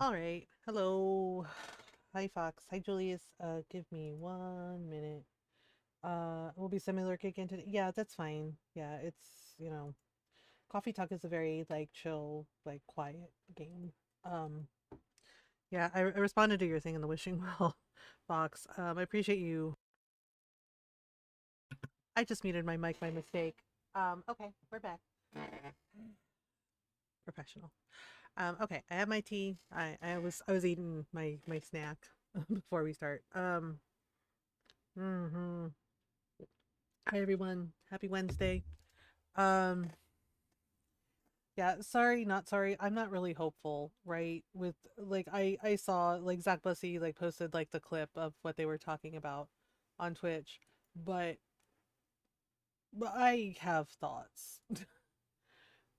All right. Hello. Hi, Fox. Hi, Julius. Give me 1 minute. We'll be similar kick into yeah, that's fine. Yeah, Coffee Talk is a very like chill, like quiet game. Um, yeah, I responded to your thing in the wishing well box. I appreciate you. I just muted my mic by mistake. Okay, we're back. Professional. Okay, I have my tea. I was eating my snack before we start. Mhm. Hi everyone. Happy Wednesday. Um yeah, sorry, not sorry. I'm not really hopeful, right? With like I saw like Zach Bussey like posted like the clip of what they were talking about on Twitch, but I have thoughts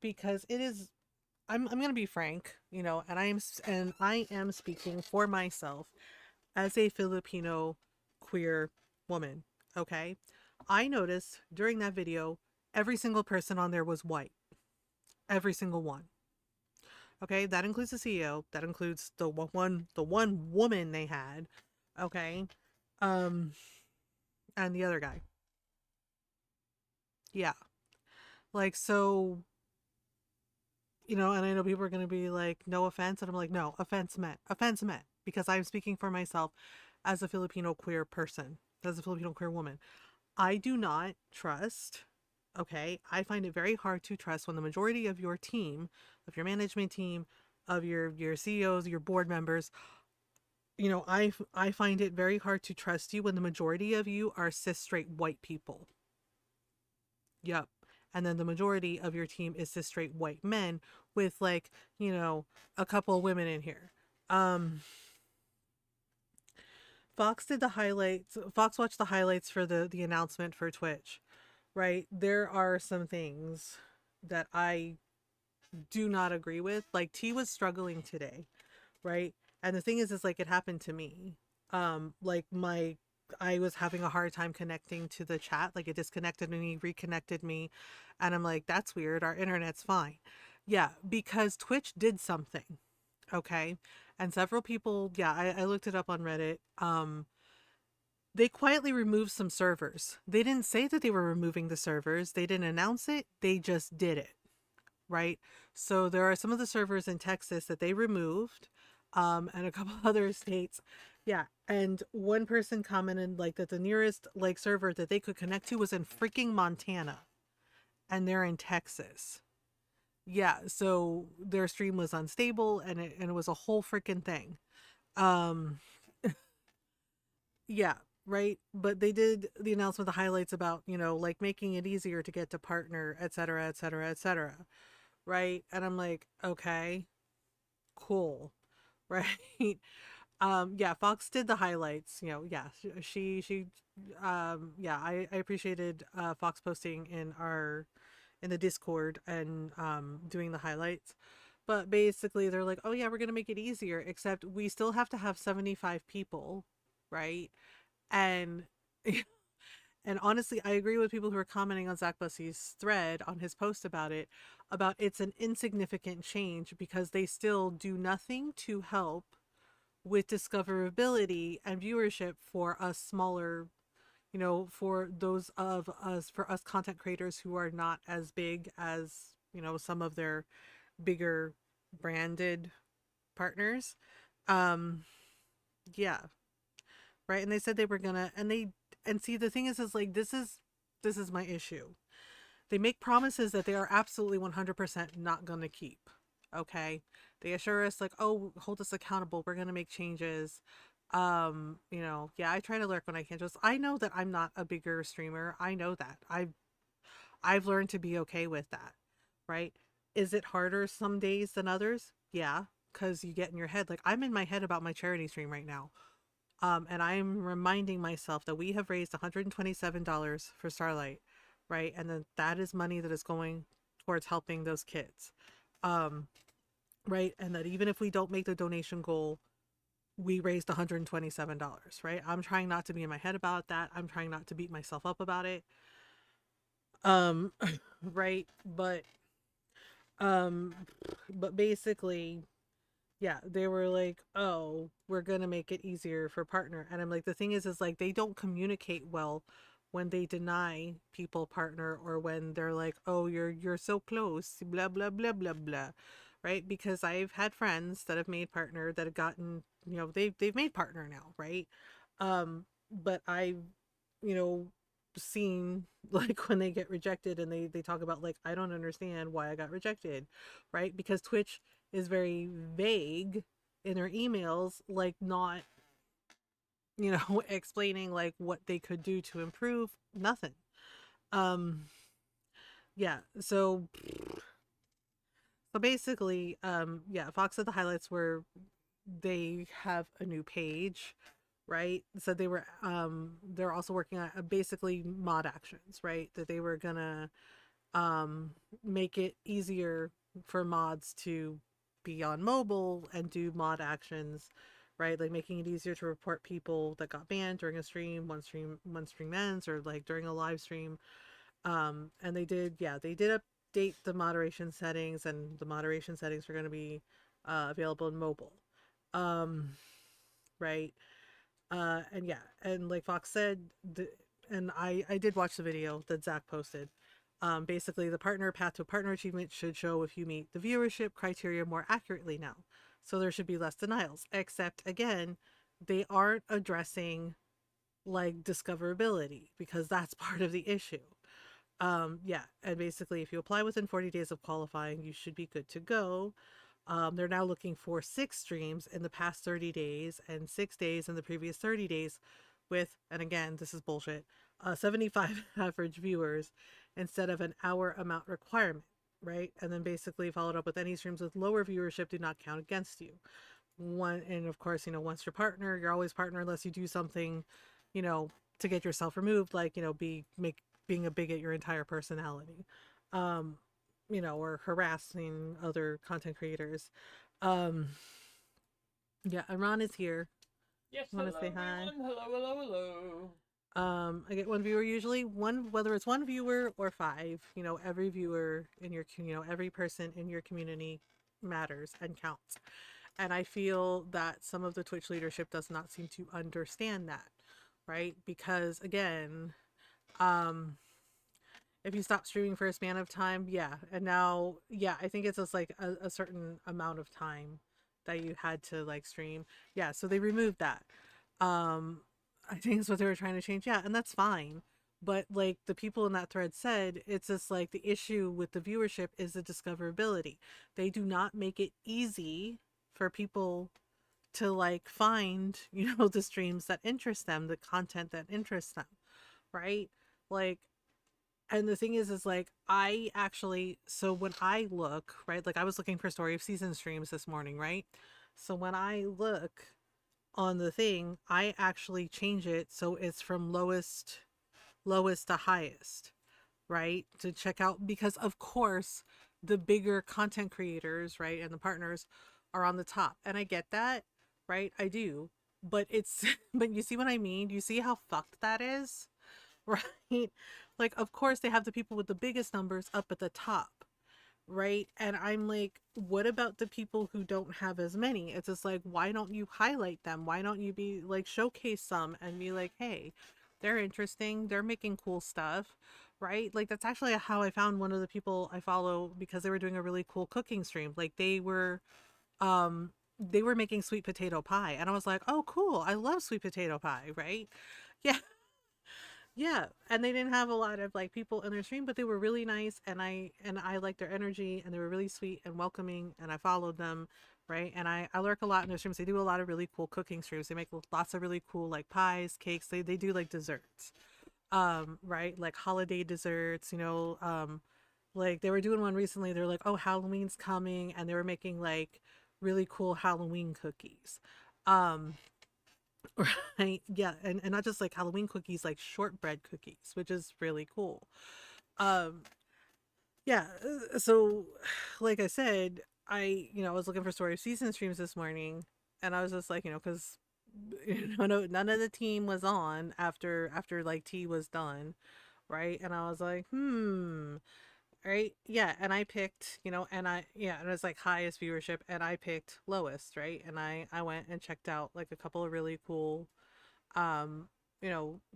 because it is I'm going to be frank, and I am speaking for myself as a Filipino queer woman, okay? I noticed during that video every single person on there was white. Every single one. Okay, that includes the CEO. That includes the one woman they had. Okay, um, and the other guy. Yeah, like so. And I know people are gonna be like, "No offense," and I'm like, "No, offense meant," because I'm speaking for myself as a Filipino queer person, as a Filipino queer woman. I do not trust. Okay, I find it very hard to trust when the majority of your team, of your management team, of your CEOs, your board members, I find it very hard to trust you when the majority of you are cis straight white people. Yep. And then the majority of your team is cis straight white men with like, a couple of women in here. Um Fox did the highlights. Fox watched the highlights for the announcement for Twitch, right? There are some things that I do not agree with. Like T was struggling today, right? And the thing is like it happened to me. Like I was having a hard time connecting to the chat. Like it disconnected me, reconnected me, and I'm like, that's weird. Our internet's fine. Yeah, because Twitch did something. Okay. And several people, yeah, I looked it up on Reddit. They quietly removed some servers. They didn't say that they were removing the servers. They didn't announce it. They just did it, right? So there are some of the servers in Texas that they removed, and a couple other states. Yeah. And one person commented like that the nearest like server that they could connect to was in freaking Montana, and they're in Texas. Yeah, so their stream was unstable and it was a whole freaking thing. Um yeah, right? But they did the announcement, the highlights about, like making it easier to get to partner, et cetera, et cetera, et cetera. Right? And I'm like, okay, cool. Right? Yeah, Fox did the highlights, yeah. Yeah, I appreciated Fox posting in the Discord and doing the highlights. But basically they're like, "Oh yeah, we're going to make it easier, except we still have to have 75 people, right?" And and honestly, I agree with people who are commenting on Zach Bussey's thread on his post about it's an insignificant change because they still do nothing to help with discoverability and viewership for us smaller, for those of us, for us content creators who are not as big as, some of their bigger branded partners. Um, yeah, right. And they said they were gonna, and see, the thing is like, this is my issue. They make promises that they are absolutely 100% not gonna keep. Okay. They assure us like, oh, hold us accountable. We're gonna make changes. Yeah, I try to lurk when I can. Just I know that I'm not a bigger streamer. I know that. I've learned to be okay with that. Right? Is it harder some days than others? Yeah, because you get in your head. Like I'm in my head about my charity stream right now. And I'm reminding myself that we have raised $127 for Starlight, right? And then that is money that is going towards helping those kids. Um, right? And that even if we don't make the donation goal, we raised $127, right? I'm trying not to be in my head about that. I'm trying not to beat myself up about it. Um, right? Um, but basically, yeah, they were like, "Oh, we're gonna make it easier for partner," and I'm like, the thing is like they don't communicate well when they deny people partner or when they're like, "Oh, you're so close," blah blah blah blah blah, right? Because I've had friends that have made partner that have gotten, they've made partner now, right? But I've, you know, seen like when they get rejected and they talk about like, I don't understand why I got rejected, right? Because Twitch is very vague in their emails, like not, explaining like what they could do to improve, nothing. Um yeah, so basically, yeah, Fox said the highlights were they have a new page, right? So they're also working on basically mod actions, right? That they were gonna make it easier for mods to be on mobile and do mod actions, right? Like making it easier to report people that got banned during a stream, one stream ends, or like during a live stream. And they did update the moderation settings, and the moderation settings are going to be available in mobile. Um, right. And yeah, and like Fox said, and I did watch the video that Zach posted. Basically, the partner path to partner achievement should show if you meet the viewership criteria more accurately now. So there should be less denials. Except again, they aren't addressing like discoverability because that's part of the issue. Yeah, and basically, if you apply within 40 days of qualifying, you should be good to go. They're now looking for 6 streams in the past 30 days and 6 days in the previous 30 days, with, and again, this is bullshit, 75 average viewers instead of an hour amount requirement, right? And then basically followed up with any streams with lower viewership do not count against you. And of course, once your partner, you're always partner unless you do something, you know, to get yourself removed, like, being a bigot your entire personality. Um, or harassing other content creators. Um, yeah, Iran is here. Yes, I want to hello say hi. everyone. Hello, hello, hello. I get one viewer usually, whether it's one viewer or five. Every viewer in your, every person in your community matters and counts. And I feel that some of the Twitch leadership does not seem to understand that, right? Because again, um, if you stop streaming for a span of time, yeah, and now, yeah, I think it's just like a certain amount of time that you had to like stream. Yeah, so they removed that. um I think it's what they were trying to change. Yeah, and that's fine, but like the people in that thread said, it's just like the issue with the viewership is the discoverability. They do not make it easy for people to like find the streams that interest them, the content that interests them, right? Like, and the thing is like, I actually, so when I look, right, like I was looking for story of season streams this morning, right? So when I look on the thing, I actually change it so it's from lowest to highest, right? To check out, because of course the bigger content creators, right, and the partners are on the top. And I get that, right? I do. But it's but you see what I mean? You see how fucked that is? Right? Like, of course they have the people with the biggest numbers up at the top, right? And I'm like, what about the people who don't have as many? It's just like, why don't you highlight them? Why don't you be like, showcase some and be like, hey, they're interesting, they're making cool stuff, right? Like, that's actually how I found one of the people I follow, because they were doing a really cool cooking stream. Like, they were making sweet potato pie, and I was like, oh cool, I love sweet potato pie, right? Yeah. Yeah, and they didn't have a lot of like people in their stream, but they were really nice, and I liked their energy, and they were really sweet and welcoming, and I followed them, right? And I lurk a lot in their streams. They do a lot of really cool cooking streams. They make lots of really cool like pies, cakes. They do like desserts, right? Like holiday desserts, like they were doing one recently. They're like, oh, Halloween's coming, and they were making like really cool Halloween cookies. Um, right? Yeah, and not just like Halloween cookies, like shortbread cookies, which is really cool. Um, yeah, so like I said, I was looking for story of season streams this morning, and I was just like, because no, none of the team was on after like T was done, right? And I was like, right? Yeah, and I picked, and yeah, and it was like highest viewership, and I picked lowest, right? And I went and checked out like a couple of really cool, um,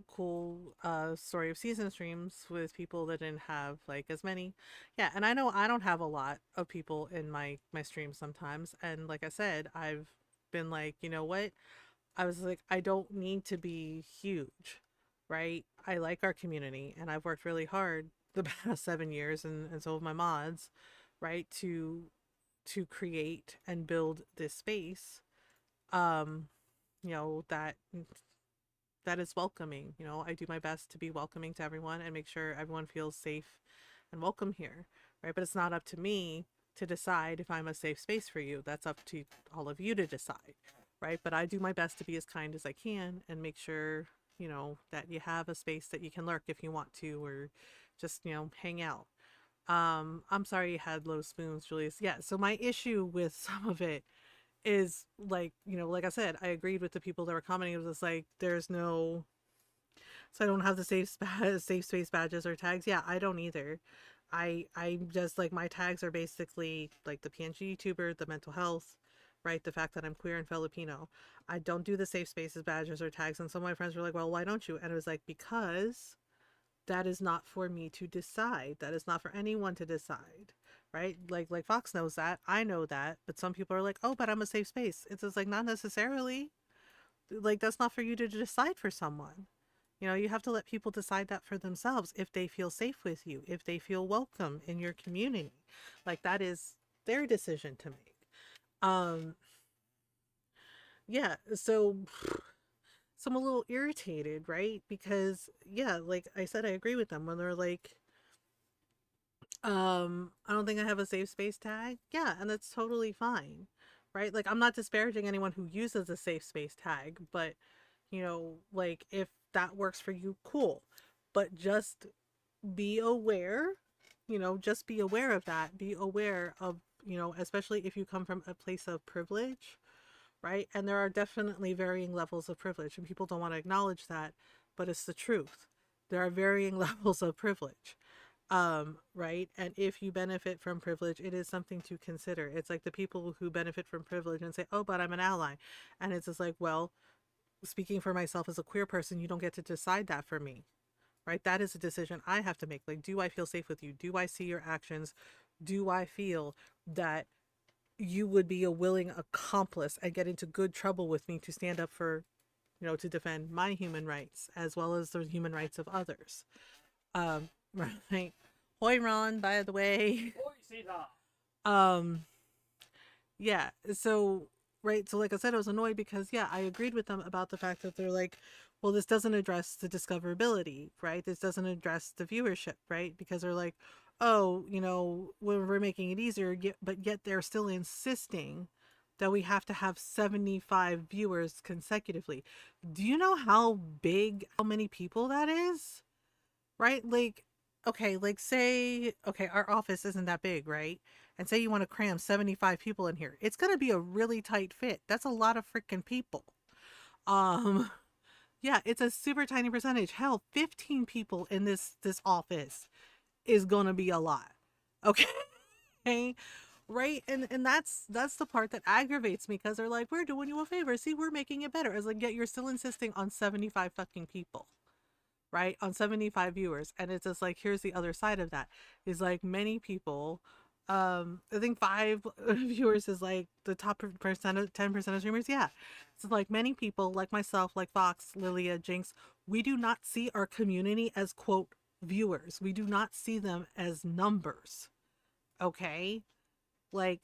cool story of season streams with people that didn't have like as many. Yeah, and I know I don't have a lot of people in my streams sometimes, and like I said, I've been like, you know what? I was like, I don't need to be huge, right? I like our community and I've worked really hard the past 7 years and so have my mods, right? To create and build this space, um, that is welcoming. I do my best to be welcoming to everyone and make sure everyone feels safe and welcome here, right? But it's not up to me to decide if I'm a safe space for you. That's up to all of you to decide, right? But I do my best to be as kind as I can and make sure, that you have a space that you can lurk if you want to or just, hang out. I'm sorry you had low spoons, Julius. Yeah, so my issue with some of it is like, like I said, I agreed with the people that were commenting. It was just like there's no, so I don't have the safe space badges or tags. Yeah, I don't either. I just like my tags are basically like the PNG YouTuber, the mental health, right? The fact that I'm queer and Filipino. I don't do the safe spaces badges or tags. And some of my friends were like, "Well, why don't you?" And it was like, because that is not for me to decide. That is not for anyone to decide. Right? Like Fox knows that. I know that. But some people are like, "Oh, but I'm a safe space." It's just like not necessarily. Like that's not for you to decide for someone. You have to let people decide that for themselves if they feel safe with you, if they feel welcome in your community. Like that is their decision to make. Um yeah, so I'm a little irritated, right? Because yeah, like I said, I agree with them when they're like, I don't think I have a safe space tag. Yeah, and that's totally fine. Right? Like I'm not disparaging anyone who uses a safe space tag, but like if that works for you, cool. But just be aware, just be aware of that. Be aware of, especially if you come from a place of privilege, right? And there are definitely varying levels of privilege, and people don't want to acknowledge that, but it's the truth. There are varying levels of privilege. Right? And if you benefit from privilege, it is something to consider. It's like the people who benefit from privilege and say, "Oh, but I'm an ally." And it's just like, well, speaking for myself as a queer person, you don't get to decide that for me, right? That is a decision I have to make. Like, do I feel safe with you? Do I see your actions? Do I feel that you would be a willing accomplice and get into good trouble with me to stand up for, to defend my human rights as well as the human rights of others? Right. Hoi Ron, by the way. Oi, Caesar. Um, yeah. So, right. So, like I said, I was annoyed because, yeah, I agreed with them about the fact that they're like, well, this doesn't address the discoverability, right? This doesn't address the viewership, right? Because they're like, oh, we're making it easier, but yet they're still insisting that we have to have 75 viewers consecutively. Do you know how many people that is? Right? Like, okay, like say, okay, our office isn't that big, right? And say you want to cram 75 people in here. It's going to be a really tight fit. That's a lot of freaking people. Um, yeah, it's a super tiny percentage. Hell, 15 people in this office is going to be a lot. Okay? Right? And that's the part that aggravates me because they're like, "We're doing you a favor. See, we're making it better." It's like, "Yet you're still insisting on 75 fucking people." Right, on 75 viewers, and it's just like here's the other side of that is like many people, I think five viewers is like the top percent of 10% of streamers. Yeah, so like many people like myself, like Fox, Lilia, Jinx, we do not see our community as quote viewers. We do not see them as numbers. Okay, like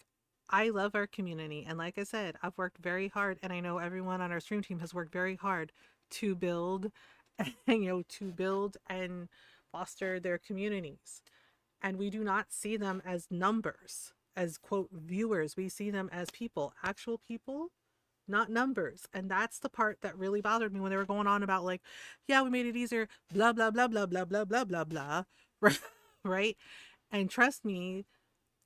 I love our community, and like I said, I've worked very hard, and I know everyone on our stream team has worked very hard to build, to build and foster their communities. And we do not see them as numbers, as quote viewers. We see them as people, actual people, not numbers. And that's the part that really bothered me when they were going on about like, yeah, we made it easier, blah blah blah blah blah blah blah blah blah, right? And trust me,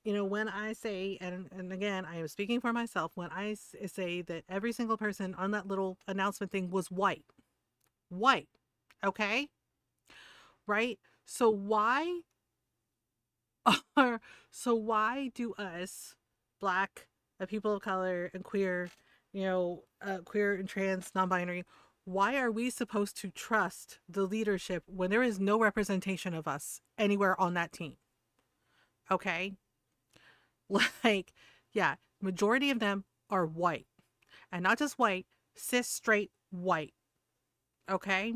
when I say, and again, I am speaking for myself, when I say that every single person on that little announcement thing was white, white, okay? Right? So why? are so why do us black people of color and queer, queer and trans non-binary, why are we supposed to trust the leadership when there is no representation of us anywhere on that team? Okay. Like, yeah, majority of them are white, and not just white, cis straight white. Okay.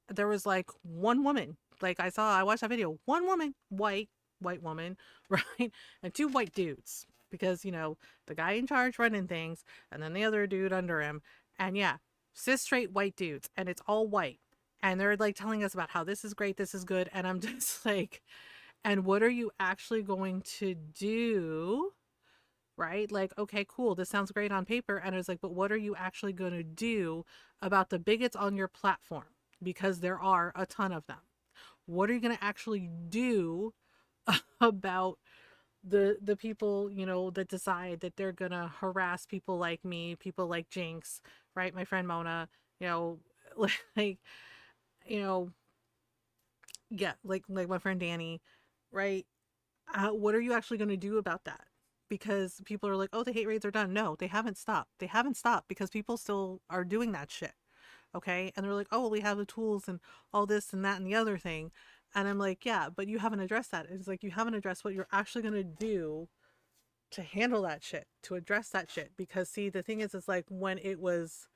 There was like one woman, like I watched that video, one woman, white woman, right? And two white dudes. Because, the guy in charge running things, and then the other dude under him. And yeah, cis straight white dudes, and it's all white. And they're like telling us about how this is great, this is good. And I'm just like, and what are you actually going to do? Right? Like, okay, cool. This sounds great on paper. And it's like, but what are you actually going to do about the bigots on your platform? Because there are a ton of them. What are you going to actually do about the people, that decide that they're going to harass people like me, people like Jinx, right? My friend Mona, you know, like, you know, yeah, like my friend Danny, right? What are you actually going to do about that? Because people are like, oh, the hate raids are done. No, they haven't stopped. They haven't stopped because people still are doing that shit. Okay. And they're like, oh, well, we have the tools and all this and that and the other thing. And I'm like, yeah, but you haven't addressed that. It's like, you haven't addressed what you're actually going to do to handle that shit, to address that shit. Because, see, the thing is, it's like when it was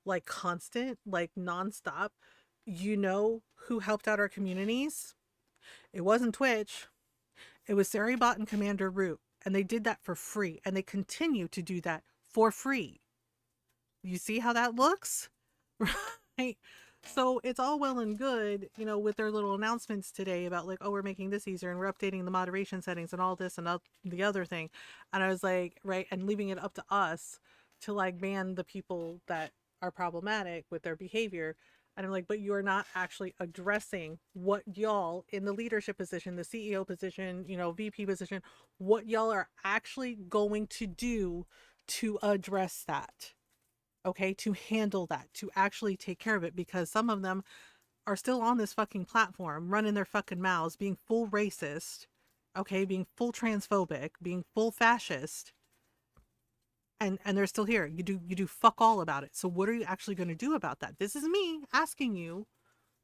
like constant, like nonstop, who helped out our communities? It wasn't Twitch. It was Saribot and Commander Root, and they did that for free, and they continue to do that for free. You see how that looks? Right? So it's all well and good, with their little announcements today about like, oh, we're making this easier and we're updating the moderation settings and all this and the other thing. And I was like, right, and leaving it up to us to like ban the people that are problematic with their behavior. And I'm like, but you're not actually addressing what y'all in the leadership position, the CEO position, VP position, what y'all are actually going to do to address that. Okay, to handle that, to actually take care of it, because some of them are still on this fucking platform running their fucking mouths, being full racist, okay, being full transphobic, being full fascist, and they're still here. You do fuck all about it. So what are you actually going to do about that? This is me asking you,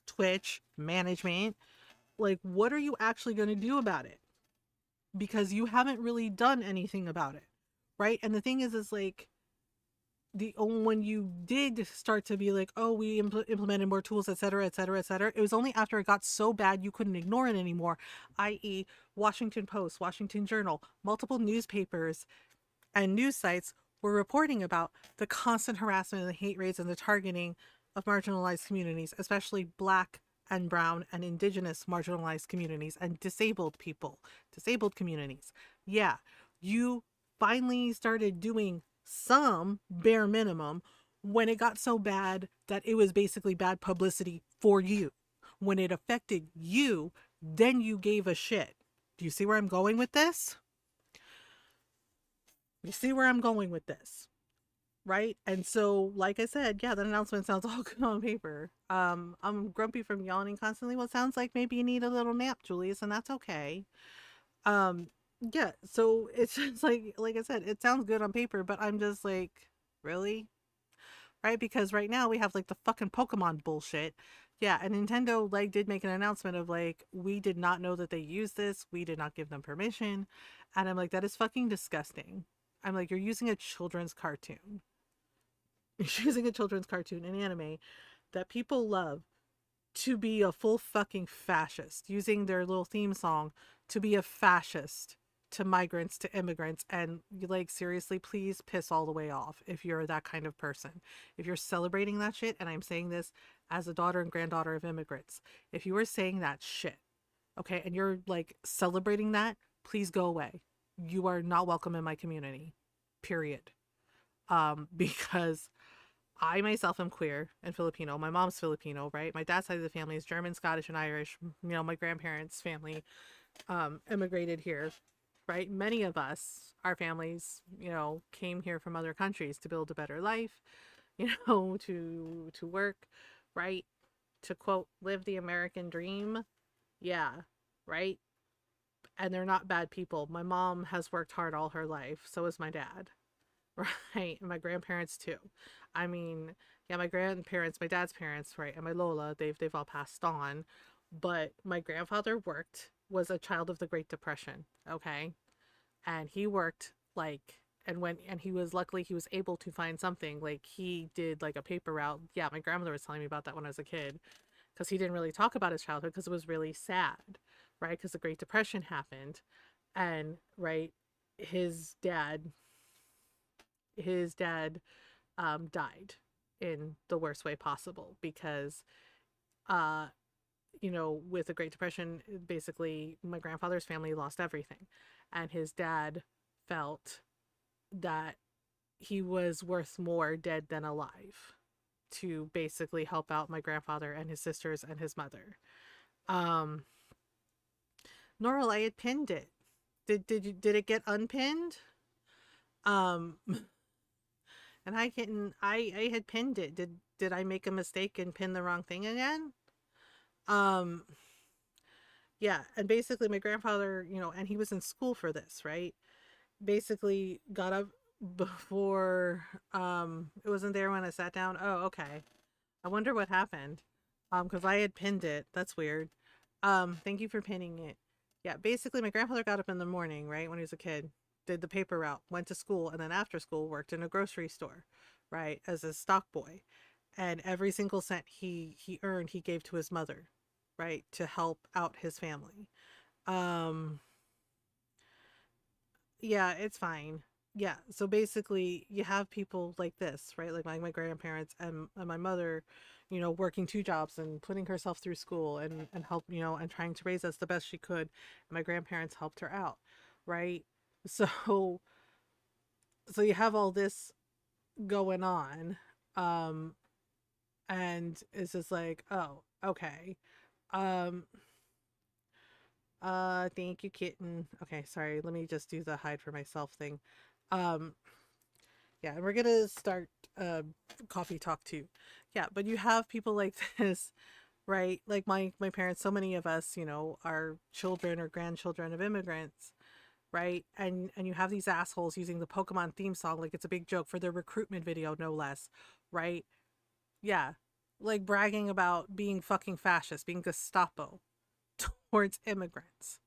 Twitch management, like, what are you actually going to do about it? Because you haven't really done anything about it, right? And the thing is like, when you did start to be like, oh, we implemented more tools, et cetera, et cetera, et cetera, it was only after it got so bad you couldn't ignore it anymore, i.e., Washington Post, Washington Journal, multiple newspapers and news sites were reporting about the constant harassment and the hate raids and the targeting of marginalized communities, especially Black and brown and indigenous marginalized communities and disabled people, disabled communities. Yeah, you finally started doing some bare minimum when it got so bad that it was basically bad publicity for you. When it affected you, then you gave a shit. Do you see where I'm going with this? You see where I'm going with this, right? And so, like I said, yeah, that announcement sounds all good on paper. I'm grumpy from yawning constantly. Well, it sounds like maybe you need a little nap, Julius, and that's okay. Um, yeah, so it's just like I said, it sounds good on paper, but I'm just like, really? Right? Because right now we have like the fucking Pokemon bullshit. Yeah, and Nintendo like did make an announcement of like, we did not know that they used this. We did not give them permission. And I'm like, that is fucking disgusting. I'm like, you're using a children's cartoon. You're using a children's cartoon, an anime that people love, to be a full fucking fascist, using their little theme song to be a fascist to migrants, to immigrants. And you like, seriously, please piss all the way off if you're that kind of person. If you're celebrating that shit, and I'm saying this as a daughter and granddaughter of immigrants, if you are saying that shit, okay, and you're like celebrating that, please go away. You are not welcome in my community. Period. Because I myself am queer and Filipino. My mom's Filipino, right? My dad's side of the family is German, Scottish, and Irish. My grandparents' family immigrated here, right? Many of us, our families, came here from other countries to build a better life, to work, right? To quote, live the American dream. Yeah, right? and they're not bad people. My mom has worked hard all her life, so has my dad. Right? And my grandparents too. I mean, yeah, my grandparents, my dad's parents, right, and my Lola, they've all passed on. But my grandfather worked, was a child of the Great Depression, okay? And he worked like and he was luckily he was able to find something. Like he did like a paper route. Yeah, my grandmother was telling me about that when I was a kid because he didn't really talk about his childhood because it was really sad, right? Because the Great Depression happened and right his dad his dad died in the worst way possible because uh with the Great Depression, basically my grandfather's family lost everything, and his dad felt that he was worth more dead than alive to basically help out my grandfather and his sisters and his mother. Um, Normal, I had pinned it. Did it get unpinned? Um, and I had pinned it. Did I make a mistake and pin the wrong thing again? Um, yeah, and basically my grandfather, and he was in school for this, right? Basically got up before it wasn't there when I sat down. Oh, okay. I wonder what happened. Because I had pinned it. That's weird. Thank you for pinning it. Yeah, basically my grandfather got up in the morning, right, when he was a kid, did the paper route, went to school, and then after school worked in a grocery store, right, as a stock boy. And every single cent he earned, he gave to his mother, right, to help out his family. Um, yeah, it's fine. Yeah, so basically, you have people like this, right? Like my grandparents and my mother, working two jobs and putting herself through school and help, and trying to raise us the best she could. And my grandparents helped her out, right? So, so you have all this going on, um, and it's just like, oh, okay. Um, thank you, kitten. Okay, sorry. Let me just do the hide for myself thing. Um, Yeah, and we're gonna start coffee talk too. Yeah, but you have people like this, right? Like my parents, so many of us, are children or grandchildren of immigrants, right? And you have these assholes using the Pokemon theme song like it's a big joke for their recruitment video, no less, right? Yeah. Like bragging about being fucking fascist, being Gestapo towards immigrants.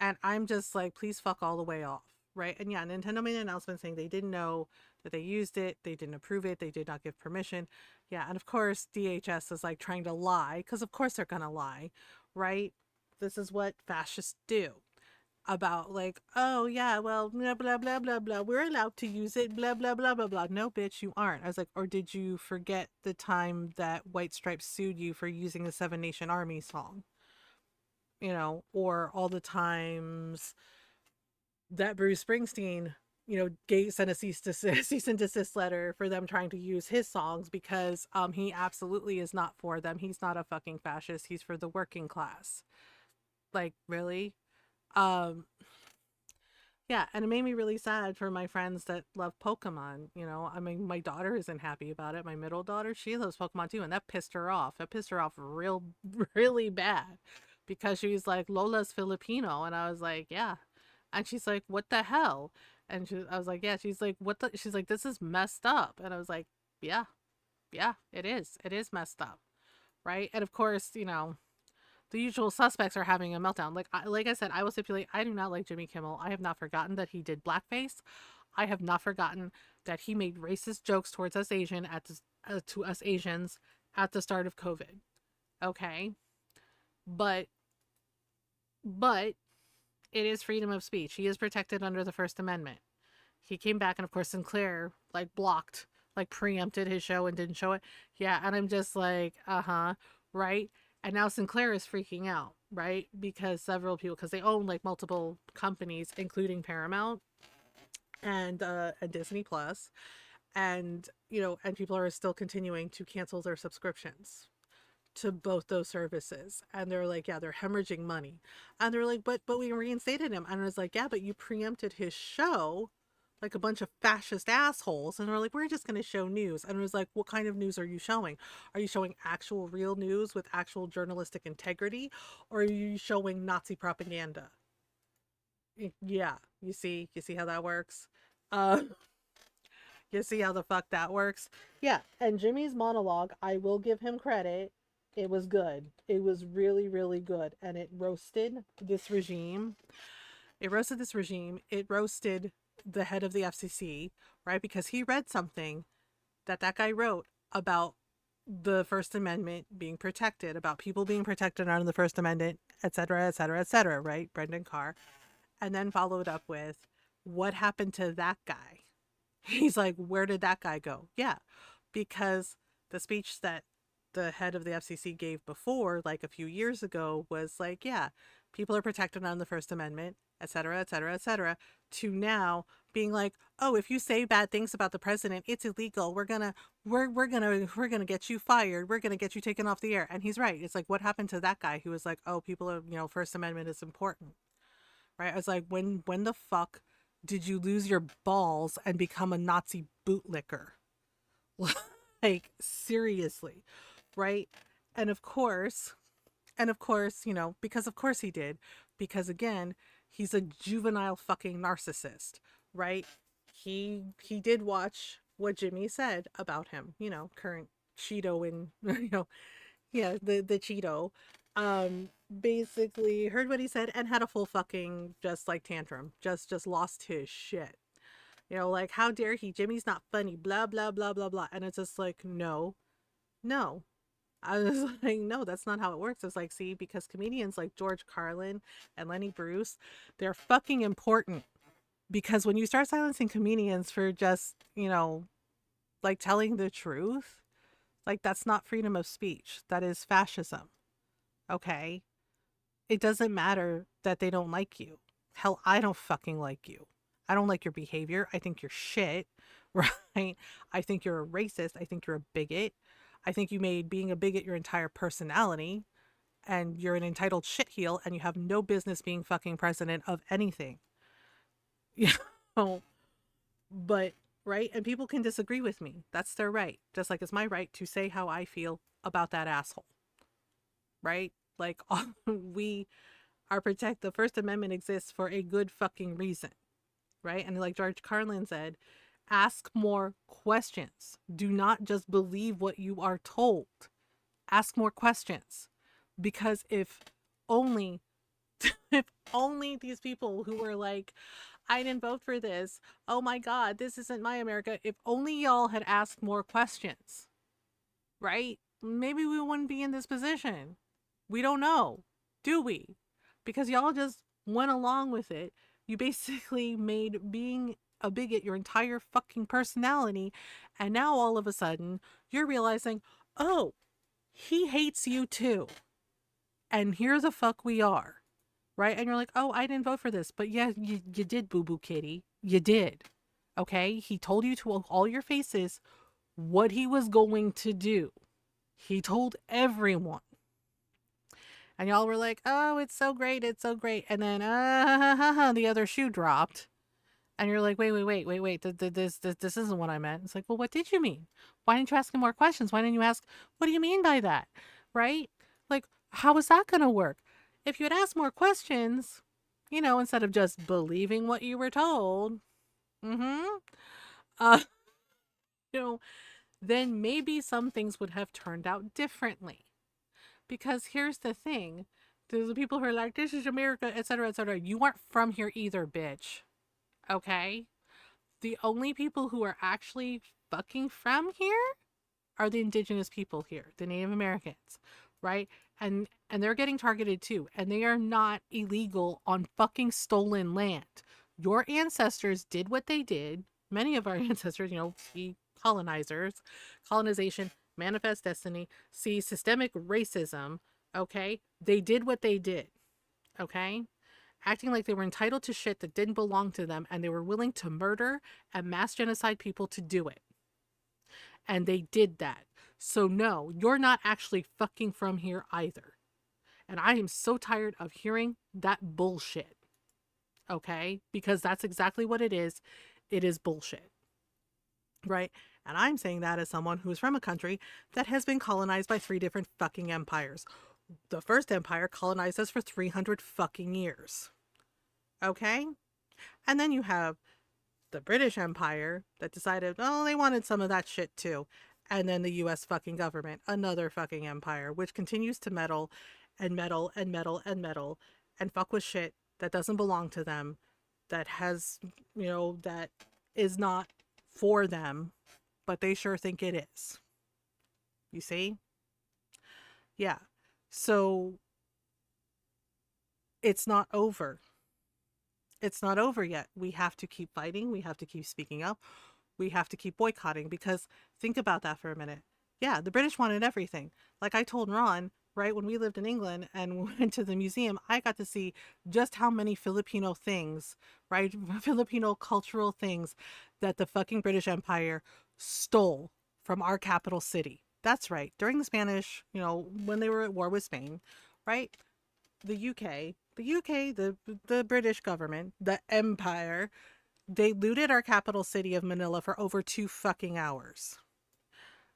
And I'm just like, please fuck all the way off, right? And yeah, Nintendo made an announcement saying they didn't know that they used it, they didn't approve it, they did not give permission. Yeah, and of course DHS is like trying to lie, because of course they're gonna lie, right? This is what fascists do. About like, oh yeah, well, blah blah blah blah blah. We're allowed to use it, blah blah blah blah blah. No, bitch, you aren't. I was like, or did you forget the time that White Stripes sued you for using the Seven Nation Army song? Or all the times that Bruce Springsteen, sent a cease and desist letter for them trying to use his songs because he absolutely is not for them. He's not a fucking fascist. He's for the working class. Like, really? Um, yeah, and it made me really sad for my friends that love Pokemon. I mean, my daughter isn't happy about it. My middle daughter, she loves Pokemon too, and that pissed her off. That pissed her off real, really bad because she's like, Lola's Filipino. And I was like, yeah. And she's like, what the hell? I was like, yeah. She's like, what the? She's like, this is messed up. And I was like, yeah, yeah, it is. It is messed up. Right. And of course, the usual suspects are having a meltdown. Like I said, I will stipulate I do not like Jimmy Kimmel. I have not forgotten that he did blackface. I have not forgotten that he made racist jokes towards us to us Asians at the start of COVID. Okay, but but it is freedom of speech. He is protected under the First Amendment. He came back, and of course Sinclair like blocked, like preempted his show and didn't show it. Yeah, and I'm just like, right. And now Sinclair is freaking out, right? Because several people, because they own like multiple companies, including Paramount and Disney Plus, and people are still continuing to cancel their subscriptions to both those services. And they're like, yeah, they're hemorrhaging money. And they're like, but we reinstated him. And I was like, yeah, but you preempted his show like a bunch of fascist assholes. And they're like, we're just going to show news. And I was like, what kind of news are you showing? Are you showing actual real news with actual journalistic integrity? Or are you showing Nazi propaganda? Yeah, you see how that works. Uh, you see how the fuck that works. Yeah, and Jimmy's monologue, I will give him credit. It was good. It was really, really good, and it roasted this regime. It roasted this regime. It roasted the head of the FCC, right? Because he read something that guy wrote about the First Amendment being protected, about people being protected under the First Amendment, et cetera, et cetera, et cetera, right? Brendan Carr. And then followed up with, what happened to that guy? He's like, where did that guy go? Yeah, because the speech that the head of the FCC gave before, like a few years ago, was like, yeah, people are protected under the First Amendment, et cetera, et cetera, et cetera, to now being like, oh, if you say bad things about the president, it's illegal. We're gonna get you fired. We're gonna get you taken off the air. And he's right. It's like, what happened to that guy who was like, oh, people are, First Amendment is important, right? I was like, when the fuck did you lose your balls and become a Nazi bootlicker? Like, seriously, right? And of course, because of course he did, because again, he's a juvenile fucking narcissist, right? He did watch what Jimmy said about him, current Cheeto and yeah, the Cheeto. Basically heard what he said and had a full fucking just like tantrum. Just lost his shit. Like, how dare he? Jimmy's not funny, blah blah blah blah blah. And it's just like, no, no. I was like, no, that's not how it works. It's like, see, because comedians like George Carlin and Lenny Bruce, they're fucking important. Because when you start silencing comedians for just, like telling the truth, like that's not freedom of speech. That is fascism. Okay? It doesn't matter that they don't like you. Hell, I don't fucking like you. I don't like your behavior. I think you're shit, right? I think you're a racist. I think you're a bigot. I think you made being a bigot your entire personality, and you're an entitled shitheel and you have no business being fucking president of anything. You know, but right? And people can disagree with me. That's their right. Just like it's my right to say how I feel about that asshole, right? Like we the First Amendment exists for a good fucking reason, right? And like George Carlin said, ask more questions. Do not just believe what you are told. Ask more questions. Because only if only these people who were like, I didn't vote for this. Oh my God, this isn't my America. If only y'all had asked more questions, right? Maybe we wouldn't be in this position. We don't know, do we? Because y'all just went along with it. You basically made being a bigot your entire fucking personality. And now all of a sudden, you're realizing, oh, he hates you too. And here the fuck we are. Right? And you're like, oh, I didn't vote for this. But yeah, you did, boo boo kitty. You did. Okay? He told you to all your faces what he was going to do. He told everyone. And y'all were like, oh, it's so great. It's so great. And then, the other shoe dropped. And you're like, wait. This isn't what I meant. It's like, well, what did you mean? Why didn't you ask him more questions? Why didn't you ask, what do you mean by that? Right? Like, how is that going to work? If you had asked more questions, instead of just believing what you were told, mm-hmm, uh, you know, then maybe some things would have turned out differently. Because here's the thing. There's the people who are like, this is America, et cetera, et cetera. You aren't from here either, bitch. Okay? The only people who are actually fucking from here are the indigenous people here, the Native Americans, right? And they're getting targeted too, and they are not illegal on fucking stolen land. Your ancestors did what they did. Many of our ancestors, see colonizers, colonization, manifest destiny, see systemic racism, okay? They did what they did, okay? Acting like they were entitled to shit that didn't belong to them, and they were willing to murder and mass genocide people to do it. And they did that. So no, you're not actually fucking from here either. And I am so tired of hearing that bullshit. Okay? Because that's exactly what it is. It is bullshit. Right? And I'm saying that as someone who's from a country that has been colonized by 3 different fucking empires. The first empire colonized us for 300 fucking years. Okay? And then you have the British Empire that decided, oh, they wanted some of that shit too. And then the US fucking government, another fucking empire, which continues to meddle and meddle and meddle and meddle and fuck with shit that doesn't belong to them, that has, that is not for them, but they sure think it is. You see? Yeah. So it's not over. It's not over yet. We have to keep fighting. We have to keep speaking up. We have to keep boycotting because think about that for a minute. Yeah, the British wanted everything. Like I told Ron, right, when we lived in England and went to the museum, I got to see just how many Filipino things, right, Filipino cultural things that the fucking British Empire stole from our capital city. That's right. During the Spanish, when they were at war with Spain, right? The British government, the empire, they looted our capital city of Manila for over 2 fucking hours.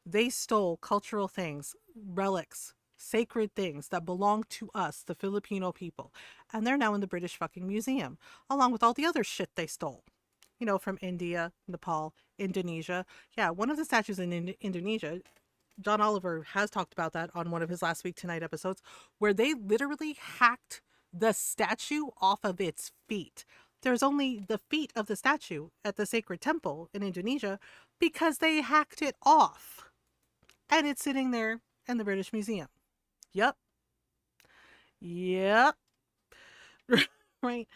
They stole cultural things, relics, sacred things that belong to us, the Filipino people. And they're now in the British fucking museum, along with all the other shit they stole. From India, Nepal, Indonesia. Yeah, one of the statues in Indonesia, John Oliver has talked about that on one of his Last Week Tonight episodes, where they literally hacked the statue off of its feet. There's only the feet of the statue at the sacred temple in Indonesia because they hacked it off. And it's sitting there in the British Museum. Yep. Yep. Right.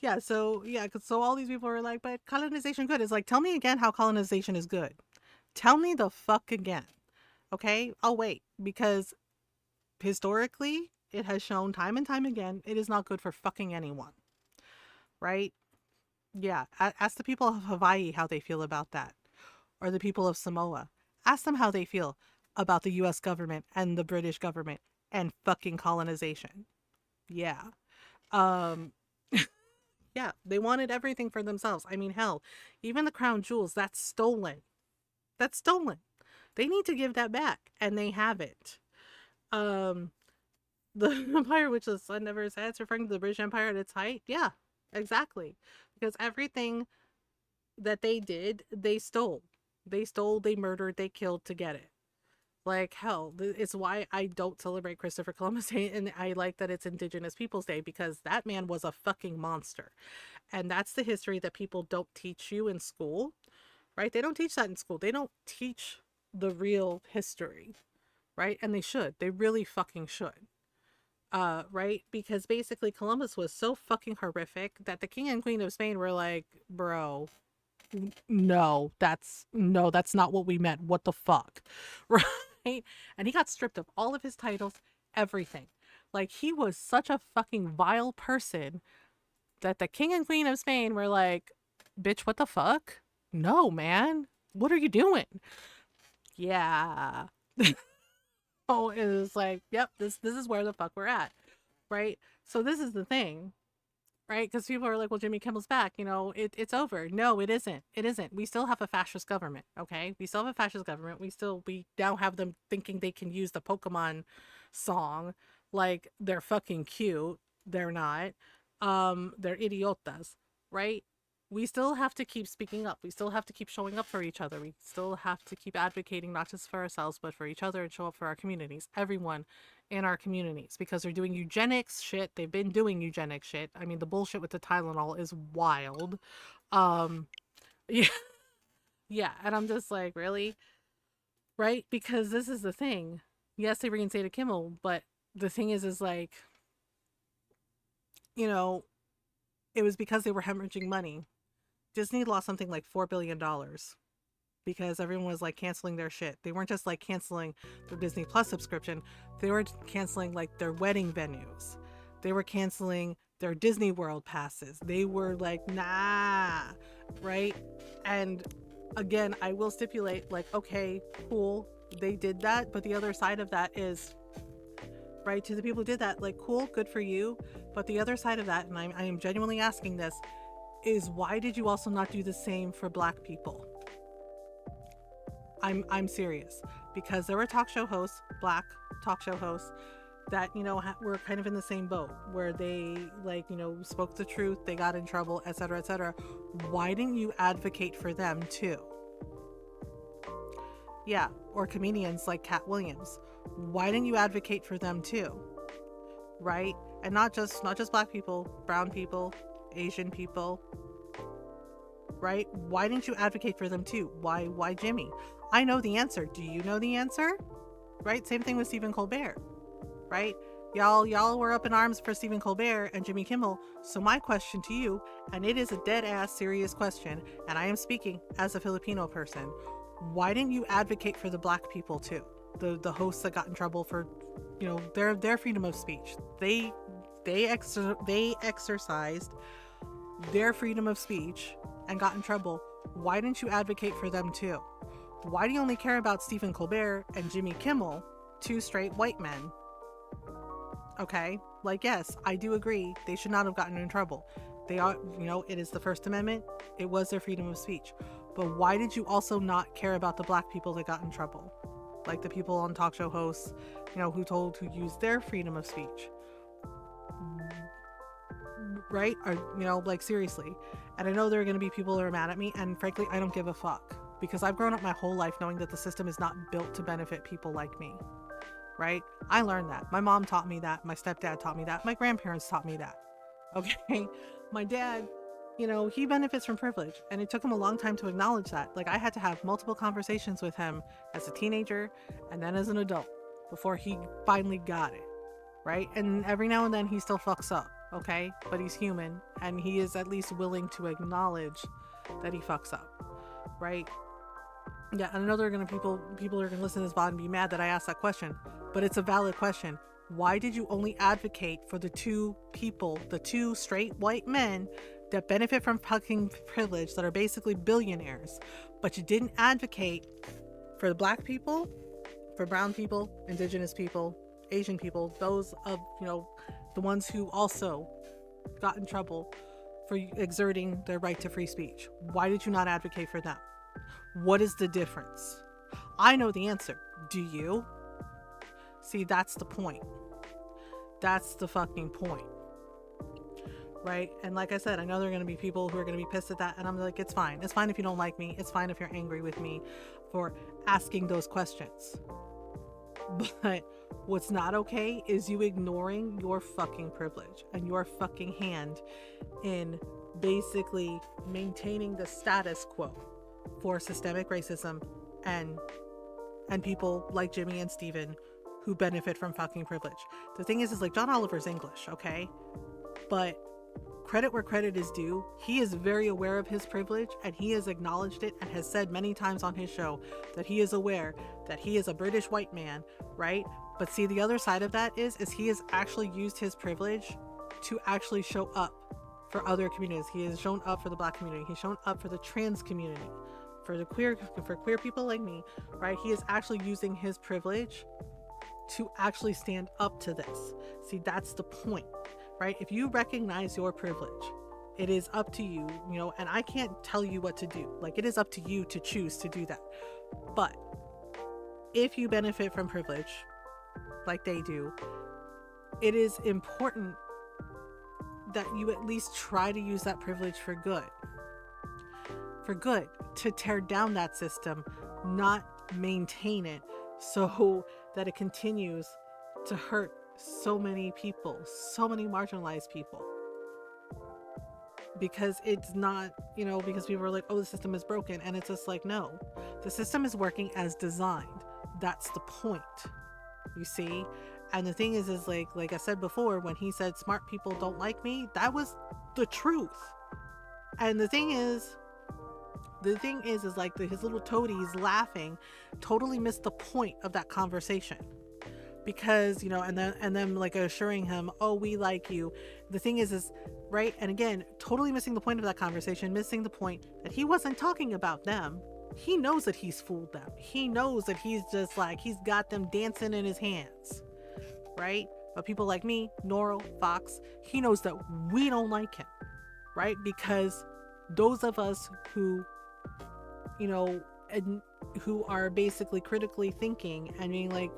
Yeah. So all these people are like, but colonization good. It's like, tell me again how colonization is good. Tell me the fuck again. Okay. I'll wait because historically, it has shown time and time again it is not good for fucking anyone. Right? Yeah. Ask the people of Hawaii how they feel about that, or the people of Samoa. Ask them how they feel about the US government and the British government and fucking colonization. Yeah. Um, yeah. They wanted everything for themselves. I mean, hell, even the crown jewels, that's stolen. That's stolen. They need to give that back, and they haven't. Um, the empire which the sun never sets, referring to the British Empire at its height. Yeah, exactly. Because everything that they did, they stole. They stole, they murdered, they killed to get it. Like hell, it's why I don't celebrate Christopher Columbus Day, and I like that it's Indigenous Peoples Day because that man was a fucking monster. And that's the history that people don't teach you in school, right? They don't teach that in school. They don't teach the real history, right? And they should. They really fucking should. Right? Because basically Columbus was so fucking horrific that the king and queen of Spain were like, bro, no, that's not what we meant. What the fuck? Right? And he got stripped of all of his titles, everything. Like he was such a fucking vile person that the king and queen of Spain were like, bitch, what the fuck? No, man. What are you doing? Yeah. Oh, it was like, yep, this is where the fuck we're at. Right? So this is the thing, right? Because people are like, well, Jimmy Kimmel's back. It's over. No, it isn't. It isn't. We still have a fascist government. Okay, we still have a fascist government. We now have them thinking they can use the Pokemon song like they're fucking cute. They're not. They're idiotas, right? We still have to keep speaking up. We still have to keep showing up for each other. We still have to keep advocating not just for ourselves, but for each other and show up for our communities. Everyone in our communities because they're doing eugenics shit. They've been doing eugenics shit. I mean, the bullshit with the Tylenol is wild. Um, yeah, yeah, and I'm just like, really, right? Because this is the thing. Yes, they reinstated Kimmel, but the thing is like, you know, it was because they were hemorrhaging money. Disney lost something like $4 billion because everyone was like canceling their shit. They weren't just like canceling their Disney Plus subscription, they were canceling like their wedding venues. They were canceling their Disney World passes. They were like, nah, right? And again, I will stipulate like, okay, cool, they did that, but the other side of that is, right, to the people who did that, like, cool, good for you. But the other side of that, and I am genuinely asking this, is why did you also not do the same for Black people? I'm serious because there were talk show hosts, black talk show hosts, that, you know, were kind of in the same boat where they, like, you know, spoke the truth, they got in trouble, etc., etc. Why didn't you advocate for them too? Yeah, or comedians like Cat Williams. Why didn't you advocate for them too? Right? And not just black people, brown people, Asian people, right? Why didn't you advocate for them too? Why Jimmy? I know the answer. Do you know the answer? Right? Same thing with Stephen Colbert, right? Y'all were up in arms for Stephen Colbert and Jimmy Kimmel. So my question to you, and it is a dead ass serious question, and I am speaking as a Filipino person. Why didn't you advocate for the black people too? The hosts that got in trouble for, you know, their freedom of speech. They exercised their freedom of speech and got in trouble. Why didn't you advocate for them too? Why do you only care about Stephen Colbert and Jimmy Kimmel, two straight white men? Okay, like, yes, I do agree they should not have gotten in trouble. They are, you know, it is the First Amendment, it was their freedom of speech. But why did you also not care about the black people that got in trouble? Like the people on talk show hosts, you know, who used their freedom of speech. Right? Or, you know, like, seriously. And I know there are going to be people that are mad at me, and frankly, I don't give a fuck. Because I've grown up my whole life knowing that the system is not built to benefit people like me. Right? I learned that. My mom taught me that. My stepdad taught me that. My grandparents taught me that. Okay? My dad, you know, he benefits from privilege, and it took him a long time to acknowledge that. Like, I had to have multiple conversations with him as a teenager and then as an adult before he finally got it. Right? And every now and then he still fucks up. Okay? But he's human, and he is at least willing to acknowledge that he fucks up. Right? Yeah, and I know there are gonna people are gonna listen to this VOD and be mad that I asked that question, but it's a valid question. Why did you only advocate for the two people, the two straight white men that benefit from fucking privilege, that are basically billionaires, but you didn't advocate for the black people, for brown people, indigenous people, Asian people, those of, you know, the ones who also got in trouble for exerting their right to free speech? Why did you not advocate for them? What is the difference? I know the answer. Do you? See, that's the point. That's the fucking point. Right? And like I said, I know there are going to be people who are going to be pissed at that. And I'm like, it's fine. It's fine if you don't like me. It's fine if you're angry with me for asking those questions. But what's not okay is you ignoring your fucking privilege and your fucking hand in basically maintaining the status quo for systemic racism and people like Jimmy and Steven who benefit from fucking privilege. The thing is like, John Oliver's English, okay? But credit where credit is due. He is very aware of his privilege, and he has acknowledged it and has said many times on his show that he is aware that he is a British white man, right? But see, the other side of that is he has actually used his privilege to actually show up for other communities. He has shown up for the black community. He's shown up for the trans community, for queer people like me, right? He is actually using his privilege to actually stand up to this. See, that's the point, right? If you recognize your privilege, it is up to you, you know, and I can't tell you what to do. Like, it is up to you to choose to do that. But if you benefit from privilege, like they do, it is important that you at least try to use that privilege for good. For good, to tear down that system, not maintain it so that it continues to hurt so many people, so many marginalized people. Because it's not, you know, because people are like, oh, the system is broken. And it's just like, no, the system is working as designed. That's the point, you see? And the thing is like I said before, when he said smart people don't like me, that was the truth. And the thing is like his little toadies laughing totally missed the point of that conversation. Because, you know, and then like assuring him, oh, we like you. The thing is right, and again, totally missing the point of that conversation, missing the point that he wasn't talking about them. He knows that he's fooled them. He knows that he's just like, he's got them dancing in his hands, right? But people like me, Noro, Fox, he knows that we don't like him, right? Because those of us who, you know, who are basically critically thinking and being like,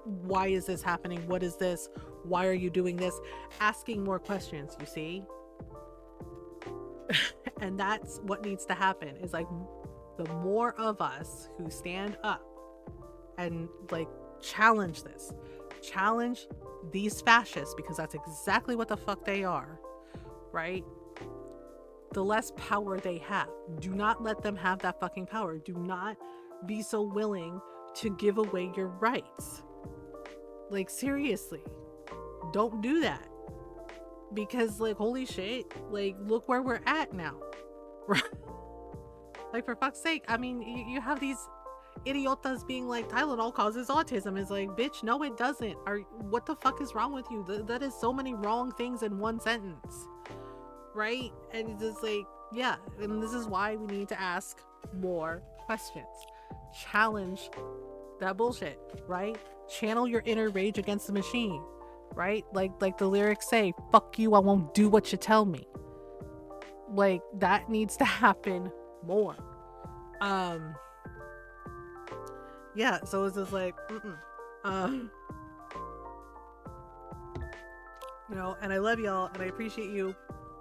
why is this happening? What is this? Why are you doing this? Asking more questions, you see? And that's what needs to happen, is like the more of us who stand up and like challenge this, challenge these fascists, because that's exactly what the fuck they are, right? The less power they have. Do not let them have that fucking power. Do not be so willing to give away your rights. Like, seriously, don't do that. Because, like, holy shit, like, look where we're at now. Like, for fuck's sake, I mean, you have these idiotas being like, Tylenol causes autism. Is like, bitch, no, it doesn't. What the fuck is wrong with you? That is so many wrong things in one sentence, right? And it's just like, yeah, and this is why we need to ask more questions. Challenge that bullshit, right? Channel your inner rage against the machine, right? Like the lyrics say, fuck you, I won't do what you tell me. Like, that needs to happen more. Yeah, so it's just like, you know, and I love y'all, and I appreciate you,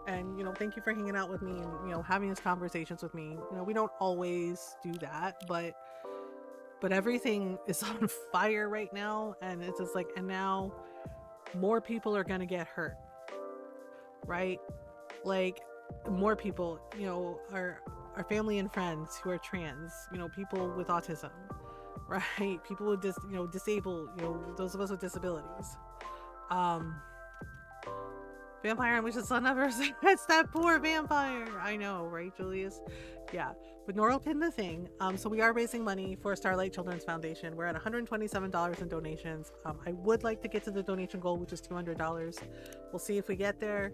and, you know, thank you for hanging out with me, and, you know, having these conversations with me. You know, we don't always do that, but everything is on fire right now, and it's just like, and now more people are gonna get hurt, right? Like, more people, you know, our family and friends who are trans, you know, people with autism, right? People with disabled, you know, those of us with disabilities. Vampire and Wish's son never it's that poor vampire. I know, right, Julius? Yeah. But Nora pinned the thing. So we are raising money for Starlight Children's Foundation. We're at $127 in donations. I would like to get to the donation goal, which is $200. We'll see if we get there.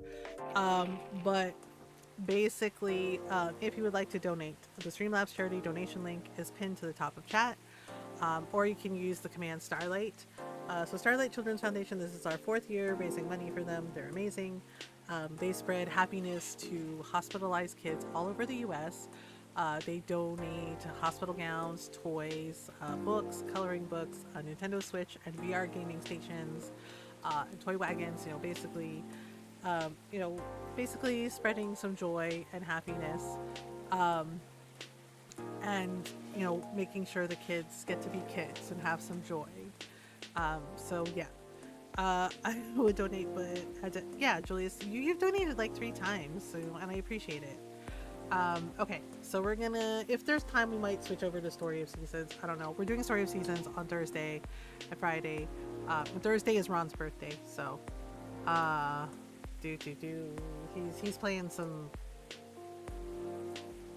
But basically, if you would like to donate, the Streamlabs charity donation link is pinned to the top of chat. Or you can use the command Starlight. So Starlight Children's Foundation, this is our 4th year raising money for them. They're amazing. They spread happiness to hospitalized kids all over the US. They donate hospital gowns, toys, books, coloring books, a Nintendo Switch, and VR gaming stations, and toy wagons, basically spreading some joy and happiness. And, you know, making sure the kids get to be kids and have some joy. So yeah, I would donate, but yeah, Julius, you've donated like 3 times, so, and I appreciate it. Okay, so we're gonna, if there's time, we might switch over to Story of Seasons. I don't know. We're doing Story of Seasons on Thursday and Friday. Thursday is Ron's birthday, so he's playing some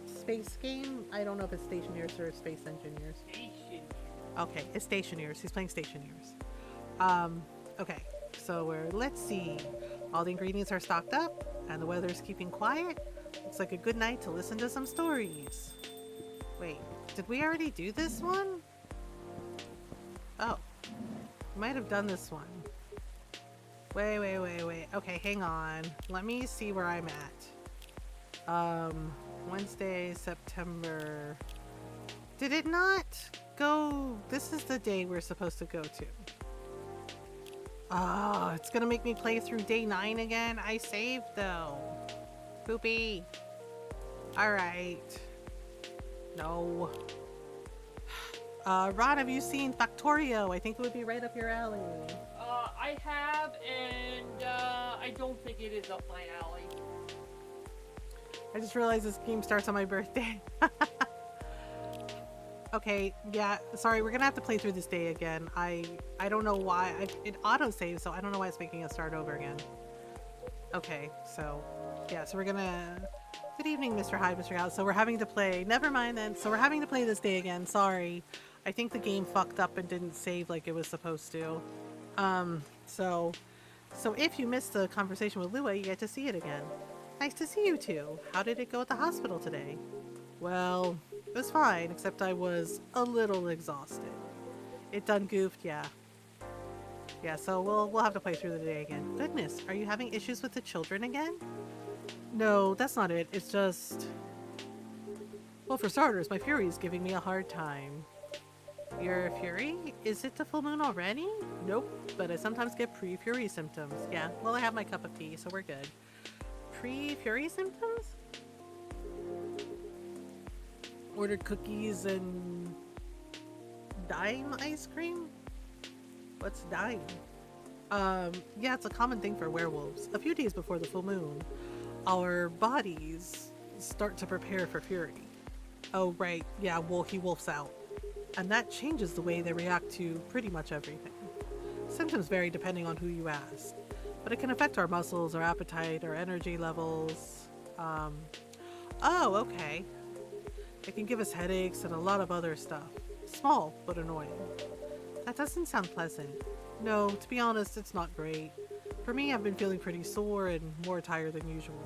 space game. I don't know if it's Stationeers or Space Engineers. Okay, it's Stationeers. He's playing Stationeers. Okay, so let's see. All the ingredients are stocked up, and the weather's keeping quiet. Looks like a good night to listen to some stories. Wait, did we already do this one? Oh, we might have done this one. Wait. Okay, hang on. Let me see where I'm at. Wednesday, September. Did it not go? This is the day we're supposed to go to. Oh, it's gonna make me play through day 9 again. I saved though. Poopy. Alright. No. Ron, have you seen Factorio? I think it would be right up your alley. I have, and I don't think it is up my alley. I just realized this game starts on my birthday. Okay, yeah, sorry, we're gonna have to play through this day again. I don't know why. It auto-saves, so I don't know why it's making us start over again. Okay, so, yeah, so we're gonna... Good evening, Mr. Hyde, Mr. House. So we're having to play... Never mind then. So we're having to play this day again. Sorry. I think the game fucked up and didn't save like it was supposed to. So if you missed the conversation with Lua, you get to see it again. Nice to see you two. How did it go at the hospital today? Well, it was fine, except I was a little exhausted. It done goofed, yeah. Yeah, so we'll have to play through the day again. Goodness, are you having issues with the children again? No, that's not it. It's just... Well, for starters, my Fury is giving me a hard time. You're a Fury? Is it the full moon already? Nope, but I sometimes get pre-Fury symptoms. Yeah, well, I have my cup of tea, so we're good. Pre-Fury symptoms? Ordered cookies and dime ice cream? What's dime? Yeah, it's a common thing for werewolves. A few days before the full moon, our bodies start to prepare for Fury. Oh, right. Yeah, well, he wolfs out. And that changes the way they react to pretty much everything. Symptoms vary depending on who you ask, but it can affect our muscles, our appetite, our energy levels. Oh, okay. It can give us headaches and a lot of other stuff. Small, but annoying. That doesn't sound pleasant. No, to be honest, it's not great. For me, I've been feeling pretty sore and more tired than usual.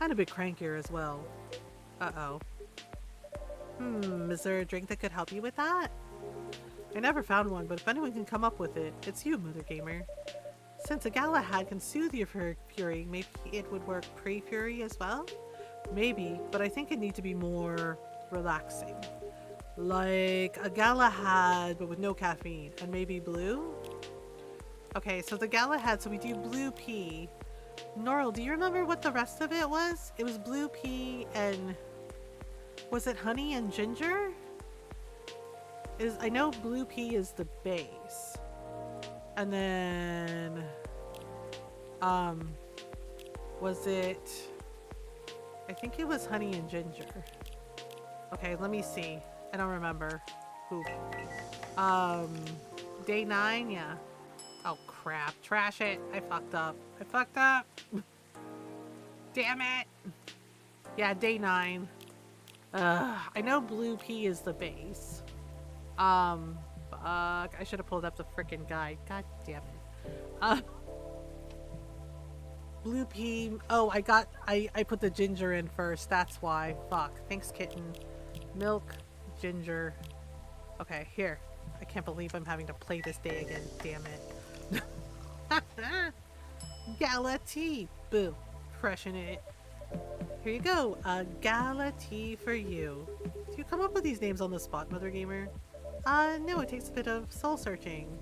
And a bit crankier as well. Uh-oh. Is there a drink that could help you with that? I never found one, but if anyone can come up with it, it's you, Mothergamer. Since a Galahad can soothe your fury, maybe it would work pre-fury as well? Maybe, but I think it needs to be more relaxing. Like a Galahad, but with no caffeine, and maybe blue? Okay, so the Galahad, so we do blue pea. Norl, do you remember what the rest of it was? It was blue pea and... Was it honey and ginger? I know blue pea is the base. And then... Was it... I think it was honey and ginger. Okay, let me see. I don't remember. Ooh. Day 9? Yeah. Oh, crap. Trash it. I fucked up. Damn it. Yeah, day 9. I know blue pea is the base. Fuck. I should have pulled up the frickin' guide. God damn it. Blue pea. Oh, I put the ginger in first. That's why. Fuck. Thanks, kitten. Milk, ginger. Okay, here. I can't believe I'm having to play this day again. Damn it. Gala tea. Boo. Crushing it. Here you go. A gala tea for you. Do you come up with these names on the spot, Mothergamer? No, it takes a bit of soul searching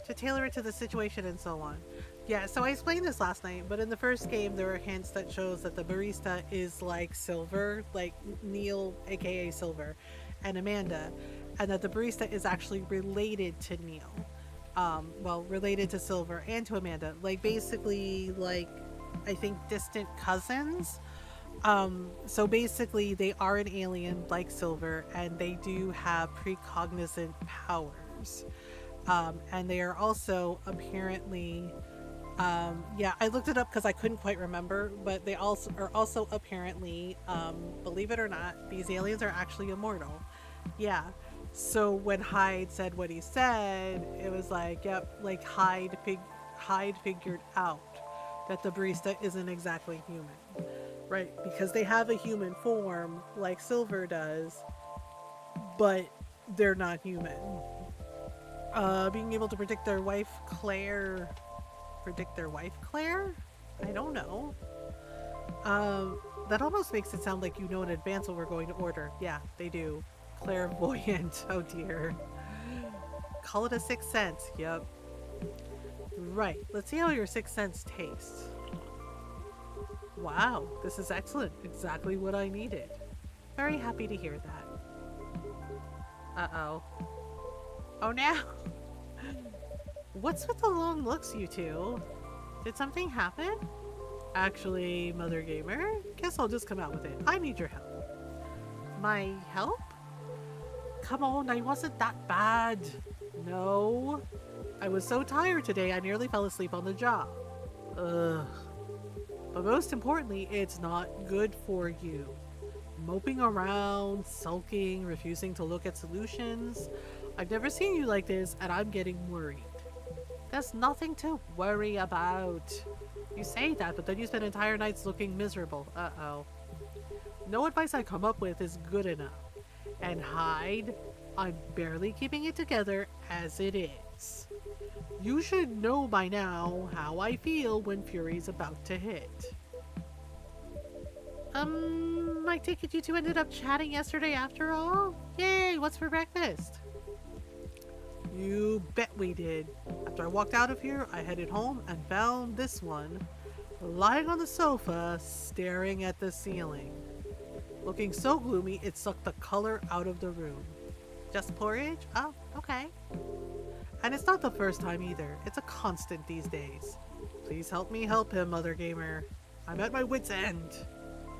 to tailor it to the situation and so on. Yeah, so I explained this last night, but in the first game there are hints that shows that the barista is like Silver, like Neil, aka Silver, and Amanda, and that the barista is actually related to Neil. Well, related to Silver and to Amanda. Like basically, like, I think distant cousins. So basically they are an alien like Silver, and they do have precognizant powers. And they are also apparently, yeah, I looked it up because I couldn't quite remember, but they also are also apparently, believe it or not, these aliens are actually immortal. Yeah. So when Hyde said what he said, it was like, yep, like Hyde figured out that the barista isn't exactly human, right? Because they have a human form like Silver does, but they're not human. Being able to predict their wife Claire. I don't know. That almost makes it sound like you know in advance what we're going to order. Yeah, they do. Clairvoyant. Oh dear. Call it a sixth sense. Yep. Right. Let's see how your sixth sense tastes. Wow, this is excellent. Exactly what I needed. Very happy to hear that. Uh-oh. Oh, now. What's with the long looks, you two? Did something happen? Actually, Mothergamer, guess I'll just come out with it. I need your help. My help? Come on, I wasn't that bad. No. I was so tired today, I nearly fell asleep on the job. Ugh. But most importantly, it's not good for you. Moping around, sulking, refusing to look at solutions. I've never seen you like this, and I'm getting worried. There's nothing to worry about. You say that, but then you spend entire nights looking miserable. Uh-oh. No advice I come up with is good enough. And Hyde, I'm barely keeping it together as it is. You should know by now how I feel when Fury's about to hit. I take it you two ended up chatting yesterday after all? Yay, what's for breakfast? You bet we did. After I walked out of here, I headed home and found this one lying on the sofa, staring at the ceiling. Looking so gloomy, it sucked the color out of the room. Just porridge? Oh, okay. And it's not the first time either. It's a constant these days. Please help me help him, Mothergamer. I'm at my wit's end.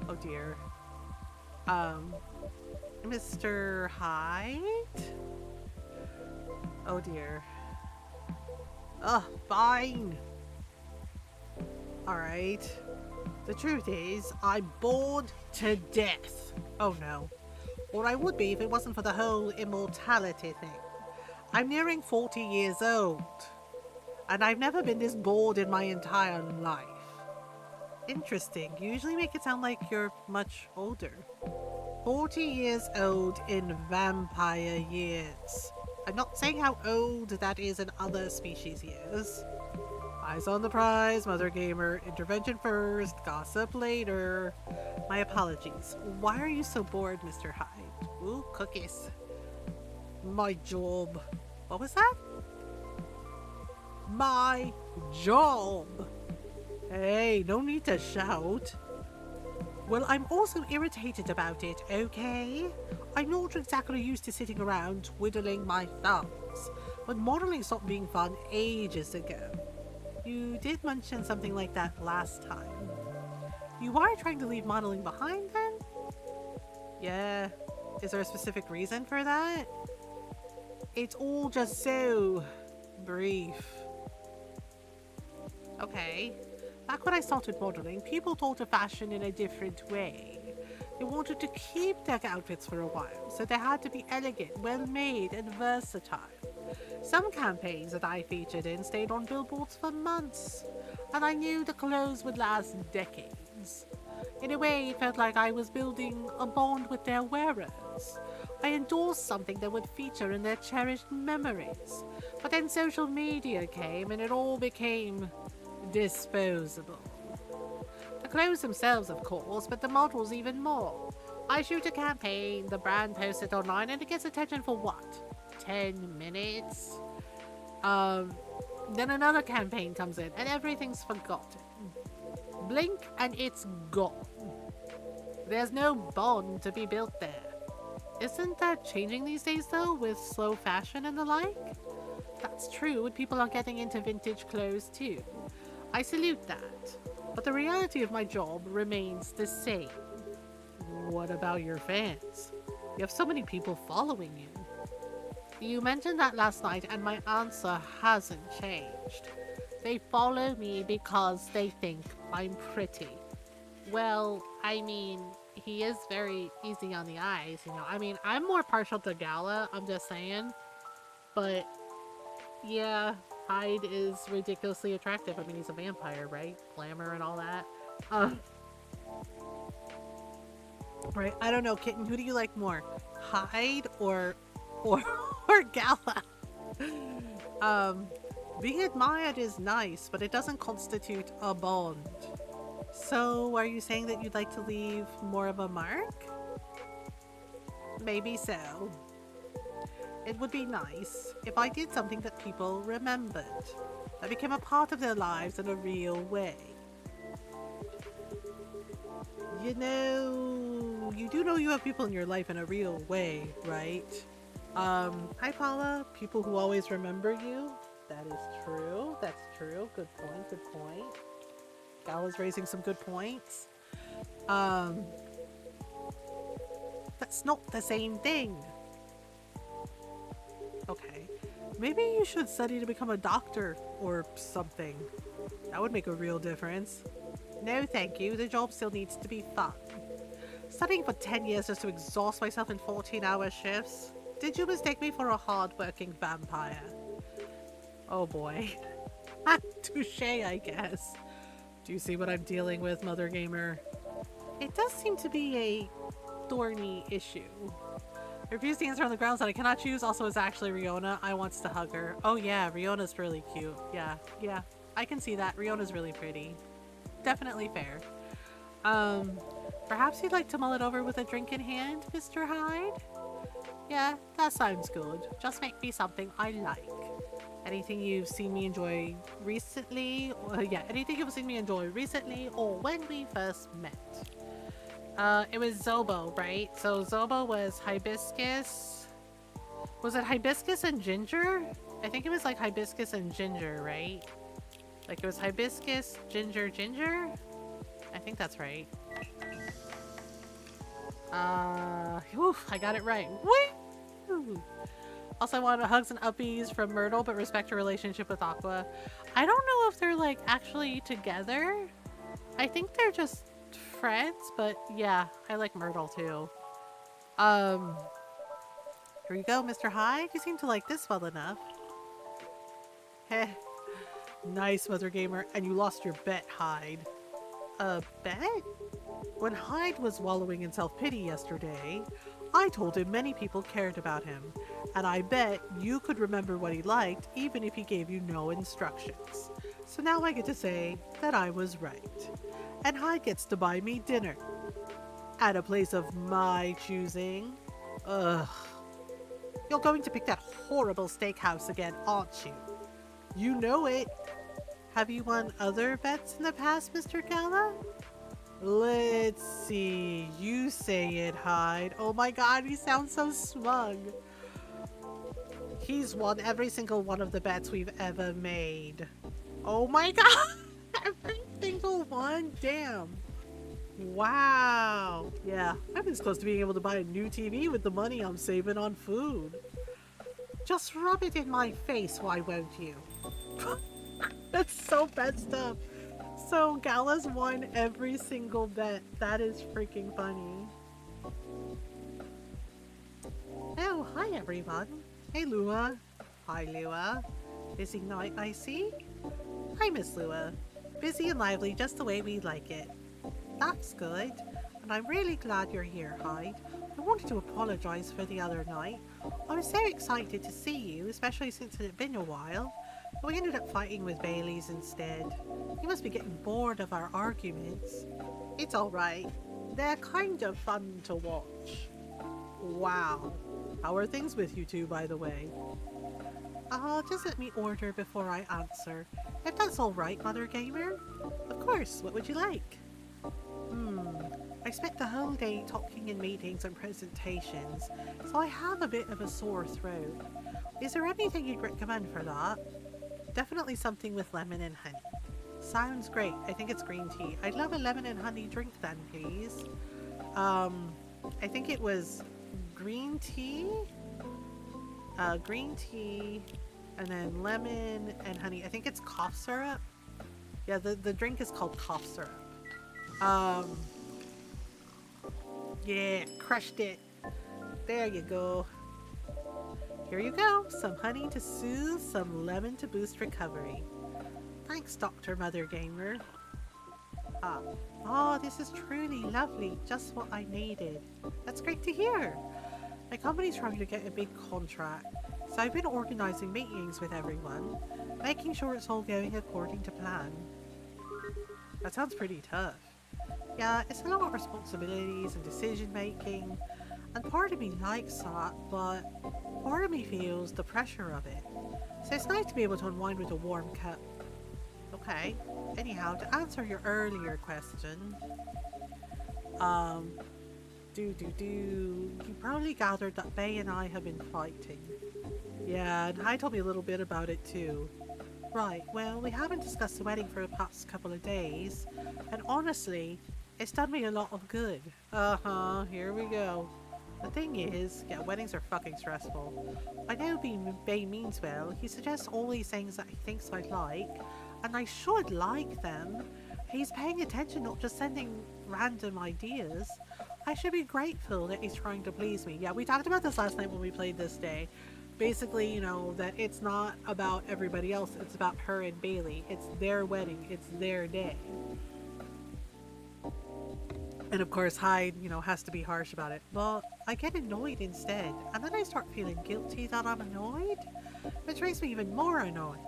Oh dear. Mr. Hyde? Oh dear. Ugh, fine. Alright. The truth is, I'm bored to death. Oh no. Or I would be if it wasn't for the whole immortality thing. I'm nearing 40 years old. And I've never been this bored in my entire life. Interesting. You usually make it sound like you're much older. 40 years old in vampire years. I'm not saying how old that is in other species years. Eyes on the prize, Mothergamer. Intervention first, gossip later. My apologies. Why are you so bored, Mr. Hyde? Ooh, cookies. My job. What was that? My job. Hey, no need to shout. Well, I'm also irritated about it, okay? I'm not exactly used to sitting around twiddling my thumbs, but modeling stopped being fun ages ago. You did mention something like that last time. You are trying to leave modeling behind then? Yeah. Is there a specific reason for that? It's all just so brief. Okay. Back when I started modeling, people thought of fashion in a different way. They wanted to keep their outfits for a while, so they had to be elegant, well-made, and versatile. Some campaigns that I featured in stayed on billboards for months, and I knew the clothes would last decades. In a way, it felt like I was building a bond with their wearers. I endorsed something that would feature in their cherished memories. But then social media came and it all became disposable. The clothes themselves, of course, but the models even more. I shoot a campaign, the brand posts it online, and it gets attention for what? 10 minutes? Then another campaign comes in and everything's forgotten. Blink and it's gone. There's no bond to be built there. Isn't that changing these days though, with slow fashion and the like? That's true, and people are getting into vintage clothes too. I salute that. But the reality of my job remains the same. What about your fans? You have so many people following you. You mentioned that last night and my answer hasn't changed. They follow me because they think I'm pretty. Well, I mean, he is very easy on the eyes, you know. I mean, I'm more partial to Gala, I'm just saying. But, yeah, Hyde is ridiculously attractive. I mean, he's a vampire, right? Glamour and all that. Right, I don't know, Kitten, who do you like more? Hyde or Gala? Being admired is nice, but it doesn't constitute a bond. So, are you saying that you'd like to leave more of a mark? Maybe so. It would be nice if I did something that people remembered, that became a part of their lives in a real way. You know, you do know you have people in your life in a real way, right? Hi Paula, people who always remember you. That is true, that's true. Good point, good point. Gala's raising some good points. That's not the same thing. Okay, maybe you should study to become a doctor or something. That would make a real difference. No thank you, the job still needs to be fun. Studying for 10 years just to exhaust myself in 14-hour shifts? Did you mistake me for a hard-working vampire? Oh boy. Touché, I guess. Do you see what I'm dealing with, Mothergamer? It does seem to be a thorny issue. I refuse to answer on the grounds that I cannot choose. Also, it's actually Riona. I wants to hug her. Oh yeah, Riona's really cute. Yeah, I can see that. Riona's really pretty. Definitely fair. Perhaps you'd like to mull it over with a drink in hand, Mr. Hyde? Yeah, that sounds good. Just make me something I like. Anything you've seen me enjoy recently? Anything you've seen me enjoy recently or when we first met. It was Zobo, right? So Zobo was hibiscus. Was it hibiscus and ginger? I think it was like hibiscus and ginger, right? Like it was hibiscus, ginger, ginger? I think that's right. I got it right. Woo! Also, I wanted hugs and uppies from Myrtle, but respect her relationship with Aqua. I don't know if they're like actually together. I think they're just friends, but yeah, I like Myrtle too. Here you go, Mr. Hyde. You seem to like this well enough. Heh. Nice, Mothergamer. And you lost your bet, Hyde. A bet? When Hyde was wallowing in self-pity yesterday, I told him many people cared about him, and I bet you could remember what he liked even if he gave you no instructions. So now I get to say that I was right. And Hyde gets to buy me dinner. At a place of my choosing. Ugh. You're going to pick that horrible steakhouse again, aren't you? You know it. Have you won other bets in the past, Mr. Gala? Let's see. You say it, Hyde. Oh my god, he sounds so smug. He's won every single one of the bets we've ever made. Oh my god! Every single one? Damn. Wow. Yeah, I'm this close to being able to buy a new TV with the money I'm saving on food. Just rub it in my face, why won't you? That's so messed up. So Gala's won every single bet. That is freaking funny. Oh, hi everyone. Hey Lua. Hi Lua. Busy night, I see. Hi Miss Lua. Busy and lively just the way we like it. That's good. And I'm really glad you're here, Hyde. I wanted to apologize for the other night. I was so excited to see you, especially since it had been a while. We ended up fighting with Bailey's instead. You must be getting bored of our arguments. It's alright. They're kind of fun to watch. Wow. How are things with you two, by the way? Just let me order before I answer. If that's alright, Mothergamer? Of course, what would you like? I spent the whole day talking in meetings and presentations, so I have a bit of a sore throat. Is there anything you'd recommend for that? Definitely something with lemon and honey. Sounds great. I think it's green tea. I'd love a lemon and honey drink then, please. I think it was green tea? Green tea, and then lemon and honey. I think it's cough syrup. Yeah, the drink is called cough syrup. Yeah, crushed it. There you go. Here you go. Some honey to soothe, some lemon to boost recovery. Thanks, Dr. Mothergamer. Oh, this is truly lovely. Just what I needed. That's great to hear. My company's trying to get a big contract, so I've been organizing meetings with everyone, making sure it's all going according to plan. That sounds pretty tough. Yeah, it's a lot of responsibilities and decision making, and part of me likes that, but part of me feels the pressure of it. So it's nice to be able to unwind with a warm cup. Okay, anyhow, to answer your earlier question, you probably gathered that Bay and I have been fighting. Yeah, and Hai told me a little bit about it too. Right, well, we haven't discussed the wedding for the past couple of days, and honestly, it's done me a lot of good. Here we go. The thing is, yeah, weddings are fucking stressful. I know Bay means well. He suggests all these things that he thinks I'd like, and I should like them. He's paying attention, not just sending random ideas. I should be grateful that he's trying to please me. Yeah, we talked about this last night when we played this day. Basically, you know, that it's not about everybody else, it's about her and Bailey. It's their wedding, it's their day. And of course, Hyde, you know, has to be harsh about it. But I get annoyed instead, and then I start feeling guilty that I'm annoyed, which makes me even more annoyed.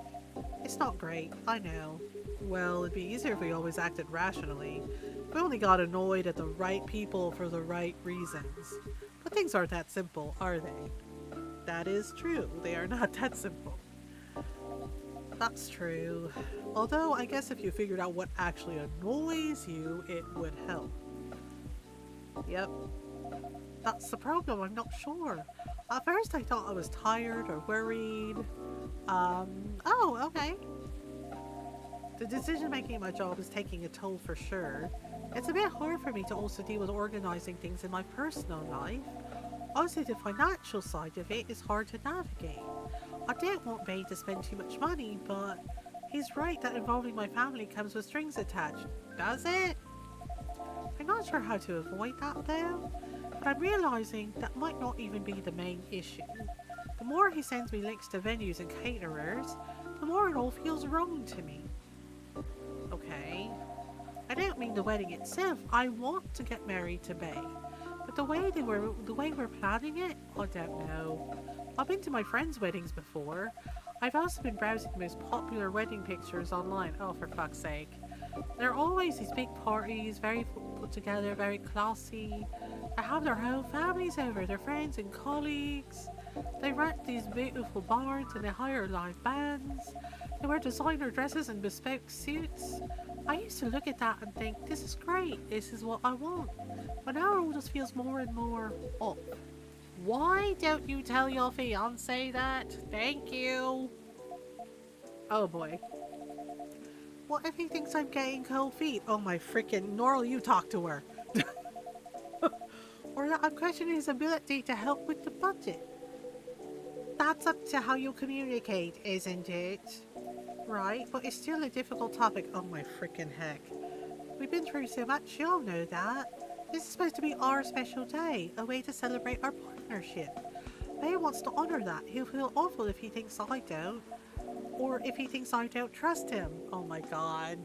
It's not great, I know. Well, it'd be easier if we always acted rationally. If we only got annoyed at the right people for the right reasons. But things aren't that simple, are they? That is true. They are not that simple. That's true. Although, I guess if you figured out what actually annoys you, it would help. Yep, that's the problem. I'm not sure. At first, I thought I was tired or worried. Oh, okay. The decision making in my job is taking a toll for sure. It's a bit hard for me to also deal with organizing things in my personal life. Also, the financial side of it is hard to navigate. I don't want Ray to spend too much money, but he's right that involving my family comes with strings attached. Does it? I'm not sure how to avoid that though, but I'm realizing that might not even be the main issue. The more he sends me links to venues and caterers, the more it all feels wrong to me. Okay. I don't mean the wedding itself. I want to get married to Bay. But the way we're planning it, I don't know. I've been to my friends' weddings before. I've also been browsing the most popular wedding pictures online. Oh, for fuck's sake. There are always these big parties, very put together, very classy. They have their whole families over, their friends and colleagues. They rent these beautiful barns and they hire live bands. They wear designer dresses and bespoke suits. I used to look at that and think, this is great, this is what I want. But now it all just feels more and more off. Why don't you tell your fiance that? Thank you. Oh boy. What if he thinks I'm getting cold feet? Oh my freaking Norl, you talk to her. Or that I'm questioning his ability to help with the budget. That's up to how you communicate, isn't it? Right, but it's still a difficult topic. Oh my freaking heck. We've been through so much, you'll know that. This is supposed to be our special day, a way to celebrate our partnership. Bay wants to honor that. He'll feel awful if he thinks I don't. Or if he thinks I don't trust him. Oh my god.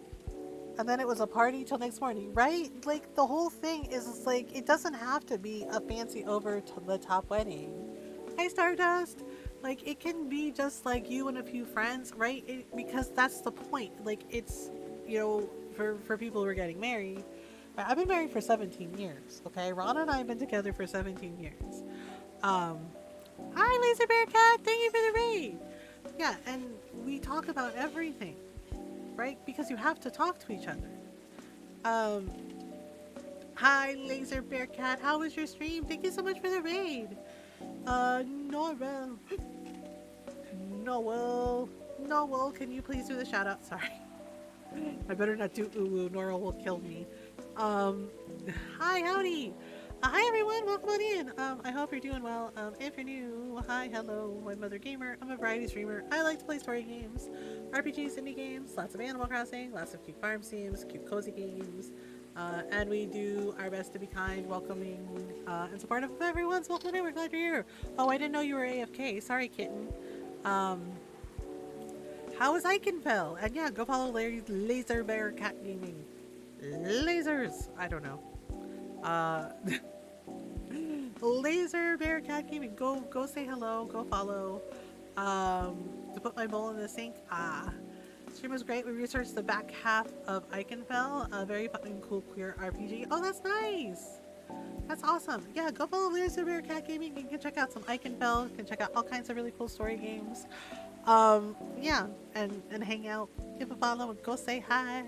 And then it was a party till next morning, right? Like, the whole thing is like, it doesn't have to be a fancy over the top wedding. Hi, Stardust. Like, it can be just like you and a few friends, right? Because that's the point. Like, it's, you know, for people who are getting married. I've been married for 17 years, okay? Ron and I have been together for 17 years. Um, Hi, Laser Bear Cat. Thank you for the raid. Yeah, and we talk about everything, right? Because you have to talk to each other. Um, Hi, Laser Bear Cat. How was your stream? Thank you so much for the raid. Noel. Noel, can you please do the shout out? Sorry. I better not do ooh, Nora will kill me. Um, Hi, howdy. Hi everyone, welcome on in. I hope you're doing well. If you're new, hi, hello, I'm Mothergamer. I'm a variety streamer. I like to play story games, RPGs, indie games, lots of Animal Crossing, lots of cute farm sims, cute cozy games. And we do our best to be kind, welcoming, and supportive of everyone's welcome in. We're glad you're here. Oh, I didn't know you were AFK. Sorry, kitten. Um, how is Ikenfell? And yeah, go follow Laser Bear Cat Gaming. Lasers! I don't know. Uh, Laser Bear Cat Gaming. Go say hello. Go follow. To put my bowl in the sink. Stream was great. We researched the back half of Ikenfell, a very fucking cool queer RPG. Oh, that's nice. That's awesome. Yeah, go follow Laser Bear Cat Gaming. You can check out some Ikenfell. You can check out all kinds of really cool story games. Yeah, and hang out. Give a follow and go say hi.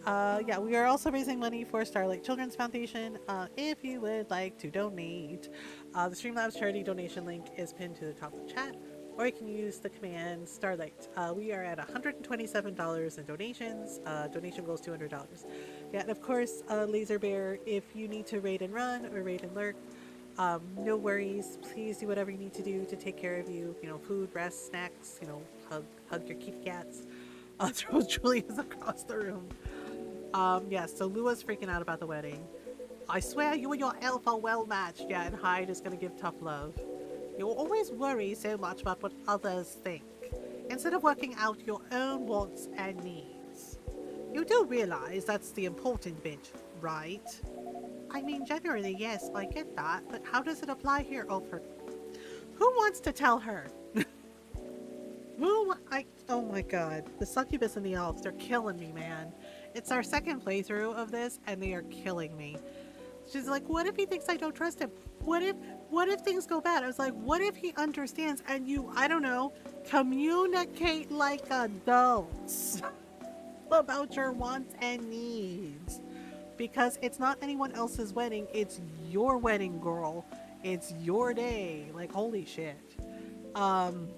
Yeah, we are also raising money for Starlight Children's Foundation. If you would like to donate, the Streamlabs charity donation link is pinned to the top of the chat, or you can use the command Starlight. We are at $127 in donations. Donation goes $200. Yeah, and of course, Laser Bear, if you need to raid and run or raid and lurk, no worries. Please do whatever you need to do to take care of you. You know, food, rest, snacks. You know, hug your kitty cats. Throw Julius across the room. Yeah, so Lua's freaking out about the wedding. I swear you and your elf are well matched. Yeah, and Hyde is gonna give tough love. You always worry so much about what others think, instead of working out your own wants and needs. You do realize that's the important bit, right? I mean, generally, yes, I get that, but how does it apply here? Oh, who wants to tell her? Oh my god. The succubus and the elves, they're killing me, man. It's our second playthrough of this and they are killing me. She's like, what if he thinks I don't trust him? What if what if things go bad? I was like, what if he understands and you, I don't know, communicate like adults about your wants and needs? Because it's not anyone else's wedding, it's your wedding, girl. It's your day. Like, holy shit. Um,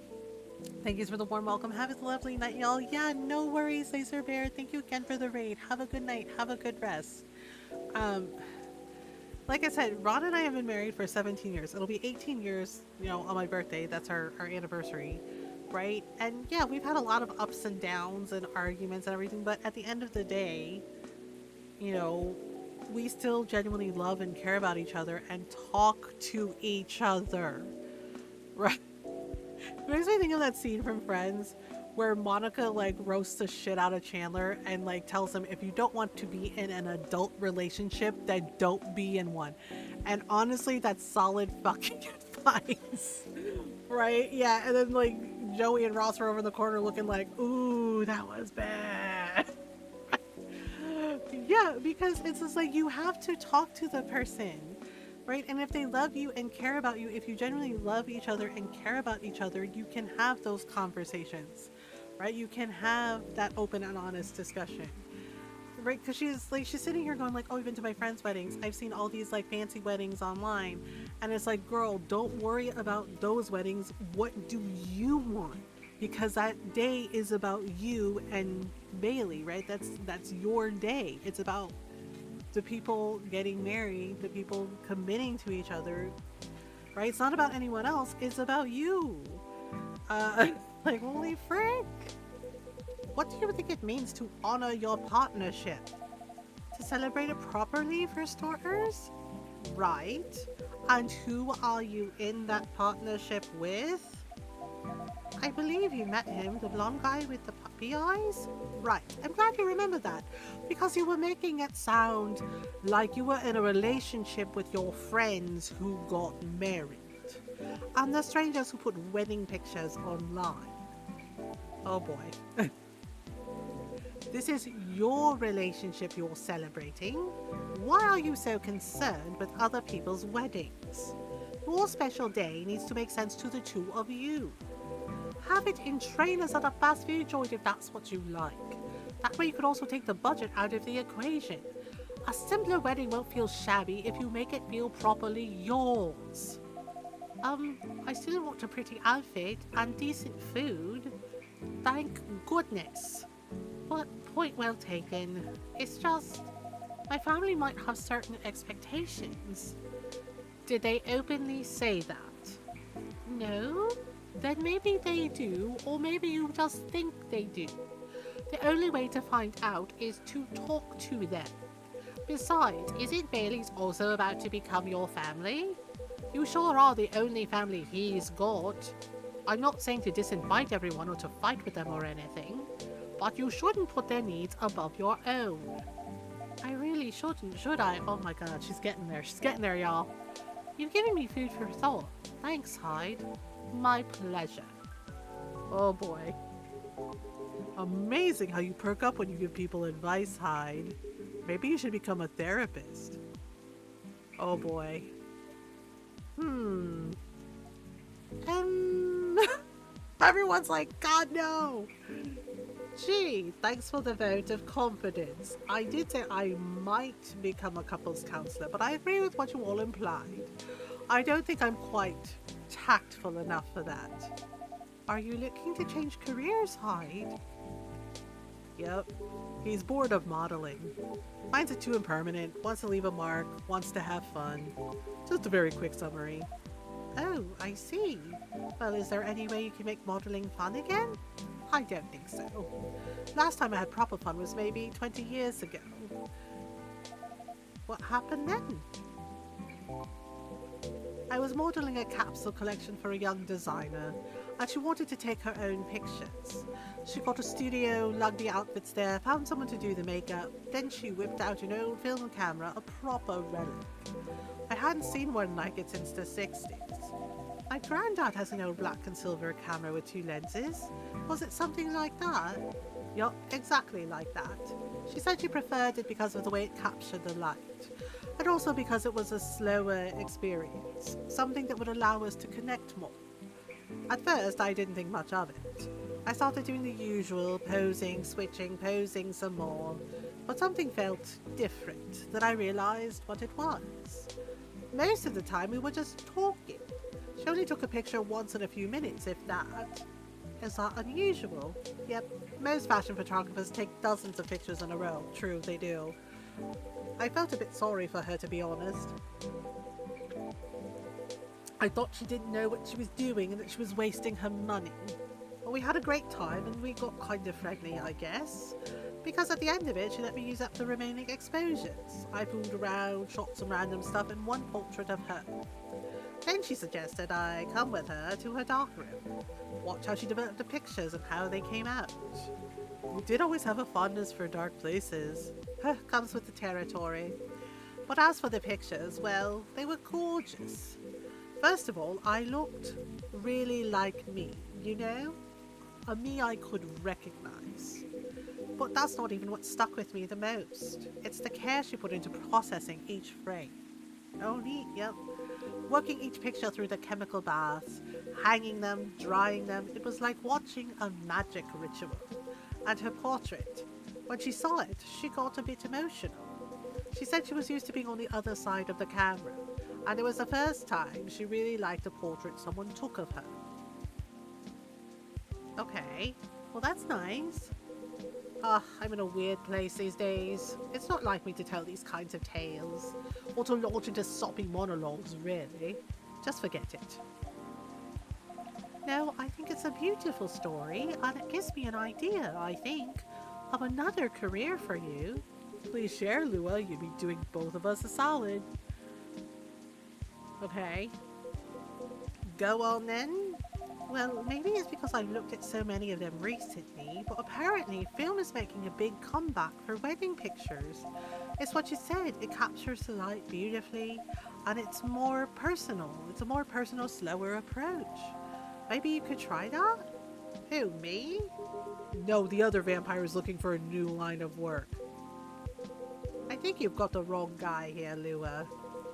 Thank you for the warm welcome. Have a lovely night, y'all. Yeah, no worries, Laser Bear. Thank you again for the raid. Have a good night. Have a good rest. Um, like I said, Ron and I have been married for 17 years. It'll be 18 years, on my birthday. That's our anniversary, right? And yeah, we've had a lot of ups and downs and arguments and everything, but at the end of the day, you know, we still genuinely love and care about each other and talk to each other, right? It makes me think of that scene from Friends where Monica like roasts the shit out of Chandler and like tells him if you don't want to be in an adult relationship, then don't be in one. And honestly, that's solid fucking advice. Right? Yeah. And then like Joey and Ross were over in the corner looking like, ooh, that was bad. Yeah, because it's just like you have to talk to the person, right? And if they love you and care about you, if you genuinely love each other and care about each other, you can have those conversations, right? You can have that open and honest discussion, right? Because she's sitting here going like, oh, I've been to my friends' weddings. I've seen all these like fancy weddings online, and it's like, girl, don't worry about those weddings. What do you want? Because that day is about you and Bailey, right? That's your day. It's about the people getting married, the people committing to each other, right? It's not about anyone else. It's about you. Like, holy frick. What do you think it means to honor your partnership? To celebrate it properly, for starters? Right. And who are you in that partnership with? I believe you met him, the blonde guy with the puppy eyes? Right. I'm glad you remember that, because you were making it sound like you were in a relationship with your friends who got married. And the strangers who put wedding pictures online. Oh boy. This is your relationship you're celebrating. Why are you so concerned with other people's weddings? Your special day needs to make sense to the two of you. Have it in trainers at a fast food joint if that's what you like. That way you could also take the budget out of the equation. A simpler wedding won't feel shabby if you make it feel properly yours. I still want a pretty outfit and decent food. Thank goodness. But point well taken. It's just, my family might have certain expectations. Did they openly say that? No? Then maybe they do, or maybe you just think they do. The only way to find out is to talk to them. Besides, isn't Bailey's also about to become your family? You sure are the only family he's got. I'm not saying to disinvite everyone or to fight with them or anything, but you shouldn't put their needs above your own. I really shouldn't, should I? Oh my god, she's getting there. She's getting there, y'all. You've given me food for thought. Thanks, Hyde. My pleasure. Oh boy. Amazing how you perk up when you give people advice, Hyde. Maybe you should become a therapist. Oh boy. Everyone's like, God no! Gee, thanks for the vote of confidence. I did say I might become a couples counselor, but I agree with what you all implied. I don't think I'm quite tactful enough for that. Are you looking to change careers, Hyde? Yep. He's bored of modeling. Finds it too impermanent, wants to leave a mark, wants to have fun. Just a very quick summary. Oh, I see. Well, is there any way you can make modeling fun again? I don't think so. Last time I had proper fun was maybe 20 years ago. What happened then? I was modeling a capsule collection for a young designer, and she wanted to take her own pictures. She got a studio, lugged the outfits there, found someone to do the makeup, then she whipped out an old film camera, a proper relic. I hadn't seen one like it since the 60s. My granddad has an old black and silver camera with 2 lenses. Was it something like that? Yup, exactly like that. She said she preferred it because of the way it captured the light, and also because it was a slower experience, something that would allow us to connect more. At first, I didn't think much of it. I started doing the usual, posing, switching, posing some more, but something felt different that I realized what it was. Most of the time, we were just talking. She only took a picture once in a few minutes, if that. Is that unusual? Yep, most fashion photographers take dozens of pictures in a row. True, they do. I felt a bit sorry for her, to be honest. I thought she didn't know what she was doing and that she was wasting her money. Well, we had a great time and we got kind of friendly, I guess. Because at the end of it, she let me use up the remaining exposures. I fooled around, shot some random stuff and one portrait of her. Then she suggested I come with her to her darkroom, watch how she developed the pictures and how they came out. We did always have a fondness for dark places. Comes with the territory. But as for the pictures, well, they were gorgeous. First of all, I looked really like me, you know? A me I could recognize. But that's not even what stuck with me the most. It's the care she put into processing each frame. Oh, neat, yep. Working each picture through the chemical baths, hanging them, drying them, it was like watching a magic ritual. And her portrait, when she saw it, she got a bit emotional. She said she was used to being on the other side of the camera, and it was the first time she really liked a portrait someone took of her. Okay, well that's nice. I'm in a weird place these days. It's not like me to tell these kinds of tales, or to launch into soppy monologues, really. Just forget it. No, I think it's a beautiful story, and it gives me an idea, I think, of another career for you. Please share, Lua. You'd be doing both of us a solid. Okay. Go on then. Well, maybe it's because I've looked at so many of them recently, but apparently film is making a big comeback for wedding pictures. It's what you said, it captures the light beautifully, and it's more personal. It's a more personal, slower approach. Maybe you could try that? Who, me? No, the other vampire is looking for a new line of work. I think you've got the wrong guy here, Lua.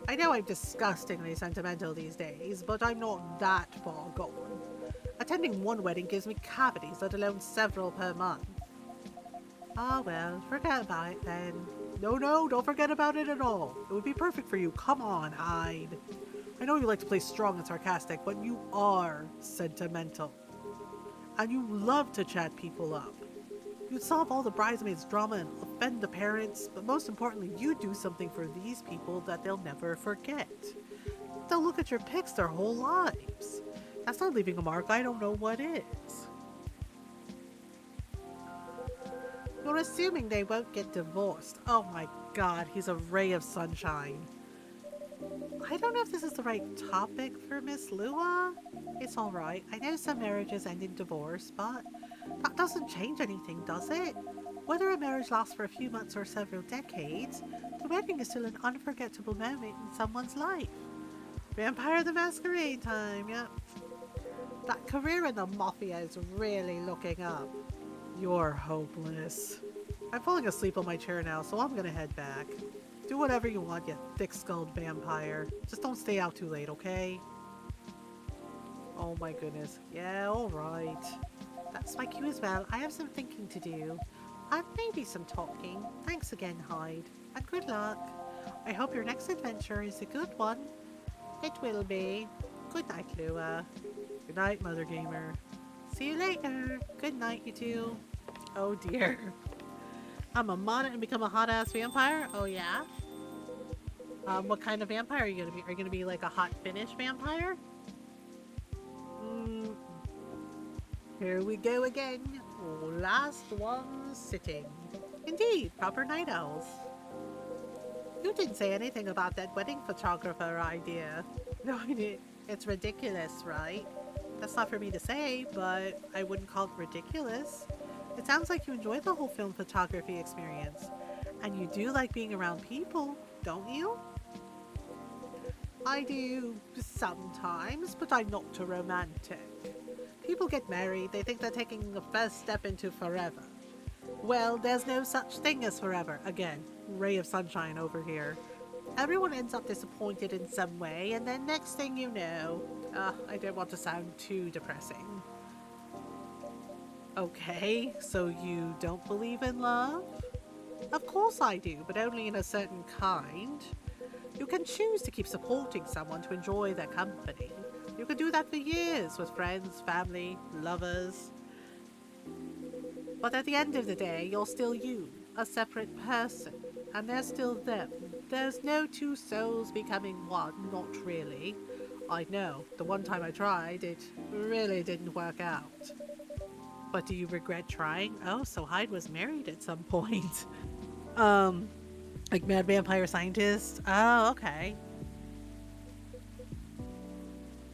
I know I'm disgustingly sentimental these days, but I'm not that far gone. Attending one wedding gives me cavities, let alone several per month. Ah, well, forget about it then. No, don't forget about it at all. It would be perfect for you. Come on, hide. I know you like to play strong and sarcastic, but you are sentimental. And you love to chat people up. You'd solve all the bridesmaids' drama and offend the parents, but most importantly, you do something for these people that they'll never forget. They'll look at your pics their whole lives. That's not leaving a mark. I don't know what is. You're assuming they won't get divorced. Oh my god, he's a ray of sunshine. I don't know if this is the right topic for Miss Lua. It's alright. I know some marriages end in divorce, but that doesn't change anything, does it? Whether a marriage lasts for a few months or several decades, the wedding is still an unforgettable moment in someone's life. Vampire the Masquerade time, yep. That career in the mafia is really looking up. You're hopeless. I'm falling asleep on my chair now, so I'm gonna head back. Do whatever you want, you thick-skulled vampire. Just don't stay out too late, okay? Oh my goodness. Yeah, alright. That's my cue as well. I have some thinking to do. And maybe some talking. Thanks again, Hyde. And good luck. I hope your next adventure is a good one. It will be. Good night, Lua. Good night, Mothergamer. See you later. Good night, you two. Oh dear. I'm a mod and become a hot-ass vampire? Oh yeah? What kind of vampire are you gonna be? Are you gonna be like a hot Finnish vampire? Here we go again. Last one sitting. Indeed, proper night owls. You didn't say anything about that wedding photographer idea. No, I didn't. It's ridiculous, right? That's not for me to say, but I wouldn't call it ridiculous. It sounds like you enjoy the whole film photography experience. And you do like being around people, don't you? I do sometimes, but I'm not a romantic. People get married, they think they're taking the first step into forever. Well, there's no such thing as forever. Again, ray of sunshine over here. Everyone ends up disappointed in some way, and then next thing you know, I don't want to sound too depressing. Okay, so you don't believe in love? Of course I do, but only in a certain kind. You can choose to keep supporting someone to enjoy their company. You can do that for years with friends, family, lovers. But at the end of the day, you're still you, a separate person. And they're still them. There's no two souls becoming one, not really. I know, the one time I tried, it really didn't work out. But do you regret trying? Oh, so Hyde was married at some point. um, like Mad Vampire Scientist? Oh, okay.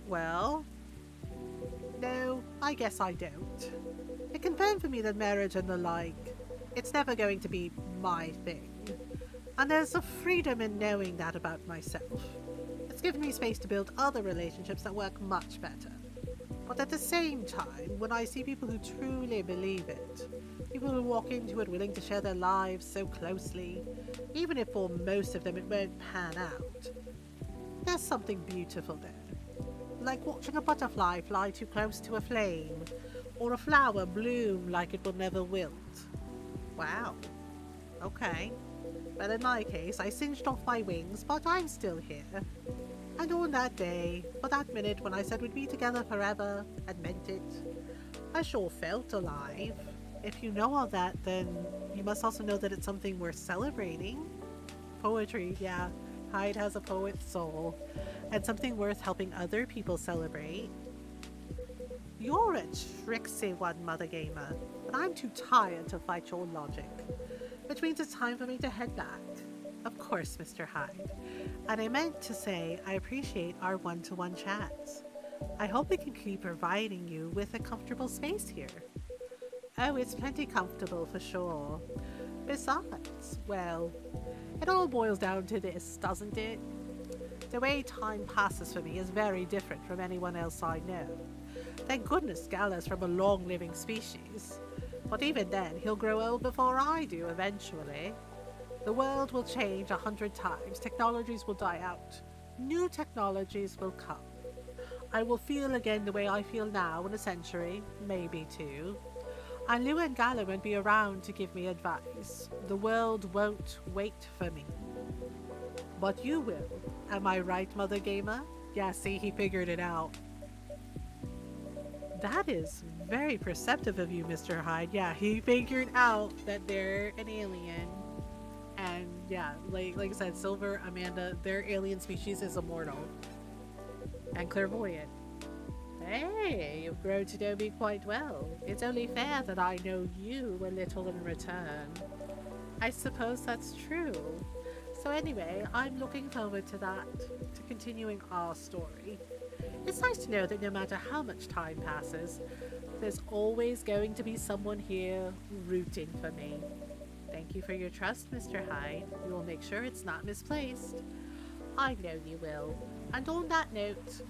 Well, no, I guess I don't. It confirmed for me that marriage and the like, it's never going to be my thing. And there's a freedom in knowing that about myself. It's given me space to build other relationships that work much better. But at the same time, when I see people who truly believe it, people who walk into it willing to share their lives so closely, even if for most of them it won't pan out, there's something beautiful there. Like watching a butterfly fly too close to a flame, or a flower bloom like it will never wilt. Wow, okay. Well, in my case, I singed off my wings, but I'm still here. And on that day, or that minute when I said we'd be together forever and meant it, I sure felt alive. If you know all that, then you must also know that it's something worth celebrating. Poetry, yeah. Hyde has a poet's soul. And something worth helping other people celebrate. You're a tricksy one, Mothergamer, but I'm too tired to fight your logic. Which means it's time for me to head back. Of course, Mr. Hyde. And I meant to say I appreciate our one-to-one chats. I hope we can keep providing you with a comfortable space here. Oh, it's plenty comfortable for sure. Besides, well, it all boils down to this, doesn't it? The way time passes for me is very different from anyone else I know. Thank goodness Gala's from a long living species. But even then, he'll grow old before I do eventually. The world will change 100 times, technologies will die out, new technologies will come. I will feel again the way I feel now in a century, maybe two. And Lou and Gala won't be around to give me advice. The world won't wait for me. But you will. Am I right, Mothergamer? Yeah, see, he figured it out. That is very perceptive of you, Mr. Hyde. Yeah, he figured out that they're an alien. And yeah, like I said, Silver, Amanda, their alien species is immortal and clairvoyant. Hey, you've grown to know me quite well. It's only fair that I know you a little in return. I suppose that's true. So anyway, I'm looking forward to that, to continuing our story. It's nice to know that no matter how much time passes, there's always going to be someone here rooting for me. Thank you for your trust, Mr. Hyde. We will make sure it's not misplaced. I know you will. And on that note,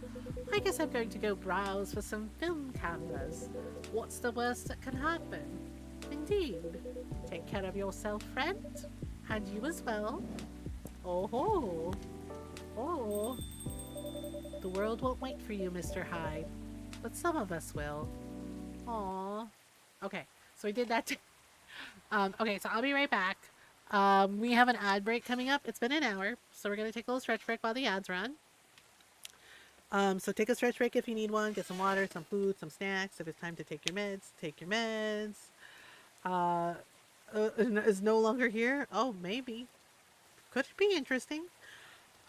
I guess I'm going to go browse for some film cameras. What's the worst that can happen? Indeed. Take care of yourself, friend. And you as well. Oh ho. Oh. The world won't wait for you, Mr. Hyde. But some of us will. Aww. Okay, so we did that. Okay, so I'll be right back. We have an ad break coming up. It's been an hour, so we're gonna take a little stretch break while the ads run. So take a stretch break if you need one. Get some water, some food, some snacks. If it's time to take your meds, take your meds. Uh, is no longer here. Oh, maybe. Could be interesting.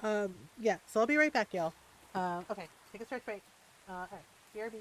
Yeah. So I'll be right back, y'all. Okay. Take a stretch break. All right. BRB.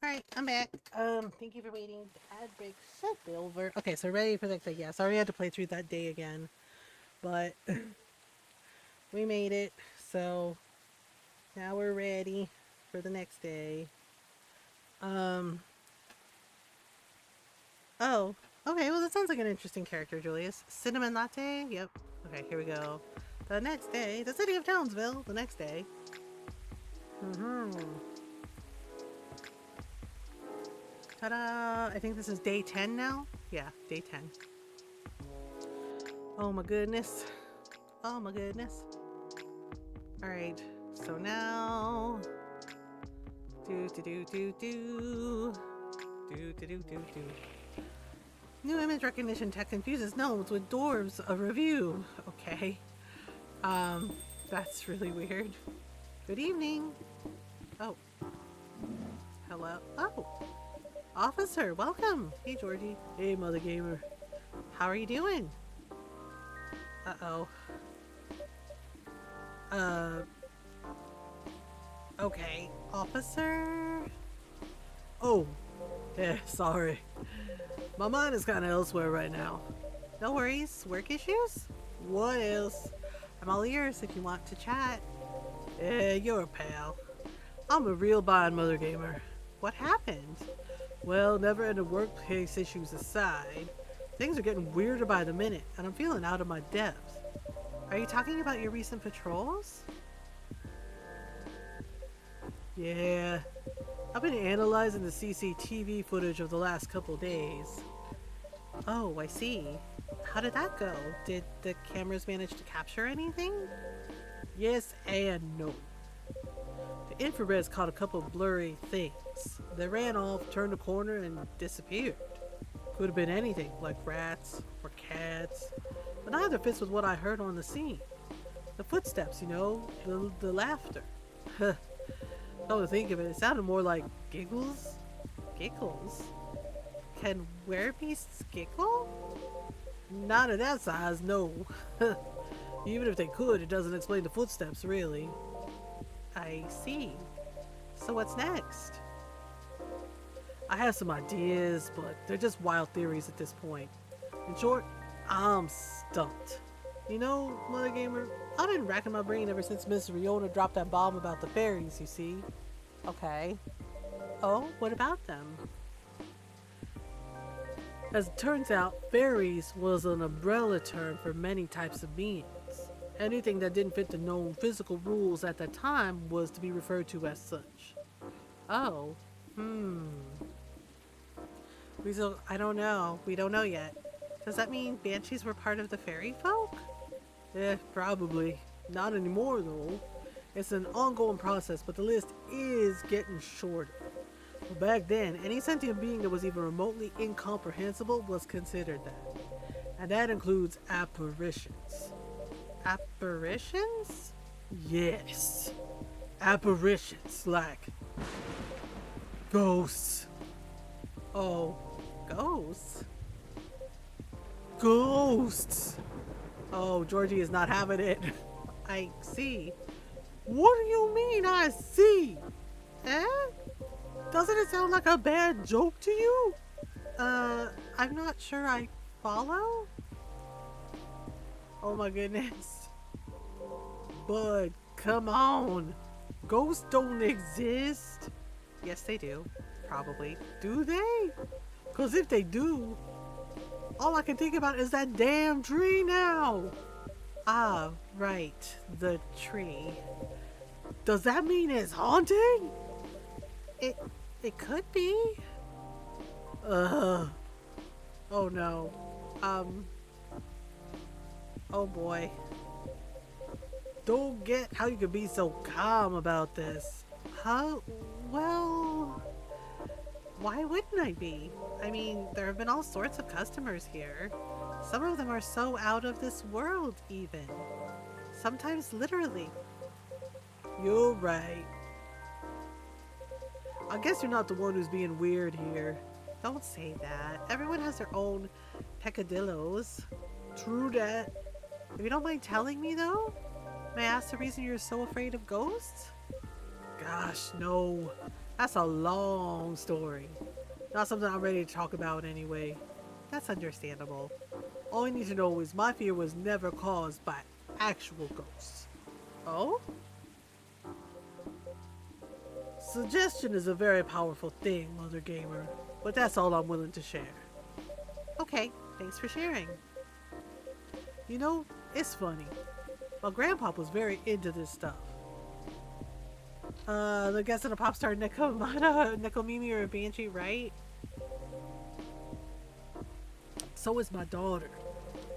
Alright, I'm back. Thank you for waiting. The ad break should be over. Okay, so ready for the next day. Yeah, sorry I had to play through that day again. But we made it. So now we're ready for the next day. Um oh. Okay, well that sounds like an interesting character, Julius. Cinnamon latte? Yep. Okay, here we go. The next day, the city of Townsville, the next day. Mm-hmm. Ta-da! I think this is day 10 now? Yeah, day 10. Oh my goodness. Oh my goodness. Alright, so now... Do. New image recognition tech confuses gnomes with dwarves. A review. Okay. That's really weird. Good evening. Oh. Hello. Oh. Officer, welcome. Hey, Georgie. Hey, Mothergamer. How are you doing? Uh-oh. Okay. Officer? Oh. Yeah, sorry. My mind is kind of elsewhere right now. No worries. Work issues? What else? I'm all ears if you want to chat. Yeah, you're a pal. I'm a real blind Mothergamer. What happened? Well, never-ending workplace issues aside, things are getting weirder by the minute, and I'm feeling out of my depth. Are you talking about your recent patrols? Yeah. I've been analyzing the CCTV footage of the last couple days. Oh, I see. How did that go? Did the cameras manage to capture anything? Yes and no. The infrareds caught a couple of blurry things. They ran off, turned a corner, and disappeared. Could have been anything, like rats or cats, but neither fits with what I heard on the scene. The footsteps, you know, the laughter. Come to think of it, it sounded more like giggles? Giggles? Can werebeasts giggle? Not at that size, no. Even if they could, it doesn't explain the footsteps, really. I see. So what's next? I have some ideas, but they're just wild theories at this point. In short, I'm stumped. You know, Mothergamer, I've been racking my brain ever since Miss Riona dropped that bomb about the fairies, you see. Okay. Oh, what about them? As it turns out, fairies was an umbrella term for many types of beings. Anything that didn't fit the known physical rules at that time was to be referred to as such. Oh. I don't know. We don't know yet. Does that mean banshees were part of the fairy folk? Probably. Not anymore, though. It's an ongoing process, but the list is getting shorter. But back then, any sentient being that was even remotely incomprehensible was considered that. And that includes apparitions. Apparitions? Yes. Apparitions, like ghosts. Oh, ghosts? Ghosts! Oh, Georgie is not having it. I see. What do you mean I see? Eh? Doesn't it sound like a bad joke to you? I'm not sure I follow? Oh my goodness. Bud, come on. Ghosts don't exist. Yes, they do. Probably. Do they? Because if they do, all I can think about is that damn tree now. Ah, right. The tree. Does that mean it's haunted? It could be. Oh no. Oh boy. Don't get how you could be so calm about this. Huh? Well, why wouldn't I be? I mean, there have been all sorts of customers here. Some of them are so out of this world, even. Sometimes literally. You're right. I guess you're not the one who's being weird here. Don't say that. Everyone has their own peccadillos. True that. If you don't mind telling me, though, may I ask the reason you're so afraid of ghosts? Gosh, no. That's a long story. Not something I'm ready to talk about anyway. That's understandable. All you need to know is my fear was never caused by actual ghosts. Oh? Suggestion is a very powerful thing, Mothergamer, but that's all I'm willing to share. Okay, thanks for sharing. You know, it's funny. My grandpa was very into this stuff. The guest of the pop star Nekomata, Nekomimi or Banshee, right? So is my daughter.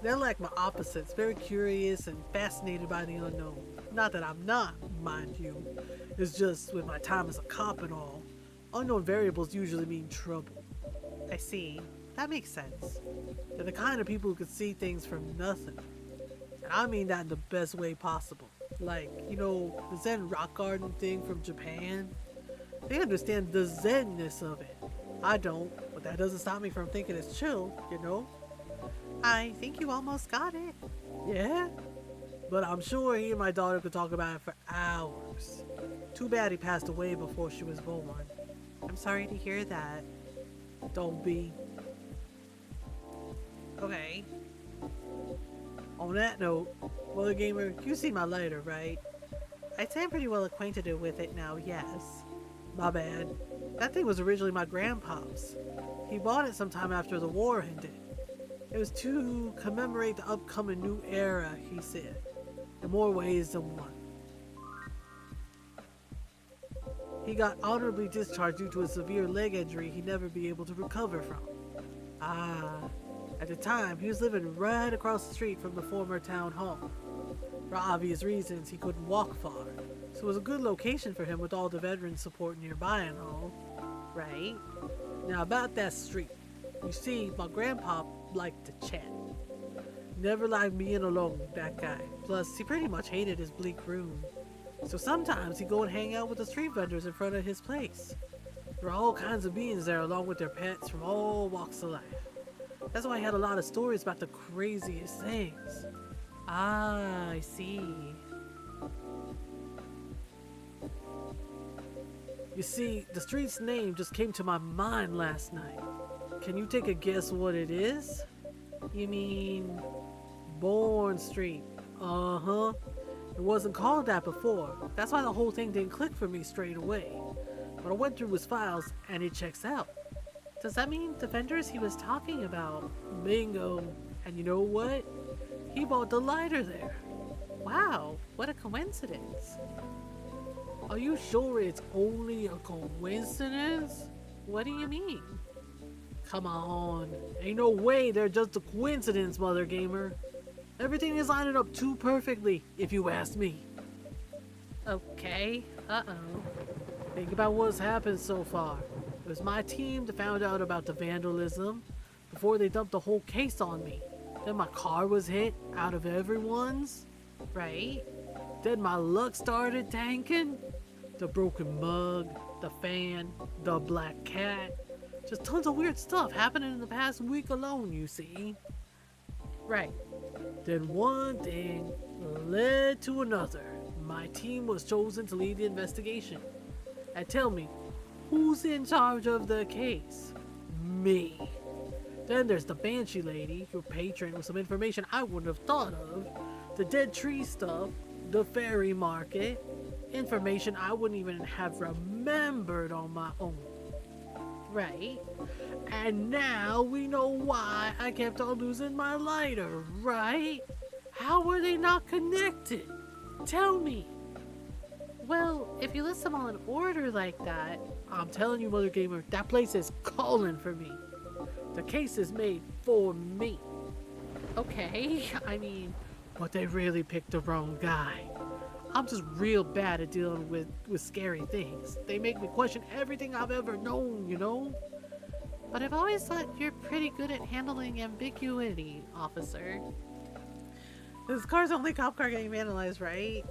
They're like my opposites, very curious and fascinated by the unknown. Not that I'm not, mind you. It's just with my time as a cop and all, unknown variables usually mean trouble. I see. That makes sense. They're the kind of people who could see things from nothing. And I mean that in the best way possible. Like, you know, the Zen rock garden thing from Japan. They understand the Zen-ness of it. I don't, but that doesn't stop me from thinking it's chill, you know? I think you almost got it. Yeah? But I'm sure he and my daughter could talk about it for hours. Too bad he passed away before she was born. I'm sorry to hear that. Don't be. Okay. On that note, Mothergamer, you see my lighter, right? I'd say I'm pretty well acquainted with it now, yes. My bad. That thing was originally my grandpa's. He bought it sometime after the war ended. It was to commemorate the upcoming new era, he said. In more ways than one. He got honorably discharged due to a severe leg injury he'd never be able to recover from. At the time, he was living right across the street from the former town hall. For obvious reasons, he couldn't walk far, so it was a good location for him with all the veteran support nearby and all. Right? Now about that street. You see, my grandpa liked to chat. Never liked being alone, that guy. Plus, he pretty much hated his bleak room. So sometimes he'd go and hang out with the street vendors in front of his place. There were all kinds of beings there along with their pets from all walks of life. That's why he had a lot of stories about the craziest things. I see. You see, the street's name just came to my mind last night. Can you take a guess what it is? You mean... Bourne Street. Uh-huh. It wasn't called that before. That's why the whole thing didn't click for me straight away. But I went through his files and it checks out. Does that mean the vendors he was talking about? Bingo. And you know what? He bought the lighter there. Wow, what a coincidence. Are you sure it's only a coincidence? What do you mean? Come on. Ain't no way they're just a coincidence, Mothergamer. Everything is lining up too perfectly, if you ask me. Okay, uh-oh. Think about what's happened so far. It was my team that found out about the vandalism before they dumped the whole case on me. Then my car was hit out of everyone's. Right? Then my luck started tanking. The broken mug, the fan, the black cat. Just tons of weird stuff happening in the past week alone, you see. Right. Then one thing led to another. My team was chosen to lead the investigation. And tell me, who's in charge of the case? Me. Then there's the Banshee lady, your patron, with some information I wouldn't have thought of. The dead tree stuff, the fairy market, information I wouldn't even have remembered on my own. Right? And now we know why I kept on losing my lighter, right? How were they not connected? Tell me. Well, if you list them all in order like that, I'm telling you, Mothergamer, that place is calling for me. The case is made for me. Okay, I mean, but they really picked the wrong guy. I'm just real bad at dealing with scary things. They make me question everything I've ever known, you know? But I've always thought you're pretty good at handling ambiguity, officer. This car's only cop car getting vandalized, right?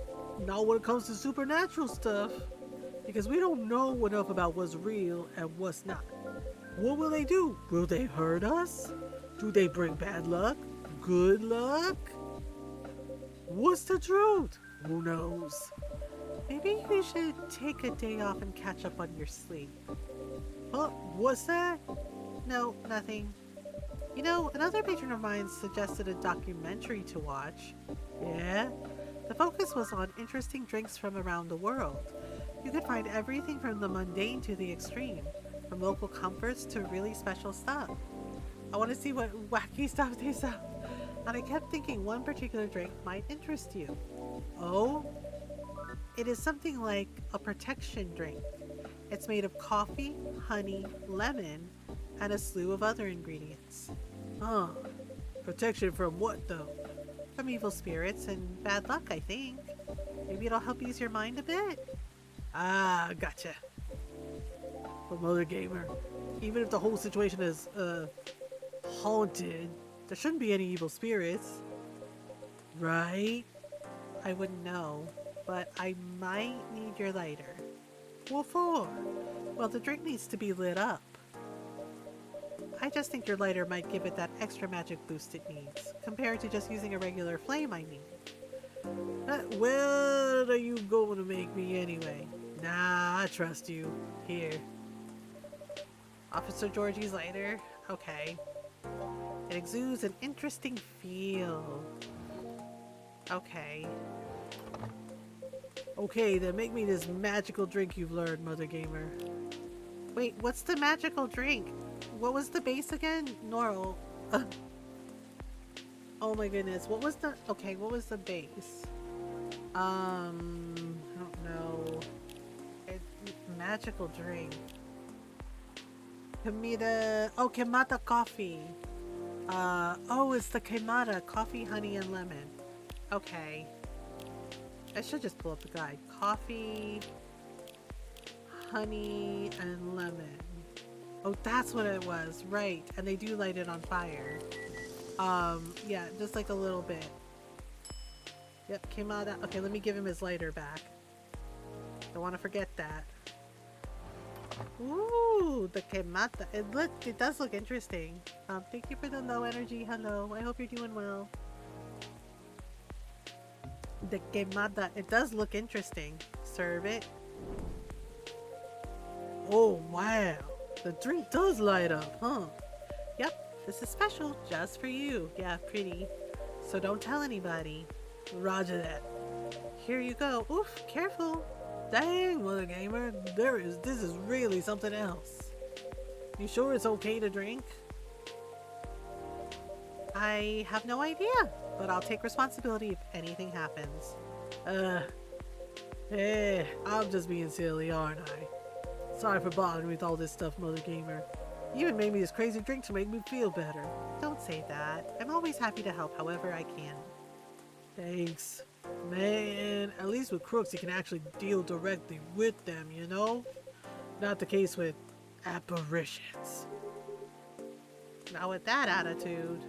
Not when it comes to supernatural stuff. Because we don't know enough about what's real and what's not. What will they do? Will they hurt us? Do they bring bad luck? Good luck? What's the truth? Who knows? Maybe you should take a day off and catch up on your sleep. Huh? What's that? No, nothing. You know, another patron of mine suggested a documentary to watch. Yeah? The focus was on interesting drinks from around the world. You could find everything from the mundane to the extreme, from local comforts to really special stuff. I want to see what wacky stuff they sell. And I kept thinking one particular drink might interest you. Oh? It is something like a protection drink. It's made of coffee, honey, lemon, and a slew of other ingredients. Huh. Protection from what, though? From evil spirits and bad luck, I think. Maybe it'll help ease your mind a bit. Ah, gotcha. But Mothergamer, even if the whole situation is, haunted, there shouldn't be any evil spirits. Right? I wouldn't know, but I might need your lighter. What for? Well, the drink needs to be lit up. I just think your lighter might give it that extra magic boost it needs, compared to just using a regular flame, I mean. What are you going to make me anyway? Nah, I trust you. Here. Officer Georgie's lighter? Okay. It exudes an interesting feel. Okay. Okay, then make me this magical drink you've learned, Mothergamer. Wait, what's the magical drink? What was the base again? Normal. Oh my goodness. What was the... Okay, what was the base? I don't know. Magical drink. Kamita... Oh, Kamata coffee. Oh, it's the Kamata. Coffee, honey, and lemon. Okay. I should just pull up the guide. Coffee, honey, and lemon. Oh, that's what it was. Right. And they do light it on fire. Yeah, just like a little bit. Yep, came out of that. Okay, let me give him his lighter back. Don't want to forget that. Ooh, the quemata. It does look interesting. Thank you for the low energy. Hello. I hope you're doing well. The quemada. It does look interesting. Serve it. Oh, wow. The drink does light up, huh? Yep, this is special just for you. Yeah, pretty. So don't tell anybody. Roger that. Here you go. Oof, careful. Dang, Mothergamer. This is really something else. You sure it's okay to drink? I have no idea, but I'll take responsibility if anything happens. I'm just being silly, aren't I? Sorry for bothering with all this stuff, Mothergamer. You even made me this crazy drink to make me feel better. Don't say that. I'm always happy to help however I can. Thanks. Man, at least with crooks you can actually deal directly with them, you know? Not the case with apparitions. Not with that attitude.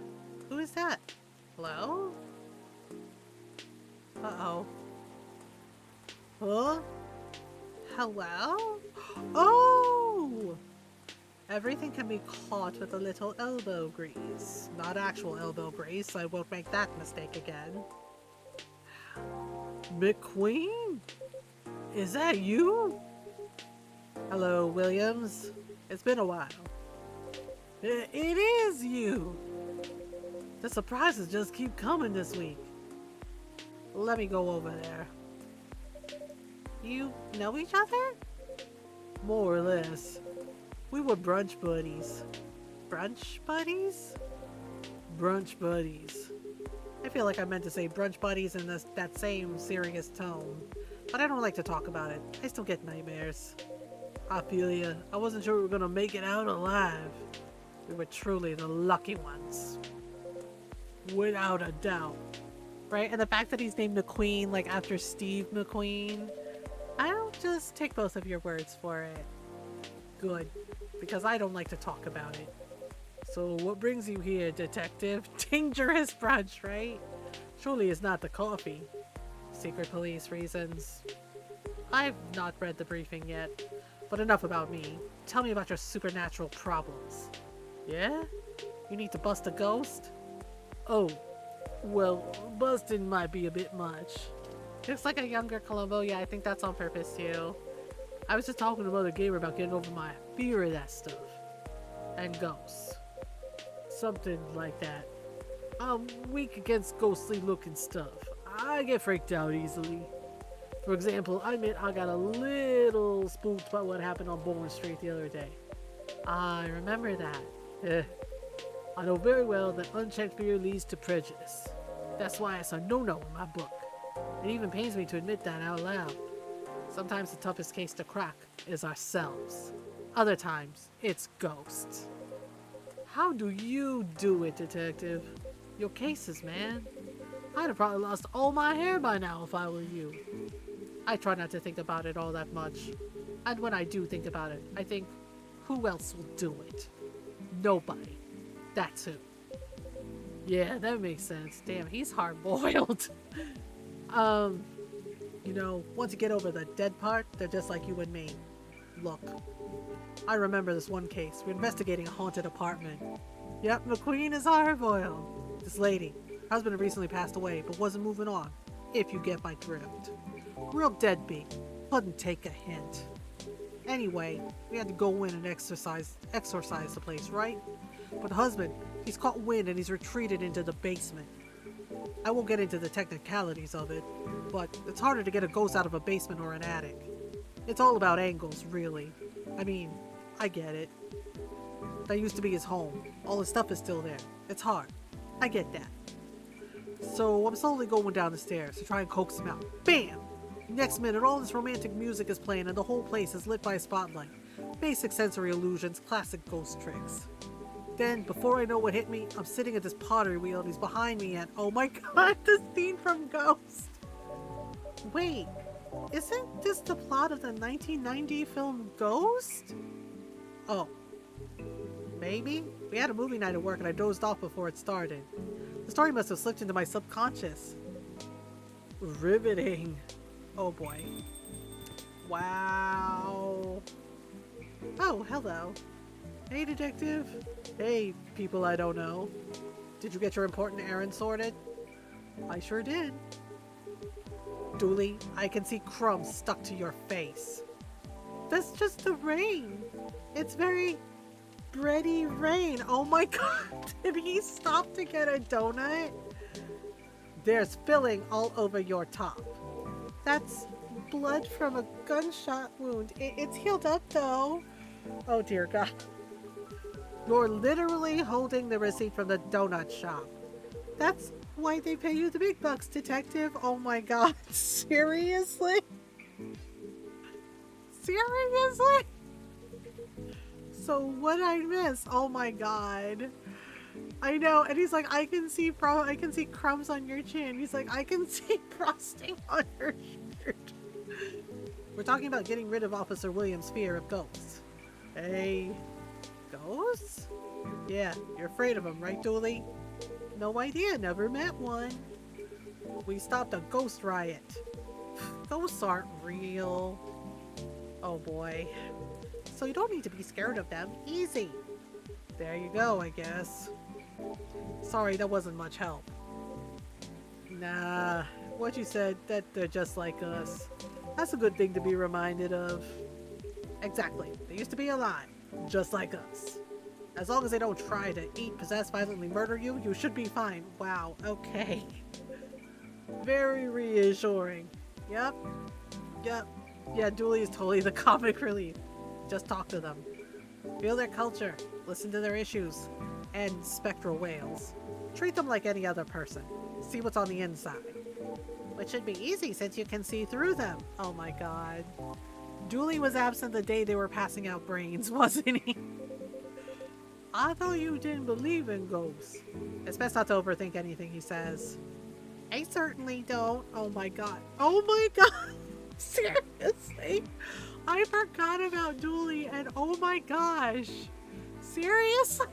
Who is that? Hello? Uh-oh. Huh? Hello? Oh! Everything can be caught with a little elbow grease. Not actual elbow grease, I won't make that mistake again. McQueen? Is that you? Hello, Williams. It's been a while. It is you! The surprises just keep coming this week. Let me go over there. You know each other? More or less. We were brunch buddies. Brunch buddies? Brunch buddies. I feel like I meant to say brunch buddies in that same serious tone. But I don't like to talk about it. I still get nightmares. I feel ya. I wasn't sure we were gonna make it out alive. We were truly the lucky ones. Without a doubt. Right? And the fact that he's named McQueen, like after Steve McQueen, I'll just take both of your words for it. Good. Because I don't like to talk about it. So what brings you here, detective? Dangerous brunch, right? Surely it's not the coffee. Secret police reasons. I've not read the briefing yet. But enough about me. Tell me about your supernatural problems. Yeah? You need to bust a ghost? Oh, well, busting might be a bit much. Looks like a younger Columbo. Yeah, I think that's on purpose too. I was just talking to Mothergamer about getting over my fear of that stuff. And ghosts. Something like that. I'm weak against ghostly looking stuff. I get freaked out easily. For example, I admit I got a little spooked by what happened on Bourne Street the other day. I remember that. I know very well that unchecked fear leads to prejudice. That's why it's a no-no in my book. It even pains me to admit that out loud. Sometimes the toughest case to crack is ourselves. Other times, it's ghosts. How do you do it, detective? Your cases, man. I'd have probably lost all my hair by now if I were you. I try not to think about it all that much. And when I do think about it, I think, who else will do it? Nobody. That's who. Yeah, that makes sense. Damn, he's hard-boiled. You know, once you get over the dead part, they're just like you and me. Look, I remember this one case. We're investigating a haunted apartment. Yep, McQueen is hard-boiled. This lady, husband had recently passed away, but wasn't moving on, if you get my drift. Real deadbeat. Couldn't take a hint. Anyway, we had to go in and exorcise the place, right? But the husband, he's caught wind and he's retreated into the basement. I won't get into the technicalities of it, but it's harder to get a ghost out of a basement or an attic. It's all about angles, really. I mean, I get it. That used to be his home. All his stuff is still there. It's hard. I get that. So I'm slowly going down the stairs to try and coax him out. Bam! Next minute, all this romantic music is playing and the whole place is lit by a spotlight. Basic sensory illusions, classic ghost tricks. Then, before I know what hit me, I'm sitting at this pottery wheel and he's behind me and, oh my god, the scene from Ghost! Wait, isn't this the plot of the 1990 film Ghost? Oh. Maybe? We had a movie night at work and I dozed off before it started. The story must have slipped into my subconscious. Riveting. Oh boy. Wow. Oh, hello. Hey, detective. Hey, people I don't know. Did you get your important errand sorted? I sure did. Dooley, I can see crumbs stuck to your face. That's just the rain. It's very bready rain. Oh my god. Did he stop to get a donut? There's filling all over your top. That's blood from a gunshot wound. It's healed up though. Oh dear god. You're literally holding the receipt from the donut shop. That's why they pay you the big bucks, detective. Oh my god. Seriously? Seriously? So what I miss? Oh my god. I know, and he's like, I can see crumbs on your chin. He's like, I can see frosting on your shirt. We're talking about getting rid of Officer Williams' fear of ghosts. Hey, ghosts? Yeah, you're afraid of them, right, Dooley? No idea, never met one. We stopped a ghost riot. Ghosts aren't real. Oh boy. So you don't need to be scared of them. Easy. There you go, I guess. Sorry, that wasn't much help. Nah, what you said, that they're just like us. That's a good thing to be reminded of. Exactly. They used to be alive, just like us. As long as they don't try to eat, possess, violently murder you, you should be fine. Wow, okay. Very reassuring. Yep. Yep. Yeah, Dooley is totally the comic relief. Just talk to them. Feel their culture. Listen to their issues. And spectral whales. Treat them like any other person. See what's on the inside. Which should be easy since you can see through them. Oh my god. Dooley was absent the day they were passing out brains, wasn't he? I thought you didn't believe in ghosts. It's best not to overthink anything he says. I certainly don't. Oh my god. Oh my god. Seriously? I forgot about Dooley and oh my gosh. Seriously?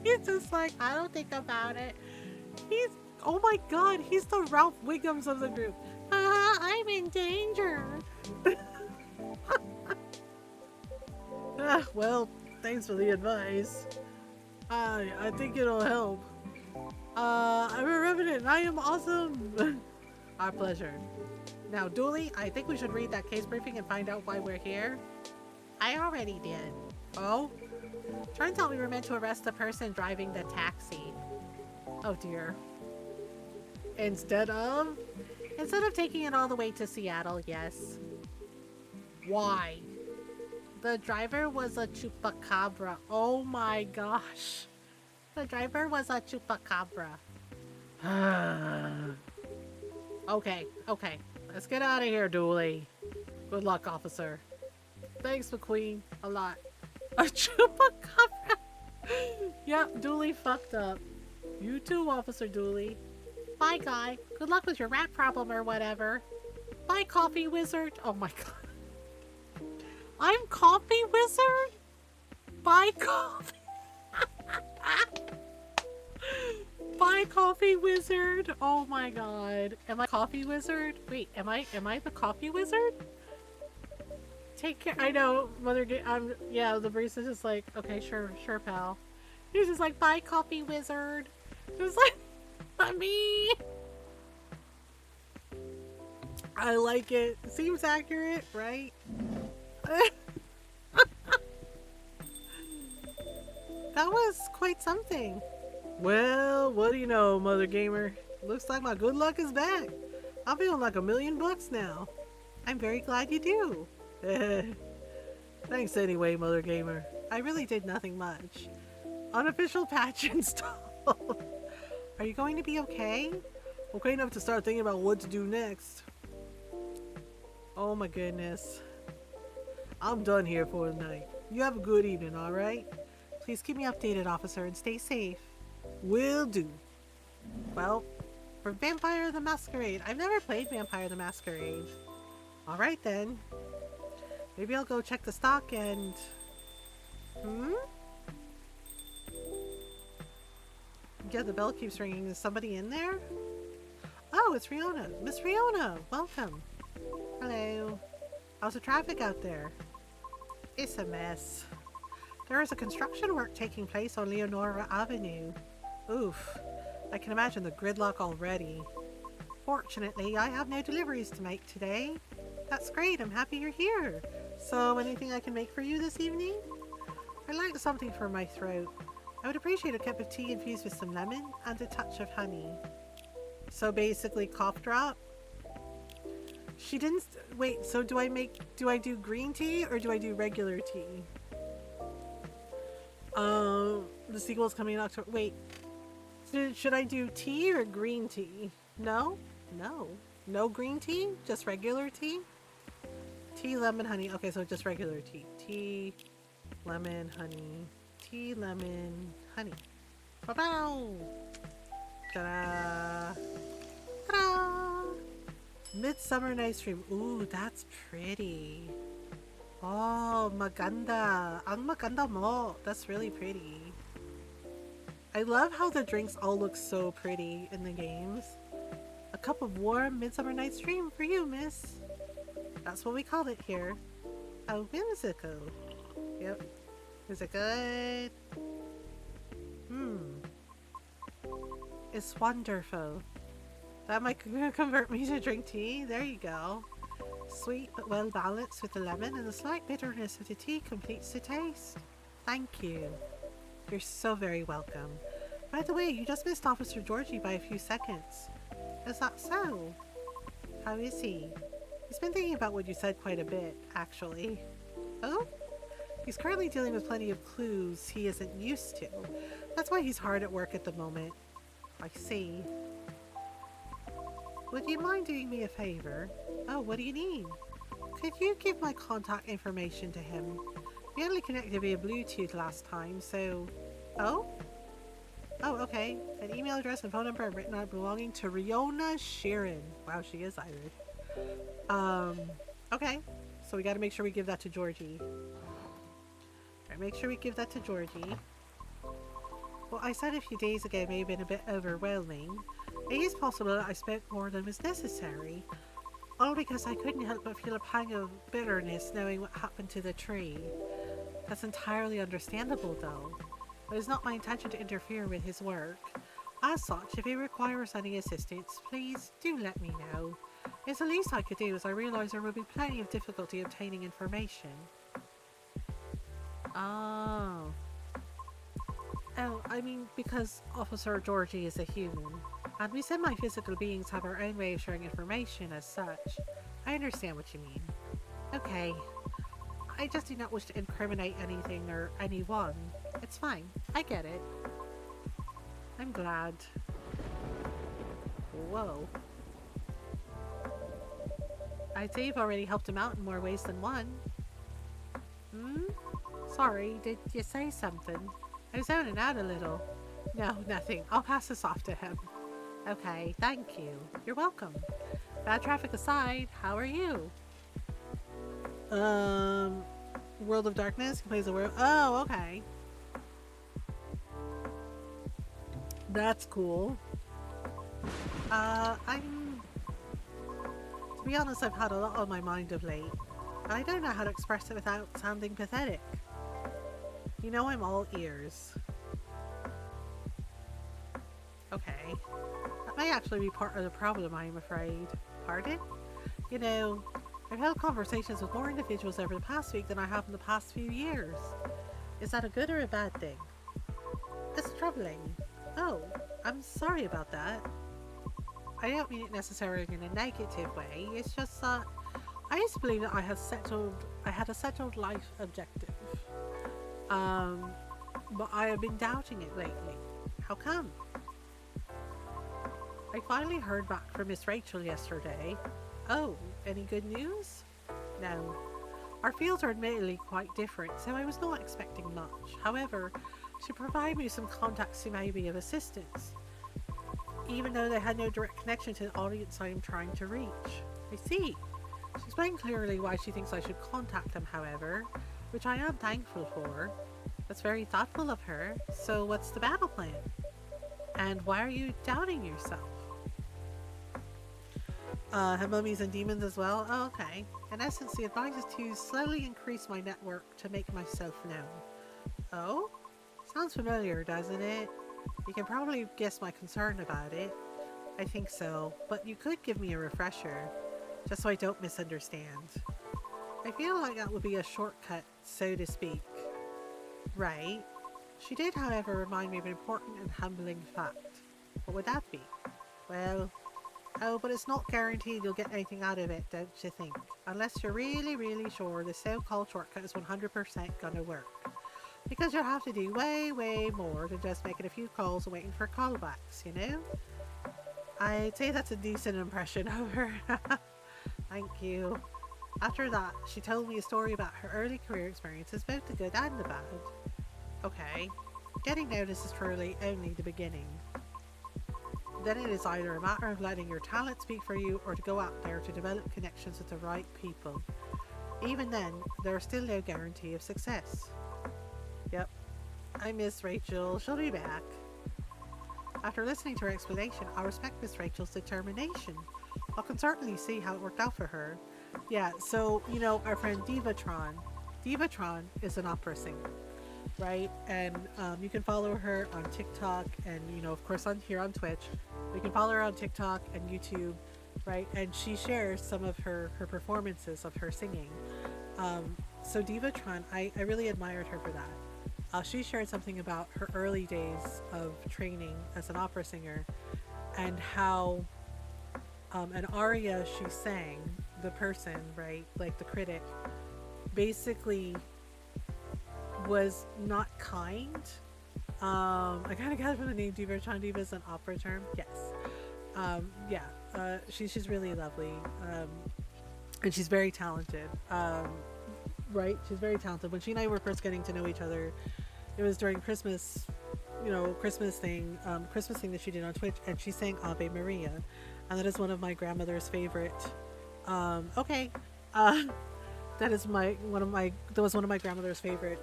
He's just like, I don't think about it. He's, oh my god, he's the Ralph Wiggums of the group. I'm in danger. Well, thanks for the advice. I think it'll help. I'm a revenant. I am awesome. Our pleasure. Now, Dooley, I think we should read that case briefing and find out why we're here. I already did. Oh? Turns out we were meant to arrest the person driving the taxi. Oh dear. Instead of? Instead of taking it all the way to Seattle, yes. Why? The driver was a chupacabra. Oh my gosh. The driver was a chupacabra. Okay. Let's get out of here, Dooley. Good luck, officer. Thanks, McQueen. A lot. A chupacabra. Yep, Dooley fucked up. You too, Officer Dooley. Bye, guy. Good luck with your rat problem or whatever. Bye, coffee wizard. Oh my god. I'm coffee wizard? Bye, coffee. Bye, coffee wizard. Oh my god. Am I coffee wizard? Wait, am I the coffee wizard? Take care. I know, yeah, the barista's just like, okay, sure, pal. He's just like, bye, coffee wizard. Just like, not me. I like it. Seems accurate, right? That was quite something. Well, what do you know, Mothergamer? Looks like my good luck is back. I'm feeling like $1,000,000 now. I'm very glad you do. Thanks anyway, Mothergamer. I really did nothing much. Unofficial patch installed. Are you going to be okay? Okay enough to start thinking about what to do next. Oh my goodness. I'm done here for the night. You have a good evening, alright? Please keep me updated, officer, and stay safe. Will do. Well, for Vampire the Masquerade. I've never played Vampire the Masquerade. Alright then. Maybe I'll go check the stock and... Yeah, the bell keeps ringing. Is somebody in there? Oh, it's Riona. Miss Riona, welcome. Hello. How's the traffic out there? It's a mess. There is a construction work taking place on Leonora Avenue. Oof. I can imagine the gridlock already. Fortunately, I have no deliveries to make today. That's great. I'm happy you're here. So, anything I can make for you this evening? I'd like something for my throat. I would appreciate a cup of tea infused with some lemon and a touch of honey. So basically, cough drop. She didn't... Wait, so do I do green tea or do I do regular tea? The sequel's coming in October. Wait. Should I do tea or green tea? No? No. No green tea? Just regular tea? Tea, lemon, honey. Okay, so just regular tea. Tea, lemon, honey. Tea, lemon, honey. Ba-bow! Ta-da! Ta-da! Midsummer Night's Dream. Ooh, that's pretty. Oh, maganda. Ang maganda mo. That's really pretty. I love how the drinks all look so pretty in the games. A cup of warm Midsummer Night's Dream for you, miss. That's what we call it here. How whimsical. Yep. Is it good? It's wonderful. That might convert me to drink tea. There you go. Sweet but well balanced with the lemon, and the slight bitterness of the tea completes the taste. Thank you. You're so very welcome. By the way, you just missed Officer Georgie by a few seconds. Is that so? How is he? He's been thinking about what you said quite a bit, actually. Oh? He's currently dealing with plenty of clues he isn't used to. That's why he's hard at work at the moment. I see. Would you mind doing me a favor? Oh, what do you need? Could you give my contact information to him? We only connected via Bluetooth last time, so... Oh? Oh, okay. An email address and phone number are written out belonging to Riona Sheeran. Wow, she is Irish. Okay. So we gotta make sure we give that to Georgie. Alright, make sure we give that to Georgie. What I said a few days ago may have been a bit overwhelming. It is possible that I spoke more than was necessary. All because I couldn't help but feel a pang of bitterness knowing what happened to the tree. That's entirely understandable though. It is not my intention to interfere with his work. As such, if he requires any assistance, please do let me know. It's the least I could do as I realise there will be plenty of difficulty obtaining information. Oh. Oh, I mean, because Officer Georgie is a human, and we semi-physical beings have our own way of sharing information as such. I understand what you mean. Okay, I just do not wish to incriminate anything or anyone. It's fine. I get it. I'm glad. Whoa. I'd say you've already helped him out in more ways than one. Hmm? Sorry, did you say something? I was zoning out a little. No, nothing. I'll pass this off to him. Okay, thank you. You're welcome. Bad traffic aside, how are you? Um, World of Darkness plays the world. Oh, okay. That's cool. I'm. To be honest, I've had a lot on my mind of late, and I don't know how to express it without sounding pathetic. You know, I'm all ears. Okay. That may actually be part of the problem, I'm afraid. Pardon? You know, I've held conversations with more individuals over the past week than I have in the past few years. Is that a good or a bad thing? It's troubling. Oh, I'm sorry about that. I don't mean it necessarily in a negative way. It's just that I used to believe that I had a settled life objective. Um, but I have been doubting it lately. How come? I finally heard back from Miss Rachel yesterday. Oh, any good news? No. Our fields are admittedly quite different, so I was not expecting much. However, she provided me some contacts who may be of assistance, even though they had no direct connection to the audience I am trying to reach. I see. She explained clearly why she thinks I should contact them, however, which I am thankful for. That's very thoughtful of her. So what's the battle plan? And why are you doubting yourself? Have mummies and demons as well? Oh, okay. In essence, the advice is to slowly increase my network to make myself known. Oh? Sounds familiar, doesn't it? You can probably guess my concern about it. I think so, but you could give me a refresher, just so I don't misunderstand. I feel like that would be a shortcut, so to speak. Right. She did, however, remind me of an important and humbling fact. What would that be? Well, oh, but it's not guaranteed you'll get anything out of it, don't you think? Unless you're really, really sure the so-called shortcut is 100% gonna work. Because you'll have to do way, way more than just making a few calls and waiting for callbacks, you know? I'd say that's a decent impression of her. Thank you. After that, she told me a story about her early career experiences, both the good and the bad. Okay, getting noticed is truly only the beginning. Then it is either a matter of letting your talent speak for you or to go out there to develop connections with the right people. Even then, there is still no guarantee of success. Yep, I miss Rachel. She'll be back. After listening to her explanation, I respect Miss Rachel's determination. I can certainly see how it worked out for her. Yeah, so, you know, our friend Divatron. Divatron is an opera singer, right? And you can follow her on TikTok and, you know, of course, on here on Twitch. You can follow her on TikTok and YouTube, right? And she shares some of her performances of her singing. So Divatron, I really admired her for that. She shared something about her early days of training as an opera singer and how an aria she sang, the person, right, like the critic, basically was not kind. I kind of got it from the name Diva. Diva is an opera term. Yes. Yeah. She's really lovely. And she's very talented. Right? She's very talented. When she and I were first getting to know each other, it was during Christmas, you know, Christmas thing that she did on Twitch, and she sang Ave Maria, and that is one of my grandmother's favorite. Okay, that was one of my grandmother's favorite,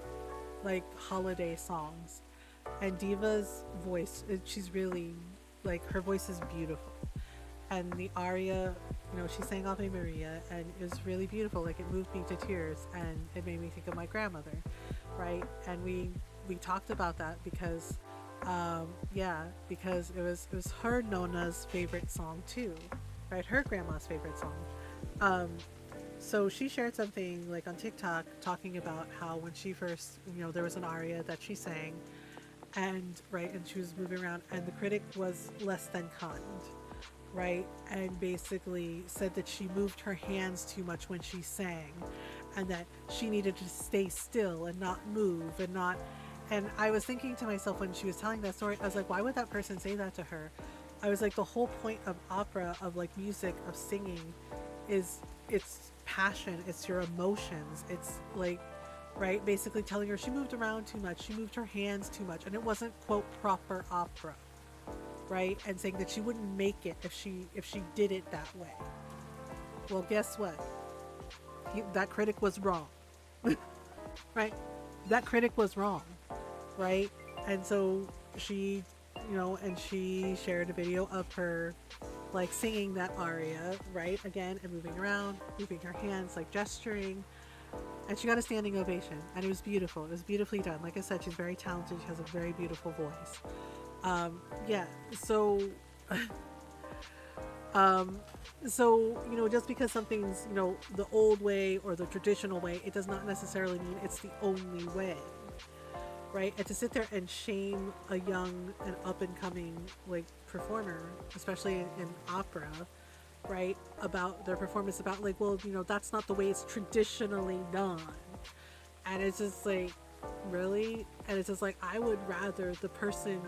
like, holiday songs. And Diva's voice, she's really, like, her voice is beautiful, and the aria, you know, she sang Ave Maria, and it was really beautiful. Like, it moved me to tears, and it made me think of my grandmother, right? And we talked about that because Yeah, because it was her Nona's favorite song too, right? Her grandma's favorite song. Um, so she shared something like on TikTok talking about how when she first, there was an aria that she sang, and right, and she was moving around, and the critic was less than kind, right? And basically said that she moved her hands too much when she sang, and that she needed to stay still and not move and not. And I was thinking to myself when she was telling that story, I was like, why would that person say that to her? I was like, the whole point of opera, of like music, of singing, is it's passion, it's your emotions, it's like, right, basically telling her she moved around too much, she moved her hands too much, and it wasn't quote proper opera, right? And saying that she wouldn't make it if she did it that way. Well, guess what? That critic was wrong, right? That critic was wrong, right? And so she, and she shared a video of her like singing that aria, right? Again, and moving around, moving her hands, like gesturing. And she got a standing ovation, and it was beautiful. It was beautifully done. Like I said, she's very talented. She has a very beautiful voice. Yeah. So, um, just because something's the old way or the traditional way, it does not necessarily mean it's the only way, right? And to sit there and shame a young and up and coming like performer, especially in opera, right, about their performance, about like, well, that's not the way it's traditionally done, and it's just like, really. And it's just like, I would rather the person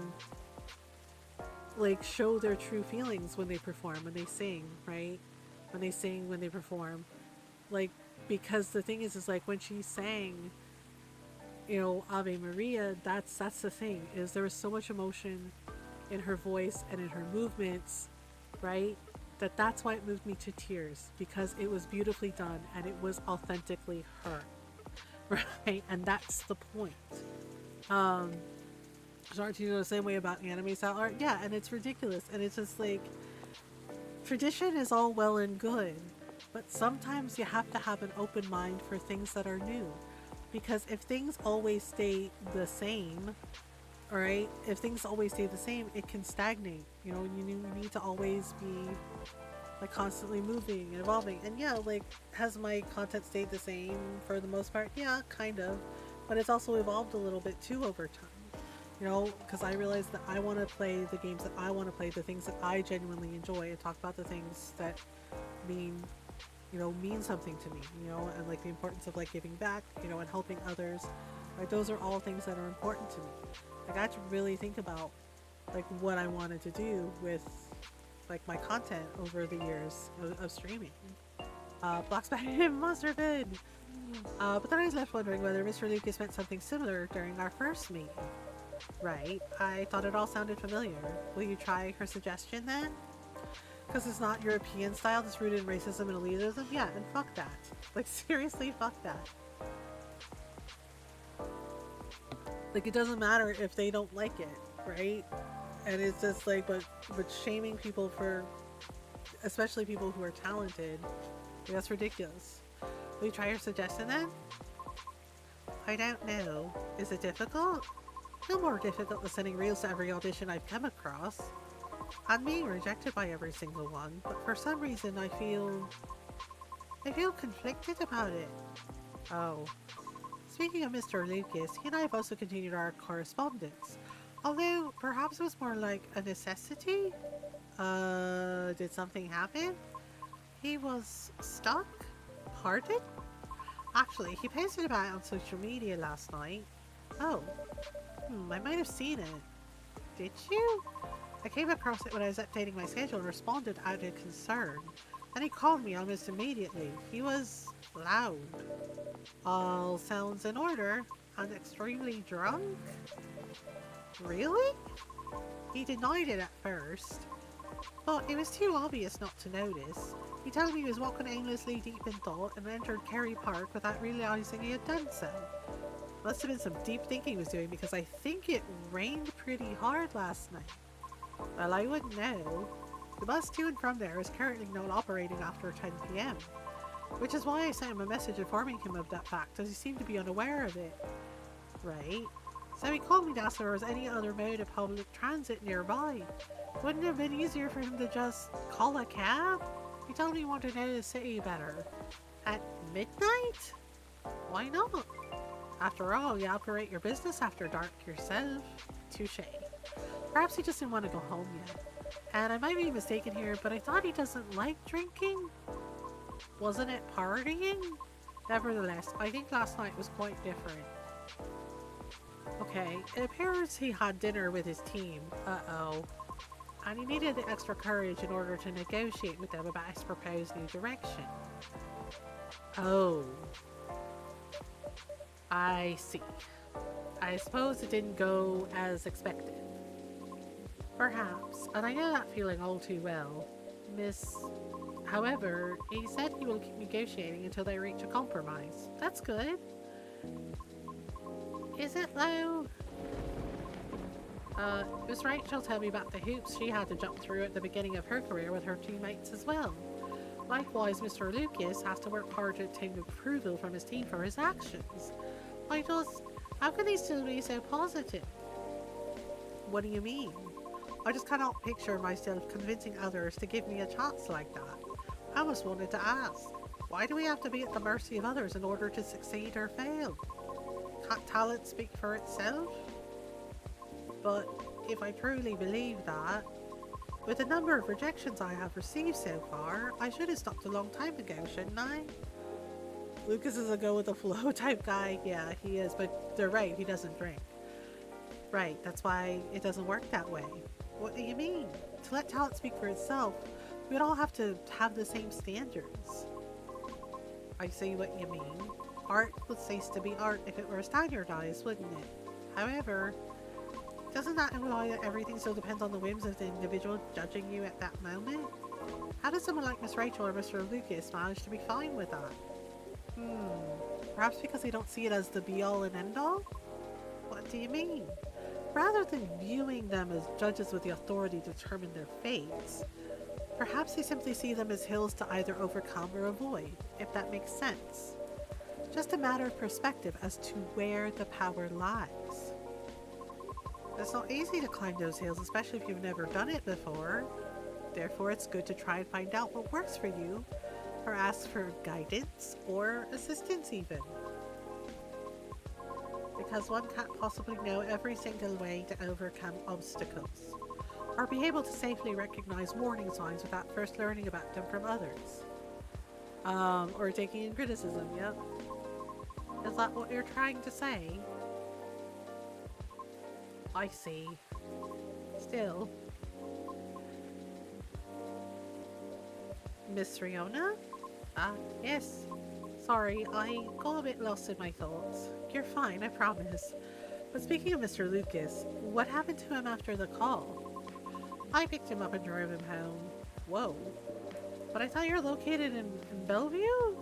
like show their true feelings when they perform, when they sing, right, when they sing, when they perform, like, because the thing is like when she sang Ave Maria, that's the thing, is there was so much emotion in her voice and in her movements, right? That's why it moved me to tears, because it was beautifully done and it was authentically her, right? And that's the point. Um, Starting to do the same way about anime style art, yeah, and it's ridiculous, and it's just like, tradition is all well and good, but sometimes you have to have an open mind for things that are new, because if things always stay the same, all right, if things always stay the same, it can stagnate. You need to always be like constantly moving and evolving. And yeah, like, has my content stayed the same for the most part? Yeah, kind of, but it's also evolved a little bit too over time. Because I realized that I want to play the games that I want to play, the things that I genuinely enjoy, and talk about the things that mean mean something to me, and like the importance of like giving back, and helping others. Like, those are all things that are important to me. Like, I had to really think about like what I wanted to do with like my content over the years of streaming. Blocksback and Monstervid. But then I was left wondering whether Mr. Lucas meant something similar during our first meeting. Right? I thought it all sounded familiar. Will you try her suggestion then? Because it's not European style, it's rooted in racism and elitism? Yeah, and fuck that. Like, seriously, fuck that. Like, it doesn't matter if they don't like it, right? And it's just like, but shaming people for, especially people who are talented, that's ridiculous. Will you try your suggestion then? I don't know. Is it difficult? No more difficult than sending reels to every audition I've come across. I'm being rejected by every single one, but for some reason I feel conflicted about it. Oh. Speaking of Mr. Lucas, he and I have also continued our correspondence. Although, perhaps it was more like a necessity? Did something happen? He was stuck? Pardon? Actually, he posted about it on social media last night. Oh. I might have seen it. Did you? I came across it when I was updating my schedule and responded out of concern. Then he called me almost immediately. He was loud. All sounds in order. And extremely drunk? Really? He denied it at first, but it was too obvious not to notice. He told me he was walking aimlessly deep in thought and entered Kerry Park without realising he had done so. Must have been some deep thinking he was doing, because I think it rained pretty hard last night. Well, I wouldn't know. The bus to and from there is currently not operating after 10 p.m, which is why I sent him a message informing him of that fact, as he seemed to be unaware of it. Right? So he called me to ask if there was any other mode of public transit nearby. Wouldn't it have been easier for him to just call a cab? He told me he wanted to know the city better. At midnight? Why not? After all, you operate your business after dark yourself. Touche. Perhaps he just didn't want to go home yet. And I might be mistaken here, but I thought he doesn't like drinking. Wasn't it partying? Nevertheless, I think last night was quite different. Okay, it appears he had dinner with his team. Uh-oh. And he needed the extra courage in order to negotiate with them about his proposed new direction. Oh. I see. I suppose it didn't go as expected. Perhaps, and I know that feeling all too well. However, he said he will keep negotiating until they reach a compromise. That's good. Is it though? Miss Rachel told me about the hoops she had to jump through at the beginning of her career with her teammates as well. Likewise, Mr. Lucas has to work hard to obtain approval from his team for his actions. How can he still be so positive? What do you mean? I just cannot picture myself convincing others to give me a chance like that. I almost wanted to ask, why do we have to be at the mercy of others in order to succeed or fail? Can't talent speak for itself? But if I truly believe that, with the number of rejections I have received so far, I should have stopped a long time ago, shouldn't I? Lucas is a go with the flow type guy. Yeah, he is, but they're right, he doesn't drink. Right, that's why it doesn't work that way. What do you mean? To let talent speak for itself, we'd all have to have the same standards. I see what you mean. Art would cease to be art if it were standardized, wouldn't it? However, doesn't that imply that everything still depends on the whims of the individual judging you at that moment? How does someone like Miss Rachel or Mr. Lucas manage to be fine with that? Perhaps because they don't see it as the be-all and end-all? What do you mean? Rather than viewing them as judges with the authority to determine their fates, perhaps they simply see them as hills to either overcome or avoid, if that makes sense. Just a matter of perspective as to where the power lies. It's not easy to climb those hills, especially if you've never done it before. Therefore, it's good to try and find out what works for you, or ask for guidance or assistance even. Because one can't possibly know every single way to overcome obstacles, or be able to safely recognize warning signs without first learning about them from others. Or taking in criticism, yep. Is that what you're trying to say? I see. Still. Miss Riona? Yes. Sorry, I got a bit lost in my thoughts. You're fine, I promise. But speaking of Mr. Lucas, what happened to him after the call? I picked him up and drove him home. Whoa. But I thought you're located in Bellevue?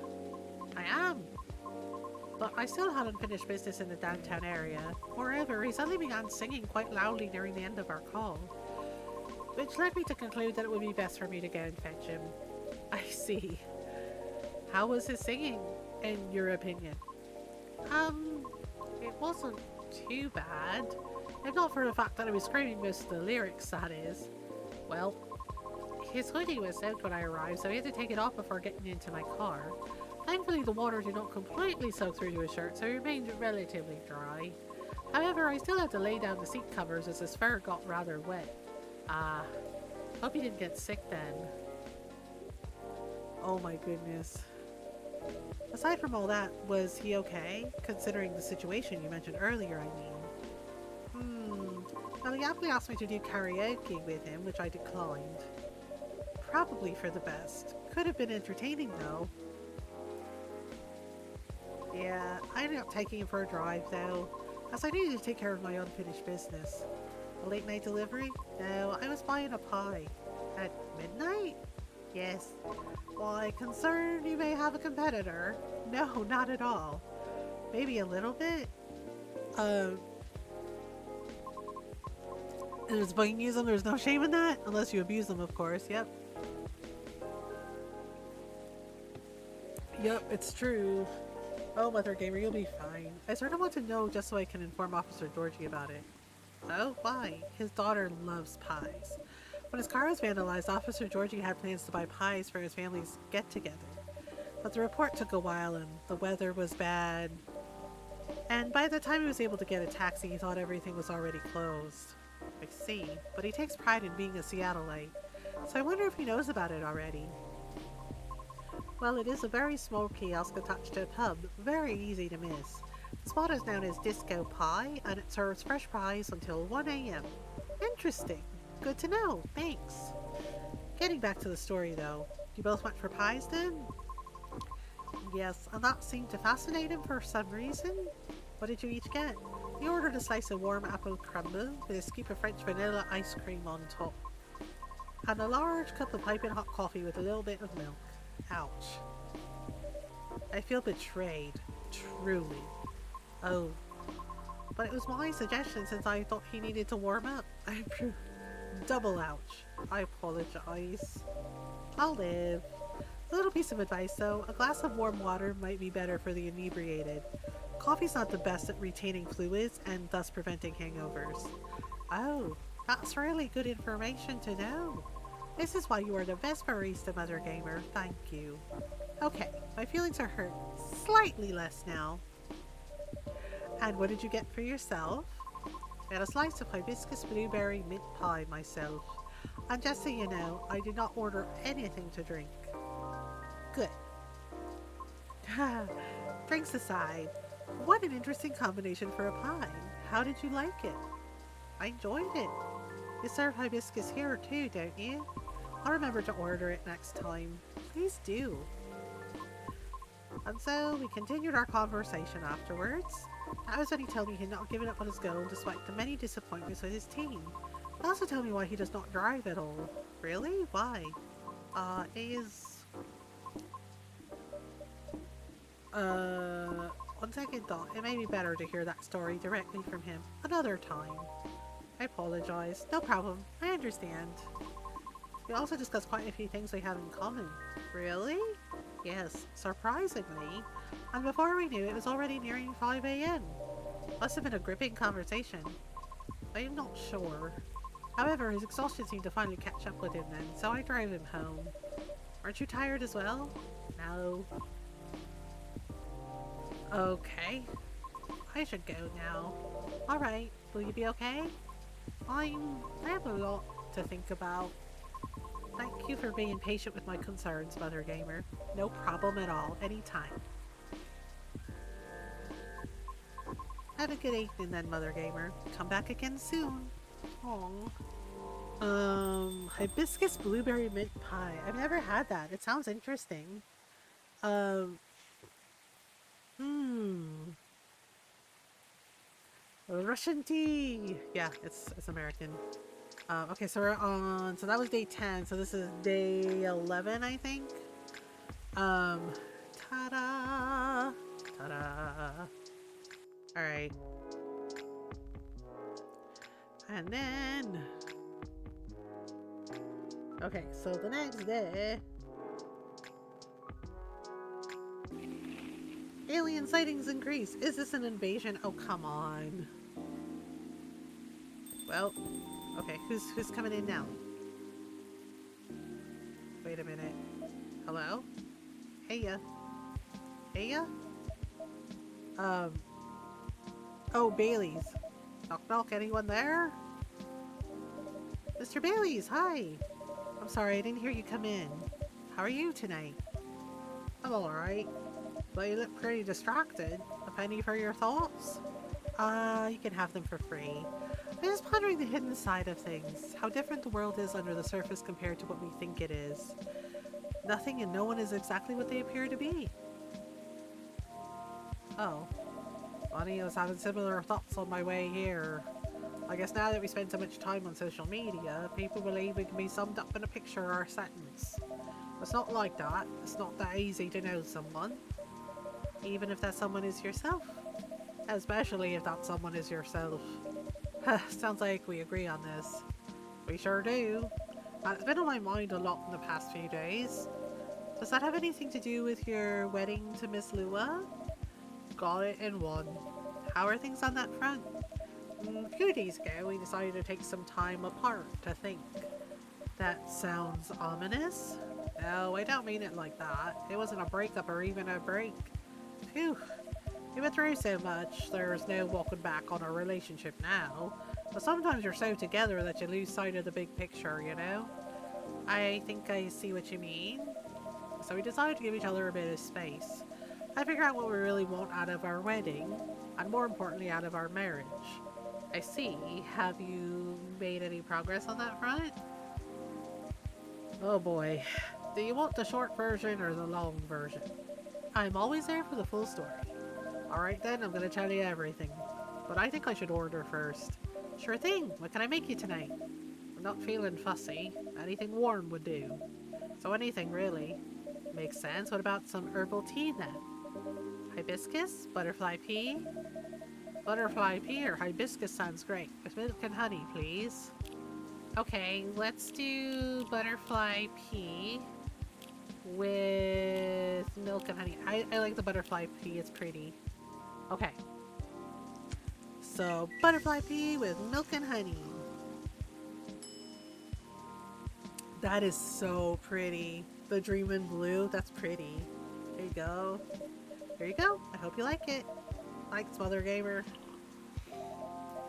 I am. But I still hadn't finished business in the downtown area. Moreover, he suddenly began singing quite loudly nearing the end of our call, which led me to conclude that it would be best for me to go and fetch him. I see. How was his singing, in your opinion? It wasn't too bad. If not for the fact that I was screaming most of the lyrics, that is. Well, his hoodie was soaked when I arrived, so he had to take it off before getting into my car. Thankfully, the water did not completely soak through to his shirt, so he remained relatively dry. However, I still had to lay down the seat covers as his fur got rather wet. Hope he didn't get sick then. Oh my goodness. Aside from all that, was he okay? Considering the situation you mentioned earlier, I mean. Well, he aptly asked me to do karaoke with him, which I declined. Probably for the best. Could have been entertaining though. Yeah, I ended up taking him for a drive though, as I needed to take care of my unfinished business. A late night delivery? No, I was buying a pie. At midnight? Yes. Why, concerned you may have a competitor? No, not at all. Maybe a little bit? And it's fine to use them, there's no shame in that? Unless you abuse them, of course, yep. Yep, it's true. Oh, Mother Gamer, you'll be fine. I sort of want to know just so I can inform Officer Georgie about it. Oh, why? His daughter loves pies. When his car was vandalized, Officer Georgie had plans to buy pies for his family's get-together. But the report took a while and the weather was bad. And by the time he was able to get a taxi, he thought everything was already closed. I see, but he takes pride in being a Seattleite. So I wonder if he knows about it already. Well, it is a very small kiosk attached to a pub, very easy to miss. The spot is known as Disco Pie, and it serves fresh pies until 1 a.m. Interesting. Good to know. Thanks. Getting back to the story, though. You both went for pies, then? Yes, and that seemed to fascinate him for some reason. What did you each get? He ordered a slice of warm apple crumble with a scoop of French vanilla ice cream on top, and a large cup of piping hot coffee with a little bit of milk. Ouch. I feel betrayed. Truly. Oh. But it was my suggestion since I thought he needed to warm up. Double ouch. I apologize. I'll live. A little piece of advice though, a glass of warm water might be better for the inebriated. Coffee's not the best at retaining fluids and thus preventing hangovers. Oh, that's really good information to know. This is why you are the best barista, Mother Gamer. Thank you. Okay, my feelings are hurt. Slightly less now. And what did you get for yourself? I had a slice of hibiscus blueberry mint pie myself. And just so you know, I did not order anything to drink. Good. Drinks aside, what an interesting combination for a pie. How did you like it? I enjoyed it. You serve hibiscus here too, don't you? I'll remember to order it next time. Please do. And so we continued our conversation afterwards. That was when he told me he had not given up on his goal despite the many disappointments with his team. He also told me why he does not drive at all. Really? Why? On second thought, it may be better to hear that story directly from him another time. I apologize. No problem. I understand. We also discussed quite a few things we have in common. Really? Yes, surprisingly. And before we knew it, it was already nearing 5 a.m. Must have been a gripping conversation. I am not sure. However, his exhaustion seemed to finally catch up with him then, so I drove him home. Aren't you tired as well? No. Okay. I should go now. Alright, will you be okay? I have a lot to think about. Thank you for being patient with my concerns, Mother Gamer. No problem at all, anytime. Have a good evening then, Mother Gamer. Come back again soon. Aww. Hibiscus blueberry mint pie. I've never had that. It sounds interesting. Russian tea. Yeah, it's American. Okay, so we're on. So that was day 10. So this is day 11, I think. Ta-da, ta-da. All right. And then, okay, so the next day, alien sightings increase. Is this an invasion? Oh, come on. Well, okay, who's coming in now? Wait a minute. Hello? Heya. Heya? Oh, Bailey's. Knock knock, anyone there? Mr. Bailey's, hi. I'm sorry, I didn't hear you come in. How are you tonight? I'm alright. But you look pretty distracted. A penny for your thoughts? You can have them for free. I'm just pondering the hidden side of things. How different the world is under the surface compared to what we think it is. Nothing and no one is exactly what they appear to be. Oh. Funny, I was having similar thoughts on my way here. I guess now that we spend so much time on social media, people believe we can be summed up in a picture or a sentence. It's not like that. It's not that easy to know someone. Even if that someone is yourself. Especially if that someone is yourself. Sounds like we agree on this. We sure do. It's been on my mind a lot in the past few days. Does that have anything to do with your wedding to Miss Lua? Got it in one. How are things on that front? A few days ago, we decided to take some time apart to think. That sounds ominous. No, I don't mean it like that. It wasn't a breakup or even a break. Phew. We went through so much, there's no walking back on our relationship now. But sometimes you're so together that you lose sight of the big picture, you know? I think I see what you mean. So we decided to give each other a bit of space. I figure out what we really want out of our wedding, and more importantly, out of our marriage. I see. Have you made any progress on that front? Oh boy. Do you want the short version or the long version? I'm always there for the full story. Alright then, I'm gonna tell you everything. But I think I should order first. Sure thing. What can I make you tonight? I'm not feeling fussy. Anything warm would do. So anything, really. Makes sense. What about some herbal tea then? Hibiscus? Butterfly pea? Butterfly pea or hibiscus sounds great. With milk and honey, please. Okay, let's do butterfly pea with milk and honey. I like the butterfly pea. It's pretty. Okay. So, butterfly pea with milk and honey. That is so pretty. The dream in blue, that's pretty. There you go. There you go. I hope you like it. Thanks, Mothergamer.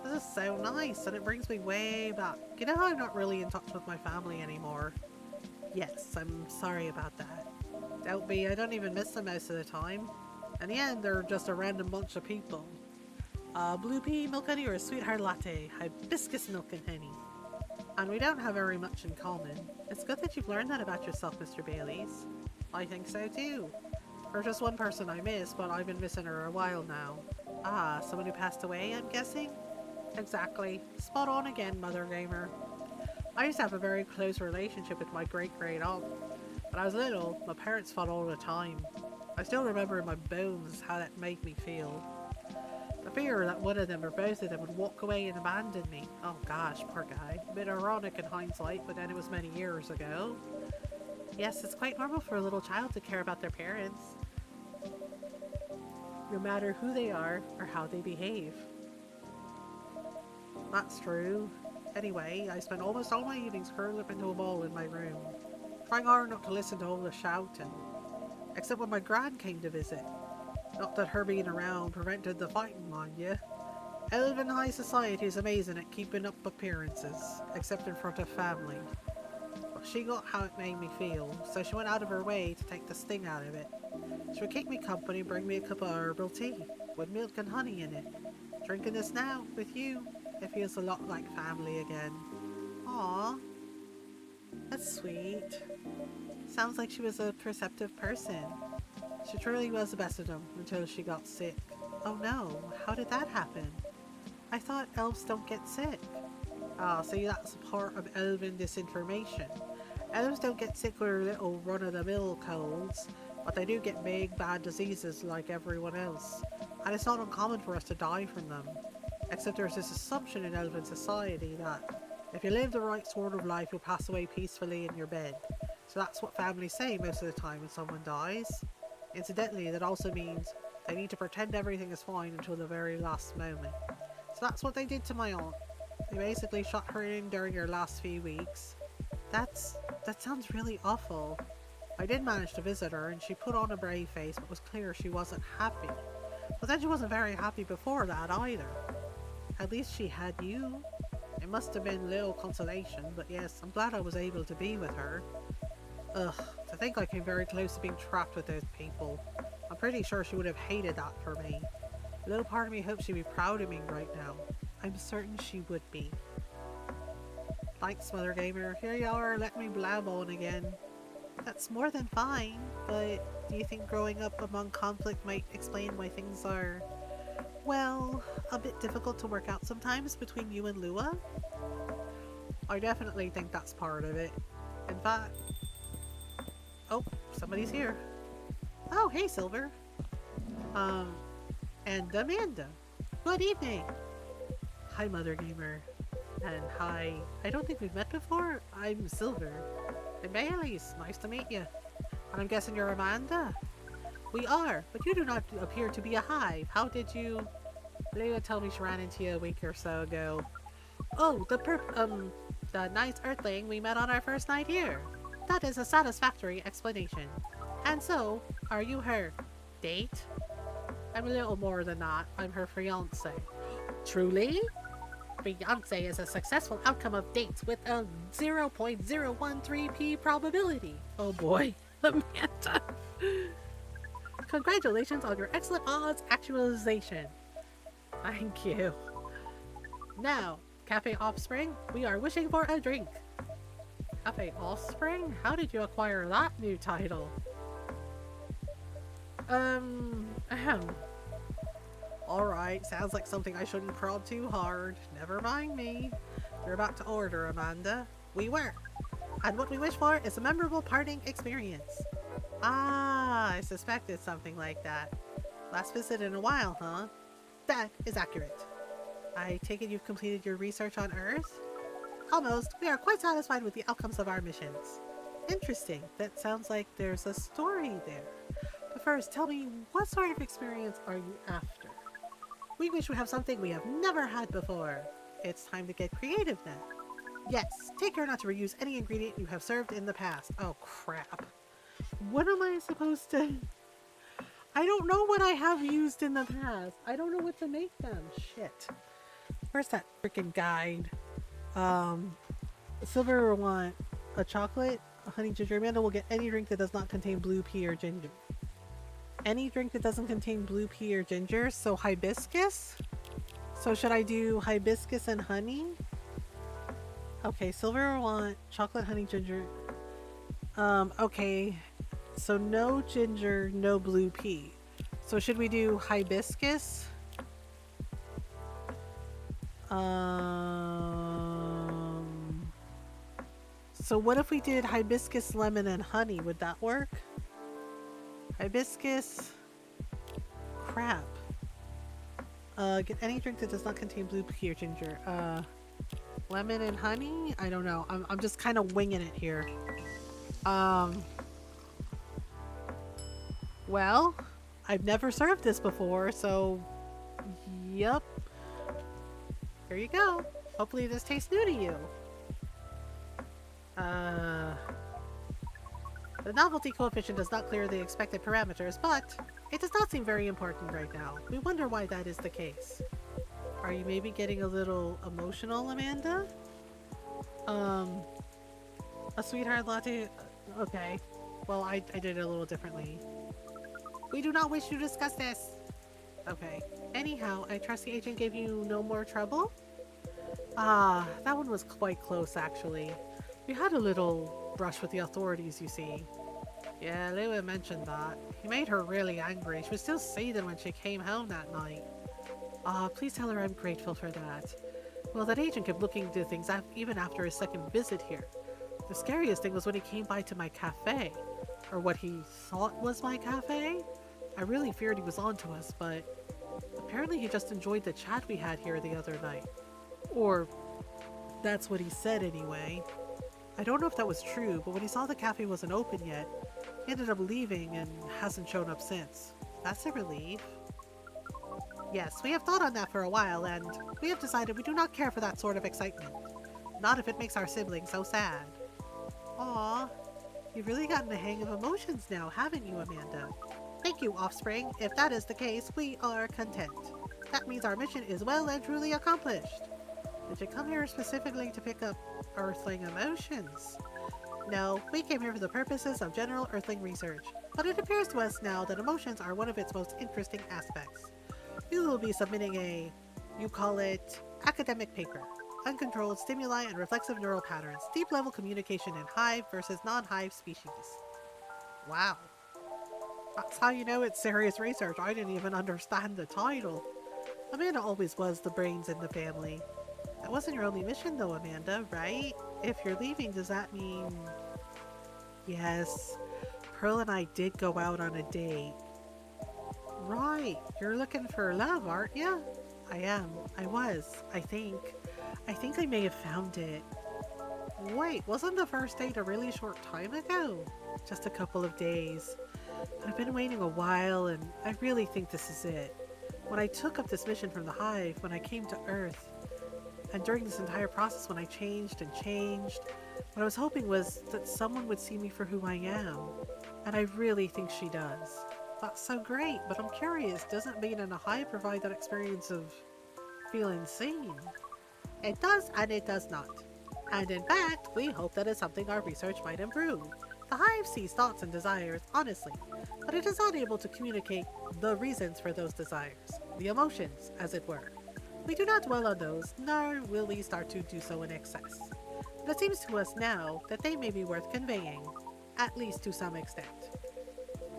This is so nice, and it brings me way back. You know how I'm not really in touch with my family anymore? Yes, I'm sorry about that. Doubt me, I don't even miss them most of the time. In the end, they're just a random bunch of people. Blue pea milk honey or a sweetheart latte, hibiscus milk and honey. And we don't have very much in common. It's good that you've learned that about yourself, Mr. Baileys. I think so too. There's just one person I miss, but I've been missing her a while now. Ah, someone who passed away, I'm guessing? Exactly. Spot on again, Mothergamer. I used to have a very close relationship with my great-great aunt. When I was little, my parents fought all the time. I still remember in my bones how that made me feel. The fear that one of them or both of them would walk away and abandon me. Oh gosh, poor guy. A bit ironic in hindsight, but then it was many years ago. Yes, it's quite normal for a little child to care about their parents, no matter who they are or how they behave. That's true. Anyway, I spent almost all my evenings curled up into a ball in my room, trying hard not to listen to all the shouting, except when my gran came to visit. Not that her being around prevented the fighting, mind you. Elven high society is amazing at keeping up appearances, except in front of family. But she got how it made me feel, so she went out of her way to take the sting out of it. She would keep me company and bring me a cup of herbal tea, with milk and honey in it. Drinking this now, with you, it feels a lot like family again. Aww. That's sweet. Sounds like she was a perceptive person. She truly was the best of them until she got sick. Oh no, how did that happen? I thought elves don't get sick. Ah, see, that's part of elven disinformation. Elves don't get sick with little run-of-the-mill colds, but they do get big, bad diseases like everyone else. And it's not uncommon for us to die from them. Except there's this assumption in elven society that if you live the right sort of life, you'll pass away peacefully in your bed. So that's what families say most of the time when someone dies. Incidentally, that also means they need to pretend everything is fine until the very last moment. So that's what they did to my aunt. They basically shot her in during her last few weeks. That sounds really awful. I did manage to visit her and she put on a brave face, but it was clear she wasn't happy. But then she wasn't very happy before that either. At least she had you. It must have been little consolation, but yes, I'm glad I was able to be with her. Ugh, to think I came very close to being trapped with those people. I'm pretty sure she would have hated that for me. A little part of me hopes she'd be proud of me right now. I'm certain she would be. Thanks, Mothergamer. Here you are, let me blab on again. That's more than fine, but do you think growing up among conflict might explain why things are, well, a bit difficult to work out sometimes between you and Lua? I definitely think that's part of it. In fact... Oh, somebody's here. Oh, hey, Silver. And Amanda. Good evening. Hi, Mothergamer. And hi, I don't think we've met before. I'm Silver. And Bailey's, nice to meet you. And I'm guessing you're Amanda? We are, but you do not appear to be a hive. How did you... Leila told me she ran into you a week or so ago. Oh, the nice earthling we met on our first night here. That is a satisfactory explanation. And so, are you her date? I'm a little more than that. I'm her fiance. Truly? Fiance is a successful outcome of dates with a 0.013p probability. Oh boy, Amanda. Congratulations on your excellent odds actualization. Thank you. Now, Cafe Offspring, we are wishing for a drink. Cafe Offspring? How did you acquire that new title? Ahem. Alright, sounds like something I shouldn't prod too hard. Never mind me. You're about to order, Amanda. We were. And what we wish for is a memorable parting experience. Ah, I suspected something like that. Last visit in a while, huh? That is accurate. I take it you've completed your research on Earth? Almost. We are quite satisfied with the outcomes of our missions. Interesting. That sounds like there's a story there. But first, tell me, what sort of experience are you after? We wish we have something we have never had before. It's time to get creative then. Yes, take care not to reuse any ingredient you have served in the past. Oh crap. What am I supposed to... I don't know what I have used in the past. I don't know what to make them. Shit. Where's that freaking guide? Silver will want a chocolate, a honey ginger. Amanda will get any drink that does not contain blue pea or ginger. Any drink that doesn't contain blue pea or ginger. So hibiscus? So should I do hibiscus and honey? Okay, Silver will want chocolate, honey, ginger. Okay. So no ginger, no blue pea. So should we do hibiscus? So what if we did hibiscus, lemon, and honey? Would that work? Hibiscus. Crap. Get any drink that does not contain blue pea or ginger. Lemon and honey? I don't know. I'm just kind of winging it here. Well, I've never served this before, so yep. Here you go. Hopefully this tastes new to you. The novelty coefficient does not clear the expected parameters, but it does not seem very important right now. We wonder why that is the case. Are you maybe getting a little emotional, Amanda? A sweetheart latte? Okay. Well, I did it a little differently. We do not wish to discuss this. Okay. Anyhow, I trust the agent gave you no more trouble? Ah, that one was quite close, actually. We had a little brush with the authorities, you see. Yeah, Lewa mentioned that. He made her really angry. She was still seething when she came home that night. Ah, please tell her I'm grateful for that. Well, that agent kept looking into things even after his second visit here. The scariest thing was when he came by to my cafe. Or what he thought was my cafe. I really feared he was onto us, but apparently he just enjoyed the chat we had here the other night. Or that's what he said anyway. I don't know if that was true, but when he saw the cafe wasn't open yet, he ended up leaving and hasn't shown up since. That's a relief. Yes, we have thought on that for a while, and we have decided we do not care for that sort of excitement. Not if it makes our siblings so sad. Aww, you've really gotten the hang of emotions now, haven't you, Amanda? Thank you, Offspring. If that is the case, we are content. That means our mission is well and truly accomplished. Did you come here specifically to pick up Earthling emotions? No, we came here for the purposes of general Earthling research, but it appears to us now that emotions are one of its most interesting aspects. We will be submitting a, you call it, academic paper. Uncontrolled stimuli and reflexive neural patterns. Deep level communication in hive versus non-hive species. Wow. That's how you know it's serious research. I didn't even understand the title. Amanda always was the brains in the family. That wasn't your only mission though, Amanda, right? If you're leaving, does that mean... Yes. Pearl and I did go out on a date. Right. You're looking for love, aren't you? I am. I was. I think I may have found it. Wait, wasn't the first date a really short time ago? Just a couple of days. But I've been waiting a while, and I really think this is it. When I took up this mission from the Hive, when I came to Earth, and during this entire process, when I changed and changed, what I was hoping was that someone would see me for who I am. And I really think she does. That's so great, but I'm curious, doesn't being in a hive provide that experience of feeling seen? It does and it does not. And in fact, we hope that is something our research might improve. The hive sees thoughts and desires honestly, but it is not able to communicate the reasons for those desires, the emotions, as it were. We do not dwell on those, nor will we start to do so in excess. But it seems to us now that they may be worth conveying, at least to some extent.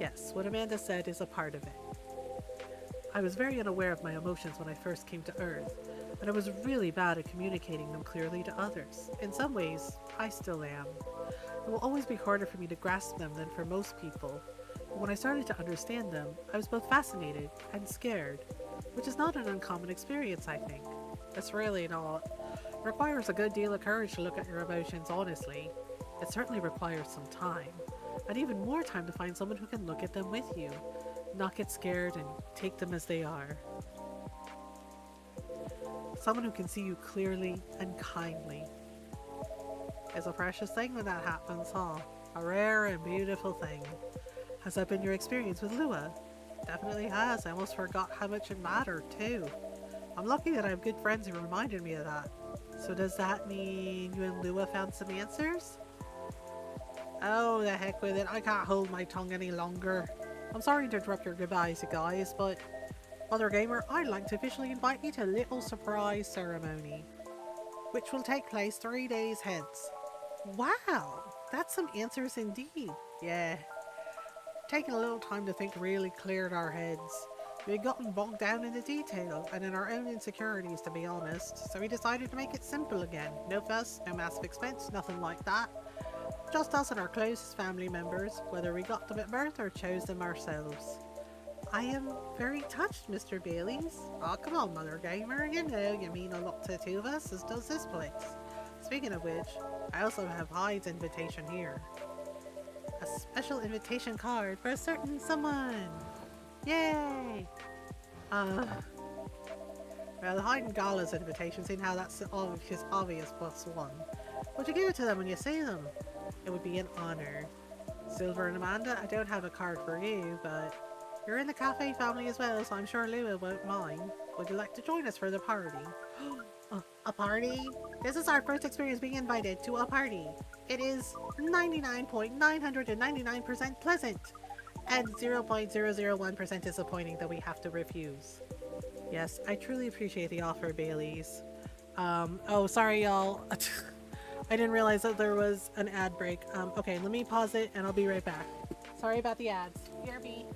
Yes, what Amanda said is a part of it. I was very unaware of my emotions when I first came to Earth, and I was really bad at communicating them clearly to others. In some ways, I still am. It will always be harder for me to grasp them than for most people. But when I started to understand them, I was both fascinated and scared, which is not an uncommon experience, I think. It's really not. It requires a good deal of courage to look at your emotions honestly. It certainly requires some time, and even more time to find someone who can look at them with you, not get scared and take them as they are. Someone who can see you clearly and kindly. It's a precious thing when that happens, huh? A rare and beautiful thing. Has that been your experience with Lua? Definitely has. I almost forgot how much it mattered, too. I'm lucky that I have good friends who reminded me of that. So does that mean you and Lua found some answers? Oh, the heck with it. I can't hold my tongue any longer. I'm sorry to interrupt your goodbyes, you guys, but Mothergamer, I'd like to officially invite you to a little surprise ceremony, which will take place 3 days hence. Wow, that's some answers indeed. Yeah, taking a little time to think really cleared our heads. We'd gotten bogged down in the detail and in our own insecurities, to be honest, so we decided to make it simple again. No fuss, no massive expense, nothing like that. Just us and our closest family members, whether we got them at birth or chose them ourselves. I am very touched, Mr. Bailey's. Oh, come on, Mother Gamer. You know you mean a lot to the two of us, as does this place. Speaking of which, I also have Hyde's invitation here. A special invitation card for a certain someone. Yay! Uh, well, Hyde and Gala's invitation, seeing how that's his obvious plus one. Would you give it to them when you see them? It would be an honor. Silver and Amanda, I don't have a card for you, but you're in the cafe family as well, so I'm sure Lua won't mind. Would you like to join us for the party? A party? This is our first experience being invited to a party. It is 99.999% pleasant and 0.001% disappointing that we have to refuse. Yes, I truly appreciate the offer, Bailey's. Oh, sorry, y'all. I didn't realize that there was an ad break. Okay, let me pause it and I'll be right back. Sorry about the ads. BRB.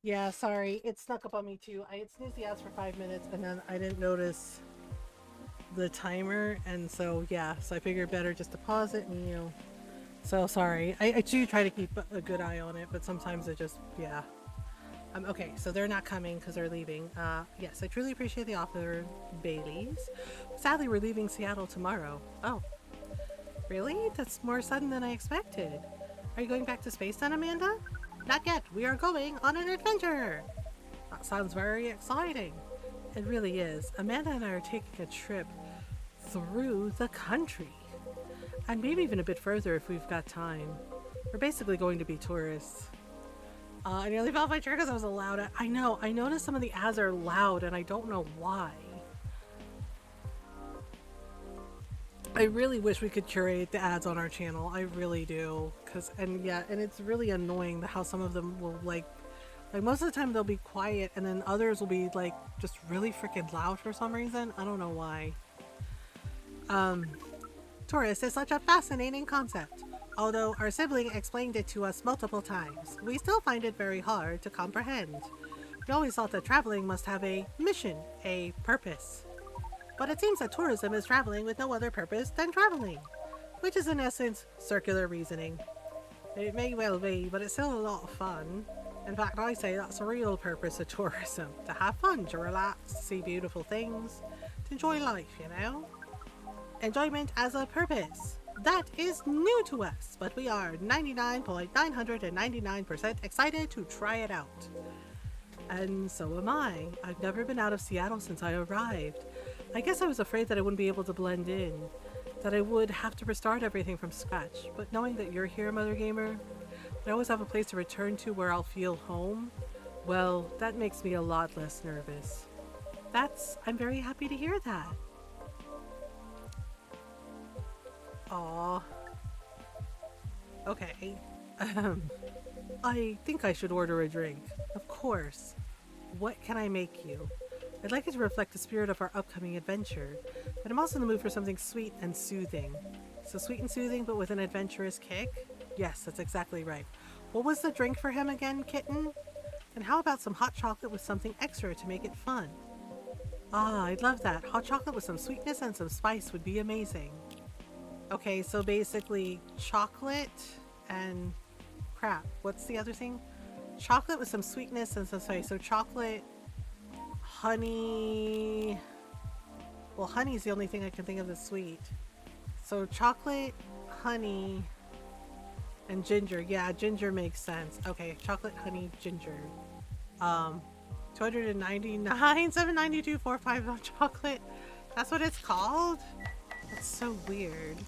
Yeah, sorry. It snuck up on me too. I had snoozed the ads for 5 minutes and then I didn't notice the timer. And so, yeah, so I figured better just to pause it and, So sorry. I do try to keep a good eye on it, but sometimes it just, yeah. Okay, so they're not coming because they're leaving. Yes, I truly appreciate the offer, Bailey's. Sadly, we're leaving Seattle tomorrow. Oh, really? That's more sudden than I expected. Are you going back to space then, Amanda? Not yet. We are going on an adventure. That sounds very exciting. It really is. Amanda and I are taking a trip through the country. And maybe even a bit further if we've got time. We're basically going to be tourists. I nearly fell off my chair because I was loud. I know. I noticed some of the ads are loud and I don't know why. I really wish we could curate the ads on our channel. I really do. And it's really annoying how some of them will like most of the time they'll be quiet and then others will be like just really freaking loud for some reason. I don't know why. Tourist is such a fascinating concept. Although our sibling explained it to us multiple times, we still find it very hard to comprehend. We always thought that traveling must have a mission, a purpose. But it seems that tourism is traveling with no other purpose than traveling, which is in essence circular reasoning. It may well be, but it's still a lot of fun. In fact, I say that's the real purpose of tourism, to have fun, to relax, to see beautiful things, to enjoy life, Enjoyment as a purpose. That is new to us, but we are 99.999% excited to try it out. And so am I. I've never been out of Seattle since I arrived. I guess I was afraid that I wouldn't be able to blend in, that I would have to restart everything from scratch. But knowing that you're here, Mothergamer, I always have a place to return to where I'll feel home, well, that makes me a lot less nervous. I'm very happy to hear that. Aw. Okay. I think I should order a drink. Of course. What can I make you? I'd like it to reflect the spirit of our upcoming adventure, but I'm also in the mood for something sweet and soothing. So sweet and soothing, but with an adventurous kick? Yes, that's exactly right. What was the drink for him again, kitten? And how about some hot chocolate with something extra to make it fun? Ah, I'd love that. Hot chocolate with some sweetness and some spice would be amazing. Okay, so basically chocolate and crap. What's the other thing? Chocolate with some sweetness and some spice. So chocolate, honey. Well, honey's the only thing I can think of that's sweet. So chocolate, honey, and ginger. Yeah, ginger makes sense. Okay, chocolate, honey, ginger. 299, 792, 45 chocolate. That's what it's called? That's so weird.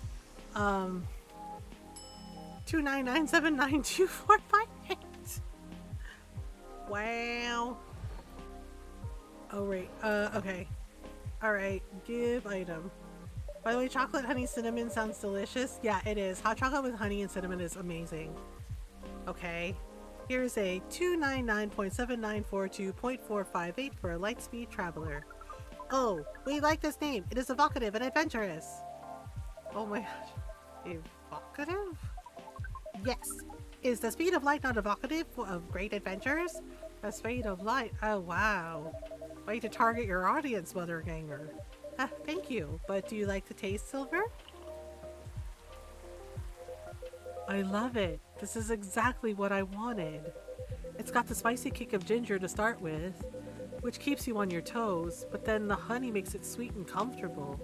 299792458. Wow. Oh right. Okay. Alright, give item. By the way, chocolate honey cinnamon sounds delicious. Yeah, it is. Hot chocolate with honey and cinnamon is amazing. Okay. Here's a 299.7942.458 for a Lightspeed Traveler. Oh, we like this name. It is evocative and adventurous. Oh my gosh. Evocative? Yes. Is the speed of light not evocative of great adventures? The speed of light. Oh wow. Way to target your audience, Mothergamer. Thank you. But do you like the taste, Silver? I love it. This is exactly what I wanted. It's got the spicy kick of ginger to start with, which keeps you on your toes, but then the honey makes it sweet and comfortable.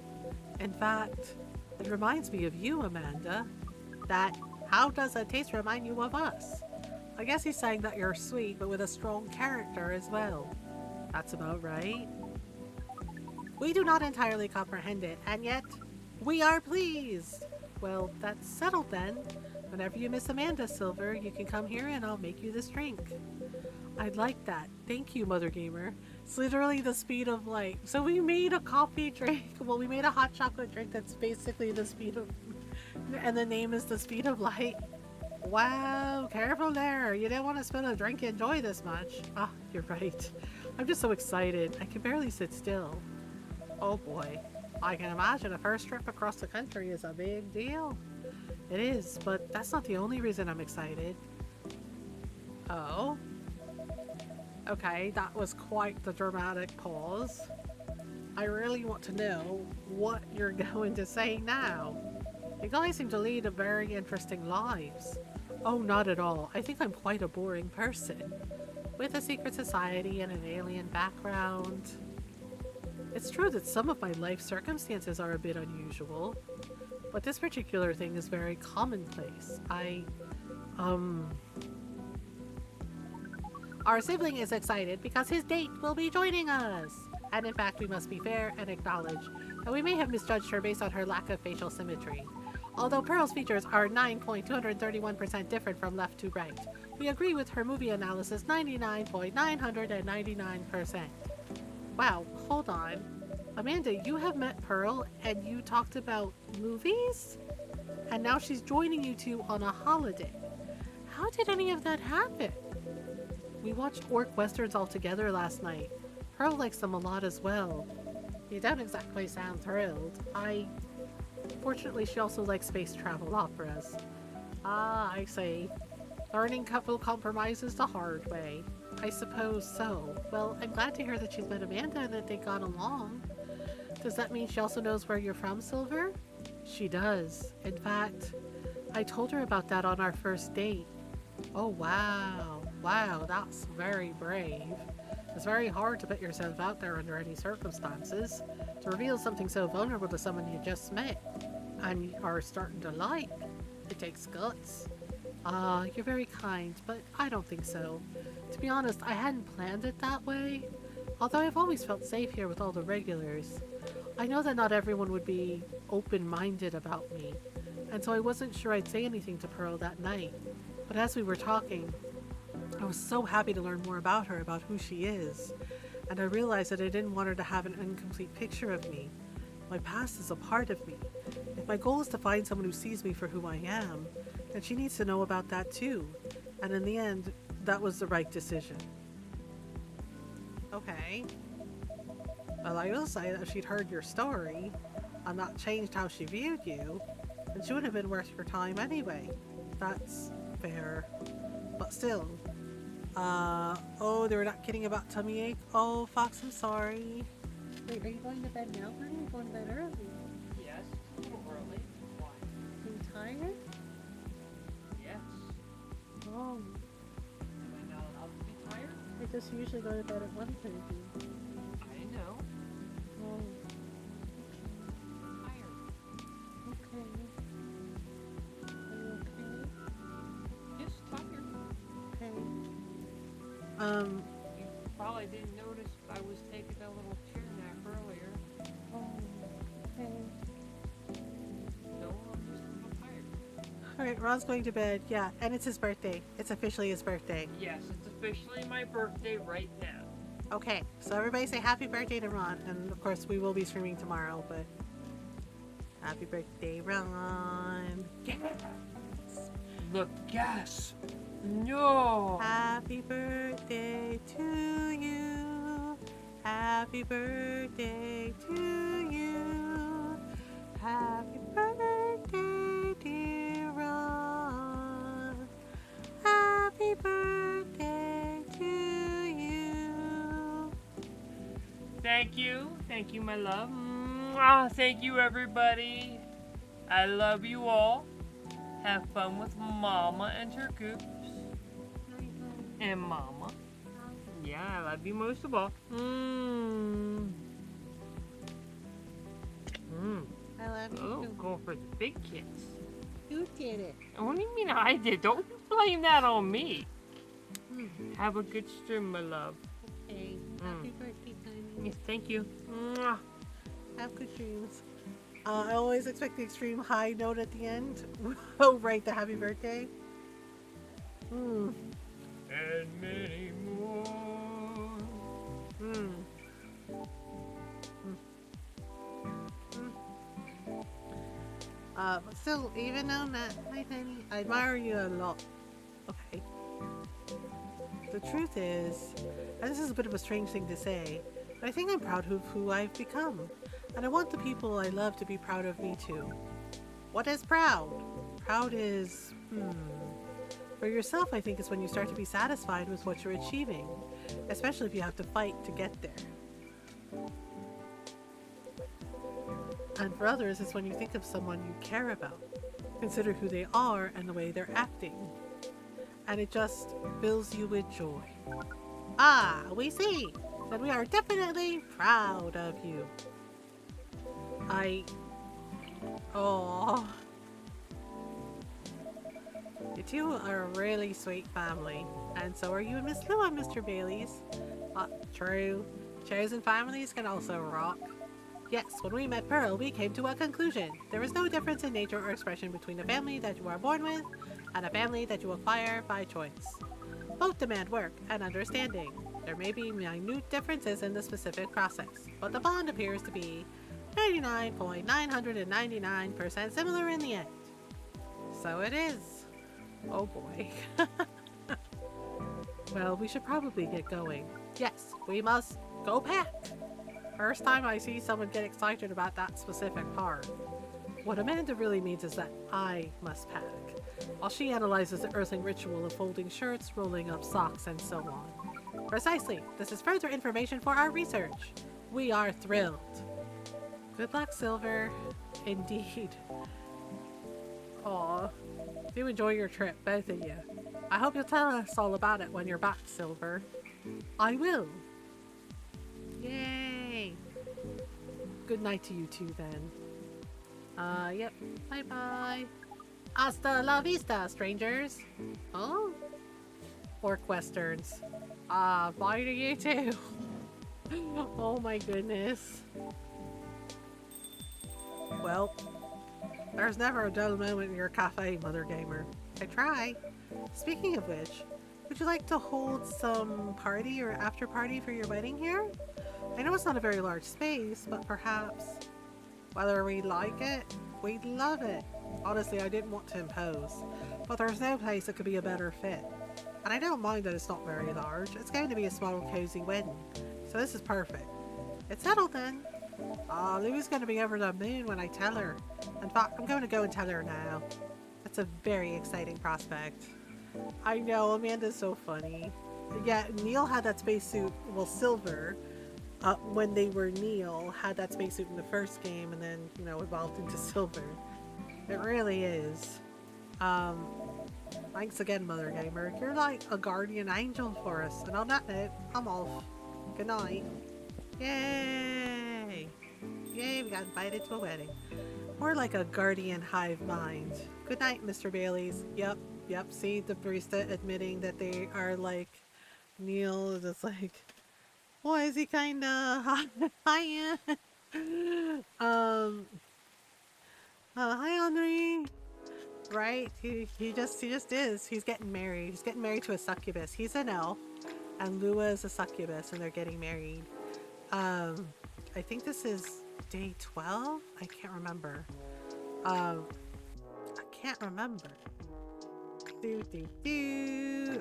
In fact, it reminds me of you, Amanda. How does a taste remind you of us? I guess he's saying that you're sweet, but with a strong character as well. That's about right. We do not entirely comprehend it, and yet, we are pleased. Well, that's settled then. Whenever you miss Amanda, Silver, you can come here and I'll make you this drink. I'd like that. Thank you, Mothergamer. It's literally the speed of light. So we made a coffee drink. Well, we made a hot chocolate drink that's basically the speed of... And the name is the speed of light. Wow, careful there. You didn't want to spill a drink and enjoy this much. Ah, you're right. I'm just so excited. I can barely sit still. Oh boy. I can imagine a first trip across the country is a big deal. It is, but that's not the only reason I'm excited. Oh? Okay, that was quite the dramatic pause. I really want to know what you're going to say now. You guys seem to lead a very interesting lives. Oh, not at all. I think I'm quite a boring person. With a secret society and an alien background. It's true that some of my life circumstances are a bit unusual, but this particular thing is very commonplace. Um, Our sibling is excited because his date will be joining us. And in fact, we must be fair and acknowledge that we may have misjudged her based on her lack of facial symmetry. Although Pearl's features are 9.231% different from left to right, we agree with her movie analysis 99.999%. Wow, hold on. Amanda, you have met Pearl and you talked about movies? And now she's joining you two on a holiday. How did any of that happen? We watched orc westerns all together last night. Pearl likes them a lot as well. You don't exactly sound thrilled. Fortunately, she also likes space travel operas. Ah, I see. Learning couple compromises the hard way. I suppose so. Well, I'm glad to hear that she's met Amanda and that they got along. Does that mean she also knows where you're from, Silver? She does. In fact, I told her about that on our first date. Oh, wow. Wow, that's very brave. It's very hard to put yourself out there under any circumstances. To reveal something so vulnerable to someone you just met and are starting to like. It takes guts. You're very kind, but I don't think so. To be honest, I hadn't planned it that way. Although I've always felt safe here with all the regulars. I know that not everyone would be open-minded about me, and so I wasn't sure I'd say anything to Pearl that night. But as we were talking, I was so happy to learn more about her, about who she is, and I realized that I didn't want her to have an incomplete picture of me. My past is a part of me. If my goal is to find someone who sees me for who I am, then she needs to know about that too. And in the end, that was the right decision. Okay. Well, I will say that if she'd heard your story and not changed how she viewed you, then she would have been worth your time anyway. That's fair. But still, oh, they were not kidding about tummy ache. Oh, Fox, I'm sorry. Wait, are you going to bed now, honey? Are you going to bed early? Yes, it's a little early. Why? Are you tired? Yes. Oh, Am I not allowed to be tired? I just usually go to bed at 1:30. I know. Oh, I'm tired. okay. Are you okay? Just tired. Okay. You probably didn't notice I was taking a little chair nap earlier. Oh, okay. No, I'm just a little tired. Alright, Ron's going to bed. Yeah, and it's his birthday. It's officially his birthday. Yes, it's officially my birthday right now. Okay, so everybody say happy birthday to Ron. And of course, we will be streaming tomorrow, but happy birthday, Ron. Yes. The gas. No. Happy birthday to you. Happy birthday to you. Happy birthday, dear Ron. Happy birthday to you. Thank you. Thank you, my love. Mwah. Thank you, everybody. I love you all. Have fun with Mama and her goops. And Mama. Yeah, I love you most of all. Mmm. I love you Oh, too. going for the big kiss. You did it. What do you mean I did? Don't you blame that on me. Mm. Have a good stream, my love. Okay. Happy birthday, honey. Yes, thank you. Mwah. Have good dreams. I always expect the extreme high note at the end. Oh, right, the happy birthday. Hmm. And many more. Hmm. But still, even on that, hi, honey, I admire you a lot. Okay. The truth is, and this is a bit of a strange thing to say, but I think I'm proud of who I've become. And I want the people I love to be proud of me too. What is proud? Proud is, For yourself, I think, is when you start to be satisfied with what you're achieving, especially if you have to fight to get there. And for others, it's when you think of someone you care about, consider who they are and the way they're acting, and it just fills you with joy. Ah, we see! Then we are definitely proud of you. Oh. You two are a really sweet family, and so are you and Miss Lou and Mr. Bailey's. True. Chosen families can also rock. Yes, when we met Pearl, we came to a conclusion. There is no difference in nature or expression between a family that you are born with and a family that you acquire by choice. Both demand work and understanding. There may be minute differences in the specific process, but the bond appears to be 99.999% similar in the end. So it is. Oh boy. Well, we should probably get going. Yes, we must go pack. First time I see someone get excited about that specific part. What Amanda really means is that I must pack, while she analyzes the earthling ritual of folding shirts, rolling up socks, and so on. Precisely. This is further information for our research. We are thrilled. Good luck, Silver. Indeed. Aw. Do enjoy your trip, both of you. I hope you'll tell us all about it when you're back, Silver. I will. Yay. Good night to you two, then. Yep. Bye-bye. Hasta la vista, strangers. Oh? Orc westerns. Bye to you too. Oh my goodness. Well, there's never a dull moment in your cafe, Mothergamer. I try. Speaking of which, would you like to hold some party or after party for your wedding here? I know it's not a very large space, but perhaps, whether we like it, we'd love it. Honestly, I didn't want to impose, but there's no place that could be a better fit. And I don't mind that it's not very large. It's going to be a small, cozy wedding, so this is perfect. It's settled then. Louie's going to be over the moon when I tell her. In fact, I'm going to go and tell her now. That's a very exciting prospect. I know, Amanda's so funny. Yeah, Neil had that spacesuit, well, Silver, when they were Neil, had that spacesuit in the first game and then, you know, evolved into Silver. It really is. Thanks again, Mothergamer. You're like a guardian angel for us. And on that note, I'm off. Good night. Yay! Yay, we got invited to a wedding. More like a guardian hive mind. Good night, Mr. Bailey's. Yep. See, the barista admitting that they are like Neil is just like, why is he kinda hi? Hi Henri. Right? He just is. He's getting married. He's getting married to a succubus. He's an elf, and Lua is a succubus, and they're getting married. I think this is day 12? I can't remember. I can't remember.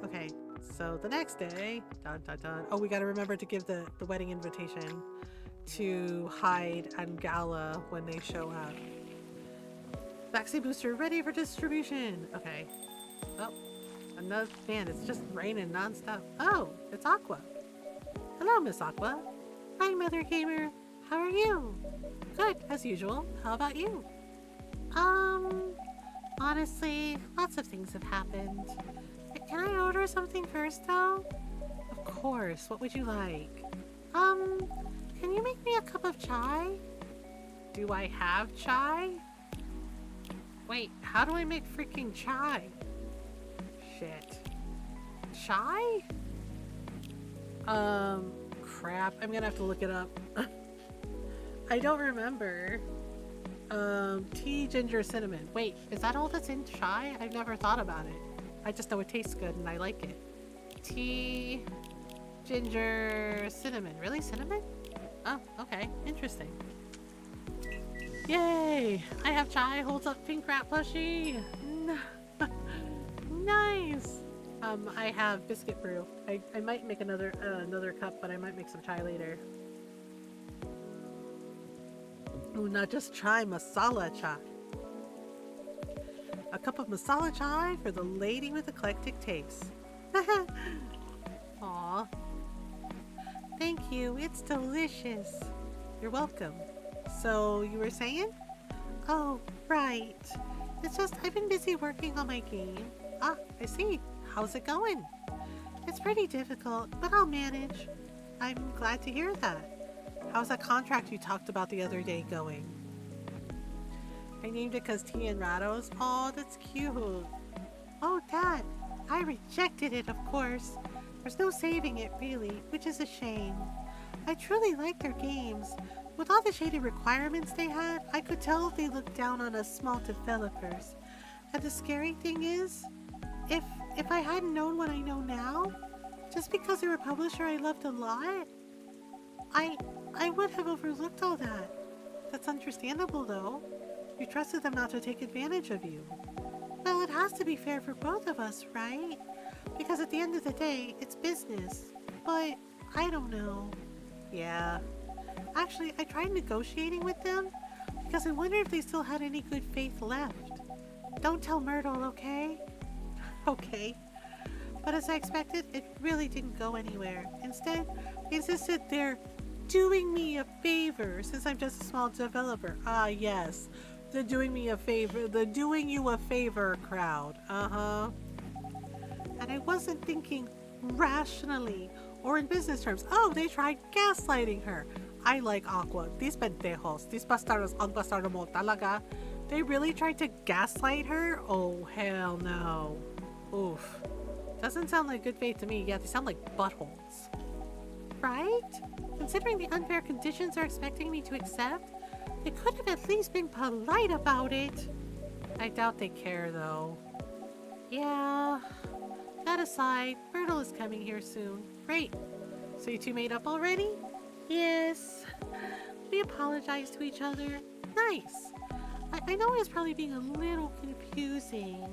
Okay, so the next day, dun dun dun. Oh, we gotta remember to give the wedding invitation to Hyde and Gala when they show up. Vaccine booster ready for distribution. Okay. Oh, another man. It's just raining nonstop. Oh, it's Aqua. Hello, Miss Aqua. Hi, Mothergamer. How are you? Good, as usual. How about you? Honestly, lots of things have happened. Can I order something first, though? Of course. What would you like? Can you make me a cup of chai? Do I have chai? Wait, how do I make freaking chai? Shit. Chai? Crap. I'm gonna have to look it up. I don't remember. Tea, ginger, cinnamon. Wait, is that all that's in chai? I've never thought about it. I just know it tastes good and I like it. Tea, ginger, cinnamon. Really? Cinnamon? Oh, okay. Interesting. Yay! I have chai. Holds up pink rat plushie. Nice! I have biscuit brew. I might make another cup, but I might make some chai later. Ooh, not just chai, masala chai. A cup of masala chai for the lady with eclectic taste. Aw. Thank you. It's delicious. You're welcome. So, you were saying? Oh, right. It's just I've been busy working on my game. Ah, I see. How's it going? It's pretty difficult, but I'll manage. I'm glad to hear that. How's that contract you talked about the other day going? I named it because Tea and Rados. Oh, that's cute. Oh, Dad, I rejected it, of course. There's no saving it, really, which is a shame. I truly like their games. With all the shady requirements they had, I could tell they looked down on us small developers. And the scary thing is, if I hadn't known what I know now, just because they were a publisher I loved a lot, I would have overlooked all that. That's understandable, though. You trusted them not to take advantage of you. Well, it has to be fair for both of us, right? Because at the end of the day, it's business. But I don't know. Yeah. Actually, I tried negotiating with them because I wonder if they still had any good faith left. Don't tell Myrtle, okay? Okay. But as I expected, it really didn't go anywhere. Instead, they insisted they're doing me a favor since I'm just a small developer. Ah, yes. The doing me a favor, the doing you a favor crowd. Uh-huh. And I wasn't thinking rationally or in business terms. Oh, they tried gaslighting her. I like Aqua. These pendejos. These bastardos. Ang bastardo mo talaga. They really tried to gaslight her? Oh, hell no. Oof. Doesn't sound like good faith to me. Yeah, they sound like buttholes. Right? Considering the unfair conditions they're expecting me to accept, they could have at least been polite about it. I doubt they care, though. Yeah. That aside, Myrtle is coming here soon. Great. So you two made up already? Yes. We apologized to each other. Nice. I know I was probably being a little confusing.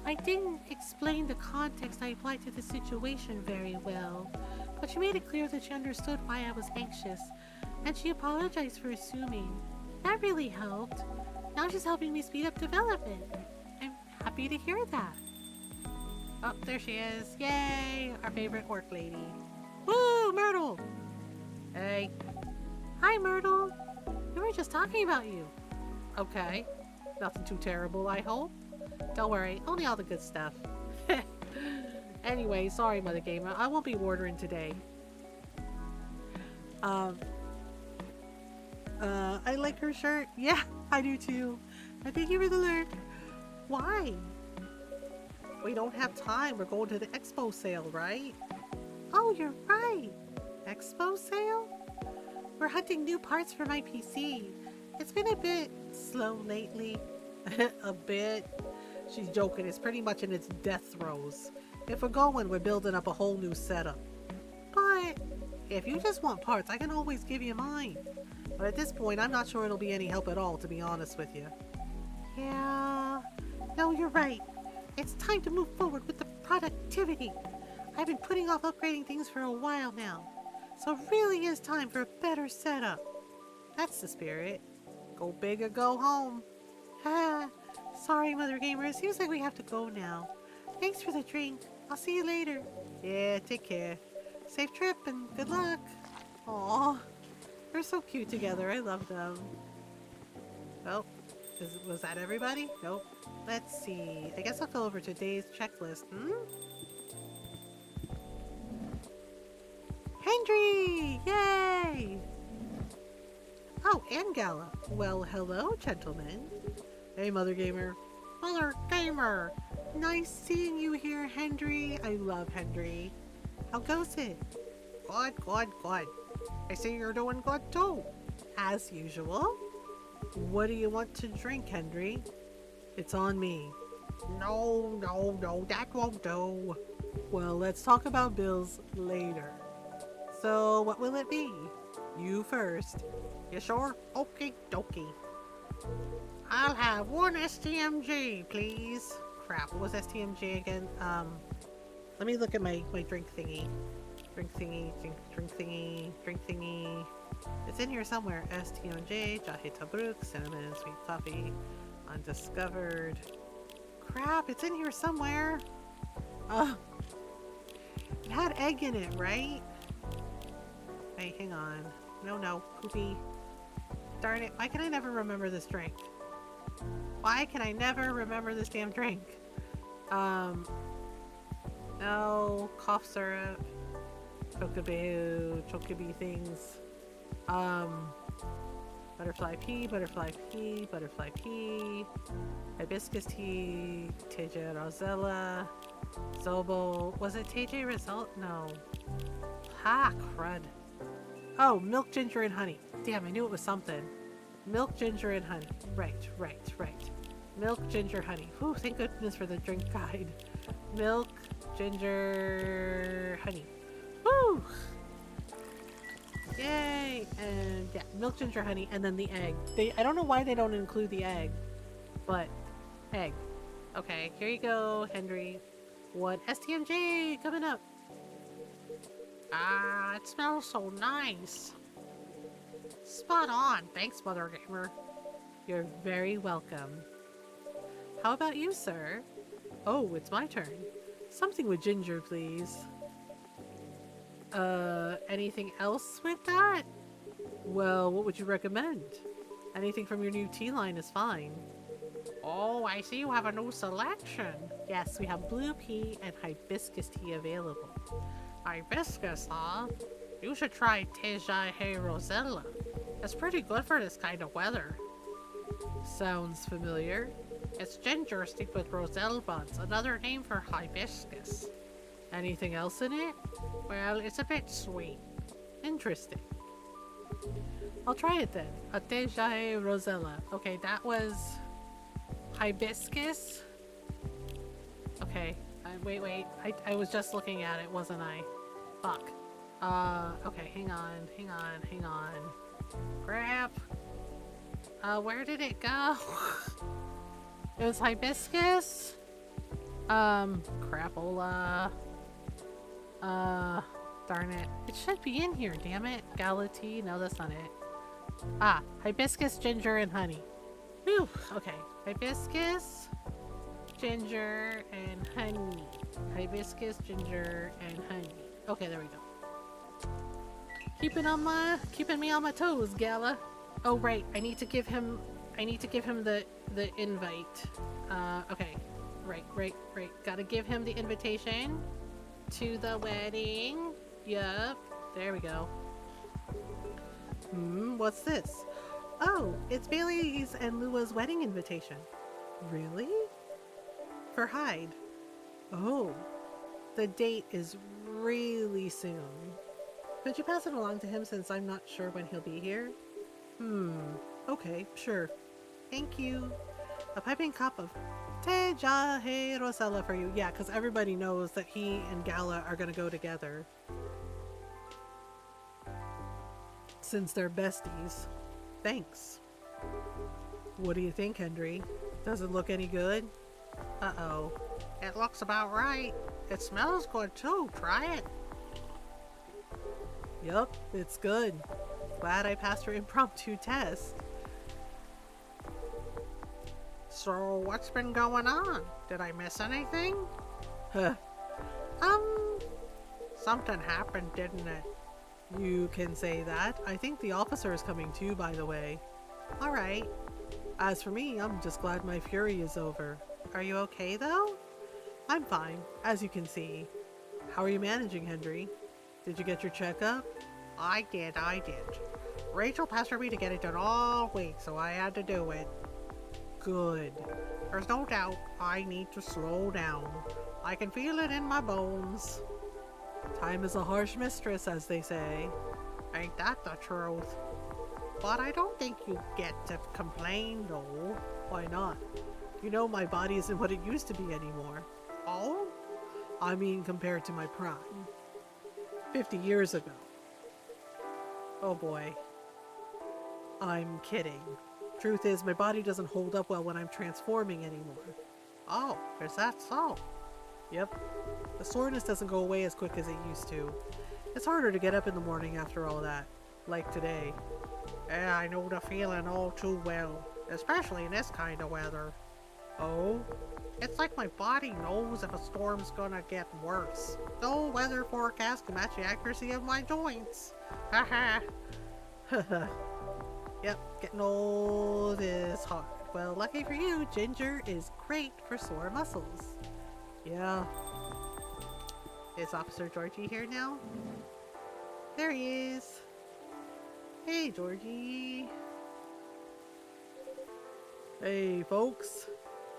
I didn't explain the context I applied to the situation very well, but she made it clear that she understood why I was anxious, and she apologized for assuming. That really helped. Now she's helping me speed up development. I'm happy to hear that. Oh, there she is. Yay! Our favorite work lady. Woo, Myrtle! Hey. Hi, Myrtle. We were just talking about you. Okay. Nothing too terrible, I hope. Don't worry, only all the good stuff. Anyway, sorry, Mothergamer. I won't be ordering today. I like her shirt. Yeah, I do too. I thank you for the alert. Why? We don't have time. We're going to the expo sale, right? Oh, you're right. Expo sale? We're hunting new parts for my PC. It's been a bit slow lately. A bit? She's joking. It's pretty much in its death throes. If we're going, we're building up a whole new setup. But if you just want parts, I can always give you mine. But at this point, I'm not sure it'll be any help at all, to be honest with you. Yeah. No, you're right. It's time to move forward with the productivity. I've been putting off upgrading things for a while now. So it really is time for a better setup. That's the spirit. Go big or go home. Ah, sorry, Mothergamer. It seems like we have to go now. Thanks for the drink. I'll see you later. Yeah, take care. Safe trip and good luck. Aw, they're so cute together. I love them. Oh, was that everybody? Nope. Let's see. I guess I'll go over today's checklist. Hendry! Yay! Oh, and Gala. Well, hello, gentlemen. Hey, Mothergamer. Mothergamer! Nice seeing you here, Hendry. I love Hendry. How goes it? Good, good, good. I see you're doing good too. As usual. What do you want to drink, Hendry? It's on me. No, no, no, that won't do. Well, let's talk about bills later. So, what will it be? You first. You sure? Okie dokie. I'll have one STMG, please. Crap, what was STMG again? Let me look at my drink thingy. Drink thingy. It's in here somewhere. STMJ, Jahe Tabruk, cinnamon, sweet coffee, undiscovered. crap, it's in here somewhere. It had egg in it, right? Wait, hang on. No, poopy. Darn it, why can I never remember this drink? Why can I never remember this damn drink? No, cough syrup. Chocobo things. Butterfly pea, hibiscus tea, TJ Rosella, Zobo. Was it TJ Rosella? No. Ha, crud. Oh, milk, ginger, and honey. Damn, I knew it was something. Milk, ginger, and honey. Right. Milk, ginger, honey. Whew, thank goodness for the drink guide. Milk, ginger, honey. Woo! Yay! And yeah, milk, ginger, honey, and then the egg. I don't know why they don't include the egg, but egg. Okay, here you go, Henry. What STMJ coming up? Ah, it smells so nice. Spot on. Thanks, Mothergamer. You're very welcome. How about you, sir? Oh, it's my turn. Something with ginger, please. Anything else with that? Well, what would you recommend? Anything from your new tea line is fine. Oh, I see you have a new selection. Yes, we have blue pea and hibiscus tea available. Hibiscus, huh? You should try Teja Hey Rosella. It's pretty good for this kind of weather. Sounds familiar. It's ginger steeped with roselle buds, another name for hibiscus. Anything else in it? Well, it's a bit sweet. Interesting. I'll try it then. A Teja Hey Rosella. Okay, that was hibiscus. Okay. Wait. I was just looking at it, wasn't I? Fuck. Okay, hang on. Crap. Where did it go? It was hibiscus? Crapola. Darn it. It should be in here, damn it. Gala tea? No, that's not it. Ah, hibiscus, ginger, and honey. Whew, okay. Hibiscus, ginger, and honey. Hibiscus, ginger, and honey. Okay, there we go. Keeping me on my toes, Gala. Oh right, I need to give him the invite. Okay. Right. Gotta give him the invitation to the wedding. Yup. There we go. What's this? Oh, it's Bailey's and Lua's wedding invitation. Really? For Hyde. Oh, the date is really soon. Could you pass it along to him since I'm not sure when he'll be here? Okay, sure. Thank you. A piping cup of Teja Hey Rosella for you. Yeah, because everybody knows that he and Gala are going to go together. Since they're besties. Thanks. What do you think, Henry? Does it look any good? Uh-oh. It looks about right. It smells good too. Try it. Yup, it's good. Glad I passed your impromptu test. So, what's been going on? Did I miss anything? Something happened, didn't it? You can say that. I think the officer is coming too, by the way. Alright. As for me, I'm just glad my fury is over. Are you okay, though? I'm fine, as you can see. How are you managing, Henry? Did you get your checkup? I did. Rachel pestered me to get it done all week, so I had to do it. Good. There's no doubt I need to slow down. I can feel it in my bones. Time is a harsh mistress, as they say. Ain't that the truth? But I don't think you get to complain, though. Why not? You know my body isn't what it used to be anymore. Oh? I mean, compared to my prime. 50 years ago. Oh boy. I'm kidding. Truth is, my body doesn't hold up well when I'm transforming anymore. Oh, is that so? Yep. The soreness doesn't go away as quick as it used to. It's harder to get up in the morning after all that. Like today. Yeah, I know the feeling all too well. Especially in this kind of weather. Oh? It's like my body knows if a storm's gonna get worse. No weather forecast can match the accuracy of my joints. Haha. Yep, getting old is hard. Well, lucky for you, ginger is great for sore muscles. Yeah. Is Officer Georgie here now? There he is. Hey, Georgie. Hey, folks.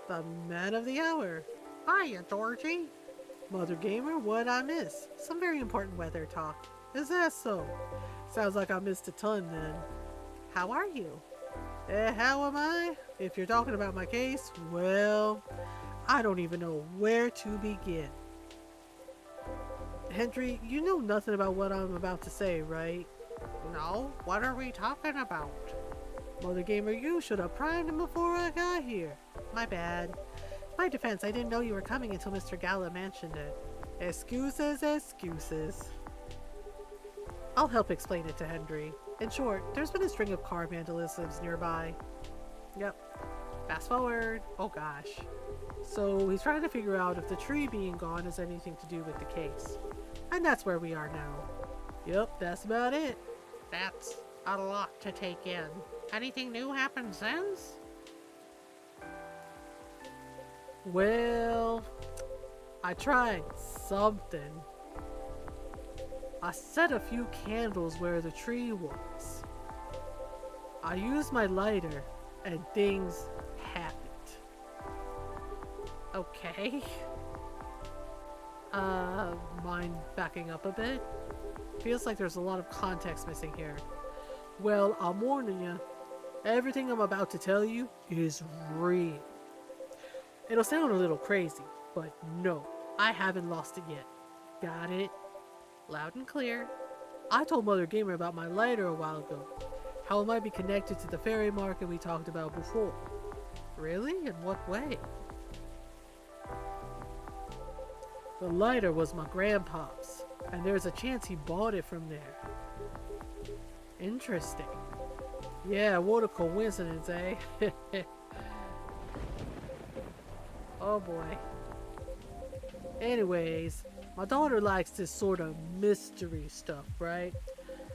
The man of the hour. Hiya, Georgie. Mothergamer, what'd I miss? Some very important weather talk. Is that so? Sounds like I missed a ton then. How are you? How am I? If you're talking about my case, well, I don't even know where to begin. Henry, you know nothing about what I'm about to say, right? No, what are we talking about? Mothergamer, you should have primed him before I got here. My bad. My defense, I didn't know you were coming until Mr. Gala mentioned it. Excuses, excuses. I'll help explain it to Henry. In short, there's been a string of car vandalisms nearby. Yep. Fast forward. Oh gosh. So he's trying to figure out if the tree being gone has anything to do with the case. And that's where we are now. Yep, that's about it. That's a lot to take in. Anything new happened since? Well, I tried something. I set a few candles where the tree was. I used my lighter and things happened. Okay. Mind backing up a bit? Feels like there's a lot of context missing here. Well, I'm warning you. Everything I'm about to tell you is real. It'll sound a little crazy, but no, I haven't lost it yet. Got it? Loud and clear. I told Mothergamer about my lighter a while ago. How it might be connected to the fairy market we talked about before. Really? In what way? The lighter was my grandpa's, and there's a chance he bought it from there. Interesting. Yeah, what a coincidence, eh? Oh boy. Anyways, my daughter likes this sort of mystery stuff, right?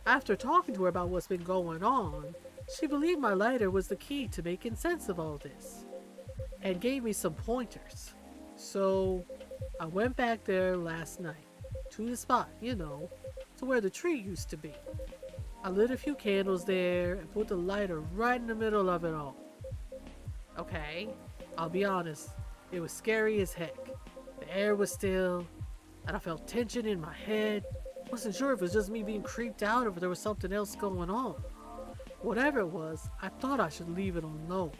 After talking to her about what's been going on, she believed my lighter was the key to making sense of all this, and gave me some pointers. So, I went back there last night, to the spot, you know, to where the tree used to be. I lit a few candles there and put the lighter right in the middle of it all. Okay, I'll be honest, it was scary as heck. The air was still, and I felt tension in my head. Wasn't sure if it was just me being creeped out or if there was something else going on. Whatever it was, I thought I should leave it alone.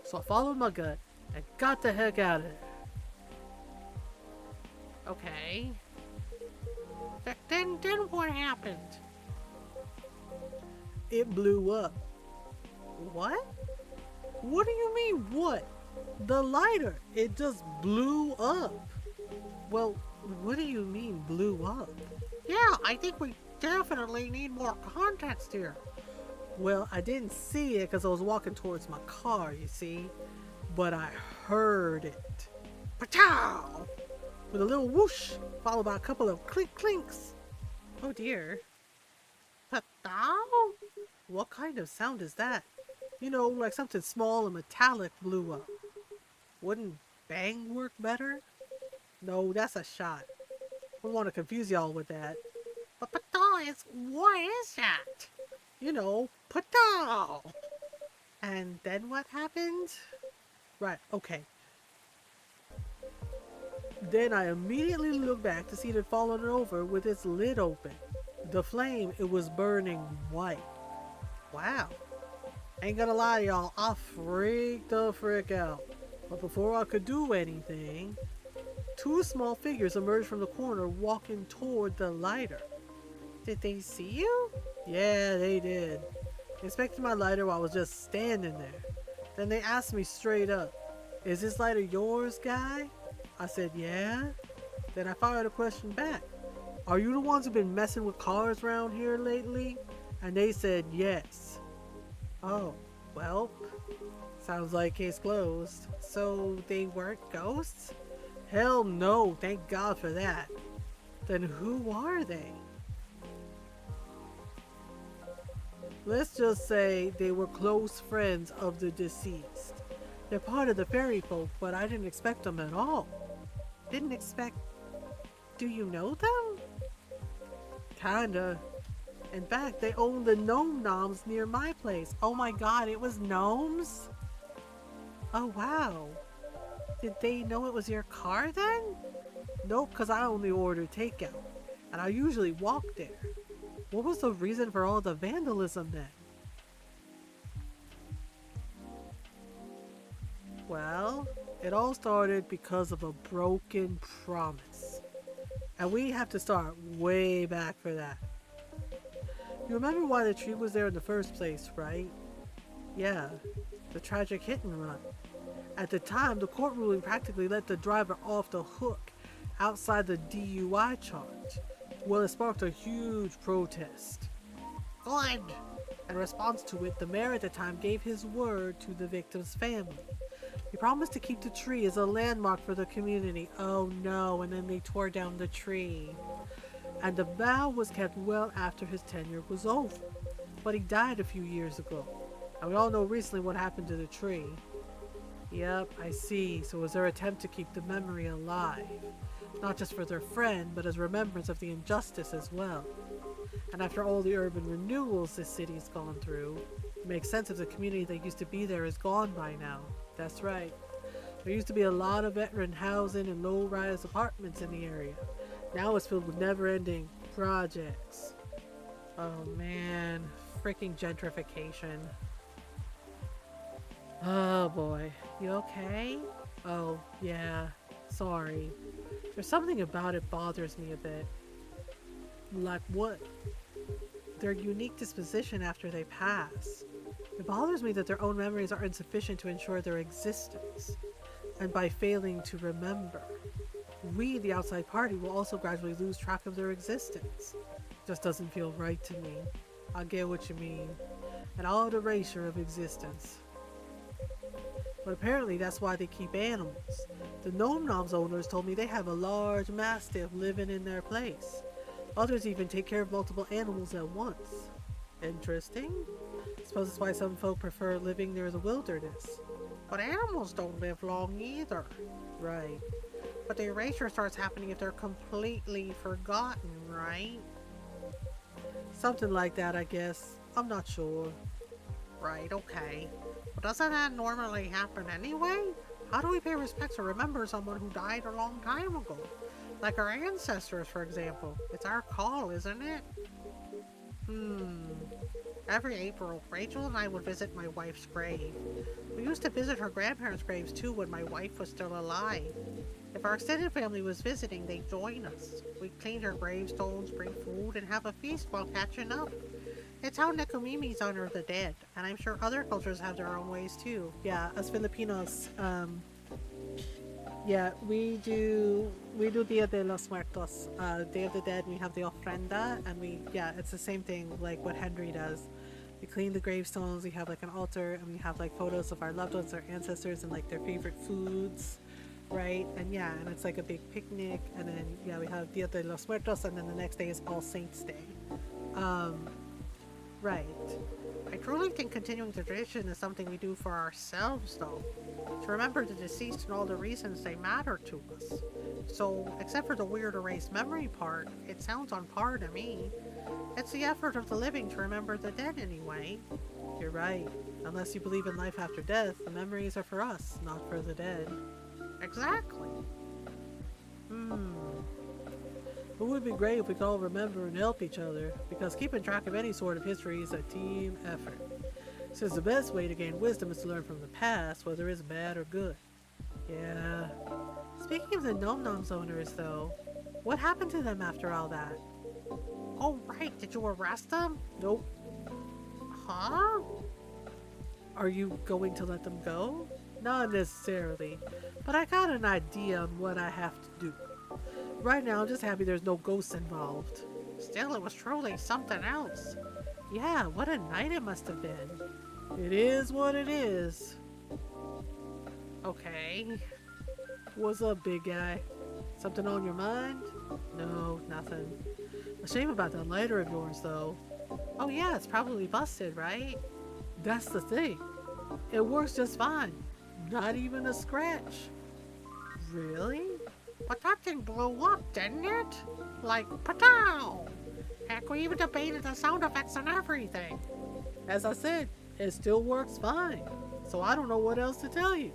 So I followed my gut and got the heck out of there. Okay. Then what happened? It blew up. What? What do you mean, what? The lighter, it just blew up. Well, what do you mean, blew up? Yeah, I think we definitely need more context here. Well, I didn't see it because I was walking towards my car, you see. But I heard it. Pachow! With a little whoosh, followed by a couple of clink clinks. Oh dear. Pachow? What kind of sound is that? You know, like something small and metallic blew up. Wouldn't bang work better? No, that's a shot. I don't want to confuse y'all with that. But what is that? You know, patal. And then what happened? Right, okay. Then I immediately looked back to see it had fallen over with its lid open. The flame, it was burning white. Wow. Ain't gonna lie to y'all, I freaked the frick out. But before I could do anything, two small figures emerged from the corner walking toward the lighter. Did they see you? Yeah, they did. They inspected my lighter while I was just standing there. Then they asked me straight up, "Is this lighter yours, guy?" I said, "Yeah." Then I fired a question back. "Are you the ones who've been messing with cars around here lately?" And they said, "Yes." Oh, well, Sounds like case closed. So they weren't ghosts? Hell no, thank God for that. Then who are they? Let's just say they were close friends of the deceased. They're part of the fairy folk, but I didn't expect them at all. Didn't expect... Do you know them? Kinda. In fact, they own the gnome noms near my place. Oh my god, it was gnomes? Oh wow. Did they know it was your car then? Nope, because I only ordered takeout. And I usually walk there. What was the reason for all the vandalism then? Well, it all started because of a broken promise. And we have to start way back for that. You remember why the tree was there in the first place, right? Yeah, the tragic hit and run. At the time, the court ruling practically let the driver off the hook outside the DUI charge. Well, it sparked a huge protest. Good! In response to it, the mayor at the time gave his word to the victim's family. He promised to keep the tree as a landmark for the community. Oh no, and then they tore down the tree. And the vow was kept well after his tenure was over. But he died a few years ago. And we all know recently what happened to the tree. Yep, I see. So it was their attempt to keep the memory alive. Not just for their friend, but as remembrance of the injustice as well. And after all the urban renewals this city's gone through, it makes sense if the community that used to be there is gone by now. That's right. There used to be a lot of veteran housing and low-rise apartments in the area. Now it's filled with never-ending projects. Oh man, freaking gentrification. Oh boy, you okay? Oh yeah, sorry. There's something about it bothers me a bit. Like what? Their unique disposition after they pass. It bothers me that their own memories are insufficient to ensure their existence. And by failing to remember, we, the outside party, will also gradually lose track of their existence. Just doesn't feel right to me. I get what you mean. An odd erasure of existence. But apparently that's why they keep animals. The Gnome Noms owners told me they have a large mastiff living in their place. Others even take care of multiple animals at once. Interesting. I suppose that's why some folk prefer living near the wilderness. But animals don't live long either. Right. But the erasure starts happening if they're completely forgotten, right? Something like that, I guess. I'm not sure. Right, okay. But doesn't that normally happen anyway? How do we pay respect to remember someone who died a long time ago? Like our ancestors, for example. It's our call, isn't it? Every April, Rachel and I would visit my wife's grave. We used to visit her grandparents' graves too when my wife was still alive. If our extended family was visiting, they'd join us. We'd clean her gravestones, bring food, and have a feast while catching up. It's how Nekomimis honor the dead, and I'm sure other cultures have their own ways too. Yeah, as Filipinos, yeah, we do Dia de los Muertos, Day of the Dead. We have the ofrenda, and it's the same thing like what Henry does. We clean the gravestones. We have like an altar, and we have like photos of our loved ones, our ancestors, and like their favorite foods, right? And yeah, and it's like a big picnic, and then yeah, we have Dia de los Muertos, and then the next day is All Saints Day. Right. I truly think continuing the tradition is something we do for ourselves, though. To remember the deceased and all the reasons they matter to us. So, except for the weird erased memory part, it sounds on par to me. It's the effort of the living to remember the dead anyway. You're right. Unless you believe in life after death, the memories are for us, not for the dead. Exactly. It would be great if we could all remember and help each other, because keeping track of any sort of history is a team effort. Since the best way to gain wisdom is to learn from the past, whether it's bad or good. Yeah. Speaking of the Gnome Noms owners, though, what happened to them after all that? Oh, right. Did you arrest them? Nope. Huh? Are you going to let them go? Not necessarily, but I got an idea on what I have to do. Right now, I'm just happy there's no ghosts involved. Still, it was truly something else. Yeah, what a night it must have been. It is what it is. Okay. What's up, big guy? Something on your mind? No, nothing. A shame about that lighter of yours, though. Oh yeah, it's probably busted, right? That's the thing. It works just fine. Not even a scratch. Really? But that thing blew up, didn't it? Like, patow! Heck, we even debated the sound effects and everything. As I said, it still works fine. So I don't know what else to tell you.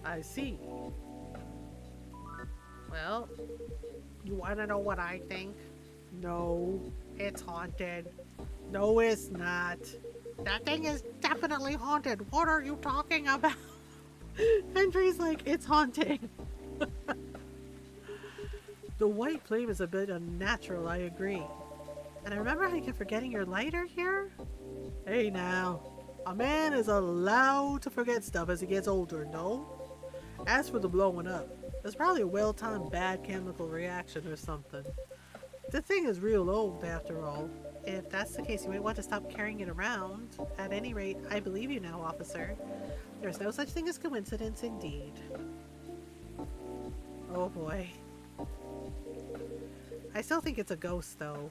I see. Well, you wanna know what I think? No, it's haunted. No, it's not. That thing is definitely haunted. What are you talking about? Henry's like, it's haunting. The white flame is a bit unnatural, I agree. And I remember how you kept forgetting your lighter here? Hey now, a man is allowed to forget stuff as he gets older, no? As for the blowing up, it's probably a well-timed bad chemical reaction or something. The thing is real old after all. If that's the case, you might want to stop carrying it around. At any rate, I believe you now, officer. There's no such thing as coincidence indeed. Oh boy. I still think it's a ghost though.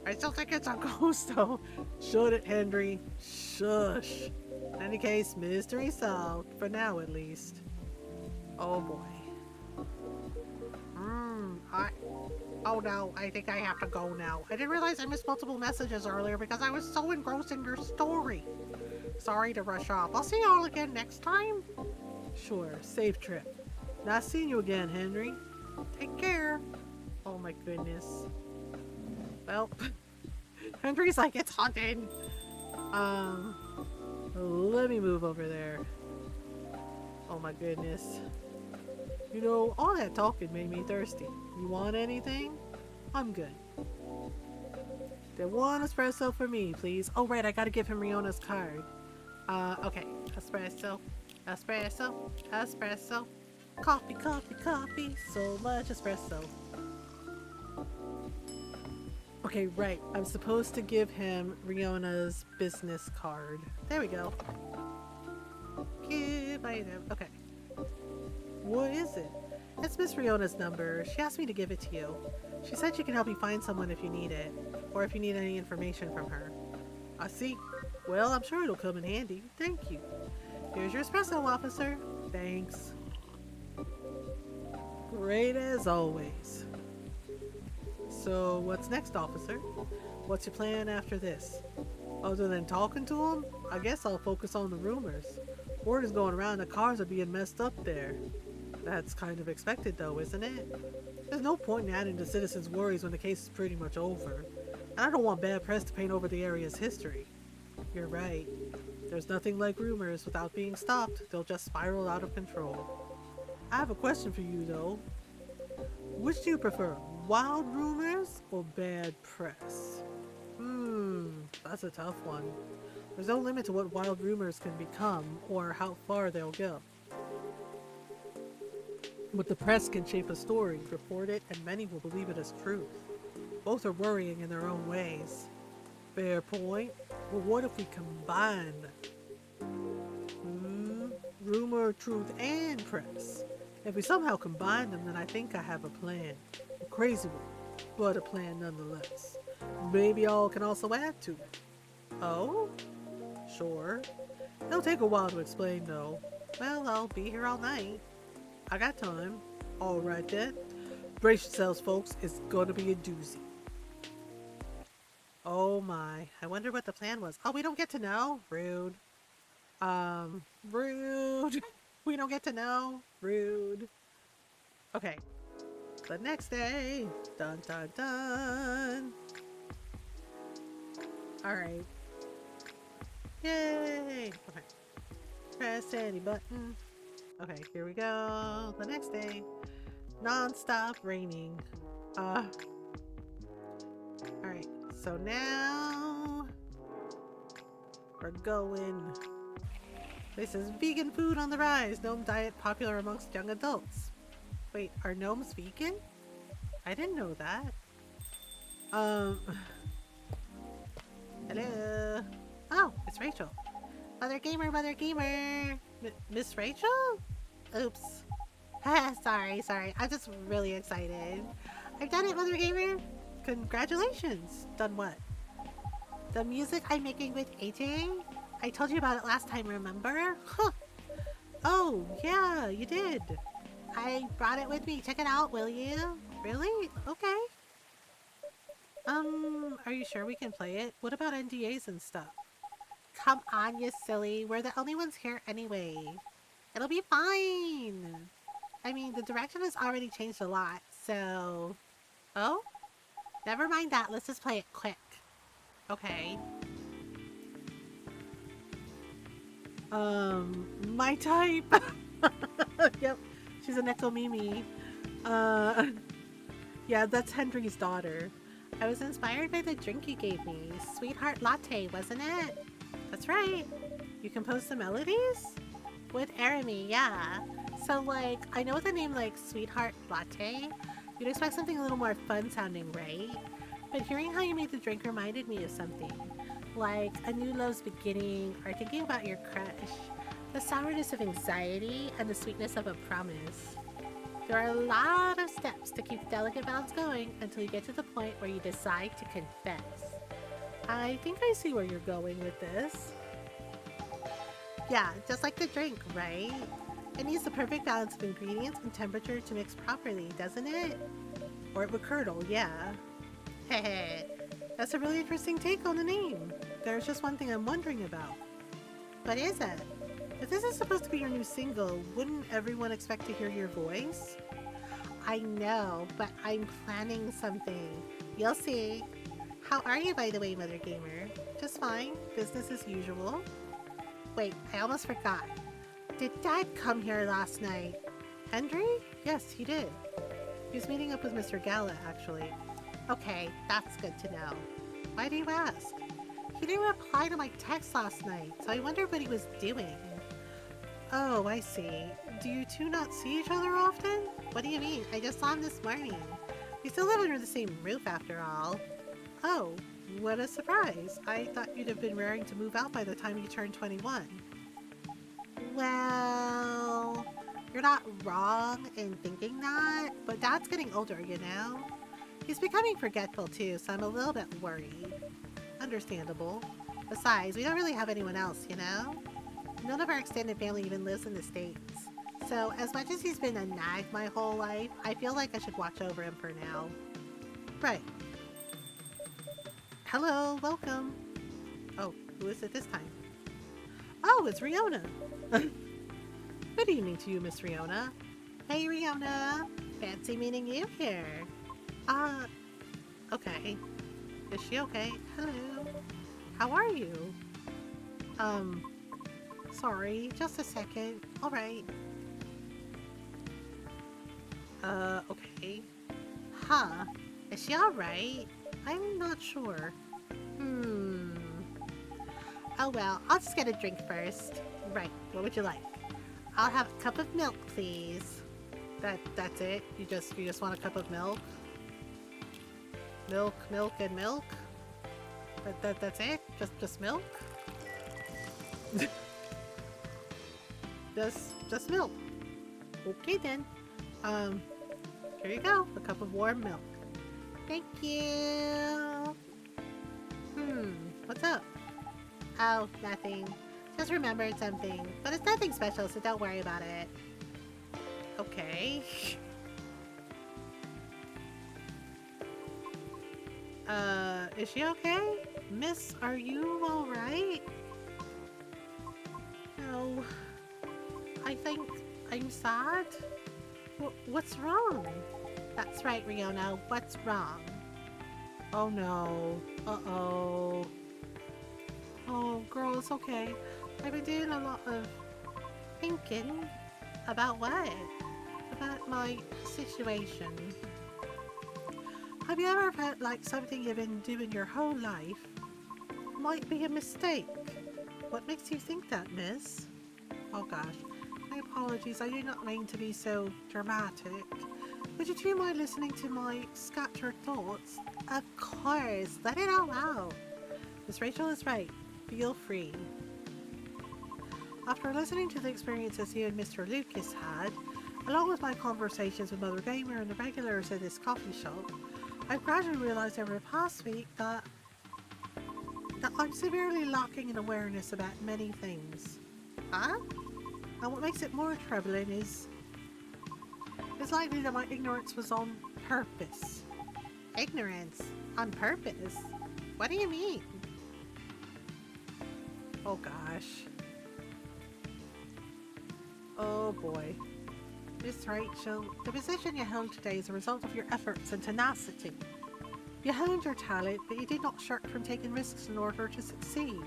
I still think it's a ghost though. Should it, Henry? Shush. In any case, mystery solved. For now at least. Oh boy. Oh no, I think I have to go now. I didn't realize I missed multiple messages earlier because I was so engrossed in your story. Sorry to rush off. I'll see y'all again next time. Sure, safe trip. Nice seeing you again, Henry. Take care. Oh my goodness. Well, Henry's like, it's haunted. Let me move over there. Oh my goodness. You know, all that talking made me thirsty. You want anything? I'm good. Then one espresso for me, please. Oh right, I gotta give him Riona's card. Okay. Espresso. Espresso. Espresso. Coffee, coffee, coffee. So much espresso. Okay, right. I'm supposed to give him Riona's business card. There we go. Give item. Okay. What is it? It's Miss Riona's number. She asked me to give it to you. She said she can help you find someone if you need it, or if you need any information from her. I see. Well, I'm sure it'll come in handy. Thank you. Here's your espresso, officer. Thanks. Great as always. So, what's next, officer? What's your plan after this? Other than talking to him, I guess I'll focus on the rumors. Word is going around that cars are being messed up there. That's kind of expected though, isn't it? There's no point in adding to citizens' worries when the case is pretty much over. And I don't want bad press to paint over the area's history. You're right. There's nothing like rumors. Without being stopped, they'll just spiral out of control. I have a question for you though. Which do you prefer, wild rumors or bad press? That's a tough one. There's no limit to what wild rumors can become or how far they'll go. But the press can shape a story, report it, and many will believe it as truth. Both are worrying in their own ways. Fair point. But what if we combine rumor, truth, and press? If we somehow combine them, then I think I have a plan. A crazy one, but a plan nonetheless. Maybe y'all can also add to it. Oh? Sure. It'll take a while to explain though. Well, I'll be here all night. I got time. Alright then. Brace yourselves, folks. It's gonna be a doozy. Oh my. I wonder what the plan was. Oh, we don't get to know? Rude. Rude. We don't get to know? Rude. Okay. The next day. Dun dun dun. Alright. Yay! Okay. Press any button. Okay, here we go. The next day. Non-stop raining. Alright, so now we're going. This is vegan food on the rise. Gnome diet popular amongst young adults. Wait, are gnomes vegan? I didn't know that. Hello. Oh, it's Rachel. Mother gamer, mother gamer. Miss Rachel? Oops. Sorry. I'm just really excited. I've done it, Mothergamer. Congratulations. Done what? The music I'm making with AJ? I told you about it last time, remember? Huh. Oh, yeah, you did. I brought it with me. Check it out, will you? Really? Okay. Are you sure we can play it? What about NDAs and stuff? Come on, you silly. We're the only ones here anyway. It'll be fine. I mean, the direction has already changed a lot, so... Oh? Never mind that. Let's just play it quick. Okay. My type. Yep. She's a Nekomimi. Uh, yeah, that's Henry's daughter. I was inspired by the drink you gave me. Sweetheart latte, wasn't it? That's right. You composed the melodies? With Arami, yeah. So, like, I know with a name like Sweetheart Latte, you'd expect something a little more fun sounding, right? But hearing how you made the drink reminded me of something. Like a new love's beginning, or thinking about your crush. The sourness of anxiety and the sweetness of a promise. There are a lot of steps to keep the delicate balance going until you get to the point where you decide to confess. I think I see where you're going with this. Yeah, just like the drink, right? It needs the perfect balance of ingredients and temperature to mix properly, doesn't it? Or it would curdle, yeah. Hehe. That's a really interesting take on the name. There's just one thing I'm wondering about. What is it? If this is supposed to be your new single, wouldn't everyone expect to hear your voice? I know, but I'm planning something. You'll see. How are you, by the way, Mothergamer? Just fine. Business as usual. Wait, I almost forgot. Did Dad come here last night? Henry? Yes, he did. He was meeting up with Mr. Gala, actually. Okay, that's good to know. Why do you ask? He didn't reply to my text last night, so I wondered what he was doing. Oh, I see. Do you two not see each other often? What do you mean? I just saw him this morning. We still live under the same roof after all. Oh, what a surprise. I thought you'd have been raring to move out by the time you turned 21. Well, you're not wrong in thinking that, but Dad's getting older, you know? He's becoming forgetful too, so I'm a little bit worried. Understandable. Besides, we don't really have anyone else, you know? None of our extended family even lives in the States. So, as much as he's been a nag my whole life, I feel like I should watch over him for now. Right. Hello, welcome. Oh, who is it this time? Oh, it's Riona. Good evening to you, Miss Riona. Hey, Riona. Fancy meeting you here. Okay. Is she okay? Hello. How are you? Sorry, just a second. Alright. Okay. Huh. Is she alright? I'm not sure. Oh well, I'll just get a drink first. Right, what would you like? I'll have a cup of milk, please. That's it? You just want a cup of milk? Milk, and milk? That's it? Just milk? just milk. Okay then. Here you go, a cup of warm milk. Thank you. What's up? Oh, nothing. Just remembered something. But it's nothing special, so don't worry about it. Okay. Is she okay? Miss, are you alright? No. I think I'm sad. What's wrong? That's right, Riona. What's wrong? Oh no. Uh-oh. Oh, girl, it's okay. I've been doing a lot of thinking. About what? About my situation. Have you ever felt like something you've been doing your whole life might be a mistake? What makes you think that, miss? Oh gosh. My apologies, I do not mean to be so dramatic. Would you two mind listening to my scattered thoughts? Of course, let it all out. Miss Rachel is right. Feel free. After listening to the experiences you and Mr. Lucas had, along with my conversations with Mothergamer and the regulars at this coffee shop, I've gradually realised over the past week that I'm severely lacking in awareness about many things. Huh? And what makes it more troubling is it's likely that my ignorance was on purpose. Ignorance? On purpose? What do you mean? Oh gosh. Oh boy. Miss Rachel, the position you hold today is a result of your efforts and tenacity. You honed your talent, but you did not shirk from taking risks in order to succeed.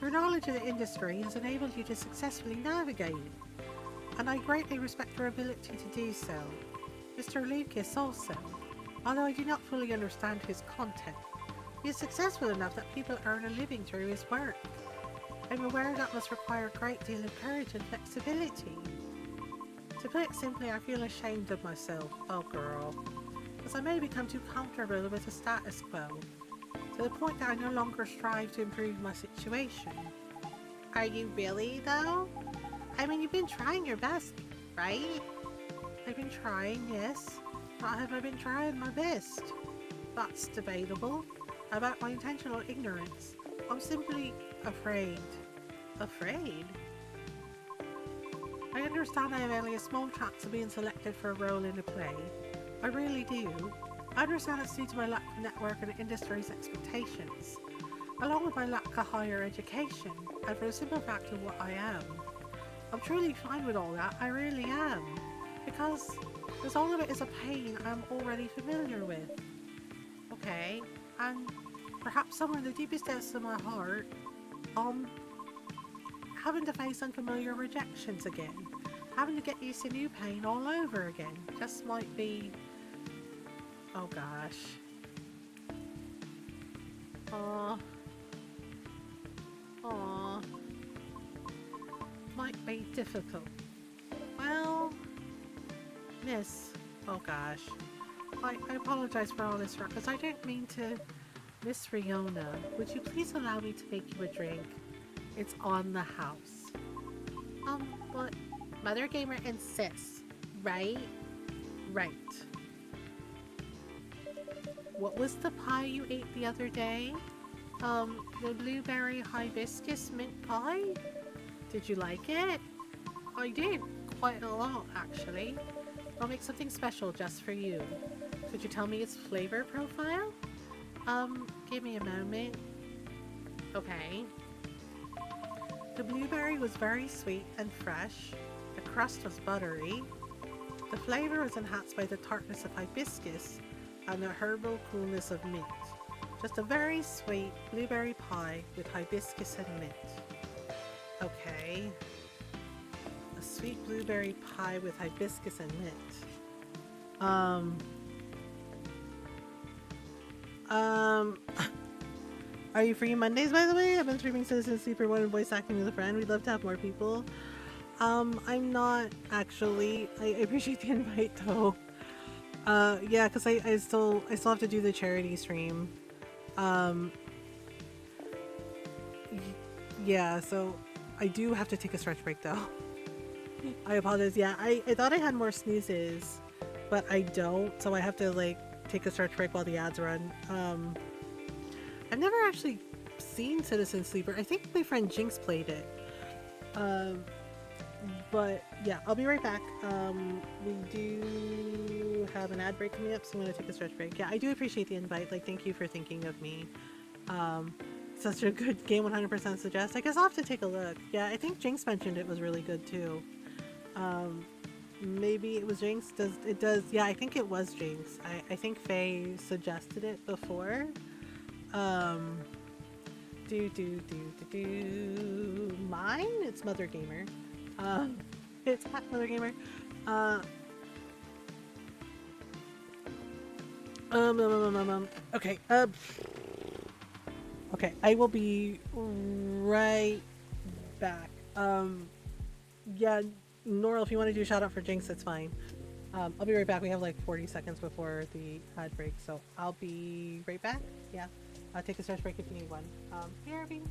Your knowledge of the industry has enabled you to successfully navigate it, and I greatly respect your ability to do so. Mr. Lucas also, although I do not fully understand his content, he is successful enough that people earn a living through his work. I'm aware that must require a great deal of courage and flexibility. To put it simply, I feel ashamed of myself, oh girl, as I may become too comfortable with the status quo, to the point that I no longer strive to improve my situation. Are you really, though? I mean, you've been trying your best, right? I've been trying, yes. But have I been trying my best? That's debatable. About my intentional ignorance, I'm simply afraid. Afraid? I understand I have only a small chance of being selected for a role in a play. I really do. I understand it's due to my lack of network and the industry's expectations, along with my lack of higher education, and for the simple fact of what I am. I'm truly fine with all that, I really am, because all of it is a pain I'm already familiar with. Okay, and perhaps somewhere in the deepest depths of my heart, having to face unfamiliar rejections again, having to get used to new pain all over again, just might be... Oh gosh. Aww. Aww. Might be difficult. Well, miss... Oh gosh. I apologize for all this, because I don't mean to... Miss Riona, would you please allow me to make you a drink? It's on the house. But Mothergamer insists, right? Right. What was the pie you ate the other day? The blueberry hibiscus mint pie? Did you like it? I did, quite a lot actually. I'll make something special just for you. Could you tell me its flavor profile? Give me a moment. Okay. The blueberry was very sweet and fresh. The crust was buttery. The flavor was enhanced by the tartness of hibiscus and the herbal coolness of mint. Just a very sweet blueberry pie with hibiscus and mint. Okay. A sweet blueberry pie with hibiscus and mint. Are you free Mondays, by the way? I've been streaming Citizen Sleeper 1 and voice acting with a friend. We'd love to have more people. I'm not actually. I appreciate the invite though. Yeah, because I still have to do the charity stream. Yeah, so I do have to take a stretch break though. I apologize. Yeah, I thought I had more snoozes, but I don't, so I have to like take a stretch break while the ads run. I've never actually seen Citizen Sleeper. I think my friend Jinx played it. But yeah, I'll be right back. We do have an ad break coming up, so I'm gonna take a stretch break. Yeah, I do appreciate the invite. Like, thank you for thinking of me. Such a good game, 100% suggest. I guess I'll have to take a look. Yeah, I think Jinx mentioned it was really good too. Maybe it was Jinx. Yeah, I think it was Jinx. I think Faye suggested it before. Mine? It's Mothergamer. It's at Mothergamer. Okay. Okay, I will be right back. Yeah, Norl, if you want to do a shout out for Jinx, that's fine. I'll be right back. We have like 40 seconds before the ad break, so I'll be right back. Yeah, I'll take a stretch break if you need one. Here, Irving.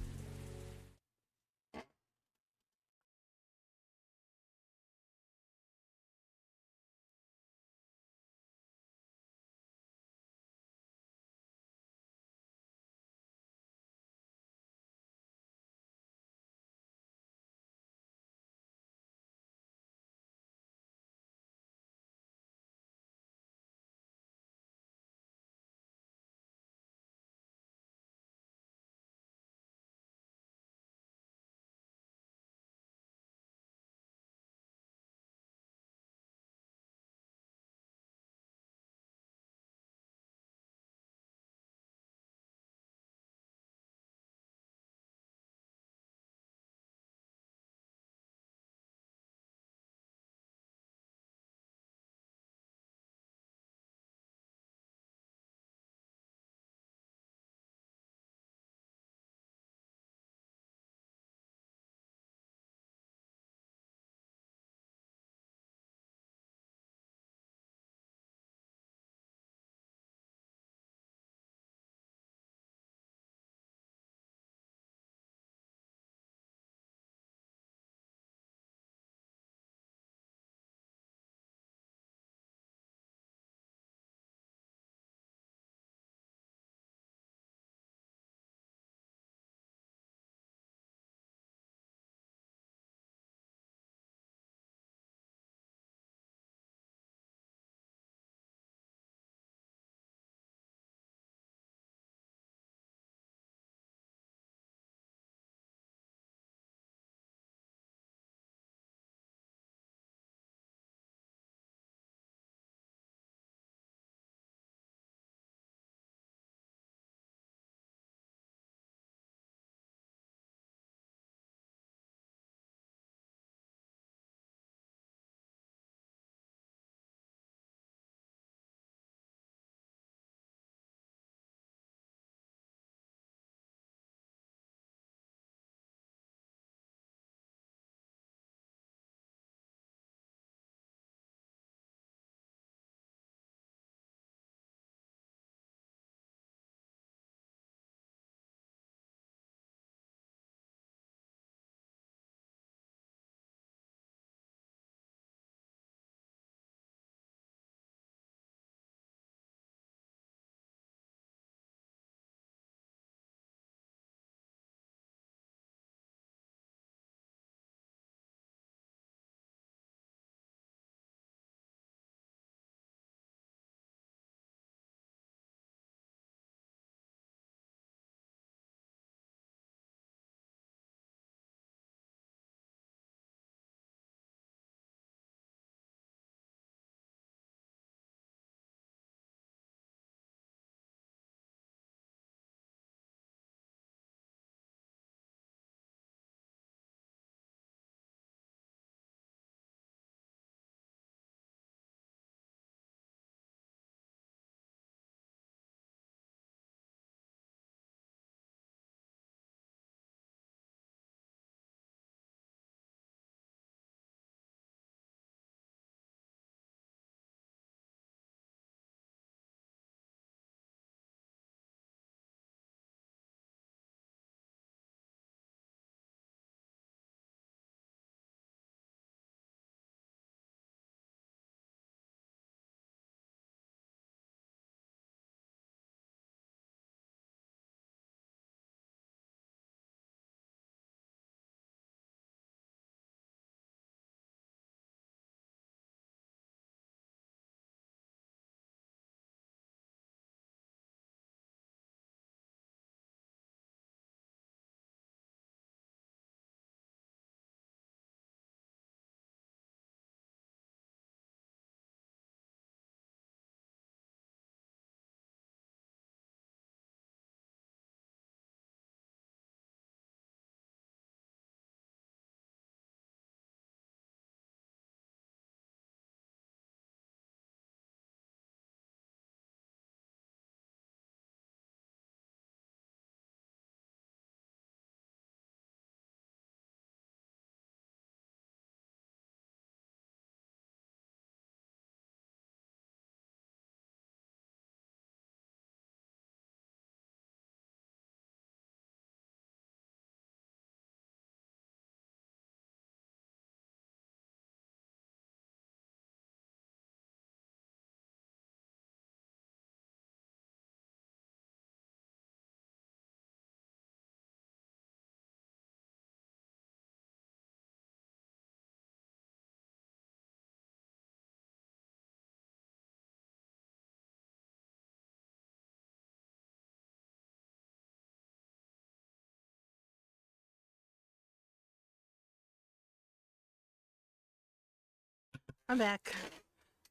I'm back.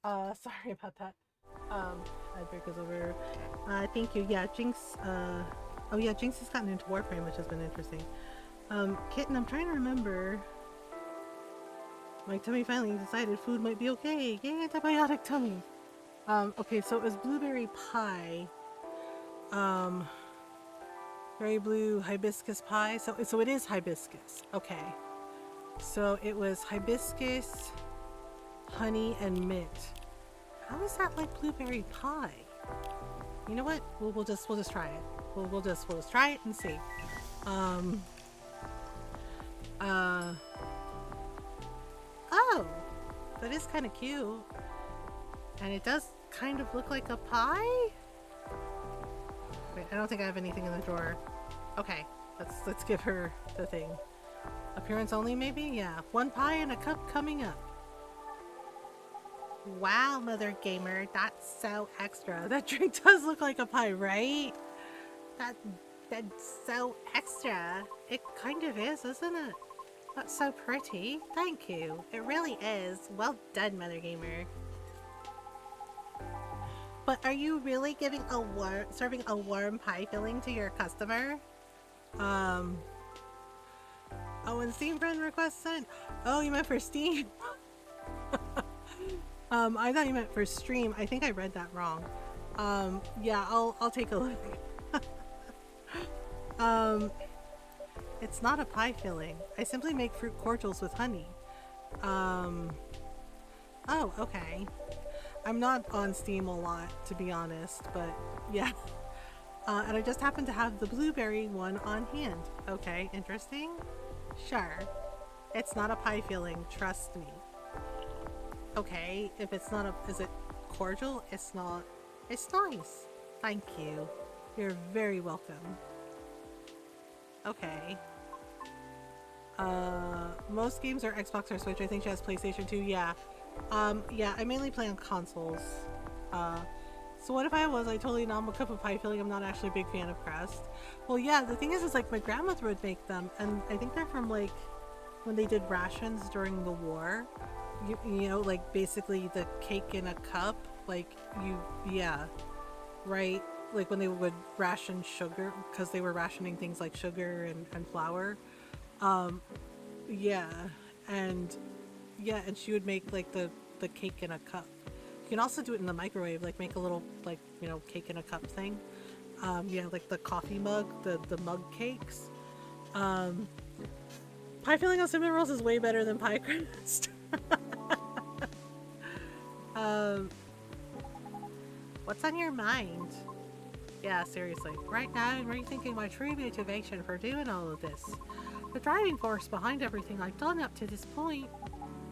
Sorry about that. Ad break is over. Thank you. Yeah, Jinx. Oh yeah, Jinx has gotten into Warframe, which has been interesting. Kitten, I'm trying to remember. My tummy finally decided food might be okay. Yay, antibiotic tummy. Okay, so it was blueberry pie. Um, Berry blue hibiscus pie. So it is hibiscus. Okay. So it was hibiscus, honey, and mint. How is that like blueberry pie? You know what? We'll just try it. We'll just try it and see. Um. Oh, that is kind of cute, and it does kind of look like a pie. Wait, I don't think I have anything in the drawer. Okay, let's give her the thing. Appearance only, maybe? Yeah. One pie and a cup coming up. Wow, Mothergamer, that's so extra. That drink does look like a pie, right? That's so extra. It kind of is, isn't it? That's so pretty. Thank you. It really is. Well done, Mothergamer. But are you really giving serving a warm pie filling to your customer? Oh, and Steam friend request sent. Oh, you meant for Steam? I thought you meant for stream. I think I read that wrong. Yeah, I'll take a look. It's not a pie filling. I simply make fruit cordials with honey. Oh, okay. I'm not on Steam a lot, to be honest, but yeah. And I just happen to have the blueberry one on hand. Okay, interesting. Sure. It's not a pie filling, trust me. Okay, if it's not is it cordial? It's not. It's nice. Thank you. You're very welcome. Okay. Most games are Xbox or Switch. I think she has PlayStation 2. Yeah. Yeah, I mainly play on consoles. So what if I totally nom a cup of pie filling? I'm not actually a big fan of crust. Well, yeah, the thing is like my grandmother would make them, and I think they're from like when they did rations during the war. You know, like basically the cake in a cup, like yeah, right? Like when they would ration sugar, because they were rationing things like sugar and flour. Yeah, and yeah, and she would make like the cake in a cup. You can also do it in the microwave, like make a little like cake in a cup thing. Yeah, like the coffee mug, the mug cakes. Pie filling on cinnamon rolls is way better than pie crust. What's on your mind? Yeah, seriously. Right now, I'm rethinking my true motivation for doing all of this. The driving force behind everything I've done up to this point.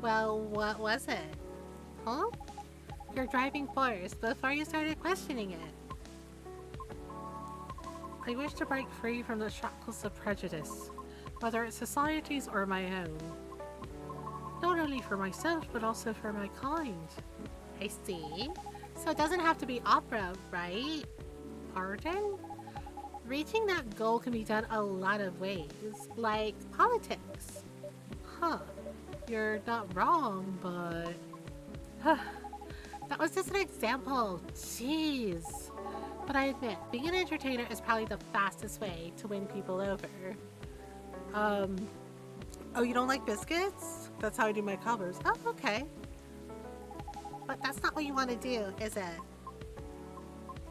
Well, what was it? Huh? Your driving force before you started questioning it. I wish to break free from the shackles of prejudice, whether it's society's or my own. Not only for myself, but also for my kind. I see. So it doesn't have to be opera, right? Pardon? Reaching that goal can be done a lot of ways, like politics. Huh. You're not wrong, but... That was just an example. Jeez. But I admit, being an entertainer is probably the fastest way to win people over. Oh, you don't like biscuits? That's how I do my covers. Oh, okay. But that's not what you want to do, is it?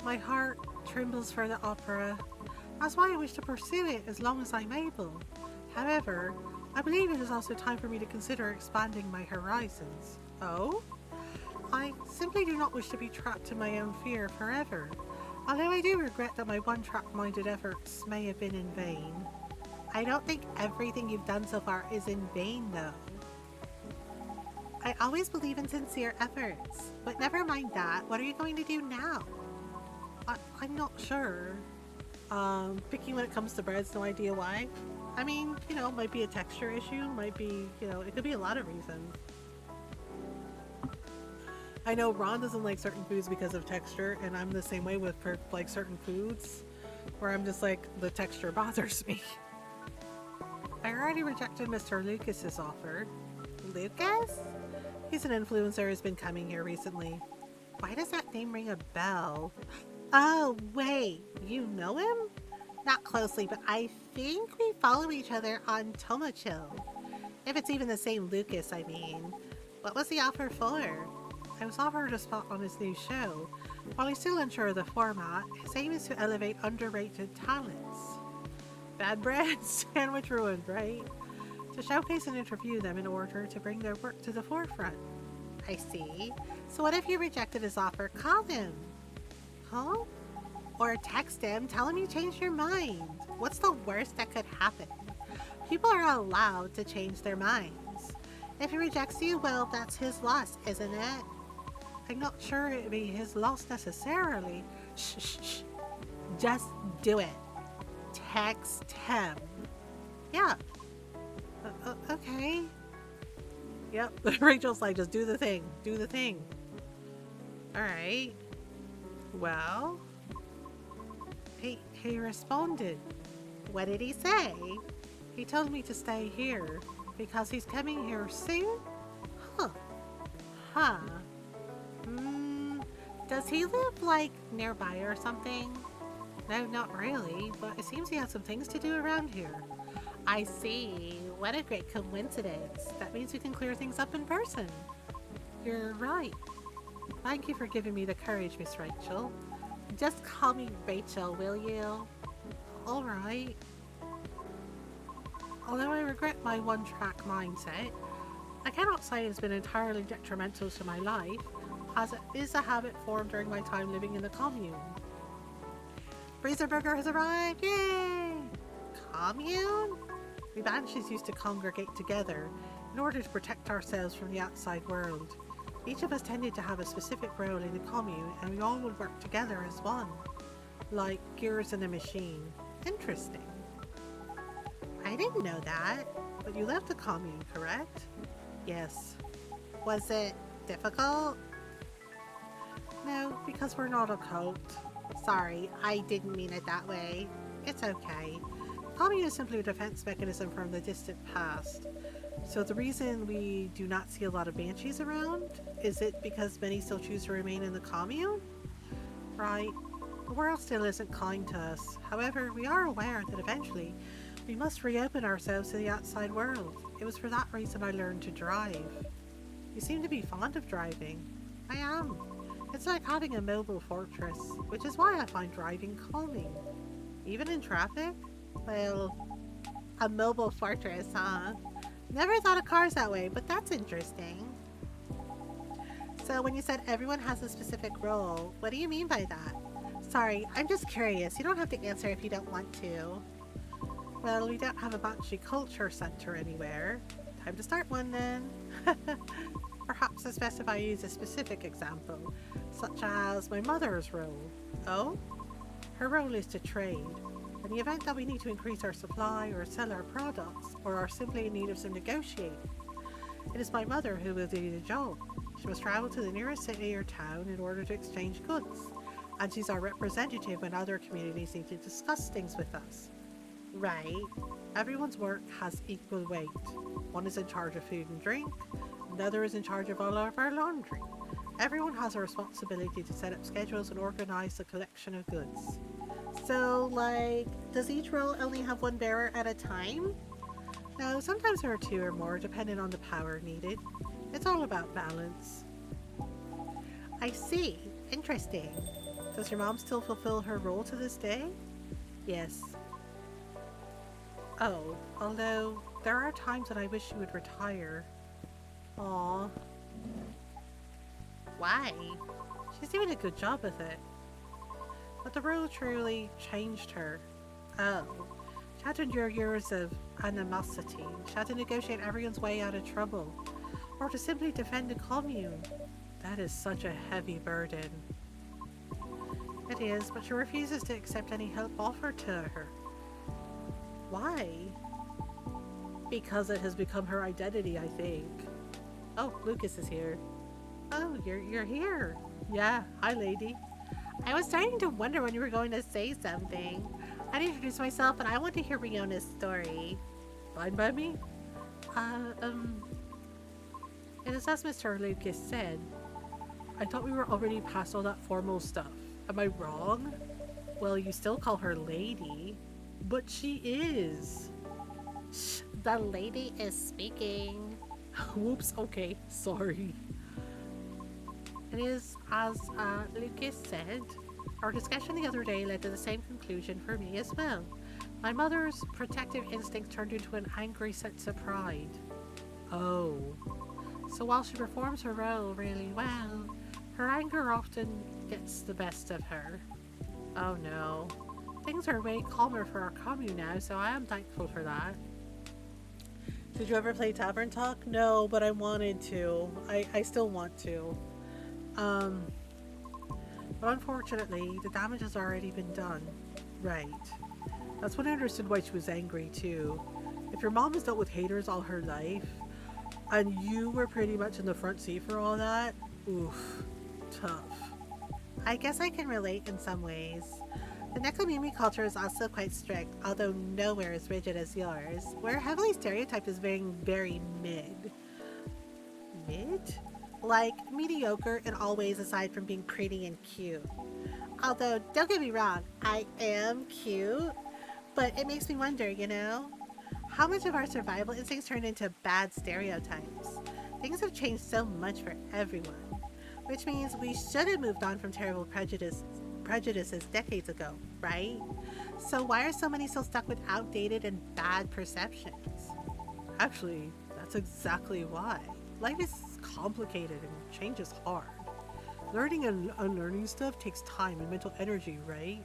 My heart trembles for the opera. That's why I wish to pursue it as long as I'm able. However, I believe it is also time for me to consider expanding my horizons. Oh? I simply do not wish to be trapped in my own fear forever. Although I do regret that my one-track-minded efforts may have been in vain. I don't think everything you've done so far is in vain, though. I always believe in sincere efforts. But never mind that. What are you going to do now? I'm not sure. Picky when it comes to breads, no idea why. I mean, might be a texture issue, might be, it could be a lot of reasons. I know Ron doesn't like certain foods because of texture, and I'm the same way with like certain foods, where I'm just like, the texture bothers me. I already rejected Mr. Lucas's offer. Lucas? He's an influencer who's been coming here recently. Why does that name ring a bell? Oh, wait, you know him? Not closely, but I think we follow each other on Tomochill. If it's even the same Lucas, I mean. What was the offer for? I was offered a spot on his new show. While he's still unsure of the format, his aim is to elevate underrated talents. Bad bread, sandwich ruined, right? To showcase and interview them in order to bring their work to the forefront. I see. So what if you rejected his offer? Call him. Huh? Or text him, tell him you changed your mind. What's the worst that could happen? People are allowed to change their minds. If he rejects you, well, that's his loss, isn't it? I'm not sure it'd be his loss necessarily. Shh, shh, shh. Just do it. Text him. Yeah. Okay. Yep. Rachel's like, just do the thing. Do the thing. Alright. Well. He responded. What did he say? He told me to stay here because he's coming here soon? Huh. Huh. Does he live, like, nearby or something? No, not really, but it seems he has some things to do around here. I see. What a great coincidence. That means we can clear things up in person. You're right. Thank you for giving me the courage, Miss Rachel. Just call me Rachel, will you? Alright. Although I regret my one-track mindset, I cannot say it's been entirely detrimental to my life, as it is a habit formed during my time living in the commune. Freezer Burger has arrived! Yay! Commune? We banshees used to congregate together in order to protect ourselves from the outside world. Each of us tended to have a specific role in the commune, and we all would work together as one. Like gears in a machine. Interesting. I didn't know that, but you left the commune, correct? Yes. Was it difficult? No, because we're not a cult. Sorry, I didn't mean it that way. It's okay. Commune is simply a defense mechanism from the distant past. So the reason we do not see a lot of banshees around, is it because many still choose to remain in the commune? Right. The world still isn't kind to us. However, we are aware that eventually we must reopen ourselves to the outside world. It was for that reason I learned to drive. You seem to be fond of driving. I am. It's like having a mobile fortress, which is why I find driving calming. Even in traffic? Well, a mobile fortress, huh? Never thought of cars that way, but that's interesting. So when you said everyone has a specific role, what do you mean by that? Sorry, I'm just curious. You don't have to answer if you don't want to. Well, we don't have a Banshee Culture Center anywhere. Time to start one then. Perhaps it's best if I use a specific example, such as my mother's role. Oh? Her role is to trade. In the event that we need to increase our supply or sell our products, or are simply in need of some negotiating, it is my mother who will do the job. She must travel to the nearest city or town in order to exchange goods, and she's our representative when other communities need to discuss things with us. Right. Everyone's work has equal weight. One is in charge of food and drink, another is in charge of all of our laundry. Everyone has a responsibility to set up schedules and organize the collection of goods. So, like, does each role only have one bearer at a time? No, sometimes there are two or more, depending on the power needed. It's all about balance. I see. Interesting. Does your mom still fulfill her role to this day? Yes. Oh, although there are times when I wish she would retire. Aww. Why? She's doing a good job with it. But the role truly changed her. Oh. She had to endure years of animosity. She had to negotiate everyone's way out of trouble. Or to simply defend a commune. That is such a heavy burden. It is, but she refuses to accept any help offered to her. Why? Because it has become her identity, I think. Oh, Lucas is here. Oh, you're here. Yeah, hi lady. I was starting to wonder when you were going to say something. I'd introduce myself, but I want to hear Riona's story. Fine by me? It is as Mr. Lucas said. I thought we were already past all that formal stuff. Am I wrong? Well, you still call her lady, but she is. Shh, the lady is speaking. Whoops, okay, sorry. It is as Lucas said. Our discussion the other day led to the same conclusion for me as well. My mother's protective instinct turned into an angry sense of pride. Oh, So while she performs her role really well, her anger often gets the best of her. oh no. Things are way calmer for our commune now, so I am thankful for that. Did you ever play Tavern Talk? No, but I wanted to. I still want to. Um, but unfortunately, the damage has already been done. Right. That's when I understood why she was angry too. If your mom has dealt with haters all her life, and you were pretty much in the front seat for all that, oof, tough. I guess I can relate in some ways. The Nekomimi culture is also quite strict, although nowhere as rigid as yours. We're heavily stereotyped as being very mid. Mid? Like, mediocre in all ways aside from being pretty and cute. Although, don't get me wrong, I am cute, but it makes me wonder, how much of our survival instincts turned into bad stereotypes? Things have changed so much for everyone, which means we should have moved on from terrible prejudices decades ago, right? So why are so many still stuck with outdated and bad perceptions? Actually, that's exactly why. Life is complicated and change is hard. Learning and unlearning stuff takes time and mental energy, right?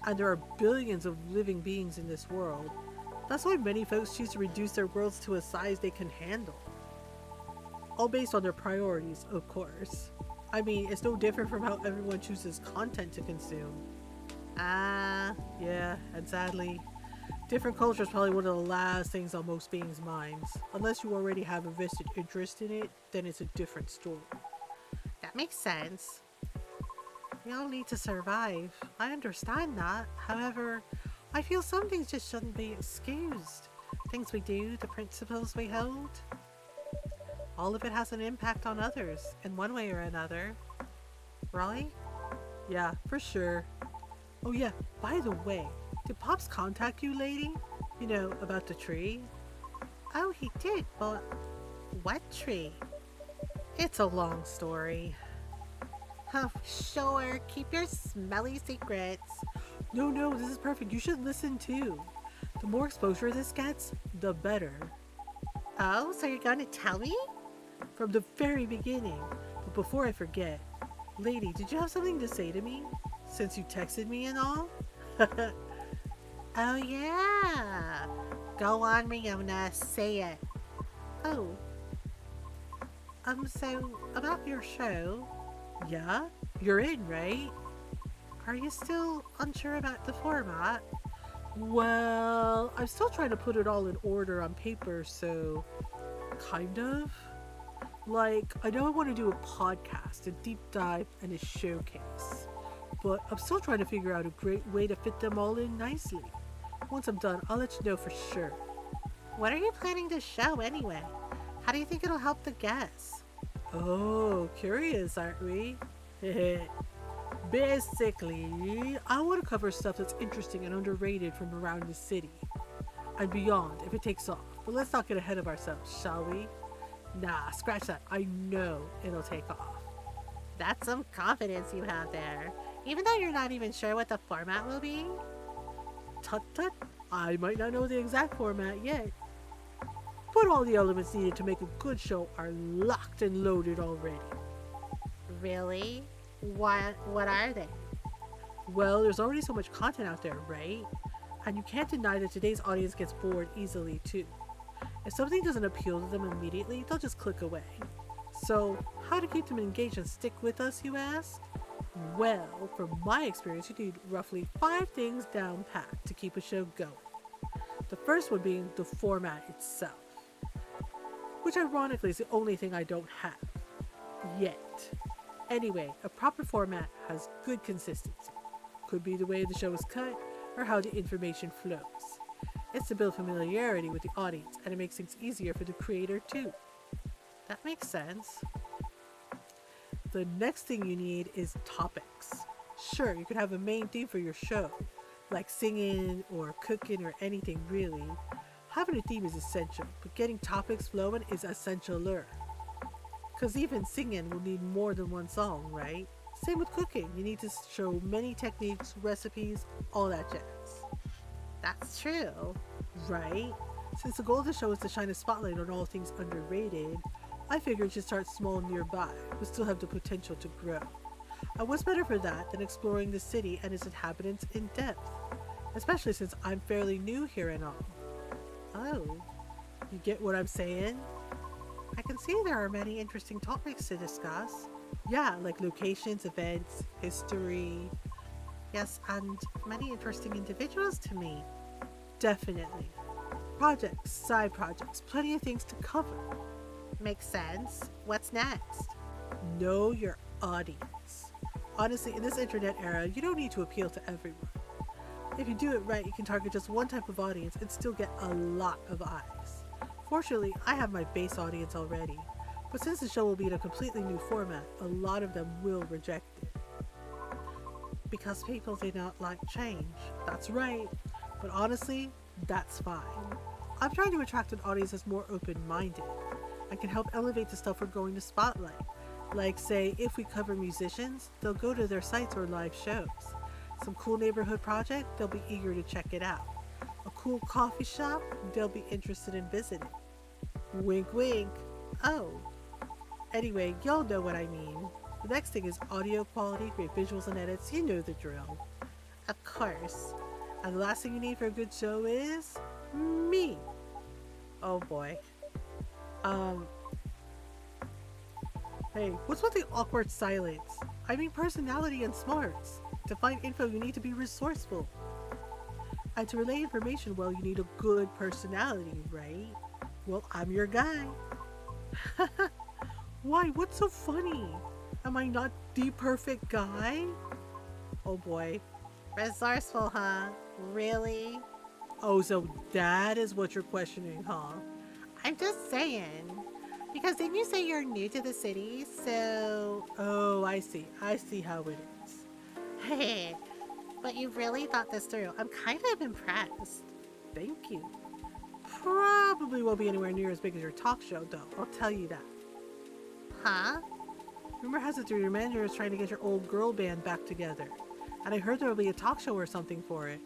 And there are billions of living beings in this world. That's why many folks choose to reduce their worlds to a size they can handle. All based on their priorities, of course. I mean, it's no different from how everyone chooses content to consume. Yeah, and sadly, different culture is probably one of the last things on most beings' minds. Unless you already have a vested interest in it, then it's a different story. That makes sense. We all need to survive. I understand that. However, I feel some things just shouldn't be excused. Things we do, the principles we hold. All of it has an impact on others, in one way or another. Right? Yeah, for sure. Oh yeah, by the way, did Pops contact you, lady? You know, about the tree? Oh, he did, but what tree? It's a long story. Oh, sure, keep your smelly secrets. No, this is perfect. You should listen too. The more exposure this gets, the better. Oh, so you're gonna tell me? From the very beginning. But before I forget, lady, did you have something to say to me? Since you texted me and all? Oh, yeah. Go on, Riona, say it. Oh. So, about your show, Yeah? You're in, right? are you still unsure about the format? Well, I'm still trying to put it all in order on paper, so kind of. Like, I know I want to do a podcast, a deep dive, and a showcase, but I'm still trying to figure out a great way to fit them all in nicely. Once I'm done, I'll let you know for sure. What are you planning to show anyway? How do you think it'll help the guests? Oh, curious, aren't we? Basically, I want to cover stuff that's interesting and underrated from around the city and beyond if it takes off. But let's not get ahead of ourselves, shall we? Nah, scratch that. I know it'll take off. That's some confidence you have there. Even though you're not even sure what the format will be? Tut tut, I might not know the exact format yet. But all the elements needed to make a good show are locked and loaded already. Really? What are they? Well, there's already so much content out there, right? And you can't deny that today's audience gets bored easily too. If something doesn't appeal to them immediately, they'll just click away. So, how to keep them engaged and stick with us, you ask? Well, from my experience, you need roughly 5 things down pat to keep a show going. The first one being the format itself, which ironically is the only thing I don't have yet. Anyway, a proper format has good consistency. Could be the way the show is cut or how the information flows. It's to build familiarity with the audience and it makes things easier for the creator too. That makes sense. The next thing you need is topics. Sure, you could have a main theme for your show, like singing or cooking or anything really. Having a theme is essential, but getting topics flowing is essentialer. Because even singing will need more than one song, right? Same with cooking. You need to show many techniques, recipes, all that jazz. That's true. Right? Since the goal of the show is to shine a spotlight on all things underrated, I figured it should start small nearby, but still have the potential to grow. And what's better for that than exploring the city and its inhabitants in depth? Especially since I'm fairly new here and all. Oh, you get what I'm saying? I can see there are many interesting topics to discuss. Yeah, like locations, events, history. Yes, and many interesting individuals to meet. Definitely. Projects, side projects, plenty of things to cover. Makes sense. What's next? Know your audience. Honestly, in this internet era, you don't need to appeal to everyone. If you do it right, you can target just one type of audience and still get a lot of eyes. Fortunately, I have my base audience already, but since the show will be in a completely new format, a lot of them will reject it. Because people do not like change. That's right, but honestly, that's fine. I'm trying to attract an audience that's more open-minded. I can help elevate the stuff we're going to spotlight. Like, say, if we cover musicians, they'll go to their sites or live shows. Some cool neighborhood project, they'll be eager to check it out. A cool coffee shop, they'll be interested in visiting. Wink, wink. Oh, Anyway, y'all know what I mean. The next thing is audio quality, great visuals and edits, you know the drill. of course. And the last thing you need for a good show is me. Oh boy. Hey, what's with the awkward silence? I mean personality and smarts. To find info, you need to be resourceful. And to relay information well, you need a good personality, right? Well, I'm your guy. Why? What's so funny? Am I not the perfect guy? Oh boy. Resourceful, huh? Really? Oh, so that is what you're questioning, huh? I'm just saying. Because didn't you say you're new to the city? So. Oh, I see. I see how it is. Hey, but you really thought this through. I'm kind of impressed. Thank you. Probably won't be anywhere near as big as your talk show, though. I'll tell you that. Huh? Rumor has it that your manager is trying to get your old girl band back together. And I heard there will be a talk show or something for it.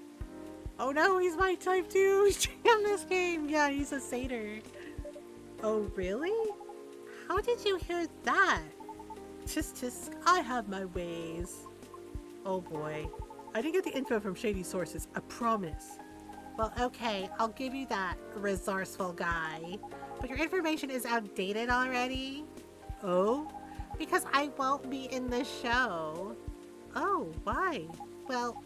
Oh no, he's my type too! Damn this game! Yeah, he's a satyr. Oh, really? How did you hear that? Tisk, I have my ways. Oh boy. I didn't get the info from shady sources, I promise. Well, okay, I'll give you that, resourceful guy. But your information is outdated already. Oh? Because I won't be in the show. Oh, why? Well,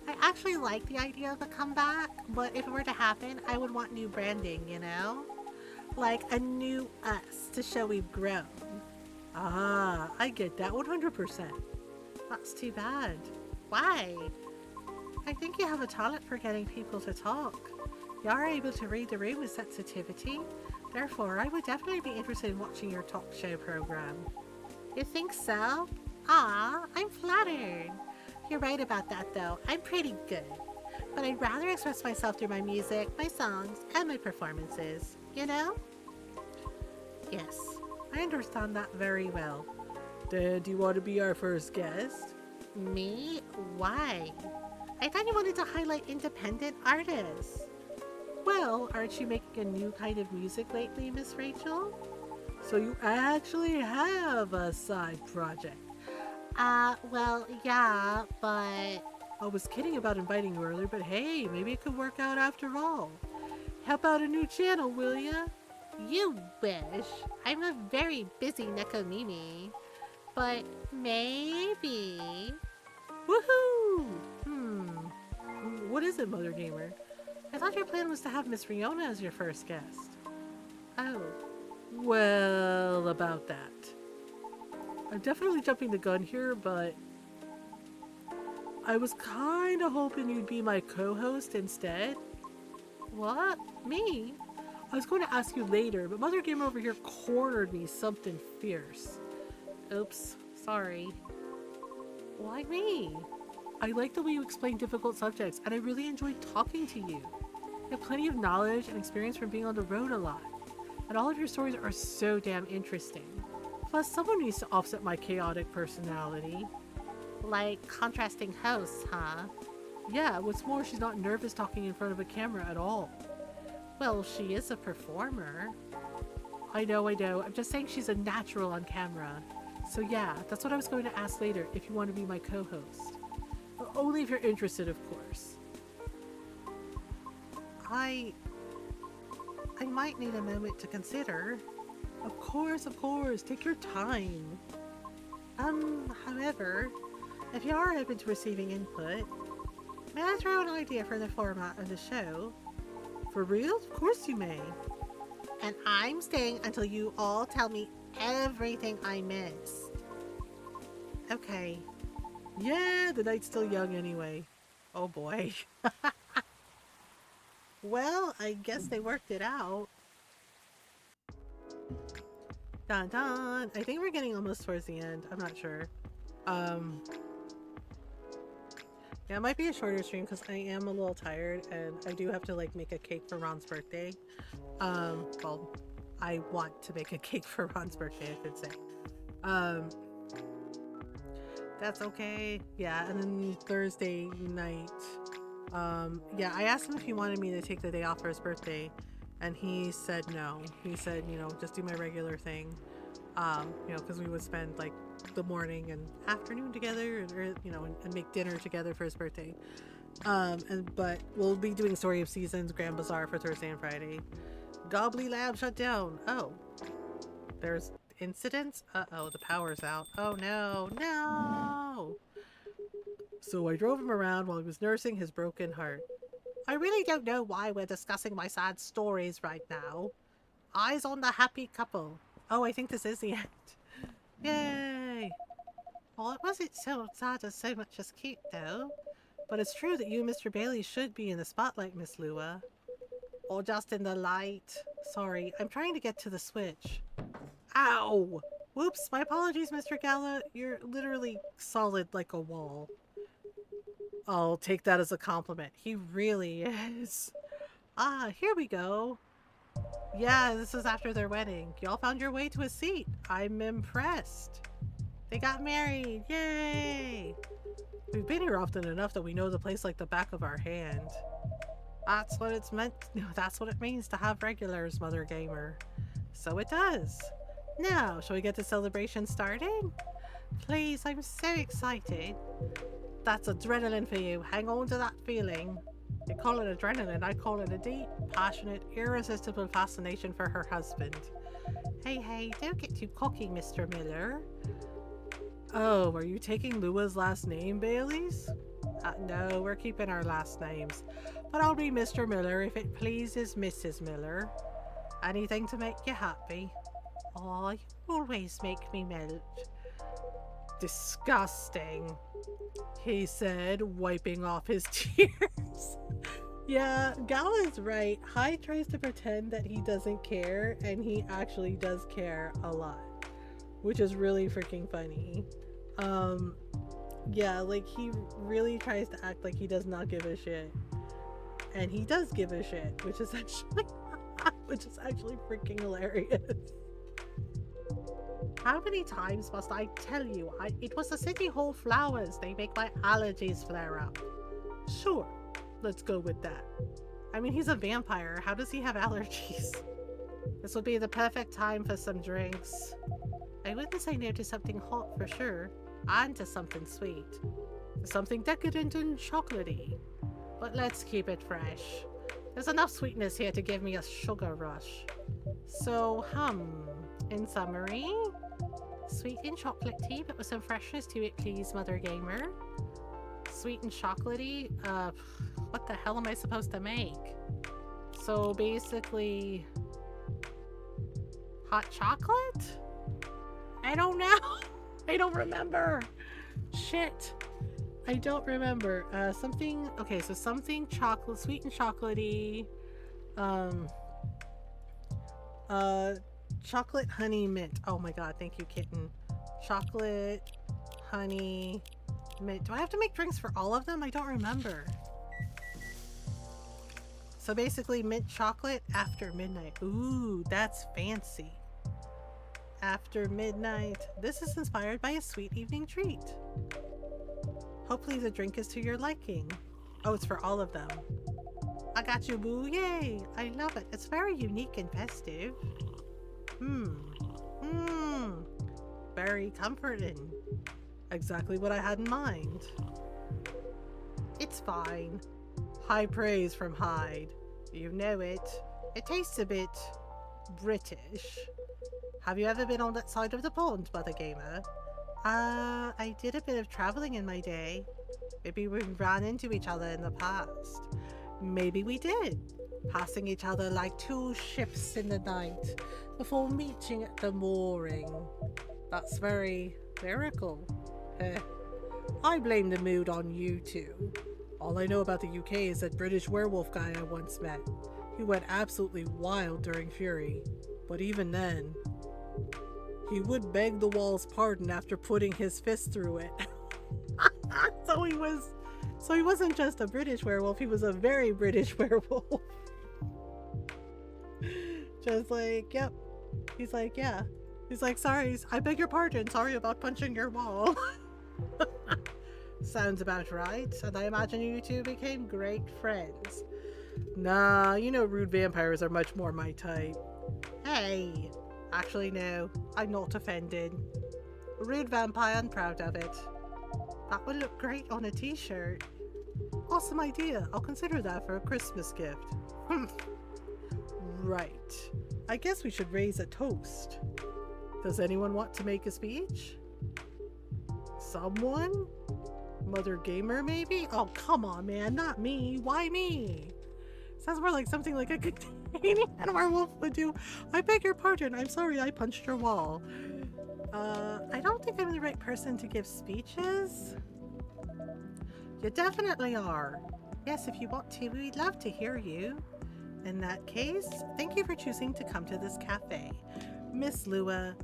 I actually like the idea of a comeback, but if it were to happen, I would want new branding, you know? Like a new us to show we've grown. Ah, I get that 100%. That's too bad. Why? I think you have a talent for getting people to talk. You are able to read the room with sensitivity. Therefore, I would definitely be interested in watching your talk show program. You think so? Ah, I'm flattered. You're right about that though. I'm pretty good. But I'd rather express myself through my music, my songs, and my performances. You know? Yes, I understand that very well. Then do you want to be our first guest? Me? Why? I thought you wanted to highlight independent artists. Well, aren't you making a new kind of music lately, Miss Rachel? So you actually have a side project. Well, yeah, but... I was kidding about inviting you earlier, but hey, maybe it could work out after all. Help out a new channel, will ya? You wish. I'm a very busy Nekomimi. But maybe... Woohoo! What is it, Mothergamer? I thought your plan was to have Miss Riona as your first guest. Oh. Well, about that. I'm definitely jumping the gun here, but I was kinda hoping you'd be my co-host instead. What? Me? I was going to ask you later, but Mother Gamer over here cornered me something fierce. Oops, sorry. Why me? I like the way you explain difficult subjects, and I really enjoy talking to you. You have plenty of knowledge and experience from being on the road a lot, and all of your stories are so damn interesting. Plus, someone needs to offset my chaotic personality. Like contrasting hosts, huh? Yeah, what's more, she's not nervous talking in front of a camera at all. Well, she is a performer. I know. I'm just saying she's a natural on camera. So yeah, that's what I was going to ask later, if you want to be my co-host. Only if you're interested, of course. I might need a moment to consider. Of course. Take your time. However, if you are open to receiving input, may I throw an idea for the format of the show? For real? Of course you may. And I'm staying until you all tell me everything I missed. Okay. Yeah, the night's still young anyway. Oh boy. Well, I guess they worked it out. Dun dun. I think we're getting almost towards the end. I'm not sure. Yeah, it might be a shorter stream because I am a little tired and I do have to like make a cake for Ron's birthday. Well, I want to make a cake for Ron's birthday, I could say. That's okay. Yeah, and then Thursday night. Yeah, I asked him if he wanted me to take the day off for his birthday, and he said no. He said, you know, just do my regular thing. You know, because we would spend like the morning and afternoon together, or you know, and make dinner together for his birthday. But we'll be doing Story of Seasons Grand Bazaar for Thursday and Friday. Gobbly Lab shut down. Oh, there's incidents. Uh-oh, the power's out. Oh no. So I drove him around while he was nursing his broken heart. I really don't know why we're discussing my sad stories right now. Eyes on the happy couple. Oh, I think this is the end. Yay! Well, it wasn't so sad as so much as cute, though. But it's true that you and Mr. Bailey should be in the spotlight, Miss Lua. Or just in the light. Sorry, I'm trying to get to the switch. Ow! Whoops, my apologies, Mr. Gala. You're literally solid like a wall. I'll take that as a compliment. He really is. Ah, here we go. Yeah, this is after their wedding. Y'all found your way to a seat. I'm impressed. They got married. Yay! We've been here often enough that we know the place like the back of our hand. That's what it's meant. That's what it means to have regulars, Mother Gamer. So it does. Now, shall we get the celebration started? Please, I'm so excited. That's adrenaline for you. Hang on to that feeling. You call it adrenaline, I call it a deep, passionate, irresistible fascination for her husband. Hey, don't get too cocky, Mr. Miller. Oh, are you taking Lua's last name, Bailey's? No, we're keeping our last names. But I'll be Mr. Miller if it pleases Mrs. Miller. Anything to make you happy. Oh, you always make me melt. Disgusting, he said, wiping off his tears. Yeah, Gala's right. Hyde tries to pretend that he doesn't care, and he actually does care a lot, which is really freaking funny. Yeah, like he really tries to act like he does not give a shit, and he does give a shit, which is actually freaking hilarious. How many times must I tell you? It was the City Hall flowers. They make my allergies flare up. Sure, let's go with that. I mean, he's a vampire. How does he have allergies? This would be the perfect time for some drinks. I wouldn't say no to something hot for sure, and to something sweet. Something decadent and chocolatey. But let's keep it fresh. There's enough sweetness here to give me a sugar rush. So, in summary, sweet and chocolate tea, but with some freshness to it, please, Mother Gamer. Sweet and chocolatey? What the hell am I supposed to make? So basically, hot chocolate? I don't know. I don't remember. Shit. I don't remember. Okay, so something chocolate, sweet and chocolatey. Uh, chocolate honey mint. Oh my god, thank you, kitten. Chocolate honey mint. Do I have to make drinks for all of them? I don't remember. So basically, mint chocolate after midnight. Ooh, that's fancy. After midnight. This is inspired by a sweet evening treat. Hopefully the drink is to your liking. Oh, it's for all of them. I got you, boo. Yay! I love it. It's very unique and festive. Very comforting. Exactly what I had in mind. It's fine. High praise from Hyde. You know it. It tastes a bit British. Have you ever been on that side of the pond, Mothergamer? I did a bit of traveling in my day. Maybe we ran into each other in the past. Maybe we did, passing each other like two ships in the night before meeting at the mooring. That's very lyrical. I blame the mood on you two. All I know about the UK is that British werewolf guy I once met. He went absolutely wild during Fury, but even then, he would beg the wall's pardon after putting his fist through it. So he wasn't just a British werewolf, he was a very British werewolf. Just like, yep. He's like, yeah. He's like, sorry, I beg your pardon, sorry about punching your wall. Sounds about right, and I imagine you two became great friends. Nah, you know rude vampires are much more my type. Hey! Actually, no, I'm not offended. Rude vampire, I'm proud of it. That would look great on a t-shirt. Awesome idea, I'll consider that for a Christmas gift. Right. I guess we should raise a toast. Does anyone want to make a speech? Someone? Mothergamer, maybe? Oh, come on, man, not me. Why me? Sounds more like something like a Canadian werewolf would do. I beg your pardon. I'm sorry I punched your wall. I don't think I'm the right person to give speeches. You definitely are. Yes, if you want to, we'd love to hear you. In that case, thank you for choosing to come to this cafe. Miss Lua,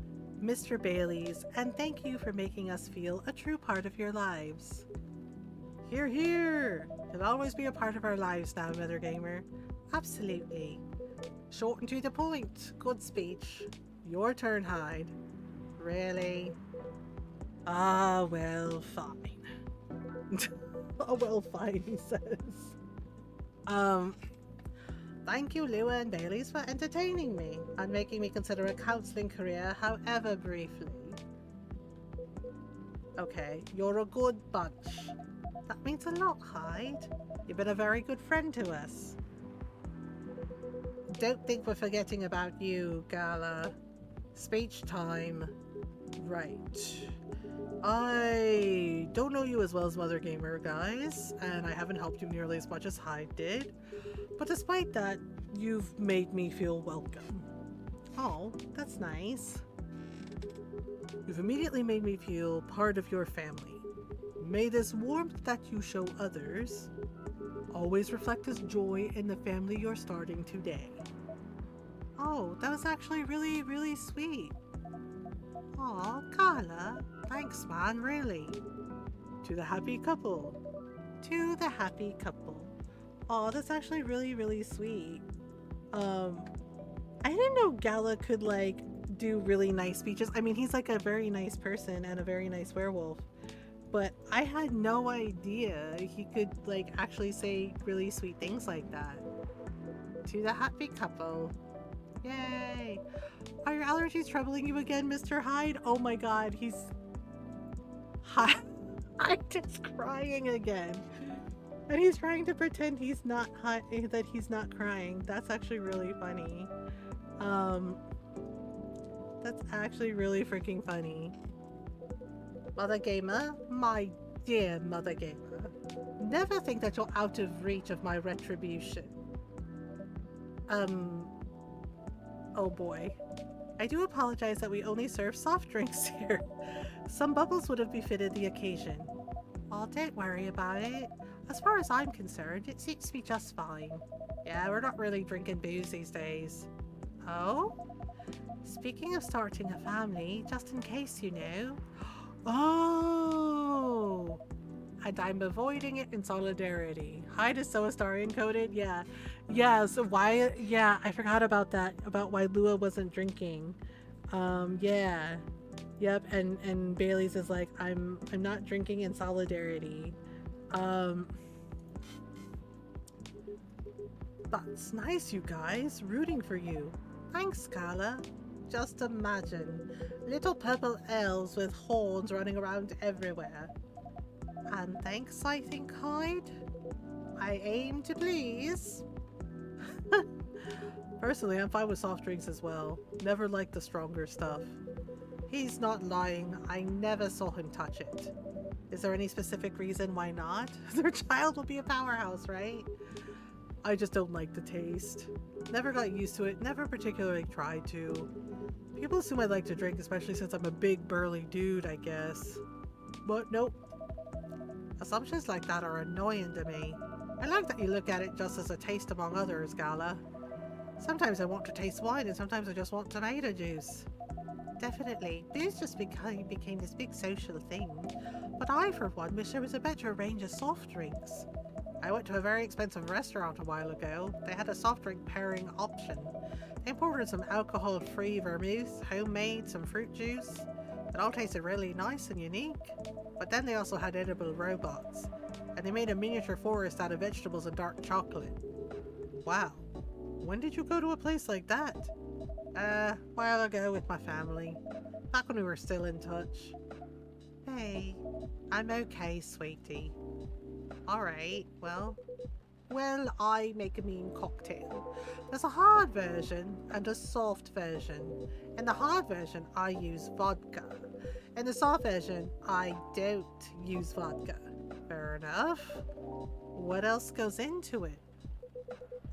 Mr. Bailey's, and thank you for making us feel a true part of your lives. Hear, hear! You'll always be a part of our lives now, Mothergamer. Absolutely. Short and to the point. Good speech. Your turn, Hyde. Really? Ah, well, fine. Oh, well, fine, he says. Thank you, Lua and Bailey's, for entertaining me and making me consider a counseling career, however briefly. Okay, you're a good bunch. That means a lot, Hyde. You've been a very good friend to us. Don't think we're forgetting about you, Gala. Speech time. Right. I don't know you as well as Mothergamer, guys, and I haven't helped you nearly as much as Hyde did. But despite that, you've made me feel welcome. Oh, that's nice. You've immediately made me feel part of your family. May this warmth that you show others always reflect as joy in the family you're starting today. Oh, that was actually really, really sweet. Aw, Carla, thanks, man, really. To the happy couple. To the happy couple. Aw, that's actually really, really sweet. I didn't know Gala could, like, do really nice speeches. I mean, he's, like, a very nice person and a very nice werewolf. But I had no idea he could, like, actually say really sweet things like that. To the happy couple. Yay! Are your allergies troubling you again, Mr. Hyde? Oh my god, he's... Hyde is crying again. And he's trying to pretend he's not that he's not crying. That's actually really funny. That's actually really freaking funny. Mothergamer, my dear Mothergamer, never think that you're out of reach of my retribution. Oh boy. I do apologize that we only serve soft drinks here. Some bubbles would have befitted the occasion. Oh, don't worry about it. As far as I'm concerned, it seems to be just fine. Yeah, we're not really drinking booze these days. Oh? Speaking of starting a family, just in case you know. Oh! And I'm avoiding it in solidarity. Hi to Soastar encoded. Yeah. Yeah, so why yeah, I forgot about that. About why Lua wasn't drinking. Yeah. Yep, and Bailey's is like, I'm not drinking in solidarity. Um That's nice, you guys. Rooting for you. Thanks, Scala. Just imagine. Little purple elves with horns running around everywhere. And thanks, I think, Hyde. I aim to please. Personally, I'm fine with soft drinks as well. Never liked the stronger stuff. He's not lying. I never saw him touch it. Is there any specific reason why not? Their child will be a powerhouse, right? I just don't like the taste. Never got used to it, never particularly tried to. People assume I like to drink, especially since I'm a big burly dude, I guess. But nope. Assumptions like that are annoying to me. I like that you look at it just as a taste among others, Gala. Sometimes I want to taste wine and sometimes I just want tomato juice. Definitely, booze just became this big social thing. But I, for one, wish there was a better range of soft drinks. I went to a very expensive restaurant a while ago. They had a soft drink pairing option. They imported some alcohol-free vermouth, homemade, some fruit juice. It all tasted really nice and unique. But then they also had edible robots. And they made a miniature forest out of vegetables and dark chocolate. Wow. When did you go to a place like that? A while ago with my family. Back when we were still in touch. Hey, I'm okay, sweetie. Alright, well, I make a mean cocktail. There's a hard version and a soft version. In the hard version, I use vodka. In the soft version, I don't use vodka. Fair enough. What else goes into it?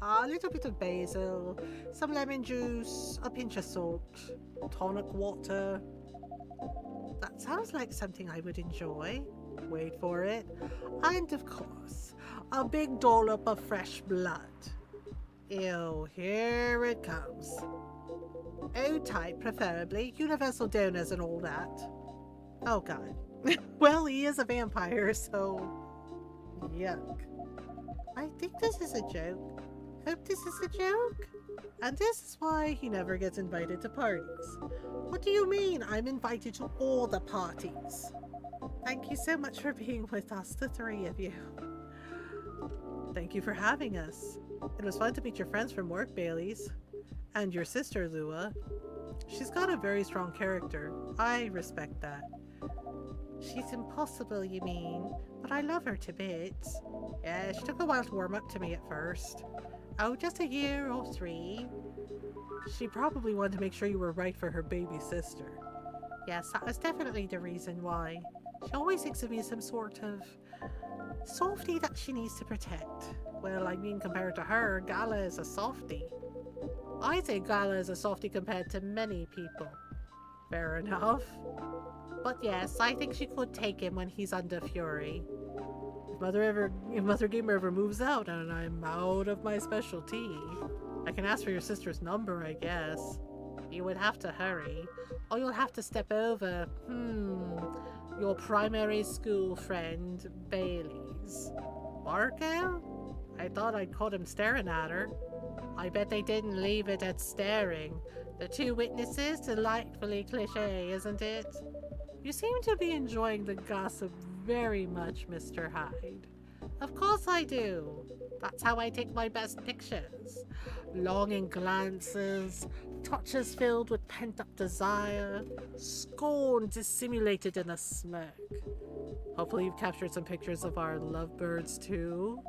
A little bit of basil, some lemon juice, a pinch of salt, tonic water. That sounds like something I would enjoy. Wait for it. And of course, a big dollop of fresh blood. Ew, here it comes. O-type, preferably. Universal donors and all that. Oh god. Well, he is a vampire, so... yuck. I think this is a joke. Hope this is a joke. And this is why he never gets invited to parties. What do you mean I'm invited to all the parties? Thank you so much for being with us, the three of you. Thank you for having us. It was fun to meet your friends from work, Bailey's. And your sister, Lua. She's got a very strong character. I respect that. She's impossible, you mean? But I love her to bits. Yeah, she took a while to warm up to me at first. Oh, just a year or 3. She probably wanted to make sure you were right for her baby sister. Yes, that was definitely the reason why. She always thinks of me as some sort of softie that she needs to protect. Well, I mean, compared to her, Gala is a softie. I say Gala is a softie compared to many people. Fair enough. But yes, I think she could take him when he's under fury. If Mothergamer ever moves out and I'm out of my specialty, I can ask for your sister's number, I guess. You would have to hurry, or you'll have to step over, your primary school friend, Bailey's. Marco? I thought I'd caught him staring at her. I bet they didn't leave it at staring. The two witnesses, delightfully cliché, isn't it? You seem to be enjoying the gossip very much, Mr. Hyde. Of course I do. That's how I take my best pictures. Longing glances, touches filled with pent-up desire, scorn dissimulated in a smirk. Hopefully you've captured some pictures of our lovebirds too.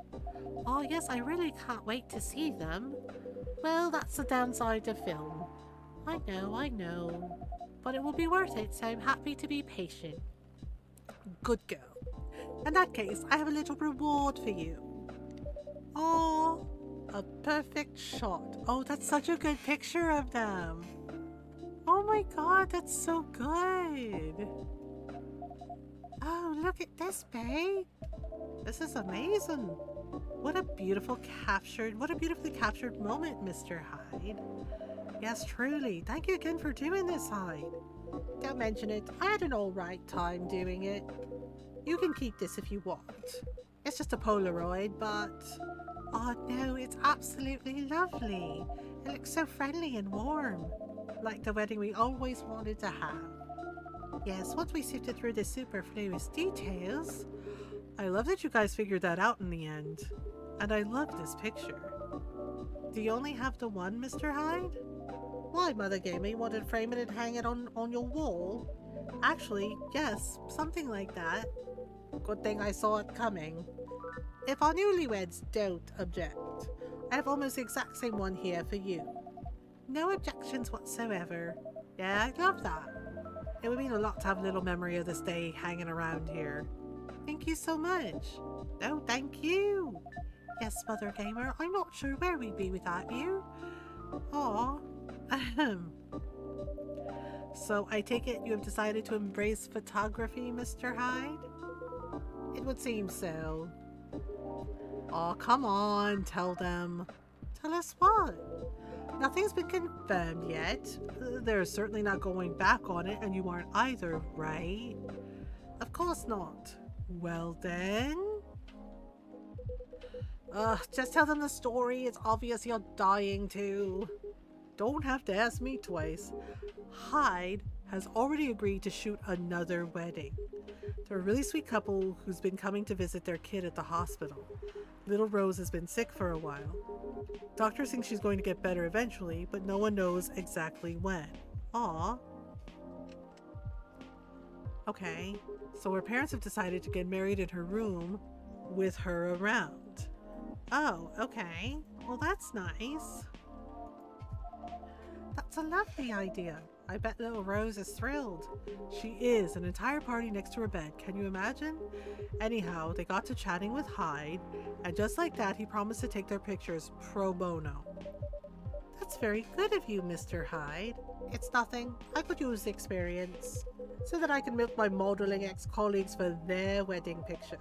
Oh yes, I really can't wait to see them. Well, that's the downside of film. I know. But it will be worth it, so I'm happy to be patient. Good girl. In that case, I have a little reward for you. Oh, a perfect shot. Oh, that's such a good picture of them. Oh my god, that's so good. Oh, look at this, babe. This is amazing. What a beautifully captured moment, Mr. Hyde. Yes, truly. Thank you again for doing this, Hyde. Don't mention it. I had an alright time doing it. You can keep this if you want. It's just a Polaroid, but... Oh no, it's absolutely lovely. It looks so friendly and warm. Like the wedding we always wanted to have. Yes, once we sifted through the superfluous details. I love that you guys figured that out in the end. And I love this picture. Do you only have the one, Mr. Hyde? Why, Mothergamer, you wanted to frame it and hang it on your wall? Actually, yes, something like that. Good thing I saw it coming. If our newlyweds don't object, I have almost the exact same one here for you. No objections whatsoever. Yeah, I love that. It would mean a lot to have a little memory of this day hanging around here. Thank you so much. No, thank you. Yes, Mothergamer, I'm not sure where we'd be without you. Aw. So I take it you have decided to embrace photography, Mr. Hyde? It would seem so. Oh, come on, tell them. Tell us what? Nothing's been confirmed yet. They're certainly not going back on it, and you aren't either, right? Of course not. Well then... Just tell them the story. It's obvious you're dying to. Don't have to ask me twice. Hyde has already agreed to shoot another wedding. They're a really sweet couple who's been coming to visit their kid at the hospital. Little Rose has been sick for a while. Doctors think she's going to get better eventually, but no one knows exactly when. Aw. Okay, so her parents have decided to get married in her room with her around. Oh, okay. Well, that's nice. That's a lovely idea. I bet little Rose is thrilled. She is, an entire party next to her bed. Can you imagine? Anyhow, they got to chatting with Hyde, and just like that, he promised to take their pictures pro bono. That's very good of you, Mr. Hyde. It's nothing. I could use the experience so that I can milk my modeling ex-colleagues for their wedding pictures.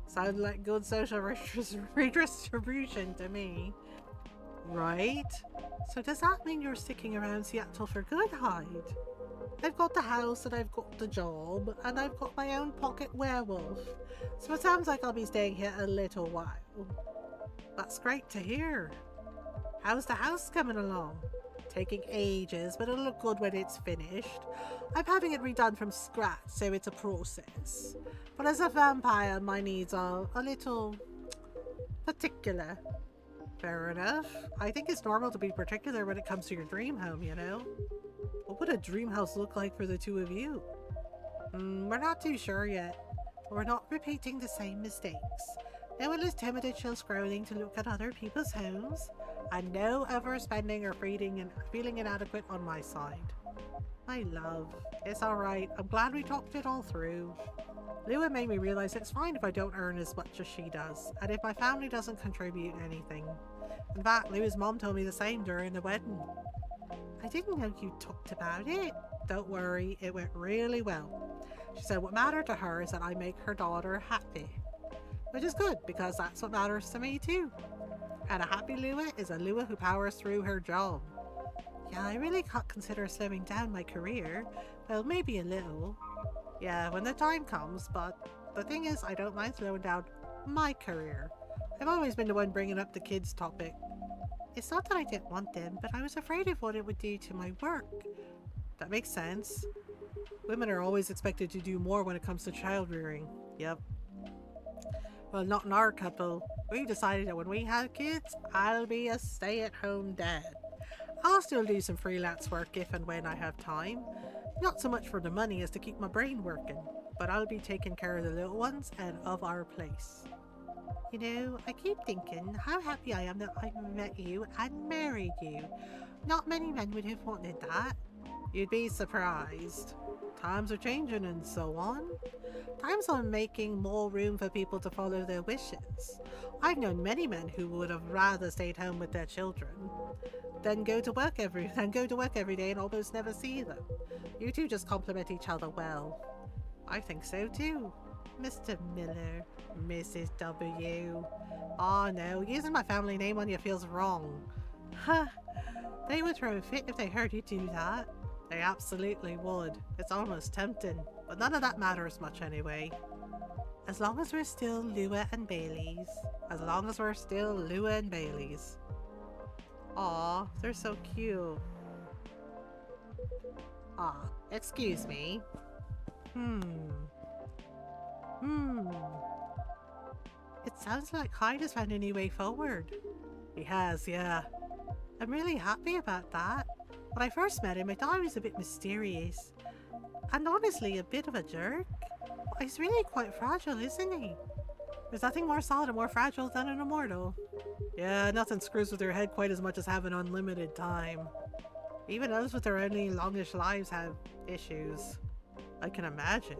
Sounds like good social redistribution to me. Right? So does that mean you're sticking around Seattle for good, Hyde? I've got the house and I've got the job and I've got my own pocket werewolf. So it sounds like I'll be staying here a little while. That's great to hear. How's the house coming along? Taking ages, but it'll look good when it's finished. I'm having it redone from scratch, so it's a process. But as a vampire, my needs are a little particular. Fair enough. I think it's normal to be particular when it comes to your dream home, you know? What would a dream house look like for the two of you? We're not too sure yet. We're not repeating the same mistakes. No one is timid and chill scrolling to look at other people's homes, and no overspending or feeling inadequate on my side. My love, it's alright. I'm glad we talked it all through. Lua made me realize it's fine if I don't earn as much as she does, and if my family doesn't contribute anything. In fact, Lua's mom told me the same during the wedding. I didn't know you talked about it. Don't worry, it went really well. She said what mattered to her is that I make her daughter happy. Which is good, because that's what matters to me too. And a happy Lua is a Lua who powers through her job. Yeah, I really can't consider slowing down my career. Well, maybe a little. Yeah, when the time comes, but the thing is, I don't mind slowing down my career. I've always been the one bringing up the kids topic. It's not that I didn't want them, but I was afraid of what it would do to my work. That makes sense. Women are always expected to do more when it comes to child rearing. Yep. Well, not in our couple. We decided that when we have kids, I'll be a stay-at-home dad. I'll still do some freelance work if and when I have time. Not so much for the money as to keep my brain working, but I'll be taking care of the little ones and of our place. You know, I keep thinking how happy I am that I met you and married you. Not many men would have wanted that. You'd be surprised. Times are changing and so on. Times are making more room for people to follow their wishes. I've known many men who would have rather stayed home with their children than go to work every day and almost never see them. You two just complement each other well. I think so too. Mr. Miller, Mrs. W. Oh no, using my family name on you feels wrong. Huh, they would throw a fit if they heard you do that. They absolutely would. It's almost tempting, but none of that matters much anyway. As long as we're still Lua and Bailey's. As long as we're still Lua and Bailey's. Aw, they're so cute. Aw, excuse me. Hmm. Hmm. It sounds like Hyde has found a new way forward. He has, yeah. I'm really happy about that. When I first met him, I thought he was a bit mysterious. And honestly, a bit of a jerk. But he's really quite fragile, isn't he? There's nothing more solid and more fragile than an immortal. Yeah, nothing screws with your head quite as much as having unlimited time. Even those with their only longish lives have issues. I can imagine.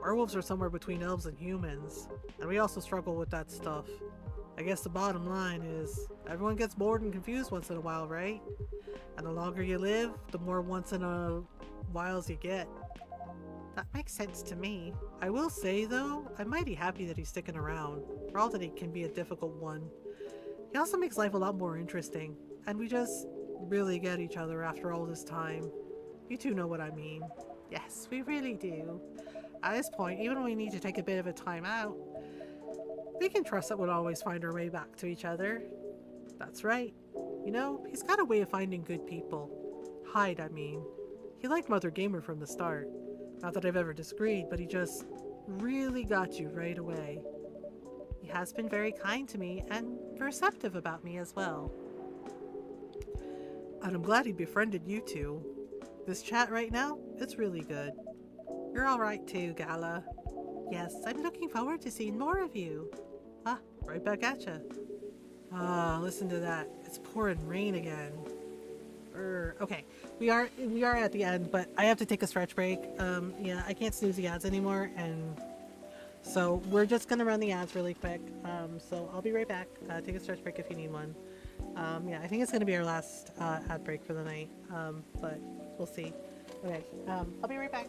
Werewolves are somewhere between elves and humans, and we also struggle with that stuff. I guess the bottom line is, everyone gets bored and confused once in a while, right? And the longer you live, the more once in a whiles you get. That makes sense to me. I will say though, I'm mighty happy that he's sticking around, for all that he can be a difficult one. He also makes life a lot more interesting, and we just really get each other after all this time. You two know what I mean. Yes, we really do. At this point, even when we need to take a bit of a time out, we can trust that we'll always find our way back to each other. That's right. You know, he's got a way of finding good people. Hyde, I mean. He liked Mothergamer from the start. Not that I've ever disagreed, but he just really got you right away. He has been very kind to me and receptive about me as well. And I'm glad he befriended you two. This chat right now, it's really good. You're alright too, Gala. Yes, I'm looking forward to seeing more of you. Ah, right back at ya. Ah, listen to that. It's pouring rain again. Okay, we are at the end, but I have to take a stretch break. Yeah, I can't snooze the ads anymore, and so we're just gonna run the ads really quick. So I'll be right back. Take a stretch break if you need one. Yeah, I think it's gonna be our last ad break for the night. But we'll see. Okay, I'll be right back.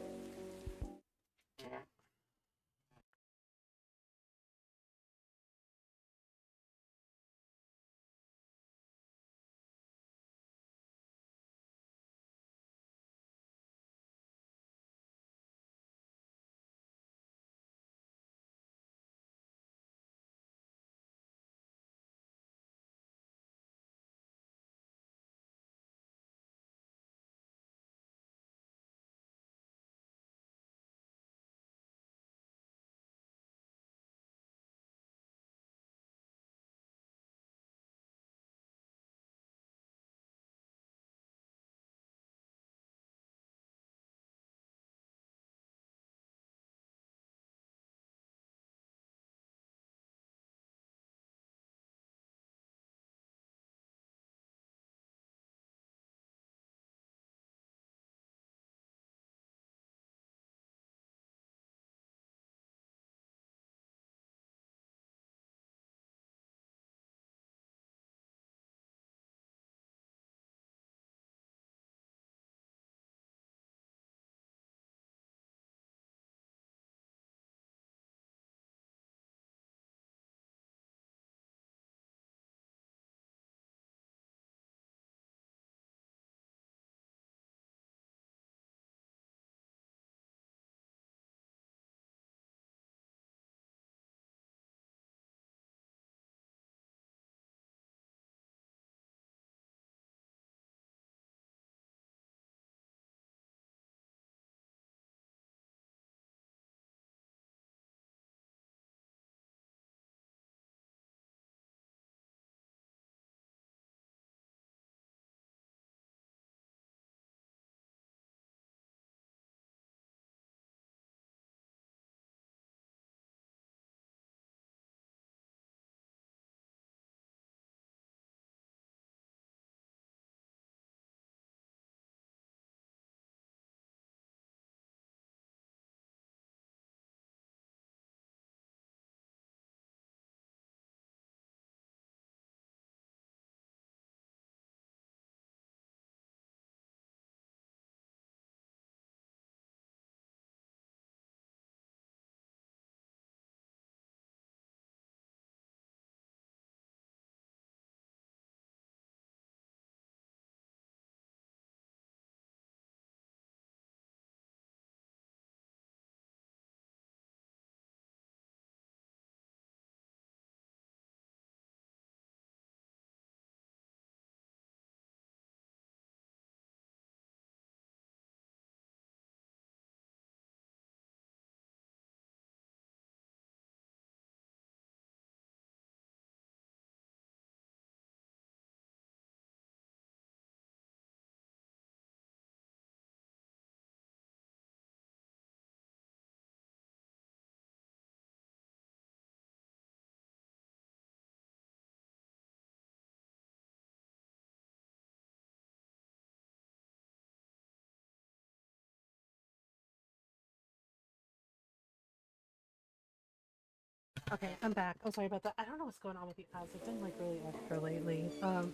Okay, I'm back. Oh, sorry about that. I don't know what's going on with the ads. It's been like really extra lately.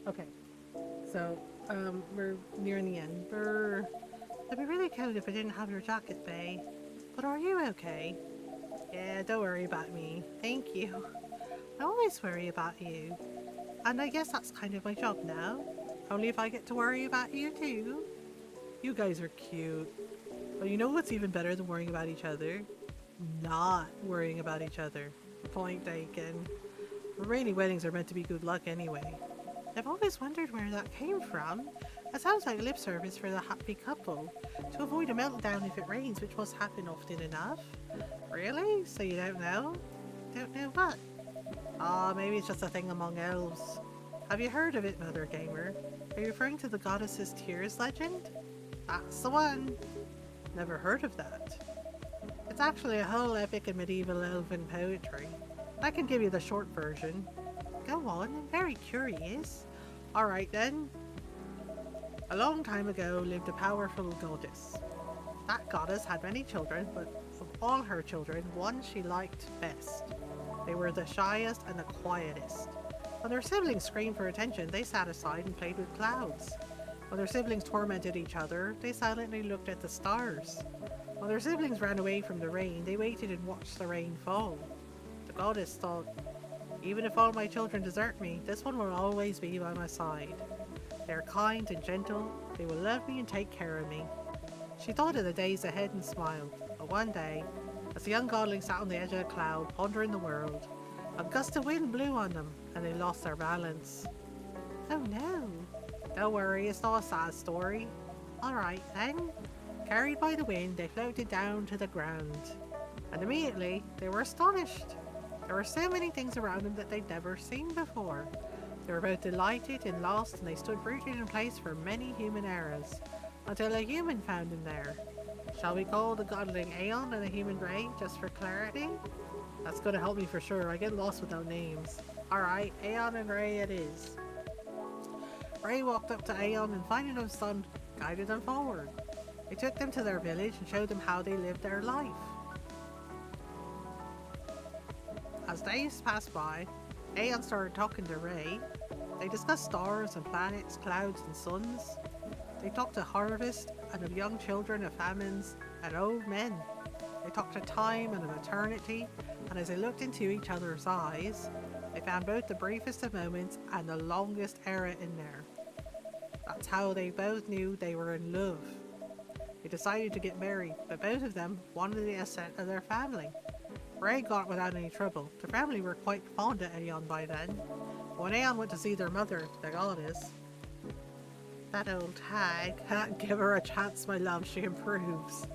Okay. So, we're nearing the end. It'd be really cool if I didn't have your jacket, Bay. But are you okay? Yeah, don't worry about me. Thank you. I always worry about you. And I guess that's kind of my job now. Only if I get to worry about you too. You guys are cute. But you know what's even better than worrying about each other? Not worrying about each other. Point taken. Rainy weddings are meant to be good luck anyway. I've always wondered where that came from. It sounds like lip service for the happy couple. To avoid a meltdown if it rains, which must happen often enough. Really? So you don't know? Don't know what? Ah, maybe it's just a thing among elves. Have you heard of it, Mothergamer? Are you referring to the goddess's tears legend? That's the one. Never heard of that. It's actually a whole epic in medieval elven poetry. I can give you the short version. Go on, I'm very curious. Alright then. A long time ago lived a powerful goddess. That goddess had many children, but of all her children, one she liked best. They were the shyest and the quietest. When their siblings screamed for attention, they sat aside and played with clouds. When their siblings tormented each other, they silently looked at the stars. When their siblings ran away from the rain, they waited and watched the rain fall. The goddess thought, even if all my children desert me, this one will always be by my side. They are kind and gentle, they will love me and take care of me. She thought of the days ahead and smiled, but one day, as the young godling sat on the edge of a cloud, pondering the world, a gust of wind blew on them, and they lost their balance. Oh no! Don't worry, it's not a sad story. Alright then. Carried by the wind, they floated down to the ground. And immediately, they were astonished. There were so many things around them that they'd never seen before. They were both delighted and lost, and they stood rooted in place for many human eras, until a human found them there. Shall we call the godling Aeon and a human Ray, just for clarity? That's gonna help me for sure, I get lost without names. Alright, Aeon and Ray it is. Ray walked up to Aeon and finding him stunned, guided them forward. He took them to their village and showed them how they lived their life. As days passed by, Aeon started talking to Ray. They discussed stars and planets, clouds and suns. They talked of harvest and of young children, of famines and old men. They talked of time and of eternity, and as they looked into each other's eyes, they found both the briefest of moments and the longest era in there. That's how they both knew they were in love. They decided to get married, but both of them wanted the assent of their family. Ray got without any trouble. The family were quite fond of Aeon by then. When Aeon went to see their mother, the goddess, that old hag, give her a chance, my love, she improves.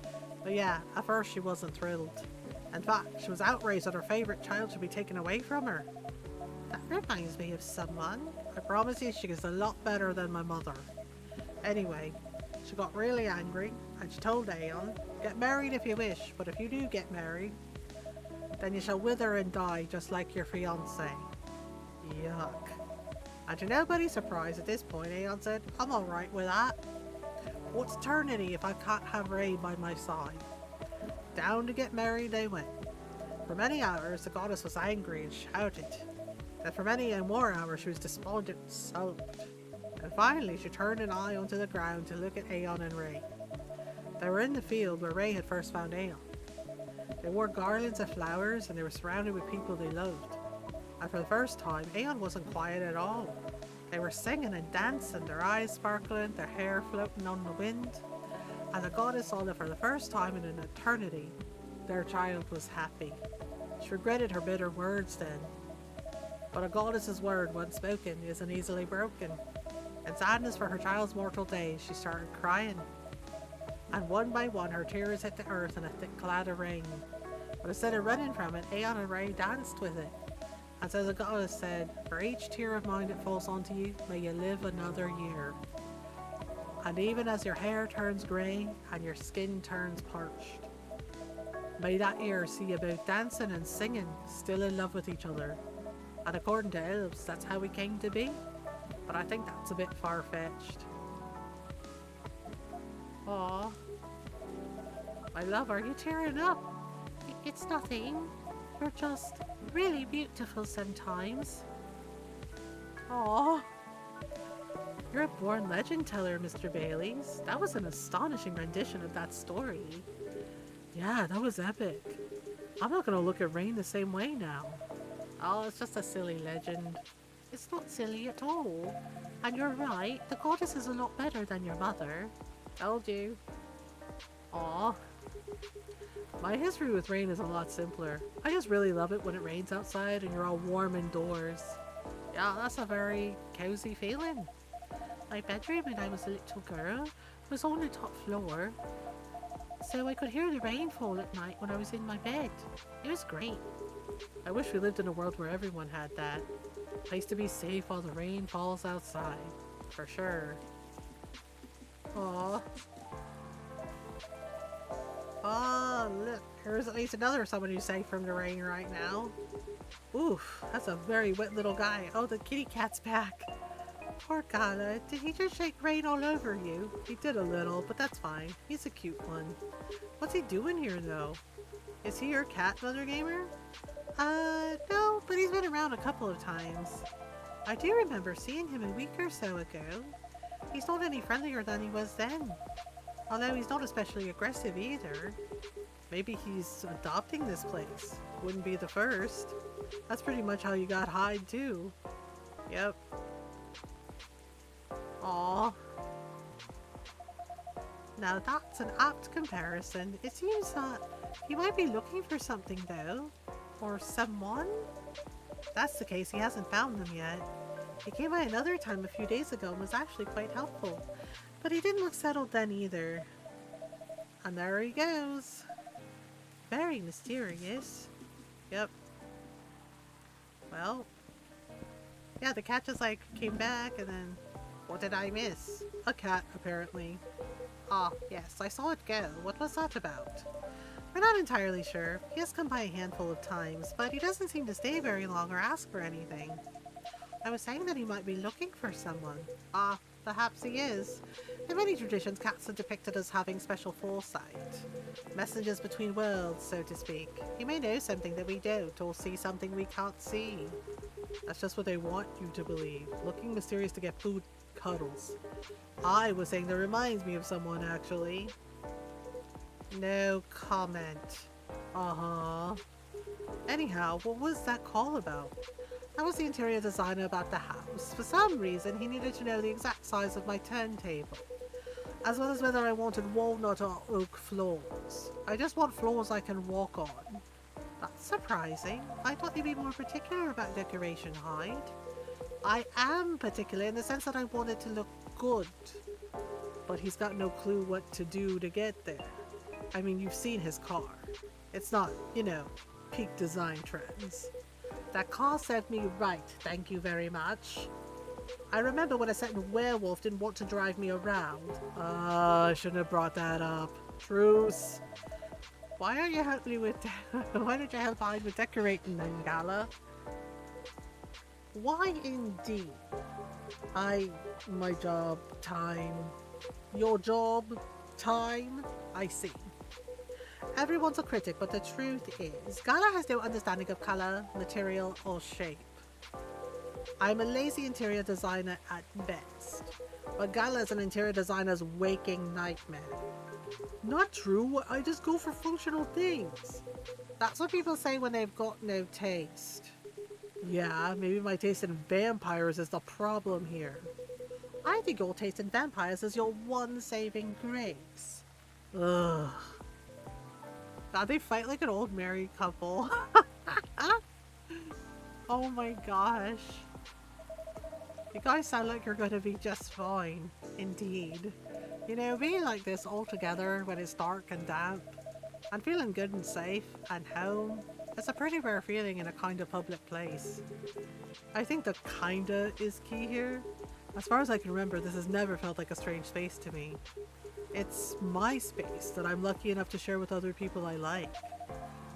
But yeah, at first she wasn't thrilled. In fact, she was outraged that her favourite child should be taken away from her. That reminds me of someone. I promise you she is a lot better than my mother. Anyway, she got really angry and she told Aeon, get married if you wish, but if you do get married, then you shall wither and die just like your fiancé. Yuck. And to nobody's surprise at this point, Aeon said, I'm alright with that. What's eternity if I can't have Ray by my side? Down to get married they went. For many hours the goddess was angry and shouted. And for many and more hours she was despondent and sulked. And finally she turned an eye onto the ground to look at Aeon and Ray. They were in the field where Ray had first found Aeon. They wore garlands of flowers and they were surrounded with people they loved. And for the first time, Aeon wasn't quiet at all. They were singing and dancing, their eyes sparkling, their hair floating on the wind. And the goddess saw that for the first time in an eternity, their child was happy. She regretted her bitter words then. But a goddess's word, once spoken, isn't easily broken. In sadness for her child's mortal days, she started crying. And one by one, her tears hit the earth in a thick cloud of rain. But instead of running from it, Aeon and Ray danced with it. And so the goddess said, for each tear of mine that falls onto you, may you live another year. And even as your hair turns grey and your skin turns parched, may that year see you both dancing and singing, still in love with each other. And according to elves, that's how we came to be. But I think that's a bit far-fetched. Aw. My love, are you tearing up? It's nothing. You're just really beautiful sometimes. Aw. You're a born legend teller, Mr. Baileys. That was an astonishing rendition of that story. Yeah, that was epic. I'm not gonna look at rain the same way now. Oh, it's just a silly legend. It's not silly at all. And you're right, the goddess is a lot better than your mother. Told you. Aw. My history with rain is a lot simpler. I just really love it when it rains outside and you're all warm indoors. Yeah, that's a very cozy feeling. My bedroom when I was a little girl was on the top floor, so I could hear the rain fall at night when I was in my bed. It was great. I wish we lived in a world where everyone had that. Place to be safe while the rain falls outside. For sure. Aww. Oh, look. Here's at least another someone who's safe from the rain right now. Oof, that's a very wet little guy. Oh, the kitty cat's back. Poor Gala. Did he just shake rain all over you? He did a little, but that's fine. He's a cute one. What's he doing here, though? Is he your cat, Mothergamer? No, but he's been around a couple of times. I do remember seeing him a week or so ago. He's not any friendlier than he was then. Although he's not especially aggressive either. Maybe he's adopting this place. Wouldn't be the first. That's pretty much how you got Hyde, too. Yep. Aww. Now that's an apt comparison. It seems that he might be looking for something, though. Or someone? If that's the case, he hasn't found them yet. He came by another time a few days ago and was actually quite helpful. But he didn't look settled then either. And there he goes. Very mysterious. Yep. Well. Yeah, the cat just like came back and then... What did I miss? A cat, apparently. Ah, yes, I saw it go. What was that about? We're not entirely sure. He has come by a handful of times, but he doesn't seem to stay very long or ask for anything. I was saying that he might be looking for someone. Ah, perhaps he is. In many traditions, cats are depicted as having special foresight. Messengers between worlds, so to speak. He may know something that we don't, or see something we can't see. That's just what they want you to believe. Looking mysterious to get food cuddles. I was saying that reminds me of someone, actually. No comment. Uh-huh. Anyhow, what was that call about? That was the interior designer about the house. For some reason, he needed to know the exact size of my turntable, as well as whether I wanted walnut or oak floors. I just want floors I can walk on. That's surprising. I thought you'd be more particular about decoration, Hyde. I am particular in the sense that I want it to look good. But he's got no clue what to do to get there. I mean, you've seen his car. It's not, you know, peak design trends. That car served me right, thank you very much. I remember when a certain werewolf didn't want to drive me around. I shouldn't have brought that up. Truce. Why aren't you helping me with... Why don't you help Hyde with decorating then, Gala? Why indeed? My job, time. Your job, time. I see. Everyone's a critic, but the truth is, Gala has no understanding of color, material, or shape. I'm a lazy interior designer at best, but Gala is an interior designer's waking nightmare. Not true, I just go for functional things. That's what people say when they've got no taste. Yeah, maybe my taste in vampires is the problem here. I think your taste in vampires is your one saving grace. Ugh. God, they fight like an old married couple. Oh my gosh. You guys sound like you're gonna be just fine. Indeed. You know, being like this all together when it's dark and damp, and feeling good and safe and home, it's a pretty rare feeling in a kind of public place. I think the kinda is key here. As far as I can remember, this has never felt like a strange space to me. It's my space that I'm lucky enough to share with other people I like.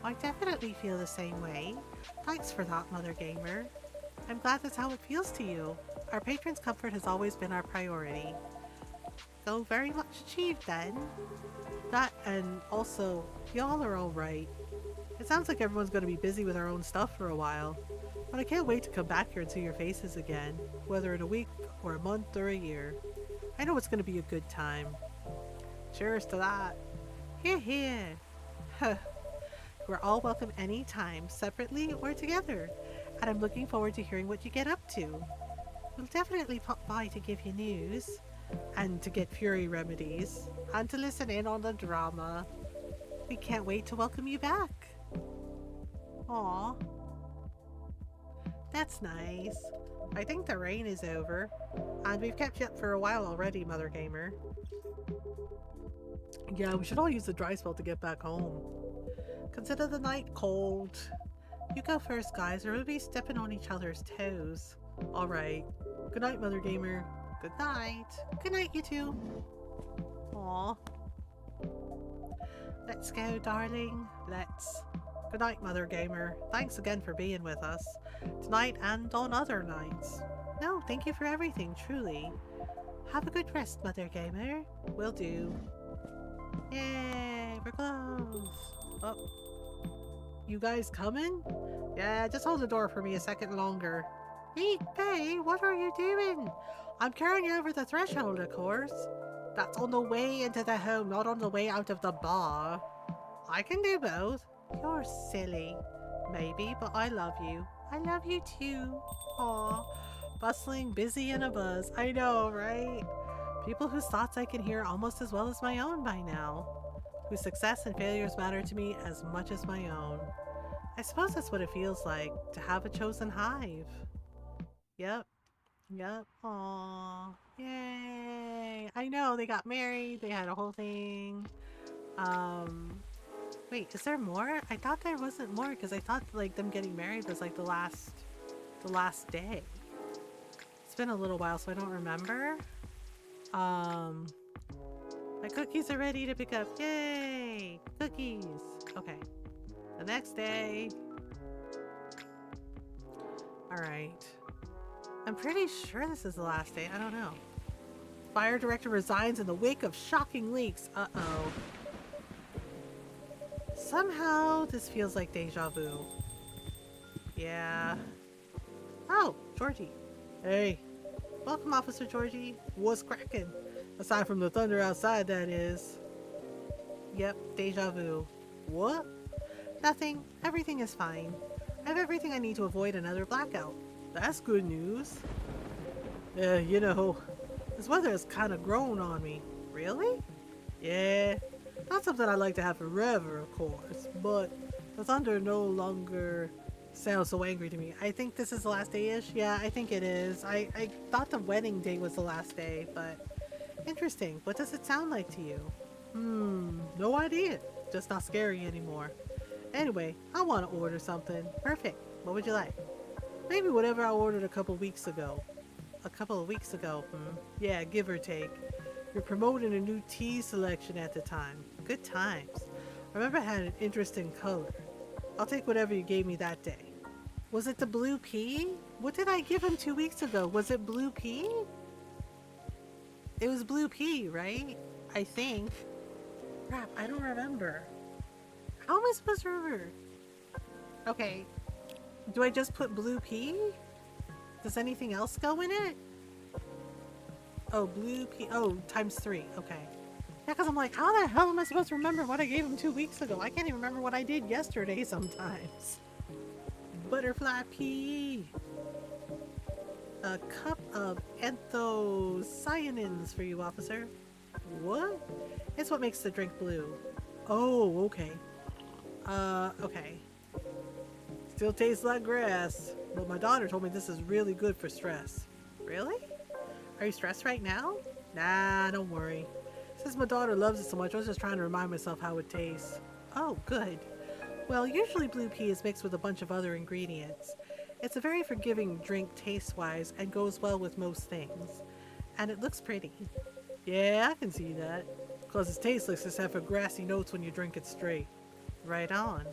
I definitely feel the same way. Thanks for that, Mothergamer. I'm glad that's how it feels to you. Our patrons' comfort has always been our priority. So very much achieved then. That and also, y'all are alright. It sounds like everyone's going to be busy with our own stuff for a while, but I can't wait to come back here and see your faces again, whether in a week or a month or a year. I know it's going to be a good time. Cheers to that. Here, here. Huh. We're all welcome anytime, separately or together, and I'm looking forward to hearing what you get up to. We'll definitely pop by to give you news, and to get fury remedies, and to listen in on the drama. We can't wait to welcome you back. Aw. That's nice. I think the rain is over, and we've kept you up for a while already, Mothergamer. Yeah, we should all use the dry spell to get back home. Consider the night cold. You go first, guys, or we'll be stepping on each other's toes. Alright. Good night, Mothergamer. Good night. Good night, you two. Aw. Let's go, darling. Let's. Good night, Mothergamer. Thanks again for being with us. Tonight and on other nights. No, thank you for everything, truly. Have a good rest, Mothergamer. Will do. Yay, we're close. Oh. You guys coming? Yeah, just hold the door for me a second longer. Hey, Faye, what are you doing? I'm carrying you over the threshold, of course. That's on the way into the home, not on the way out of the bar. I can do both. You're silly. Maybe, but I love you. I love you too. Aw. Bustling, busy, and a buzz. I know, right? People whose thoughts I can hear almost as well as my own by now. Whose success and failures matter to me as much as my own. I suppose that's what it feels like, to have a chosen hive. Yep. Yep. Aww. Yay. I know, they got married, they had a whole thing. Wait, is there more? I thought there wasn't more, because I thought like them getting married was like the last day. It's been a little while, so I don't remember. My cookies are ready to pick up. Yay! Cookies! Okay. The next day. Alright. I'm pretty sure this is the last day. I don't know. Fire director resigns in the wake of shocking leaks. Uh-oh. Somehow this feels like deja vu. Yeah. Oh, Georgie. Hey. Welcome, Officer Georgie. What's cracking? Aside from the thunder outside, that is. Yep, deja vu. What? Nothing. Everything is fine. I have everything I need to avoid another blackout. That's good news. You know, this weather has kind of grown on me. Really? Yeah. Not something I'd like to have forever, of course, but the thunder no longer sounds so angry to me. I think this is the last day-ish. Yeah, I think it is. I thought the wedding day was the last day, but interesting. What does it sound like to you? No idea. Just not scary anymore. Anyway, I want to order something. Perfect. What would you like? Maybe whatever I ordered a couple weeks ago. A couple of weeks ago, Yeah, give or take. You're promoting a new tea selection at the time. Good times. I remember it had an interesting color. I'll take whatever you gave me that day. Was it the blue pea? What did I give him 2 weeks ago? Was it blue pea? It was blue pea, right? I think. Crap, I don't remember. How am I supposed to remember? Okay. Do I just put blue pea? Does anything else go in it? Oh, blue pea. Oh, ×3. Okay. Yeah, because I'm like, how the hell am I supposed to remember what I gave him 2 weeks ago? I can't even remember what I did yesterday sometimes. Butterfly pea. A cup of anthocyanins for you, officer. What? It's what makes the drink blue. Oh, okay. Okay. Still tastes like grass, but my daughter told me this is really good for stress. Really? Are you stressed right now? Nah, don't worry. Since my daughter loves it so much, I was just trying to remind myself how it tastes. Oh, good. Well, usually blue pea is mixed with a bunch of other ingredients. It's a very forgiving drink taste-wise and goes well with most things. And it looks pretty. Yeah, I can see that. Cause its taste looks except for grassy notes when you drink it straight. Right on.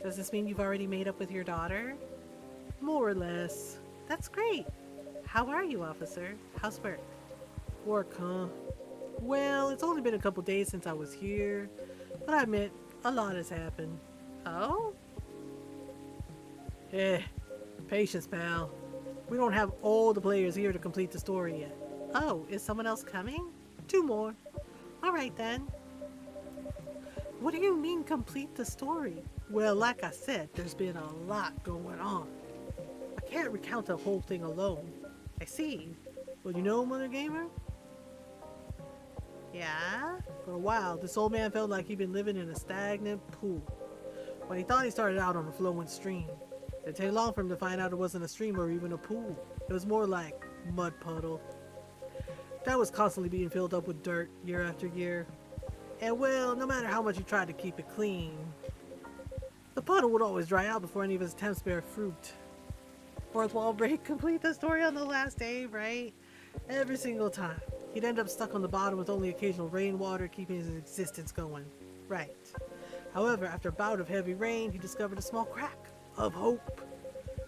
Does this mean you've already made up with your daughter? More or less. That's great. How are you, officer? How's work? Work, huh? Well, it's only been a couple days since I was here, but I admit, a lot has happened. Oh? Eh, patience, pal. We don't have all the players here to complete the story yet. Oh, is someone else coming? 2 more. All right then. What do you mean complete the story? Well, like I said, there's been a lot going on. I can't recount the whole thing alone. I see. Well, you know, Mothergamer? Yeah? For a while, this old man felt like he'd been living in a stagnant pool. When he thought he started out on a flowing stream. It didn't take long for him to find out it wasn't a stream or even a pool. It was more like mud puddle. That was constantly being filled up with dirt year after year. And well, no matter how much he tried to keep it clean, the puddle would always dry out before any of his attempts bear fruit. Fourth wall break, complete the story on the last day, right? Every single time. He'd end up stuck on the bottom with only occasional rainwater keeping his existence going. Right. However, after a bout of heavy rain, he discovered a small crack of hope.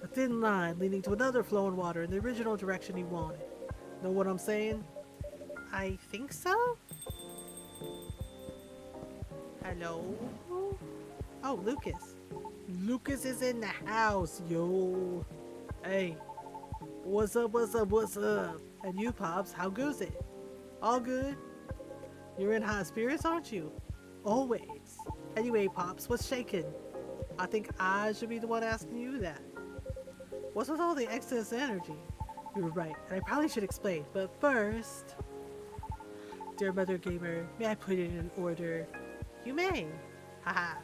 A thin line leading to another flowing water in the original direction he wanted. Know what I'm saying? I think so? Hello? Oh, Lucas. Lucas is in the house, yo. Hey, what's up, what's up, what's up? And you, Pops, how goes it? All good? You're in high spirits, aren't you? Always. Anyway, Pops, what's shaking? I think I should be the one asking you that. What's with all the excess energy? You're right, and I probably should explain, but first... Dear Mothergamer, may I put it in order? You may. Haha.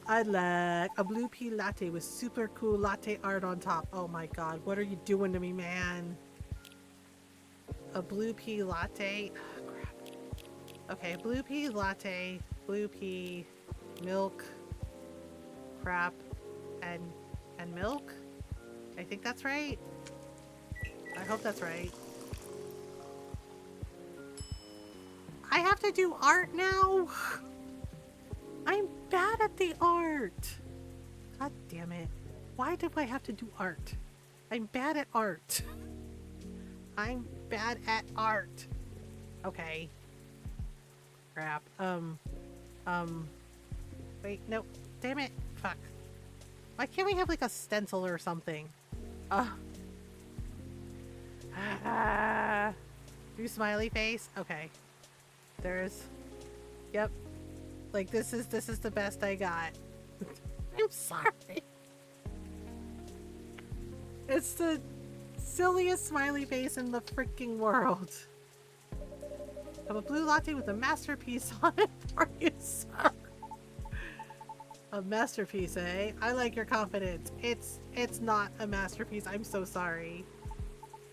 I'd like a blue pea latte with super cool latte art on top. Oh my god, what are you doing to me, man? A blue pea latte? Oh, crap. Okay, blue pea latte, blue pea, milk, crap, and milk? I think that's right. I hope that's right. I have to do art now? I'm bad at the art. God damn it. Why do I have to do art? I'm bad at art. I'm bad at art. Okay. Crap. Wait, no. Damn it. Fuck. Why can't we have like a stencil or something? Do smiley face? Okay. There's... Yep. Like, this is the best I got. I'm sorry. It's the silliest smiley face in the freaking world. I have a blue latte with a masterpiece on it for you, sir. A masterpiece, eh? I like your confidence. It's not a masterpiece. I'm so sorry.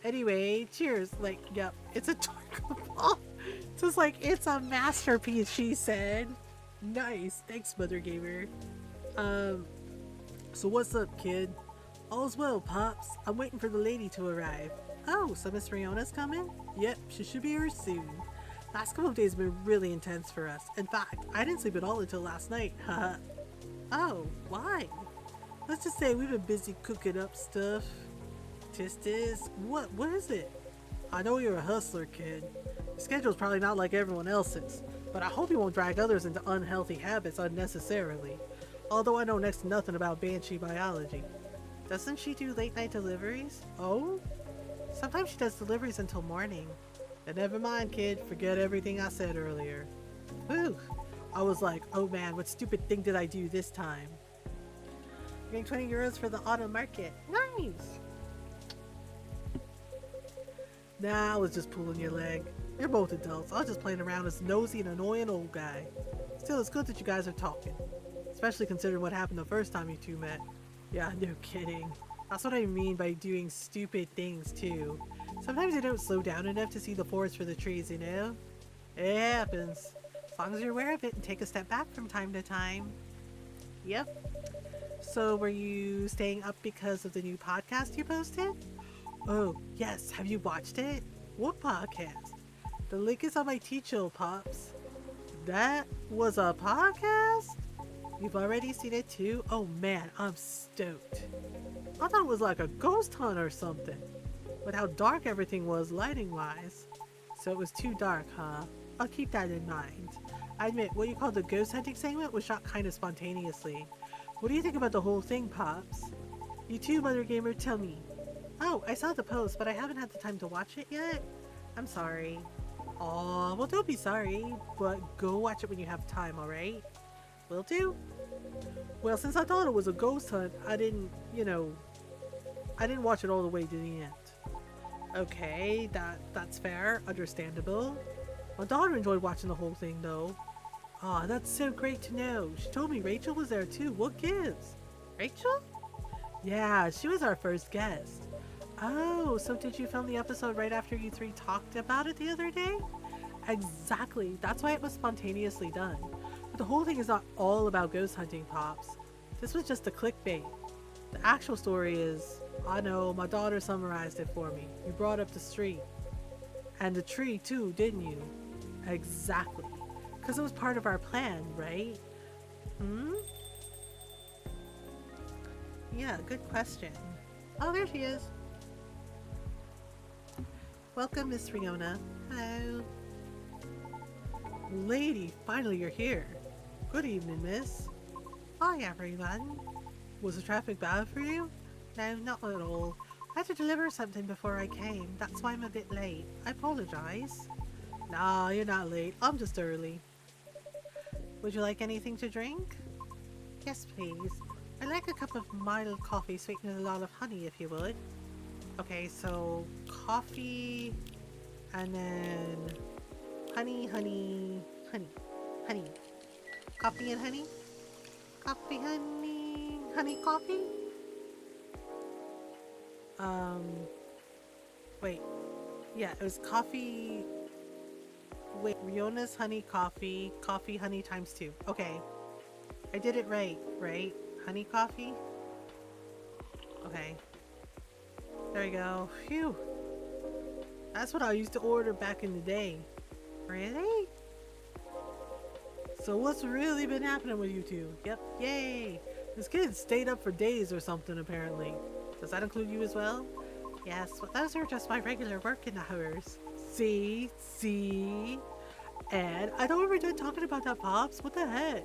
Anyway, cheers. Like, yep, it's a adorable. Just like, it's a masterpiece, she said. Nice. Thanks, Mothergamer. So what's up, kid? All's well, Pops. I'm waiting for the lady to arrive. Oh, so Miss Riona's coming? Yep, she should be here soon. Last couple of days have been really intense for us. In fact, I didn't sleep at all until last night. Haha. Oh, why? Let's just say we've been busy cooking up stuff. Tistis? What is it? I know you're a hustler, kid. Your schedule's probably not like everyone else's, but I hope you won't drag others into unhealthy habits unnecessarily. Although I know next to nothing about banshee biology. Doesn't she do late night deliveries? Oh? Sometimes she does deliveries until morning. Then never mind, kid. Forget everything I said earlier. Whew. I was like, oh man, what stupid thing did I do this time? Getting 20 euros for the auto market. Nice! Nah, I was just pulling your leg. You're both adults. I was just playing around as nosy and annoying old guy. Still, it's good that you guys are talking. Especially considering what happened the first time you two met. Yeah, no kidding. That's what I mean by doing stupid things too. Sometimes I don't slow down enough to see the forest for the trees, you know? It happens. As long as you're aware of it and take a step back from time to time. Yep. So were you staying up because of the new podcast you posted? Oh, yes. Have you watched it? What podcast? The link is on my Teacher, Pops. That was a podcast? You've already seen it too? Oh man, I'm stoked. I thought it was like a ghost hunt or something. With how dark everything was lighting-wise. So it was too dark, huh? I'll keep that in mind. I admit, what you call the ghost hunting segment was shot kind of spontaneously. What do you think about the whole thing, Pops? You too, Mother Gamer, tell me. Oh, I saw the post, but I haven't had the time to watch it yet. I'm sorry. Aw, well, don't be sorry, but go watch it when you have time, alright? Will do? Well, since I thought it was a ghost hunt, I didn't watch it all the way to the end. Okay, that's fair, understandable. My daughter enjoyed watching the whole thing, though. Aw, that's so great to know. She told me Rachel was there too. What gives? Rachel? Yeah, she was our first guest. Oh, so did you film the episode right after you three talked about it the other day? Exactly. That's why it was spontaneously done. But the whole thing is not all about ghost hunting, Pops. This was just a clickbait. The actual story is, I know, my daughter summarized it for me. You brought up the street. And the tree too, didn't you? Exactly. Because it was part of our plan, right? Hmm? Yeah, good question. Oh, there she is. Welcome, Miss Riona. Hello. Lady, finally you're here. Good evening, miss. Hi, everyone. Was the traffic bad for you? No, not at all. I had to deliver something before I came. That's why I'm a bit late. I apologize. Nah, you're not late. I'm just early. Would you like anything to drink? Yes, please. I'd like a cup of mild coffee sweetened with a lot of honey, if you would. Okay, so coffee and then honey, honey, honey, honey. Coffee and honey? Coffee, honey, honey, coffee? Wait. Yeah, it was coffee. Wait, Riona's honey coffee, coffee honey times 2. Okay. I did it right, right? Honey coffee? Okay. There you go. Phew. That's what I used to order back in the day. Really? So what's really been happening with you two? Yep. Yay. This kid stayed up for days or something apparently. Does that include you as well? Yes, well, those are just my regular working hours. See? And I thought we were done talking about that, Pops. What the heck?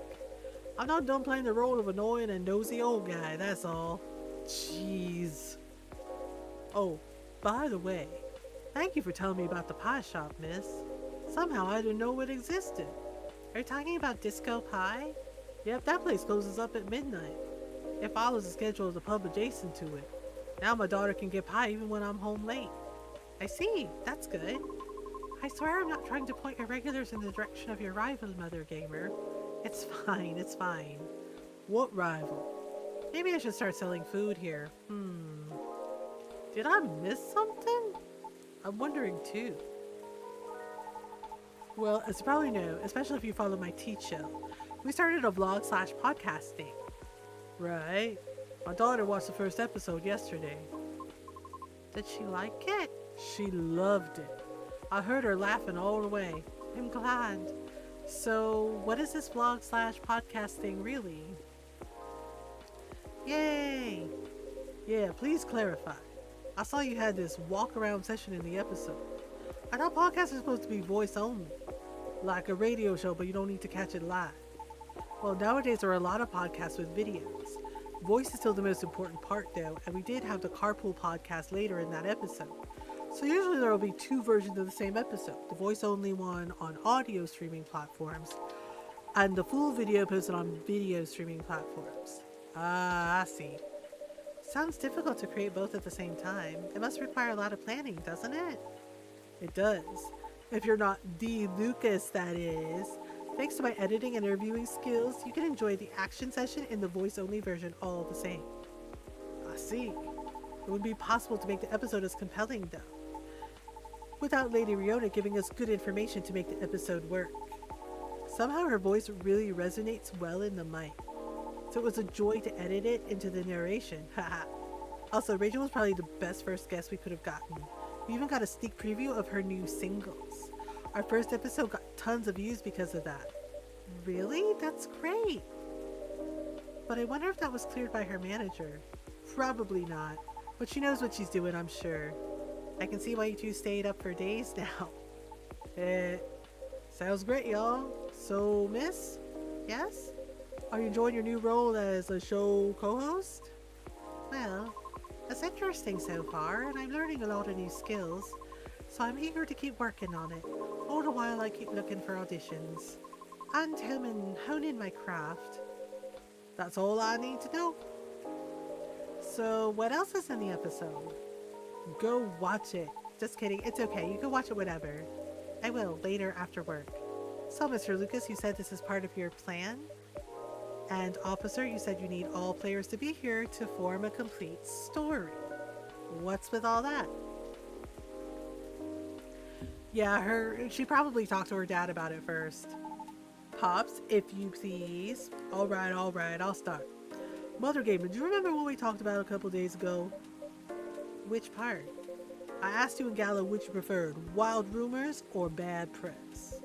I'm not done playing the role of annoying and nosy old guy, that's all. Jeez. Oh, by the way, thank you for telling me about the pie shop, miss. Somehow I didn't know it existed. Are you talking about Disco Pie? Yep, that place closes up at midnight. It follows the schedule of the pub adjacent to it. Now my daughter can get pie even when I'm home late. I see, that's good. I swear I'm not trying to point irregulars in the direction of your rival, Mother Gamer. It's fine, it's fine. What rival? Maybe I should start selling food here. Did I miss something? I'm wondering too. Well, as you probably know, especially if you follow my teach show, we started a vlog/podcast thing. Right? My daughter watched the first episode yesterday. Did she like it? She loved it. I heard her laughing all the way. I'm glad. So, what is this vlog/podcast thing really? Yay! Yeah, please clarify. I saw you had this walk-around session in the episode. I thought podcasts are supposed to be voice only. Like a radio show, but you don't need to catch it live. Well, nowadays there are a lot of podcasts with videos. Voice is still the most important part though, and we did have the carpool podcast later in that episode. So usually there will be 2 versions of the same episode, the voice only one on audio streaming platforms, and the full video posted on video streaming platforms. Ah, I see. Sounds difficult to create both at the same time. It must require a lot of planning, doesn't it? It does. If you're not the Lucas, that is. Thanks to my editing and interviewing skills, you can enjoy the action session in the voice-only version all the same. I see. It would be possible to make the episode as compelling, though, without Lady Riona giving us good information to make the episode work. Somehow her voice really resonates well in the mic, so it was a joy to edit it into the narration. Haha. Also, Rachel was probably the best first guest we could have gotten. We even got a sneak preview of her new singles. Our first episode got tons of views because of that. Really? That's great. But I wonder if that was cleared by her manager. Probably not, but she knows what she's doing, I'm sure. I can see why you two stayed up for days now. Sounds great, y'all. So, miss? Yes? Are you enjoying your new role as a show co-host? Well, it's interesting so far, and I'm learning a lot of new skills, so I'm eager to keep working on it, all the while I keep looking for auditions. And hone in my craft. That's all I need to know. So, what else is in the episode? Go watch it. Just kidding, it's okay, you can watch it whenever. I will, later after work. So, Mr. Lucas, you said this is part of your plan? And Officer, you said you need all players to be here to form a complete story. What's with all that? Yeah, she probably talked to her dad about it first. Pops, if you please. Alright, I'll start. Mothergamer, do you remember what we talked about a couple days ago? Which part? I asked you and Gallo which you preferred, wild rumors or bad press.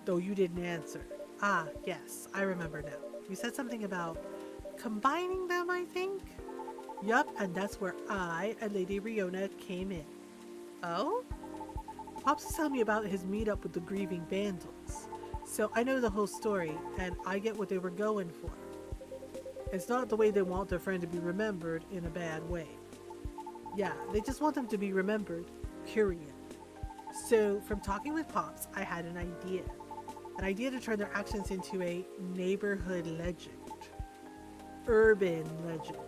Though you didn't answer. Ah, yes, I remember now. You said something about combining them, I think? Yup, and that's where I and Lady Riona came in. Oh? Pops was telling me about his meetup with the grieving vandals. So I know the whole story, and I get what they were going for. It's not the way they want their friend to be remembered in a bad way. Yeah, they just want them to be remembered, period. So, from talking with Pops, I had an idea. An idea to turn their actions into a neighborhood legend. Urban legend.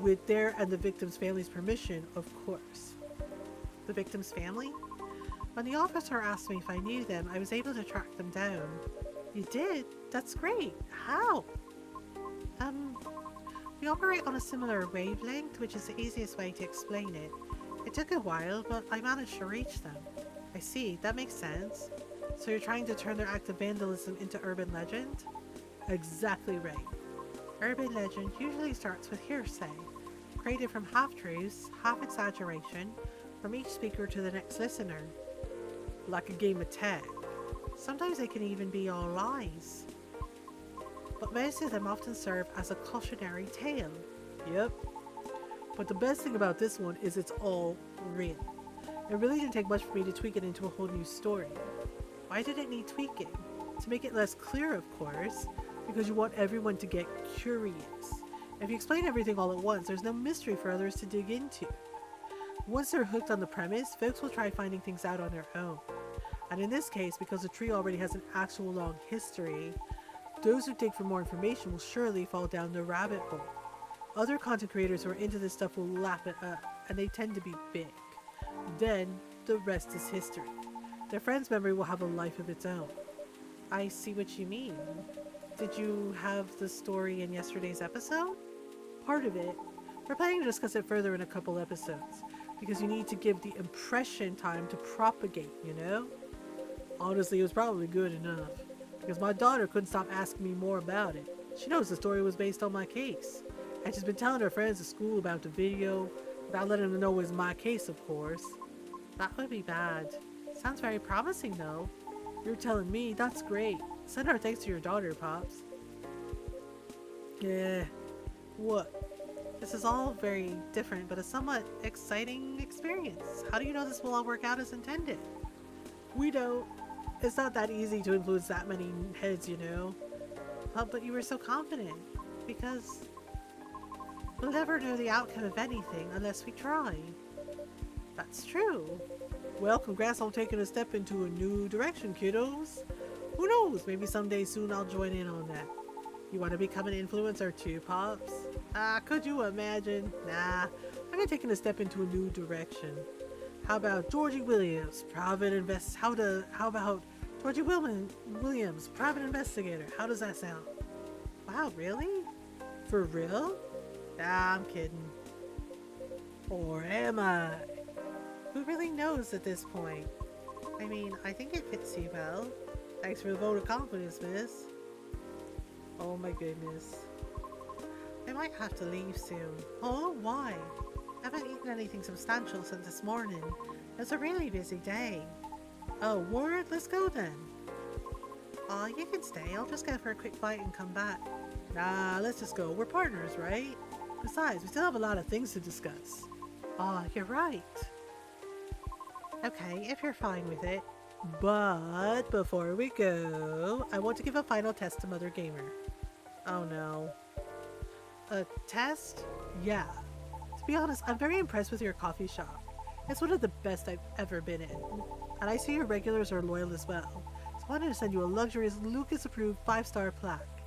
With their and the victim's family's permission, of course. The victim's family? When the officer asked me if I knew them, I was able to track them down. You did? That's great. How? We operate on a similar wavelength, which is the easiest way to explain it. It took a while, but I managed to reach them. I see, that makes sense. So you're trying to turn their act of vandalism into urban legend? Exactly right. Urban legend usually starts with hearsay, created from half-truths, half-exaggeration, from each speaker to the next listener. Like a game of tag. Sometimes they can even be all lies. But most of them often serve as a cautionary tale. Yep. But the best thing about this one is it's all real. It really didn't take much for me to tweak it into a whole new story. Why did it need tweaking? To make it less clear, of course, because you want everyone to get curious. If you explain everything all at once, there's no mystery for others to dig into. Once they're hooked on the premise, folks will try finding things out on their own. And in this case, because the tree already has an actual long history, those who dig for more information will surely fall down the rabbit hole. Other content creators who are into this stuff will lap it up, and they tend to be big. Then, the rest is history. Their friend's memory will have a life of its own. I see what you mean. Did you have the story in yesterday's episode? Part of it. We're planning to discuss it further in a couple episodes, because you need to give the impression time to propagate, you know? Honestly, it was probably good enough, because my daughter couldn't stop asking me more about it. She knows the story was based on my case, and she's been telling her friends at school about the video, without letting them know it was my case, of course. That would be bad. Sounds very promising, though. You're telling me, that's great. Send our thanks to your daughter, Pops. Yeah. What? This is all very different, but a somewhat exciting experience. How do you know this will all work out as intended? We don't. It's not that easy to influence that many heads, you know. But you were so confident, because we'll never know the outcome of anything unless we try. That's true. Well, congrats on taking a step into a new direction, kiddos. Who knows, maybe someday soon I'll join in on that. You want to become an influencer too, Pops? Could you imagine? Nah, I'm not taking a step into a new direction. How about Georgie Williams, private Williams, private investigator? How does that sound? Wow, really? For real? Nah, I'm kidding. Or am I? Who really knows at this point? I mean, I think it fits you well. Thanks for the vote of confidence, miss. Oh my goodness. I might have to leave soon. Oh, why? I haven't eaten anything substantial since this morning. It's a really busy day. Oh, word? Let's go then. Aw, you can stay. I'll just go for a quick bite and come back. Nah, let's just go. We're partners, right? Besides, we still have a lot of things to discuss. Aw, you're right. Okay, if you're fine with it. But before we go, I want to give a final test to Mothergamer. Oh no. A test? Yeah, To be honest, I'm very impressed with your coffee shop. It's one of the best I've ever been in. And I see your regulars are loyal as well. So I wanted to send you a luxurious Lucas-approved 5-star plaque.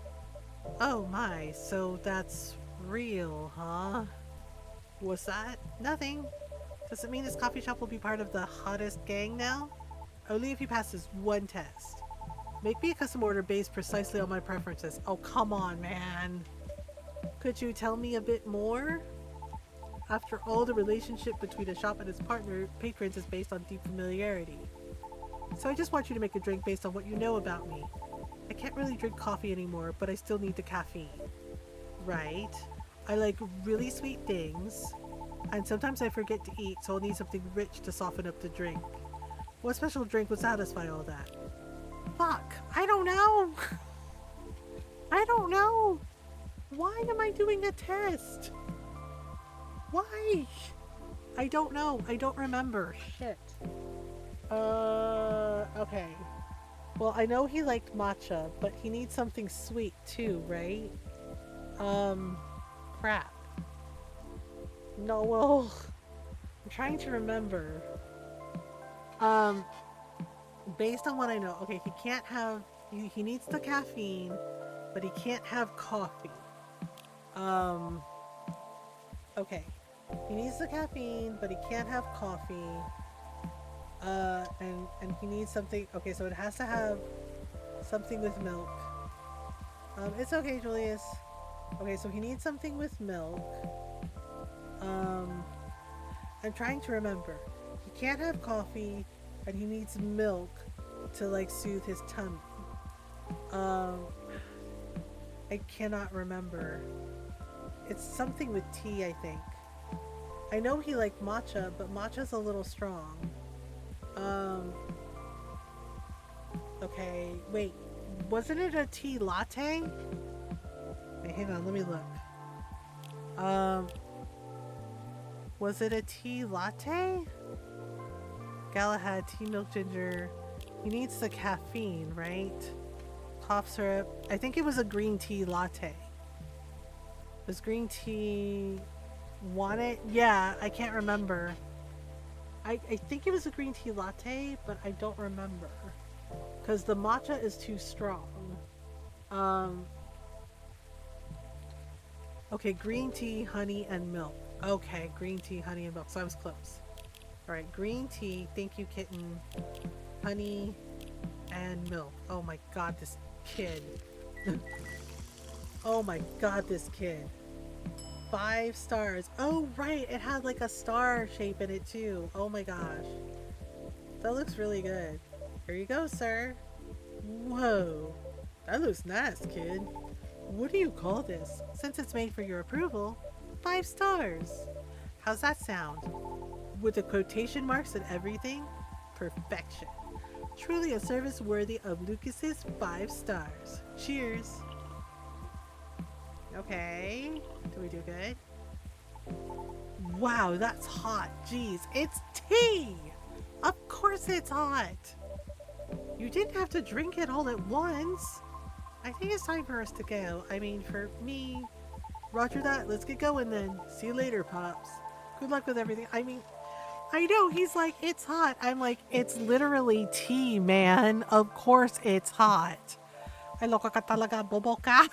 Oh my, so that's real, huh? What's that? Nothing. Does it mean this coffee shop will be part of the hottest gang now? Only if you pass this one test. Make me a custom order based precisely on my preferences. Oh, come on, man. Could you tell me a bit more? After all, the relationship between a shop and its patrons is based on deep familiarity. So I just want you to make a drink based on what you know about me. I can't really drink coffee anymore, but I still need the caffeine. Right. I like really sweet things, and sometimes I forget to eat, so I'll need something rich to soften up the drink. What special drink would satisfy all that? Fuck, I don't know. I don't know. Why am I doing a test? Why? I don't know. I don't remember. Shit. Okay. Well, I know he liked matcha, but he needs something sweet too, right? Crap. No, well, I'm trying to remember. Based on what I know, okay, he can't have, he needs the caffeine, but he can't have coffee. Okay. He needs the caffeine, but he can't have coffee. And he needs something, okay, so it has to have something with milk. It's okay, Julius. Okay, so he needs something with milk. I'm trying to remember. He can't have coffee, and he needs milk to, like, soothe his tummy. I cannot remember. It's something with tea, I think. I know he liked matcha, but matcha's a little strong. Okay, wait. Wasn't it a tea latte? Wait, hang on, let me look. Was it a tea latte? Galahad, tea, milk, ginger. He needs the caffeine, right? Cough syrup. I think it was a green tea latte. Was green tea... want it? Yeah, I can't remember. I think it was a green tea latte, but I don't remember. Because the matcha is too strong. Okay, green tea, honey, and milk. Okay, green tea, honey, and milk. So I was close. Alright, green tea, thank you, kitten. Honey, and milk. Oh my god, this kid. Oh my god, this kid. 5 stars. Oh, right. It had like a star shape in it too. Oh my gosh. That looks really good. Here you go, sir. Whoa. That looks nice, kid. What do you call this? Since it's made for your approval, 5 stars. How's that sound? With the quotation marks and everything? Perfection. Truly a service worthy of Lucas's 5 stars. Cheers. Okay. Do we do good? Wow, that's hot. Jeez, it's tea! Of course it's hot! You didn't have to drink it all at once. I think it's time for us to go. I mean, for me. Roger that. Let's get going then. See you later, Pops. Good luck with everything. I mean, I know. He's like, it's hot. I'm like, it's literally tea, man. Of course it's hot. Ay, loka ka talaga, bobo ka.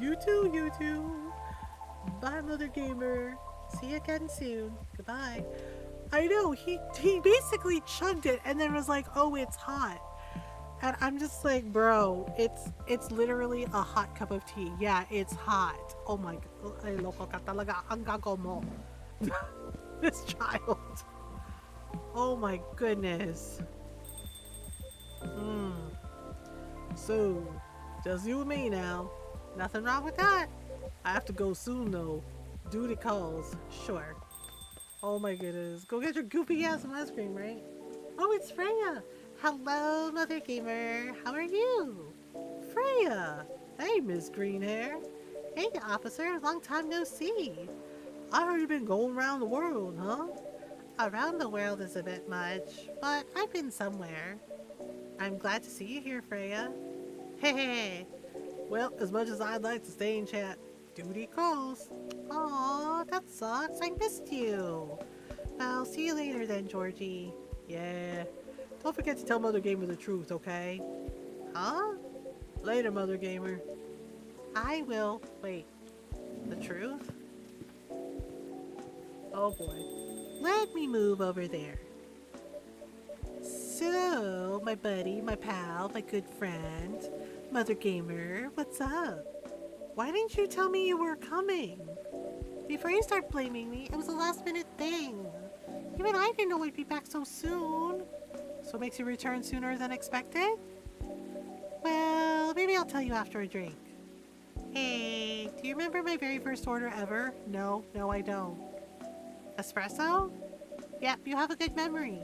You too, you too. Bye, Mothergamer. See you again soon. Goodbye. I know, he basically chugged it and then was like, oh, it's hot. And I'm just like, bro, it's literally a hot cup of tea. Yeah, it's hot. Oh my god. Ay, loko ka talaga. Ang gago mo. This child. Oh my goodness. So, just you and me now. Nothing wrong with that. I have to go soon though. Duty calls. Sure. Oh my goodness. Go get your goofy ass some ice cream, right? Oh, it's Freya. Hello, Mothergamer. How are you? Freya. Hey, Miss Greenhair. Hey, officer. Long time no see. I heard you've been going around the world, huh? Around the world is a bit much, but I've been somewhere. I'm glad to see you here, Freya. Hey. Well, as much as I'd like to stay and chat, duty calls. Aw, that sucks. I missed you. Well, see you later then, Georgie. Yeah. Don't forget to tell Mother Gamer the truth, okay? Huh? Later, Mother Gamer. I will. Wait. The truth? Oh boy. Let me move over there. So, my buddy, my pal, my good friend, Mother Gamer, what's up? Why didn't you tell me you were coming? Before you start blaming me, it was a last minute thing. Even I didn't know I'd be back so soon. So it makes you return sooner than expected? Well, maybe I'll tell you after a drink. Hey, do you remember my very first order ever? No, I don't. Espresso? Yep, you have a good memory.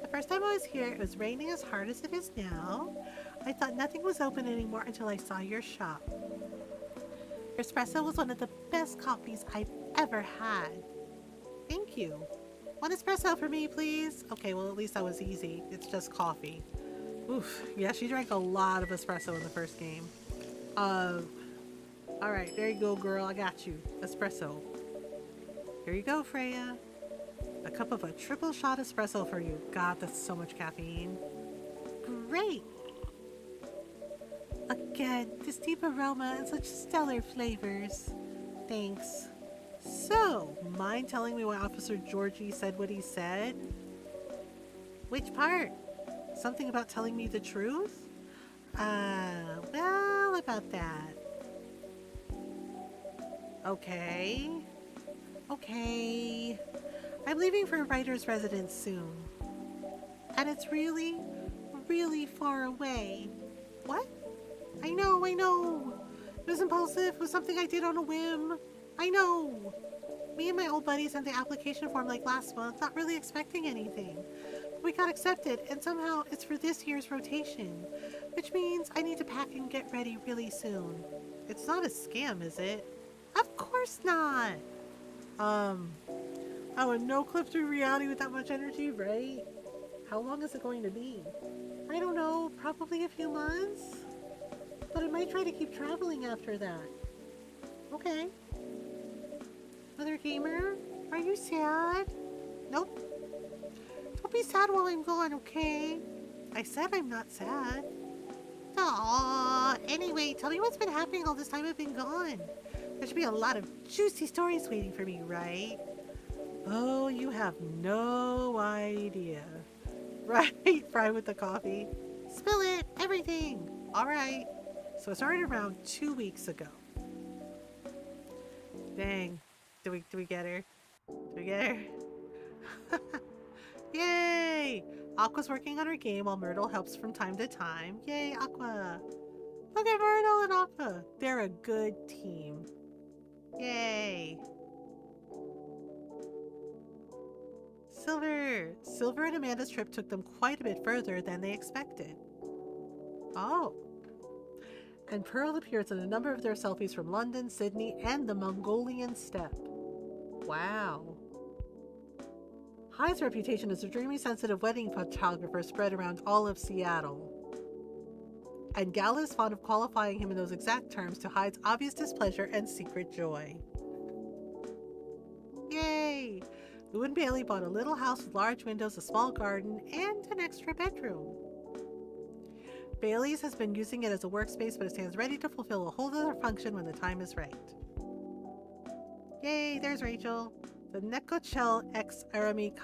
The first time I was here, it was raining as hard as it is now. I thought nothing was open anymore until I saw your shop. Your espresso was one of the best coffees I've ever had. Thank you. One espresso for me, please. Okay, well, at least that was easy. It's just coffee. Oof. Yeah, she drank a lot of espresso in the first game. Alright, there you go, girl. I got you. Espresso. Here you go, Freya. A cup of a triple shot espresso for you. God, that's so much caffeine. Great! Again, this deep aroma and such stellar flavors. Thanks. So, mind telling me why Officer Georgie said what he said? Which part? Something about telling me the truth? Well, about that. Okay. I'm leaving for a writer's residence soon. And it's really, really far away. What? I know. It was impulsive. It was something I did on a whim. I know. Me and my old buddy sent the application form like last month, not really expecting anything. But we got accepted, and somehow it's for this year's rotation, which means I need to pack and get ready really soon. It's not a scam, is it? Of course not. Oh, and no clip through reality with that much energy, right? How long is it going to be? I don't know, probably a few months? But I might try to keep traveling after that. Okay. Mother Gamer, are you sad? Nope. Don't be sad while I'm gone, okay? I said I'm not sad. Aww. Anyway, tell me what's been happening all this time I've been gone. There should be a lot of juicy stories waiting for me, right? Oh, you have no idea. Right, Fry with the coffee. Spill it, everything. All right. So it started around 2 weeks ago. Dang. Do we get her? Yay! Aqua's working on her game while Myrtle helps from time to time. Yay, Aqua! Look at Myrtle and Aqua. They're a good team. Yay! Silver and Amanda's trip took them quite a bit further than they expected. Oh. And Pearl appears in a number of their selfies from London, Sydney, and the Mongolian steppe. Wow. Hyde's reputation as a dreamy, sensitive wedding photographer spread around all of Seattle. And Gal is fond of qualifying him in those exact terms to Hyde's obvious displeasure and secret joy. Yay! Lou and Bailey bought a little house with large windows, a small garden, and an extra bedroom. Bailey's has been using it as a workspace, but it stands ready to fulfill a whole other function when the time is right. Yay, there's Rachel. The Nekochel X Arami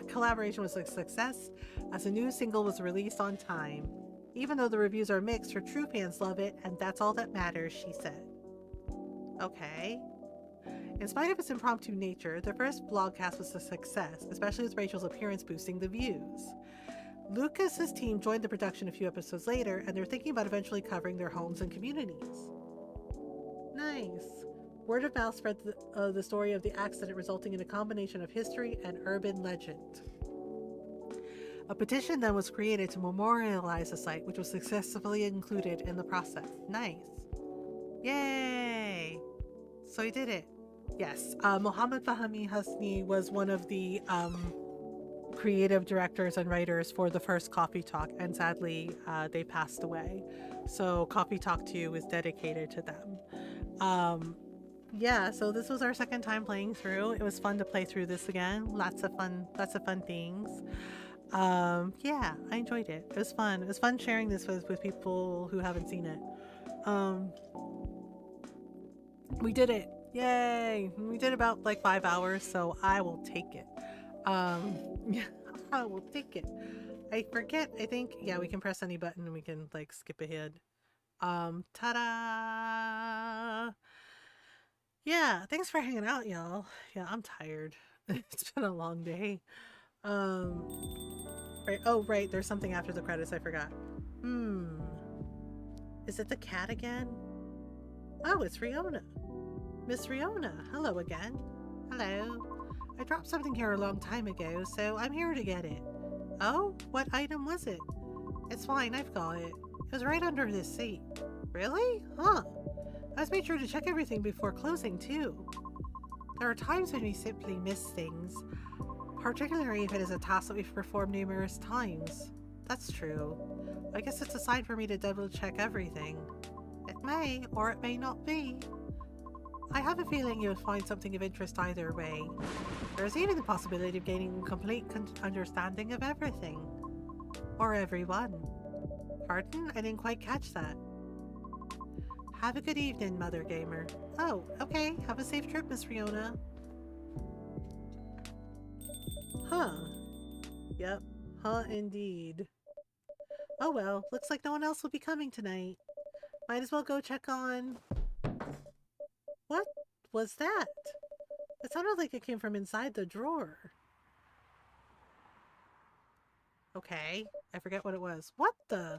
collaboration was a success, as a new single was released on time. Even though the reviews are mixed, her true fans love it, and that's all that matters, she said. Okay. In spite of its impromptu nature, the first vlogcast was a success, especially with Rachel's appearance boosting the views. Lucas's team joined the production a few episodes later, and they're thinking about eventually covering their homes and communities. Nice. Word of mouth spread the story of the accident, resulting in a combination of history and urban legend. A petition then was created to memorialize the site, which was successfully included in the process. Nice. Yay! So he did it. Yes, Mohammed Fahmy Hasni was one of the creative directors and writers for the first Coffee Talk, and sadly, they passed away. So Coffee Talk 2 is dedicated to them. yeah, so this was our second time playing through. It was fun to play through this again. Lots of fun things. Yeah, I enjoyed it. It was fun. It was fun sharing this with people who haven't seen it. Um, we did it. Yay! We did about like 5 hours, so I will take it. Yeah, I will take it. I forget. I think yeah, we can press any button and we can like skip ahead. Ta-da! Yeah, thanks for hanging out, y'all. Yeah, I'm tired. It's been a long day. Um, right. Oh, right. There's something after the credits. I forgot. Hmm. Is it the cat again? Oh, it's Riona. Miss Riona. Hello again. Hello. I dropped something here a long time ago, so I'm here to get it. Oh, what item was it? It's fine. I've got it. It was right under this seat. Really? Huh. I was made sure to check everything before closing, too. There are times when we simply miss things, particularly if it is a task that we've performed numerous times. That's true. I guess it's a sign for me to double check everything. It may, or it may not be. I have a feeling you'll find something of interest either way. There's even the possibility of gaining a complete understanding of everything. Or everyone. Pardon? I didn't quite catch that. Have a good evening, Mothergamer. Oh, okay. Have a safe trip, Miss Riona. Huh. Yep. Huh, indeed. Oh well, looks like no one else will be coming tonight. Might as well go check on... What was that? It sounded like it came from inside the drawer. Okay, I forget what it was. What the?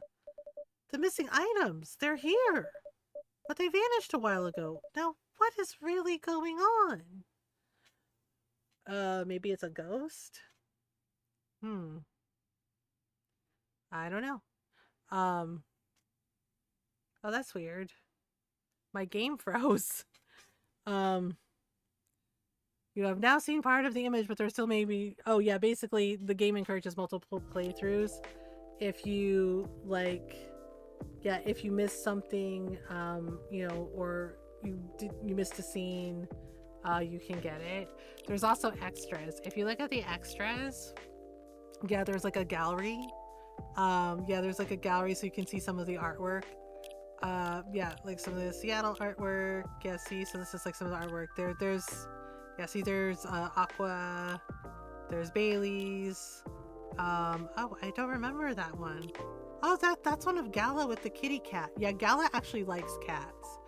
The missing items! They're here! But they vanished a while ago. Now, what is really going on? Maybe it's a ghost? I don't know. Oh, that's weird. My game froze. You have now seen part of the image, but there still may be... Oh, yeah, basically, the game encourages multiple playthroughs. If you, like... Yeah, if you miss something, you know, or you missed a scene, you can get it. There's also extras. If you look at the extras, yeah, there's like a gallery. Yeah, there's like a gallery so you can see some of the artwork. Yeah, like some of the Seattle artwork. Yeah, see, so this is like some of the artwork. There's yeah, see, there's Aqua, there's Bailey's. Oh, I don't remember that one. Oh, that's one of Gala with the kitty cat. Yeah, Gala actually likes cats.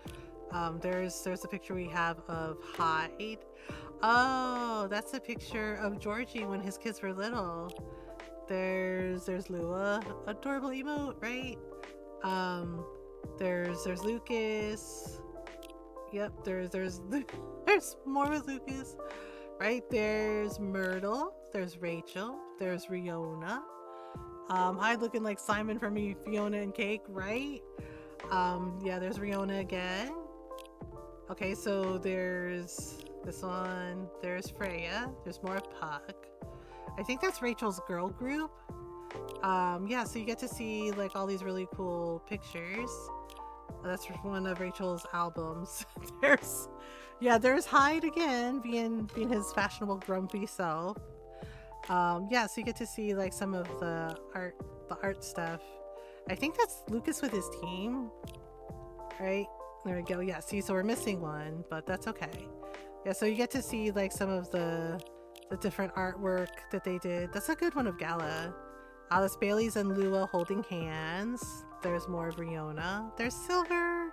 There's a picture we have of Hyde. Oh, that's a picture of Georgie when his kids were little. There's Lua, adorable emote, right? There's Lucas. Yep, there's more with Lucas. Right, there's Myrtle, there's Rachel, there's Riona. Hyde looking like Simon from Fiona and Cake, right? Yeah, there's Riona again. Okay, so there's this one, there's Freya, there's more Puck. I think that's Rachel's girl group. Yeah, so you get to see like all these really cool pictures. That's one of Rachel's albums. there's Hyde again, being his fashionable grumpy self. Yeah, so you get to see like some of the art stuff. I think that's Lucas with his team, right? There we go. Yeah, see, so we're missing one, but that's okay. Yeah, so you get to see like some of the different artwork that they did. That's a good one of Gala. Alice Bailey's and Lua holding hands. There's more of Riona. There's Silver.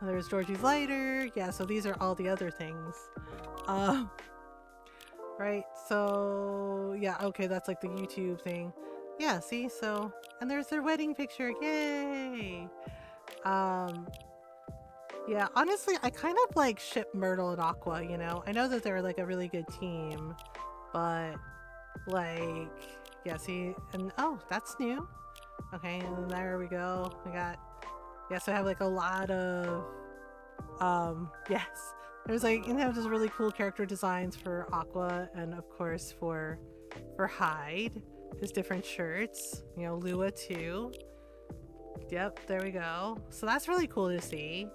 There's Georgie's lighter. Yeah, so these are all the other things. Right, so yeah, okay, that's like the YouTube thing. Yeah, see, so, and there's their wedding picture. Yay! Yeah, honestly, I kind of like ship Myrtle and Aqua, you know? I know that they're like a really good team, but like, yeah, see, and oh, that's new. Okay, and there we go. We got, yeah, so I have like a lot of, yes. There's like, you know, just really cool character designs for Aqua and of course for Hyde. His different shirts, you know, Lua too. Yep, there we go. So that's really cool to see.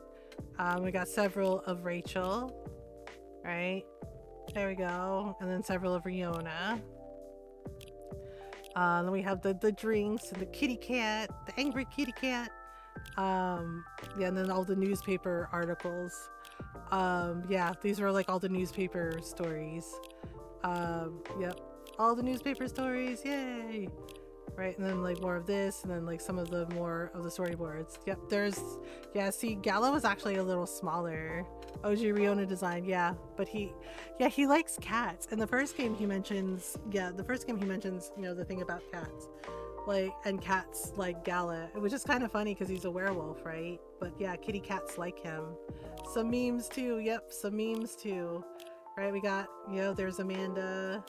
We got several of Rachel, right? There we go. And then several of Riona. Then we have the drinks and the kitty cat, the angry kitty cat. Yeah, and then all the newspaper articles. Yeah, these are like all the newspaper stories. Yep, all the newspaper stories, yay! Right, and then like more of this, and then like some of the more of the storyboards. Yep, yeah, see, Gallo is actually a little smaller. OG Riona design, yeah, but he likes cats. And the first game he mentions, you know, the thing about cats. Like, and cats like Gala, which is kind of funny because he's a werewolf, right? But yeah, kitty cats like him. Some memes too, yep, some memes too. Right, we got, you know, there's Amanda,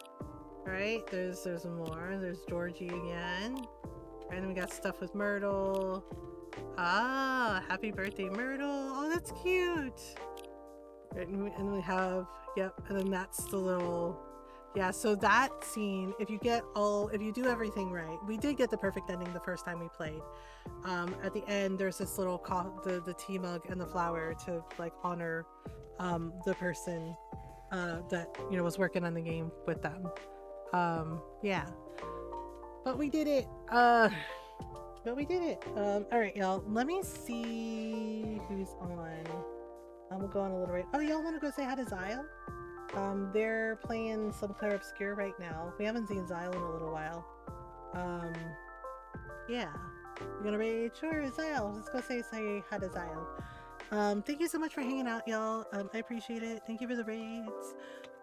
right? There's more. There's Georgie again. Right, and we got stuff with Myrtle. Ah, happy birthday, Myrtle. Oh, that's cute. Right, and we have, yep, and then that's the little, yeah, so that scene, if you do everything right, we did get the perfect ending the first time we played. At the end, there's this little, the tea mug and the flower to like honor the person that, you know, was working on the game with them. Yeah, but we did it. All right, y'all, let me see who's on. We'll go on a little bit. Oh, y'all want to go say hi to Zyle? They're playing some Clair Obscure right now. We haven't seen Zyle in a little while. Yeah. You gonna raid? Sure, Zyle. Let's go say hi to Zyle. Thank you so much for hanging out, y'all. I appreciate it. Thank you for the raids.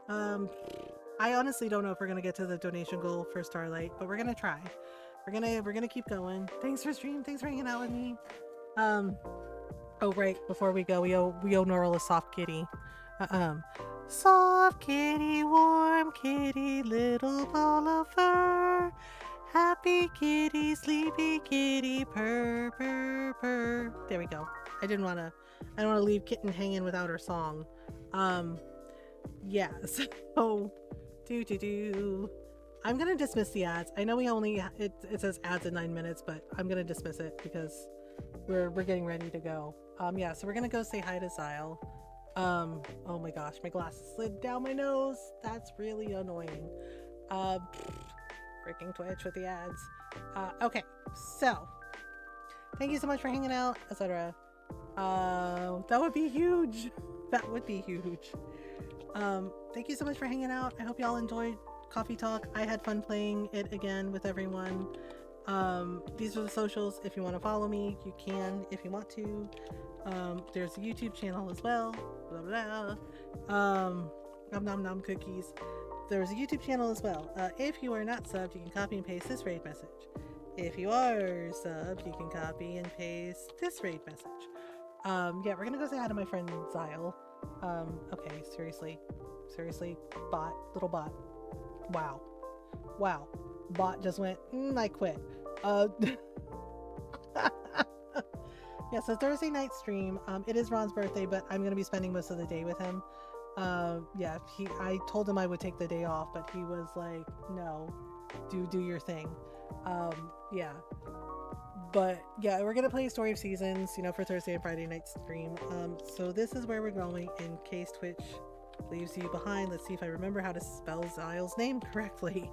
I honestly don't know if we're gonna get to the donation goal for Starlight, but we're gonna try. We're gonna keep going. Thanks for stream. Thanks for hanging out with me. Oh right, before we go, we owe Norl a soft kitty. Soft kitty, warm kitty, little ball of fur. Happy kitty, sleepy kitty, purr, purr, purr. There we go. I don't want to leave Kitten hanging without her song. Yeah, so, I'm gonna dismiss the ads. I know we only, it says ads in 9 minutes, but I'm gonna dismiss it because we're getting ready to go. Yeah, so we're gonna go say hi to Zyle. Oh my gosh, my glasses slid down my nose. That's really annoying. Freaking Twitch with the ads. Okay, so thank you so much for hanging out, etc. That would be huge. That would be huge. Thank you so much for hanging out. I hope y'all enjoyed Coffee Talk. I had fun playing it again with everyone. These are the socials. If you want to follow me, you can if you want to. There's a YouTube channel as well. Blah blah. Nom nom cookies. There's a YouTube channel as well. If you are not subbed, you can copy and paste this raid message. If you are subbed, you can copy and paste this raid message. Yeah, we're gonna go say hi to my friend Zyle. Okay, seriously, bot, little bot. Wow, bot just went. I quit. Yeah, so Thursday night stream. It is Ron's birthday, but I'm gonna be spending most of the day with him. Yeah, I told him I would take the day off, but he was like, no, do your thing. Yeah, but yeah, we're gonna play Story of Seasons, you know, for Thursday and Friday night stream. So this is where we're going in case Twitch leaves you behind. Let's see if I remember how to spell Zyle's name correctly.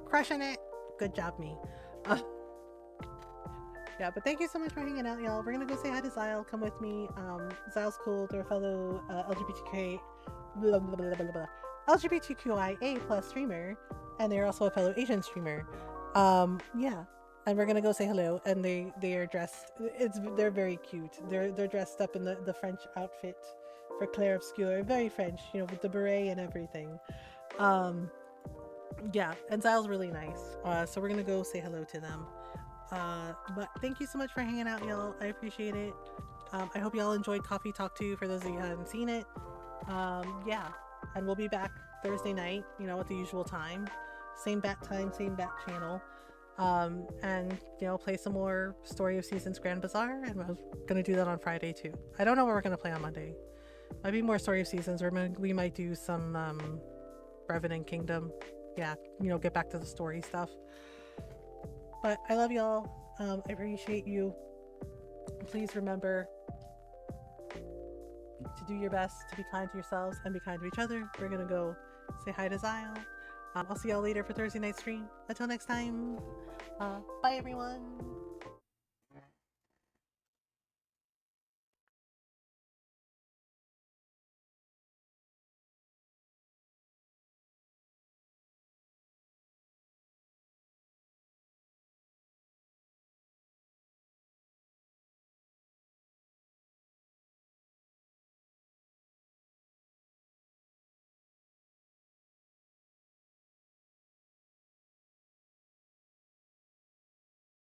Crushing it. Good job, me. Yeah, but thank you so much for hanging out, y'all. We're gonna go say hi to Zyle. Come with me. Zyle's cool. They're a fellow LGBTQIA plus streamer, and they're also a fellow Asian streamer. Yeah, and we're gonna go say hello. And they are dressed. They're very cute. They're dressed up in the French outfit for Clair Obscure. Very French, you know, with the beret and everything. Yeah, and Zyle's really nice. So we're gonna go say hello to them. But thank you so much for hanging out, y'all. I appreciate it. I hope y'all enjoyed Coffee Talk 2 for those of you who haven't seen it. Yeah, and we'll be back Thursday night, you know, at the usual time. Same bat time, same bat channel. And, you know, play some more Story of Seasons Grand Bazaar, and we're gonna do that on Friday too. I don't know what we're gonna play on Monday. Might be more Story of Seasons, or we might do some, Revenant Kingdom. Yeah, you know, get back to the story stuff. But I love y'all. I appreciate you. Please remember, to do your best to be kind to yourselves and be kind to each other. We're gonna go say hi to Zyle. I'll see y'all later for Thursday night stream. Until next time, bye everyone.